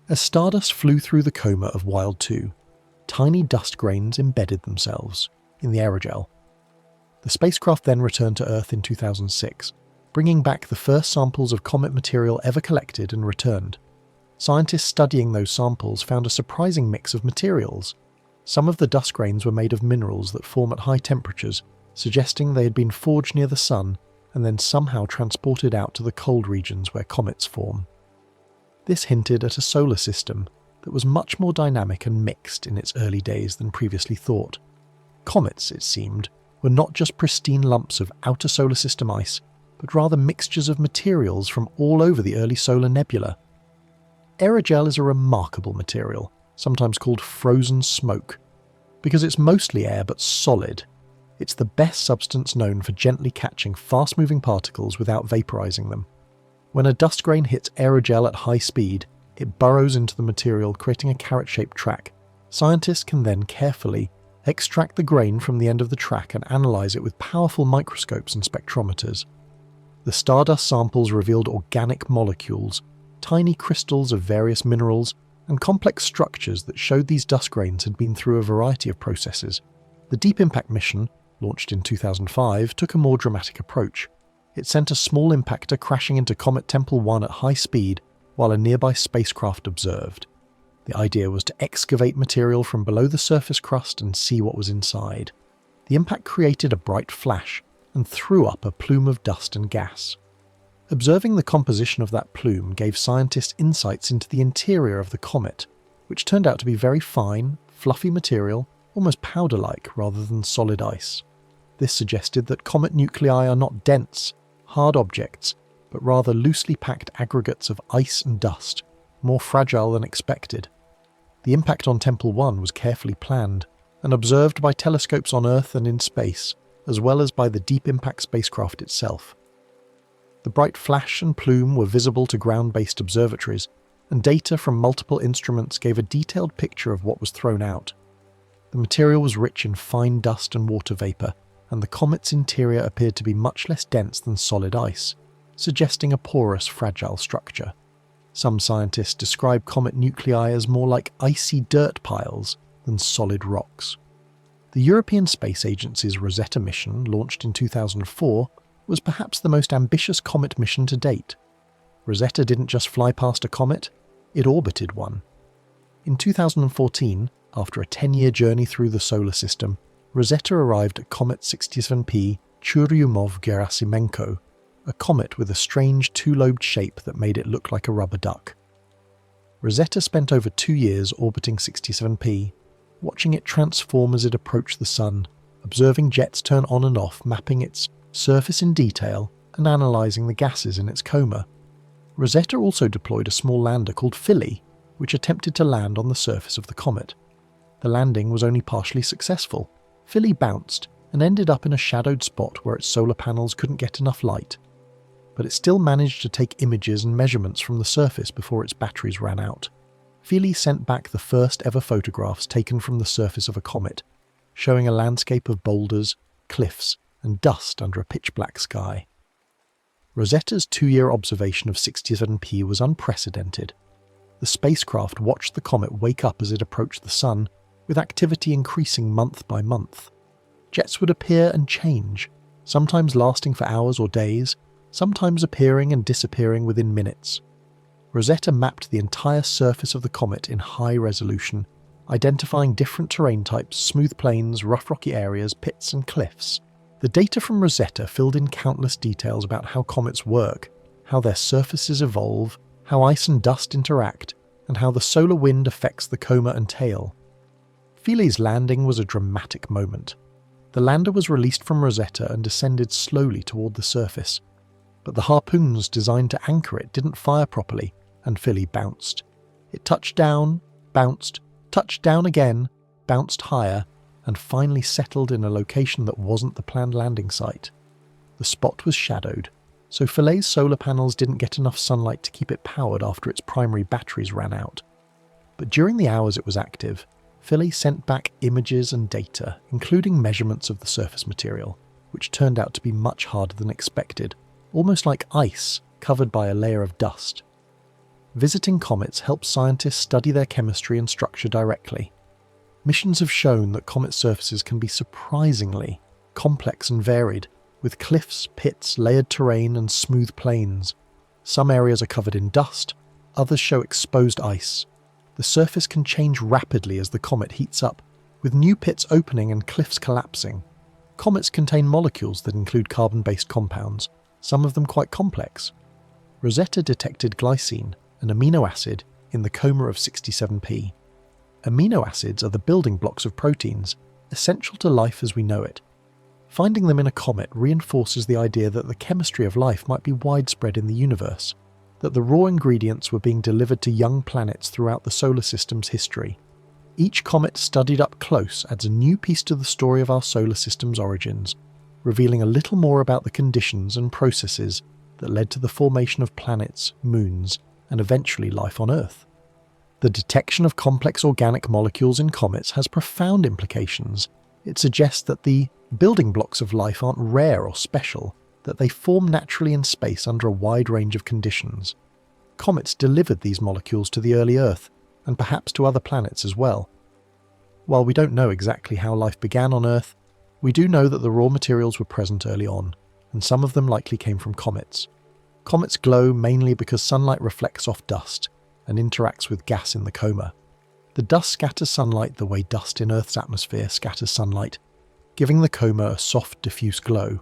As Stardust flew through the coma of Wild 2, tiny dust grains embedded themselves in the aerogel. The spacecraft then returned to Earth in 2006, bringing back the first samples of comet material ever collected and returned. Scientists studying those samples found a surprising mix of materials. Some of the dust grains were made of minerals that form at high temperatures, suggesting they had been forged near the Sun and then somehow transported out to the cold regions where comets form. This hinted at a solar system that was much more dynamic and mixed in its early days than previously thought. Comets, it seemed, were not just pristine lumps of outer solar system ice, but rather mixtures of materials from all over the early solar nebula. Aerogel is a remarkable material, sometimes called frozen smoke, because it's mostly air but solid. It's the best substance known for gently catching fast-moving particles without vaporizing them. When a dust grain hits aerogel at high speed, it burrows into the material, creating a carrot-shaped track. Scientists can then carefully extract the grain from the end of the track and analyze it with powerful microscopes and spectrometers. The Stardust samples revealed organic molecules, tiny crystals of various minerals, and complex structures that showed these dust grains had been through a variety of processes. The Deep Impact mission, launched in 2005, took a more dramatic approach. It sent a small impactor crashing into Comet Tempel 1 at high speed while a nearby spacecraft observed. The idea was to excavate material from below the surface crust and see what was inside. The impact created a bright flash and threw up a plume of dust and gas. Observing the composition of that plume gave scientists insights into the interior of the comet, which turned out to be very fine, fluffy material, almost powder-like rather than solid ice. This suggested that comet nuclei are not dense, hard objects, but rather loosely packed aggregates of ice and dust, more fragile than expected. The impact on Tempel 1 was carefully planned and observed by telescopes on Earth and in space, as well as by the Deep Impact spacecraft itself. The bright flash and plume were visible to ground-based observatories, and data from multiple instruments gave a detailed picture of what was thrown out. The material was rich in fine dust and water vapor, and the comet's interior appeared to be much less dense than solid ice, suggesting a porous, fragile structure. Some scientists describe comet nuclei as more like icy dirt piles than solid rocks. The European Space Agency's Rosetta mission, launched in 2004, was perhaps the most ambitious comet mission to date. Rosetta didn't just fly past a comet, it orbited one. In 2014, after a 10-year journey through the solar system, Rosetta arrived at Comet 67P Churyumov-Gerasimenko, a comet with a strange two-lobed shape that made it look like a rubber duck. Rosetta spent over 2 years orbiting 67P, watching it transform as it approached the Sun, observing jets turn on and off, mapping its surface in detail and analysing the gases in its coma. Rosetta also deployed a small lander called Philae, which attempted to land on the surface of the comet. The landing was only partially successful. Philae bounced and ended up in a shadowed spot where its solar panels couldn't get enough light. But it still managed to take images and measurements from the surface before its batteries ran out. Philae sent back the first ever photographs taken from the surface of a comet, showing a landscape of boulders, cliffs, and dust under a pitch-black sky. Rosetta's 2-year observation of 67P was unprecedented. The spacecraft watched the comet wake up as it approached the Sun, with activity increasing month by month. Jets would appear and change, sometimes lasting for hours or days, sometimes appearing and disappearing within minutes. Rosetta mapped the entire surface of the comet in high resolution, identifying different terrain types, smooth plains, rough rocky areas, pits and cliffs. The data from Rosetta filled in countless details about how comets work, how their surfaces evolve, how ice and dust interact, and how the solar wind affects the coma and tail. Philae's landing was a dramatic moment. The lander was released from Rosetta and descended slowly toward the surface, but the harpoons designed to anchor it didn't fire properly, and Philae bounced. It touched down, bounced, touched down again, bounced higher, and finally settled in a location that wasn't the planned landing site. The spot was shadowed, so Philae's solar panels didn't get enough sunlight to keep it powered after its primary batteries ran out. But during the hours it was active, Philae sent back images and data, including measurements of the surface material, which turned out to be much harder than expected, almost like ice covered by a layer of dust. Visiting comets helps scientists study their chemistry and structure directly. Missions have shown that comet surfaces can be surprisingly complex and varied, with cliffs, pits, layered terrain, and smooth plains. Some areas are covered in dust, others show exposed ice. The surface can change rapidly as the comet heats up, with new pits opening and cliffs collapsing. Comets contain molecules that include carbon-based compounds, some of them quite complex. Rosetta detected glycine, an amino acid, in the coma of 67P. Amino acids are the building blocks of proteins, essential to life as we know it. Finding them in a comet reinforces the idea that the chemistry of life might be widespread in the universe, that the raw ingredients were being delivered to young planets throughout the solar system's history. Each comet studied up close adds a new piece to the story of our solar system's origins, revealing a little more about the conditions and processes that led to the formation of planets, moons, and eventually life on Earth. The detection of complex organic molecules in comets has profound implications. It suggests that the building blocks of life aren't rare or special, that they form naturally in space under a wide range of conditions. Comets delivered these molecules to the early Earth, and perhaps to other planets as well. While we don't know exactly how life began on Earth, we do know that the raw materials were present early on, and some of them likely came from comets. Comets glow mainly because sunlight reflects off dust and interacts with gas in the coma. The dust scatters sunlight the way dust in Earth's atmosphere scatters sunlight, giving the coma a soft, diffuse glow.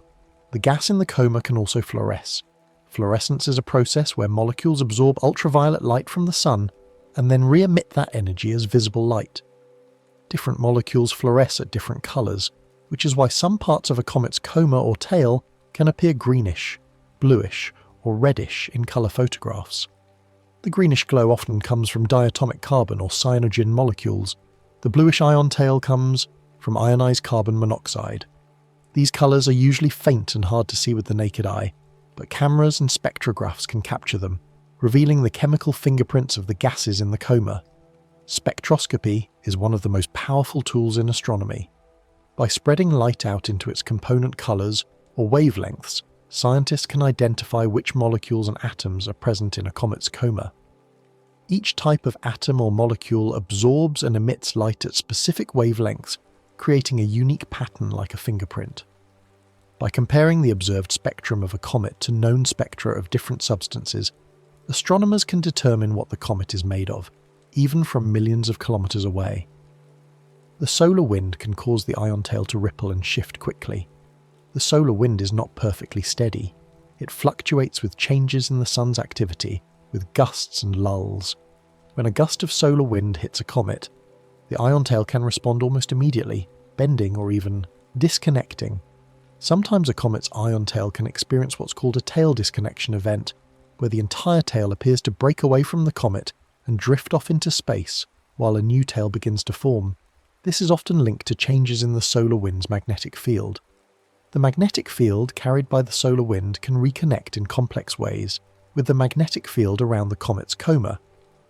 The gas in the coma can also fluoresce. Fluorescence is a process where molecules absorb ultraviolet light from the sun and then re-emit that energy as visible light. Different molecules fluoresce at different colours, which is why some parts of a comet's coma or tail can appear greenish, bluish, or reddish in colour photographs. The greenish glow often comes from diatomic carbon or cyanogen molecules. The bluish ion tail comes from ionized carbon monoxide. These colours are usually faint and hard to see with the naked eye, but cameras and spectrographs can capture them, revealing the chemical fingerprints of the gases in the coma. Spectroscopy is one of the most powerful tools in astronomy. By spreading light out into its component colours or wavelengths, scientists can identify which molecules and atoms are present in a comet's coma. Each type of atom or molecule absorbs and emits light at specific wavelengths, creating a unique pattern like a fingerprint. By comparing the observed spectrum of a comet to known spectra of different substances, astronomers can determine what the comet is made of, even from millions of kilometers away. The solar wind can cause the ion tail to ripple and shift quickly. The solar wind is not perfectly steady. It fluctuates with changes in the sun's activity, with gusts and lulls. When a gust of solar wind hits a comet, the ion tail can respond almost immediately, bending or even disconnecting. Sometimes a comet's ion tail can experience what's called a tail disconnection event, where the entire tail appears to break away from the comet and drift off into space while a new tail begins to form. This is often linked to changes in the solar wind's magnetic field. The magnetic field carried by the solar wind can reconnect in complex ways with the magnetic field around the comet's coma,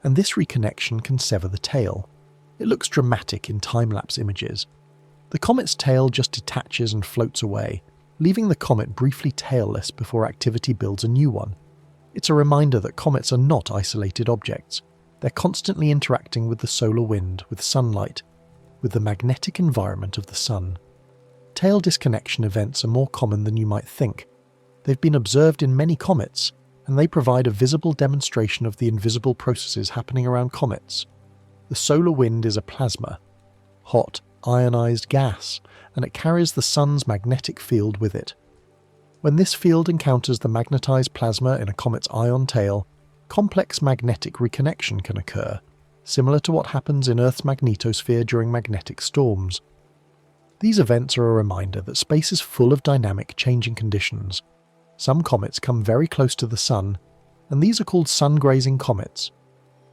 and this reconnection can sever the tail. It looks dramatic in time-lapse images. The comet's tail just detaches and floats away, leaving the comet briefly tailless before activity builds a new one. It's a reminder that comets are not isolated objects. They're constantly interacting with the solar wind, with sunlight, with the magnetic environment of the sun. Tail disconnection events are more common than you might think. They've been observed in many comets, and they provide a visible demonstration of the invisible processes happening around comets. The solar wind is a plasma, hot, ionized gas, and it carries the sun's magnetic field with it. When this field encounters the magnetized plasma in a comet's ion tail, complex magnetic reconnection can occur, similar to what happens in Earth's magnetosphere during magnetic storms. These events are a reminder that space is full of dynamic, changing conditions. Some comets come very close to the sun, and these are called sun-grazing comets.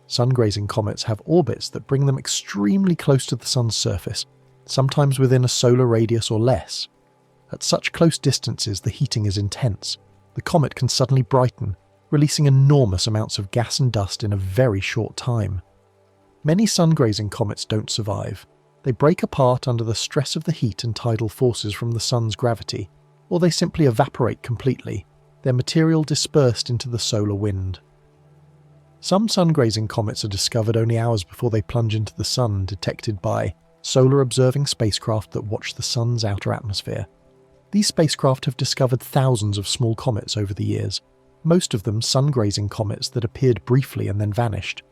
Sun-grazing comets have orbits that bring them extremely close to the sun's surface, sometimes within a solar radius or less. At such close distances, the heating is intense. The comet can suddenly brighten, releasing enormous amounts of gas and dust in a very short time. Many sun-grazing comets don't survive. They break apart under the stress of the heat and tidal forces from the sun's gravity, or they simply evaporate completely, their material dispersed into the solar wind. Some sun-grazing comets are discovered only hours before they plunge into the sun, detected by solar-observing spacecraft that watch the sun's outer atmosphere. These spacecraft have discovered thousands of small comets over the years, most of them sun-grazing comets that appeared briefly and then vanished.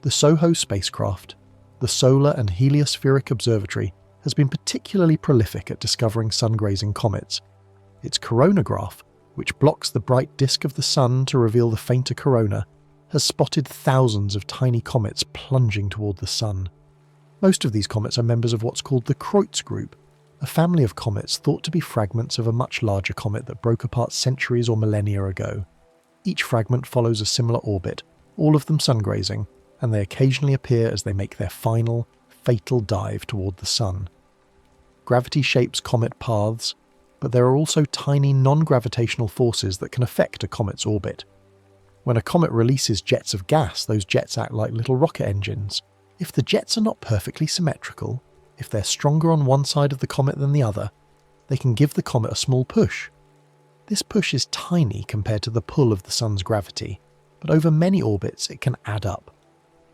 The SOHO spacecraft, the Solar and Heliospheric Observatory, has been particularly prolific at discovering sun-grazing comets. Its coronagraph, which blocks the bright disk of the sun to reveal the fainter corona, has spotted thousands of tiny comets plunging toward the sun. Most of these comets are members of what's called the Kreutz group, a family of comets thought to be fragments of a much larger comet that broke apart centuries or millennia ago. Each fragment follows a similar orbit, all of them sun-grazing, and they occasionally appear as they make their final, fatal dive toward the sun. Gravity shapes comet paths, but there are also tiny non-gravitational forces that can affect a comet's orbit. When a comet releases jets of gas, those jets act like little rocket engines. If the jets are not perfectly symmetrical, if they're stronger on one side of the comet than the other, they can give the comet a small push. This push is tiny compared to the pull of the sun's gravity, but over many orbits it can add up.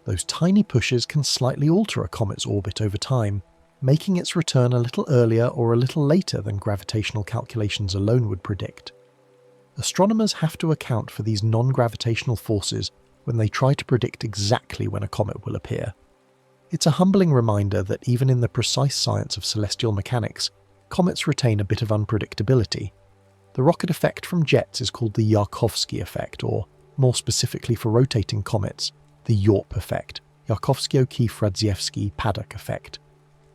Those tiny pushes can slightly alter a comet's orbit over time, making its return a little earlier or a little later than gravitational calculations alone would predict. Astronomers have to account for these non-gravitational forces when they try to predict exactly when a comet will appear. It's a humbling reminder that even in the precise science of celestial mechanics, comets retain a bit of unpredictability. The rocket effect from jets is called the Yarkovsky effect, or, more specifically for rotating comets, the Yorp effect, Yarkovsky-O'Keefe-Radzievsky-Paddock effect.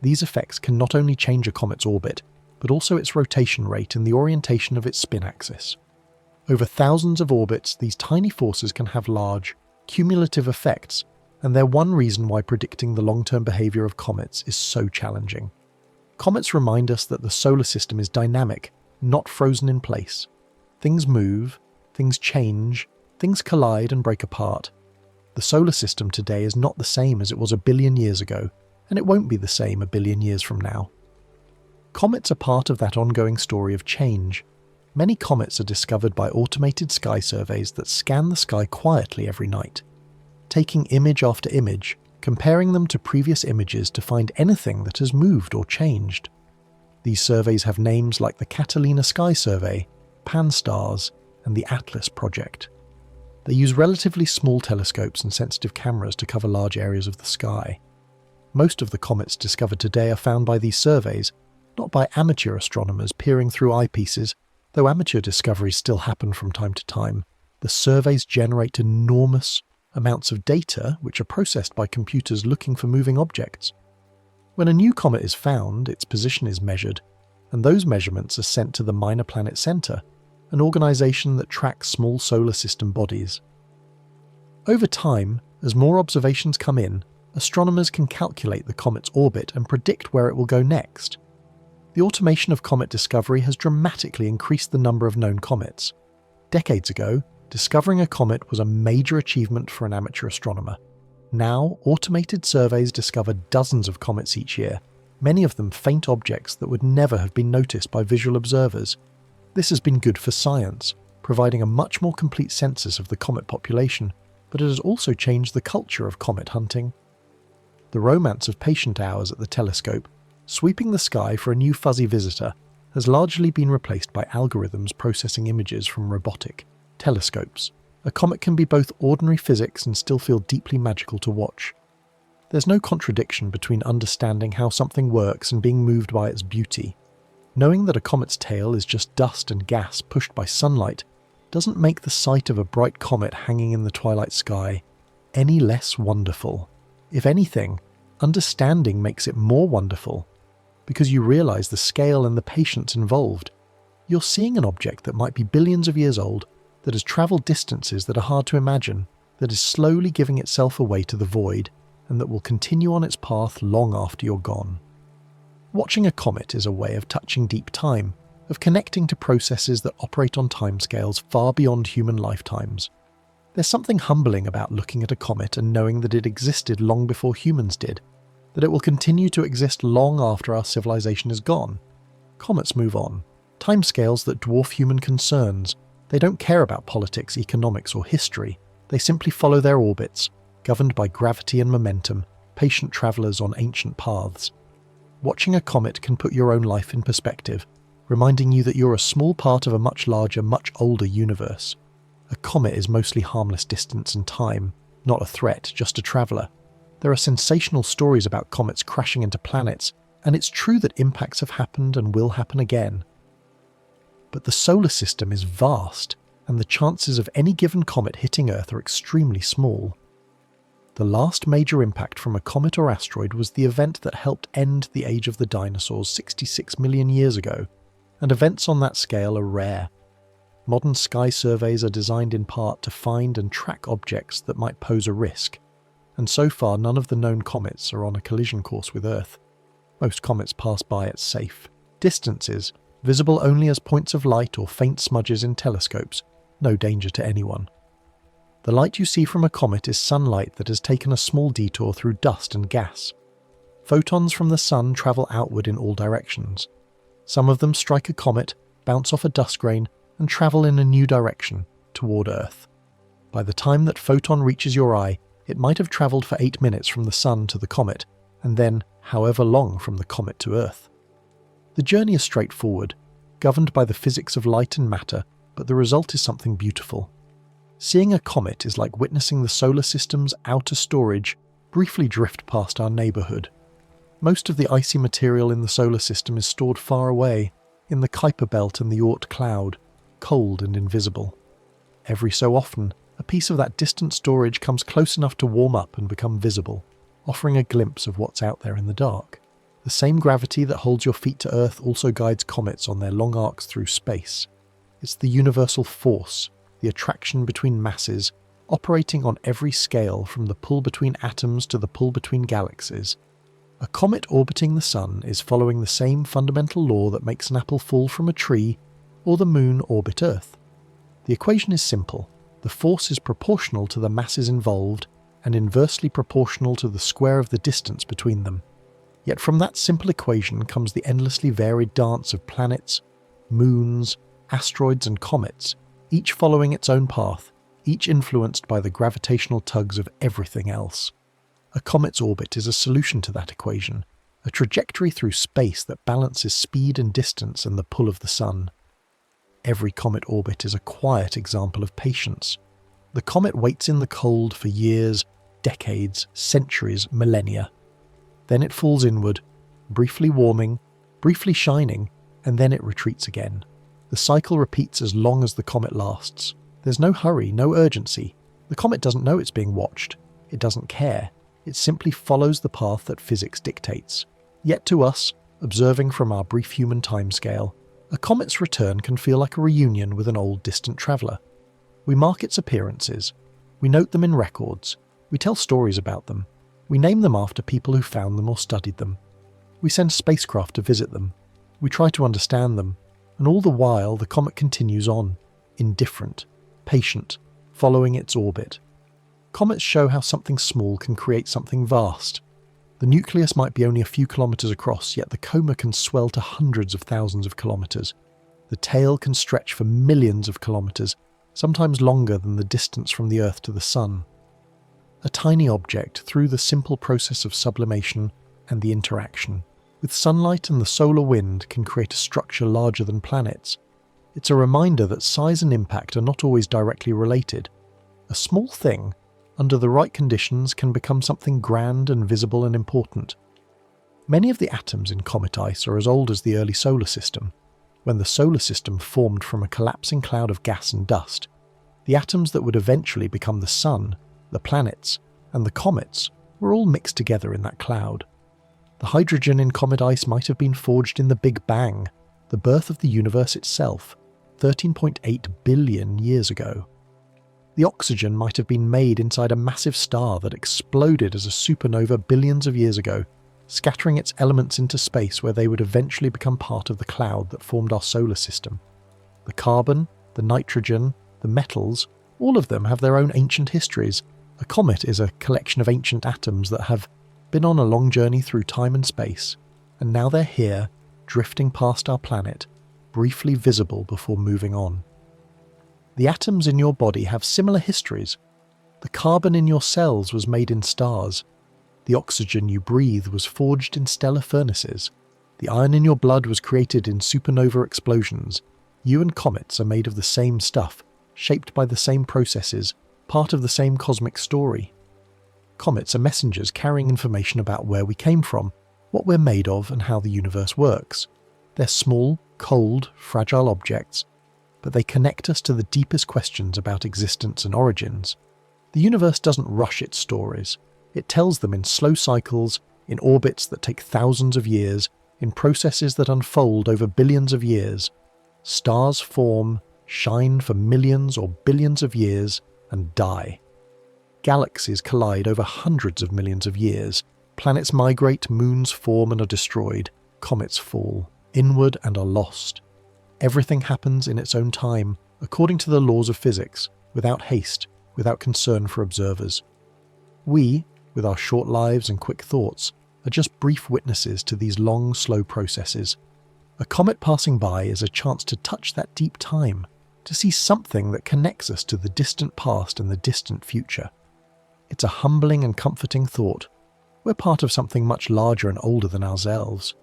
These effects can not only change a comet's orbit, but also its rotation rate and the orientation of its spin axis. Over thousands of orbits, these tiny forces can have large, cumulative effects, and they're one reason why predicting the long-term behavior of comets is so challenging. Comets remind us that the solar system is dynamic, not frozen in place. Things move, things change, things collide and break apart. The solar system today is not the same as it was a billion years ago, and it won't be the same a billion years from now. Comets are part of that ongoing story of change. Many comets are discovered by automated sky surveys that scan the sky quietly every night, taking image after image, comparing them to previous images to find anything that has moved or changed. These surveys have names like the Catalina Sky Survey, Pan-STARRS, and the Atlas Project. They use relatively small telescopes and sensitive cameras to cover large areas of the sky. Most of the comets discovered today are found by these surveys, not by amateur astronomers peering through eyepieces, though amateur discoveries still happen from time to time. The surveys generate enormous amounts of data which are processed by computers looking for moving objects. When a new comet is found, its position is measured, and those measurements are sent to the Minor Planet Center, an organization that tracks small solar system bodies. Over time, as more observations come in, astronomers can calculate the comet's orbit and predict where it will go next. The automation of comet discovery has dramatically increased the number of known comets. Decades ago, discovering a comet was a major achievement for an amateur astronomer. Now, automated surveys discover dozens of comets each year, many of them faint objects that would never have been noticed by visual observers. This has been good for science, providing a much more complete census of the comet population, but it has also changed the culture of comet hunting. The romance of patient hours at the telescope, sweeping the sky for a new fuzzy visitor, has largely been replaced by algorithms processing images from robotic telescopes. A comet can be both ordinary physics and still feel deeply magical to watch. There's no contradiction between understanding how something works and being moved by its beauty. Knowing that a comet's tail is just dust and gas pushed by sunlight doesn't make the sight of a bright comet hanging in the twilight sky any less wonderful. If anything, understanding makes it more wonderful, because you realize the scale and the patience involved. You're seeing an object that might be billions of years old, that has travelled distances that are hard to imagine, that is slowly giving itself away to the void, and that will continue on its path long after you're gone. Watching a comet is a way of touching deep time, of connecting to processes that operate on timescales far beyond human lifetimes. There's something humbling about looking at a comet and knowing that it existed long before humans did, that it will continue to exist long after our civilization is gone. Comets move on. Timescales that dwarf human concerns. They don't care about politics, economics, or history. They simply follow their orbits, governed by gravity and momentum, patient travellers on ancient paths. Watching a comet can put your own life in perspective, reminding you that you're a small part of a much larger, much older universe. A comet is mostly harmless distance and time, not a threat, just a traveller. There are sensational stories about comets crashing into planets, and it's true that impacts have happened and will happen again. But the solar system is vast, and the chances of any given comet hitting Earth are extremely small. The last major impact from a comet or asteroid was the event that helped end the age of the dinosaurs 66 million years ago, and events on that scale are rare. Modern sky surveys are designed in part to find and track objects that might pose a risk, and so far none of the known comets are on a collision course with Earth. Most comets pass by at safe distances, visible only as points of light or faint smudges in telescopes, no danger to anyone. The light you see from a comet is sunlight that has taken a small detour through dust and gas. Photons from the sun travel outward in all directions. Some of them strike a comet, bounce off a dust grain, and travel in a new direction, toward Earth. By the time that photon reaches your eye, it might have travelled for 8 minutes from the sun to the comet, and then however long from the comet to Earth. The journey is straightforward, governed by the physics of light and matter, but the result is something beautiful. Seeing a comet is like witnessing the solar system's outer storage briefly drift past our neighbourhood. Most of the icy material in the solar system is stored far away, in the Kuiper belt and the Oort cloud, cold and invisible. Every so often, a piece of that distant storage comes close enough to warm up and become visible, offering a glimpse of what's out there in the dark. The same gravity that holds your feet to Earth also guides comets on their long arcs through space. It's the universal force, the attraction between masses, operating on every scale from the pull between atoms to the pull between galaxies. A comet orbiting the sun is following the same fundamental law that makes an apple fall from a tree or the moon orbit Earth. The equation is simple. The force is proportional to the masses involved and inversely proportional to the square of the distance between them. Yet from that simple equation comes the endlessly varied dance of planets, moons, asteroids and comets, each following its own path, each influenced by the gravitational tugs of everything else. A comet's orbit is a solution to that equation, a trajectory through space that balances speed and distance and the pull of the sun. Every comet orbit is a quiet example of patience. The comet waits in the cold for years, decades, centuries, millennia. Then it falls inward, briefly warming, briefly shining, and then it retreats again. The cycle repeats as long as the comet lasts. There's no hurry, no urgency. The comet doesn't know it's being watched. It doesn't care. It simply follows the path that physics dictates. Yet to us, observing from our brief human timescale, a comet's return can feel like a reunion with an old distant traveller. We mark its appearances. We note them in records. We tell stories about them. We name them after people who found them or studied them. We send spacecraft to visit them. We try to understand them. And all the while, the comet continues on, indifferent, patient, following its orbit. Comets show how something small can create something vast. The nucleus might be only a few kilometers across, yet the coma can swell to hundreds of thousands of kilometers. The tail can stretch for millions of kilometers, sometimes longer than the distance from the Earth to the Sun. A tiny object through the simple process of sublimation and the interaction with sunlight and the solar wind can create a structure larger than planets. It's a reminder that size and impact are not always directly related. A small thing, under the right conditions, can become something grand and visible and important. Many of the atoms in comet ice are as old as the early solar system. When the solar system formed from a collapsing cloud of gas and dust, the atoms that would eventually become the Sun, the planets, and the comets were all mixed together in that cloud. The hydrogen in comet ice might have been forged in the Big Bang, the birth of the universe itself, 13.8 billion years ago. The oxygen might have been made inside a massive star that exploded as a supernova billions of years ago, scattering its elements into space where they would eventually become part of the cloud that formed our solar system. The carbon, the nitrogen, the metals, all of them have their own ancient histories. A comet is a collection of ancient atoms that have been on a long journey through time and space, and now they're here, drifting past our planet, briefly visible before moving on. The atoms in your body have similar histories. The carbon in your cells was made in stars. The oxygen you breathe was forged in stellar furnaces. The iron in your blood was created in supernova explosions. You and comets are made of the same stuff, shaped by the same processes, part of the same cosmic story. Comets are messengers carrying information about where we came from, what we're made of, and how the universe works. They're small, cold, fragile objects, but they connect us to the deepest questions about existence and origins. The universe doesn't rush its stories. It tells them in slow cycles, in orbits that take thousands of years, in processes that unfold over billions of years. Stars form, shine for millions or billions of years, and die. Galaxies collide over hundreds of millions of years. Planets migrate, moons form and are destroyed. Comets fall inward and are lost. Everything happens in its own time, according to the laws of physics, without haste, without concern for observers. We, with our short lives and quick thoughts, are just brief witnesses to these long, slow processes. A comet passing by is a chance to touch that deep time, to see something that connects us to the distant past and the distant future. It's a humbling and comforting thought. We're part of something much larger and older than ourselves.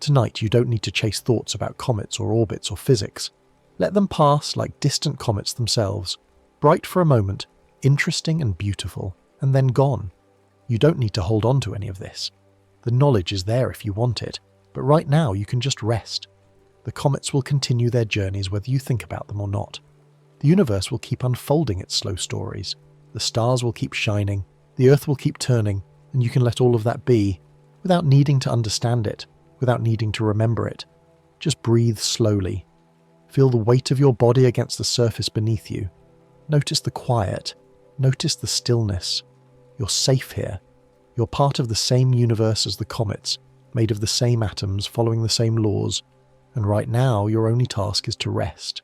Tonight you don't need to chase thoughts about comets or orbits or physics. Let them pass like distant comets themselves, bright for a moment, interesting and beautiful, and then gone. You don't need to hold on to any of this. The knowledge is there if you want it, but right now you can just rest. The comets will continue their journeys whether you think about them or not. The universe will keep unfolding its slow stories. The stars will keep shining, the earth will keep turning, and you can let all of that be, without needing to understand it, without needing to remember it. Just breathe slowly. Feel the weight of your body against the surface beneath you. Notice the quiet. Notice the stillness. You're safe here. You're part of the same universe as the comets, made of the same atoms, following the same laws, and right now your only task is to rest.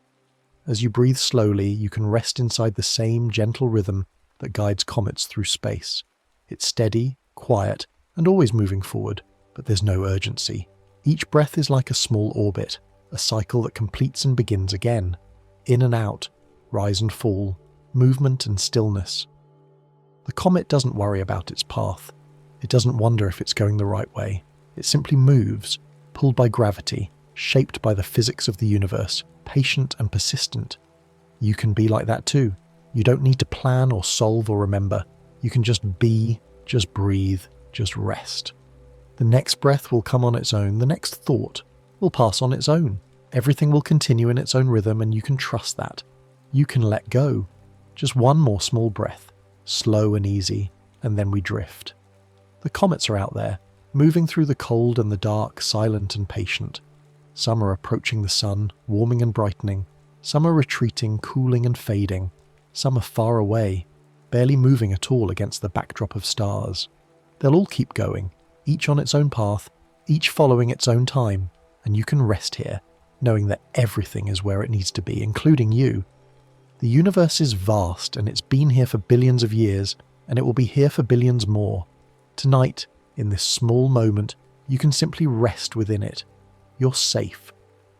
As you breathe slowly, you can rest inside the same gentle rhythm that guides comets through space. It's steady, quiet, and always moving forward, but there's no urgency. Each breath is like a small orbit, a cycle that completes and begins again. In and out, rise and fall, movement and stillness. The comet doesn't worry about its path. It doesn't wonder if it's going the right way. It simply moves, pulled by gravity, shaped by the physics of the universe, patient and persistent. You can be like that too. You don't need to plan or solve or remember. You can just be, just breathe, just rest. The next breath will come on its own. The next thought will pass on its own. Everything will continue in its own rhythm, and you can trust that. You can let go. Just one more small breath, slow and easy, and then we drift. The comets are out there, moving through the cold and the dark, silent and patient. Some are approaching the sun, warming and brightening. Some are retreating, cooling and fading. Some are far away, barely moving at all against the backdrop of stars. They'll all keep going, each on its own path, each following its own time, and you can rest here, knowing that everything is where it needs to be, including you. The universe is vast, and it's been here for billions of years, and it will be here for billions more. Tonight, In this small moment, you can simply rest within it. You're safe.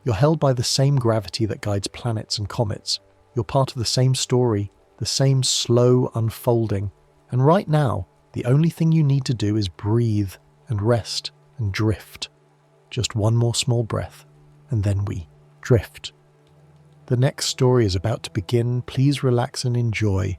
You're held by the same gravity that guides planets and comets. You're part of the same story, the same slow unfolding. And right now, the only thing you need to do is breathe and rest and drift. Just one more small breath, and then we drift. The next story is about to begin. Please relax and enjoy.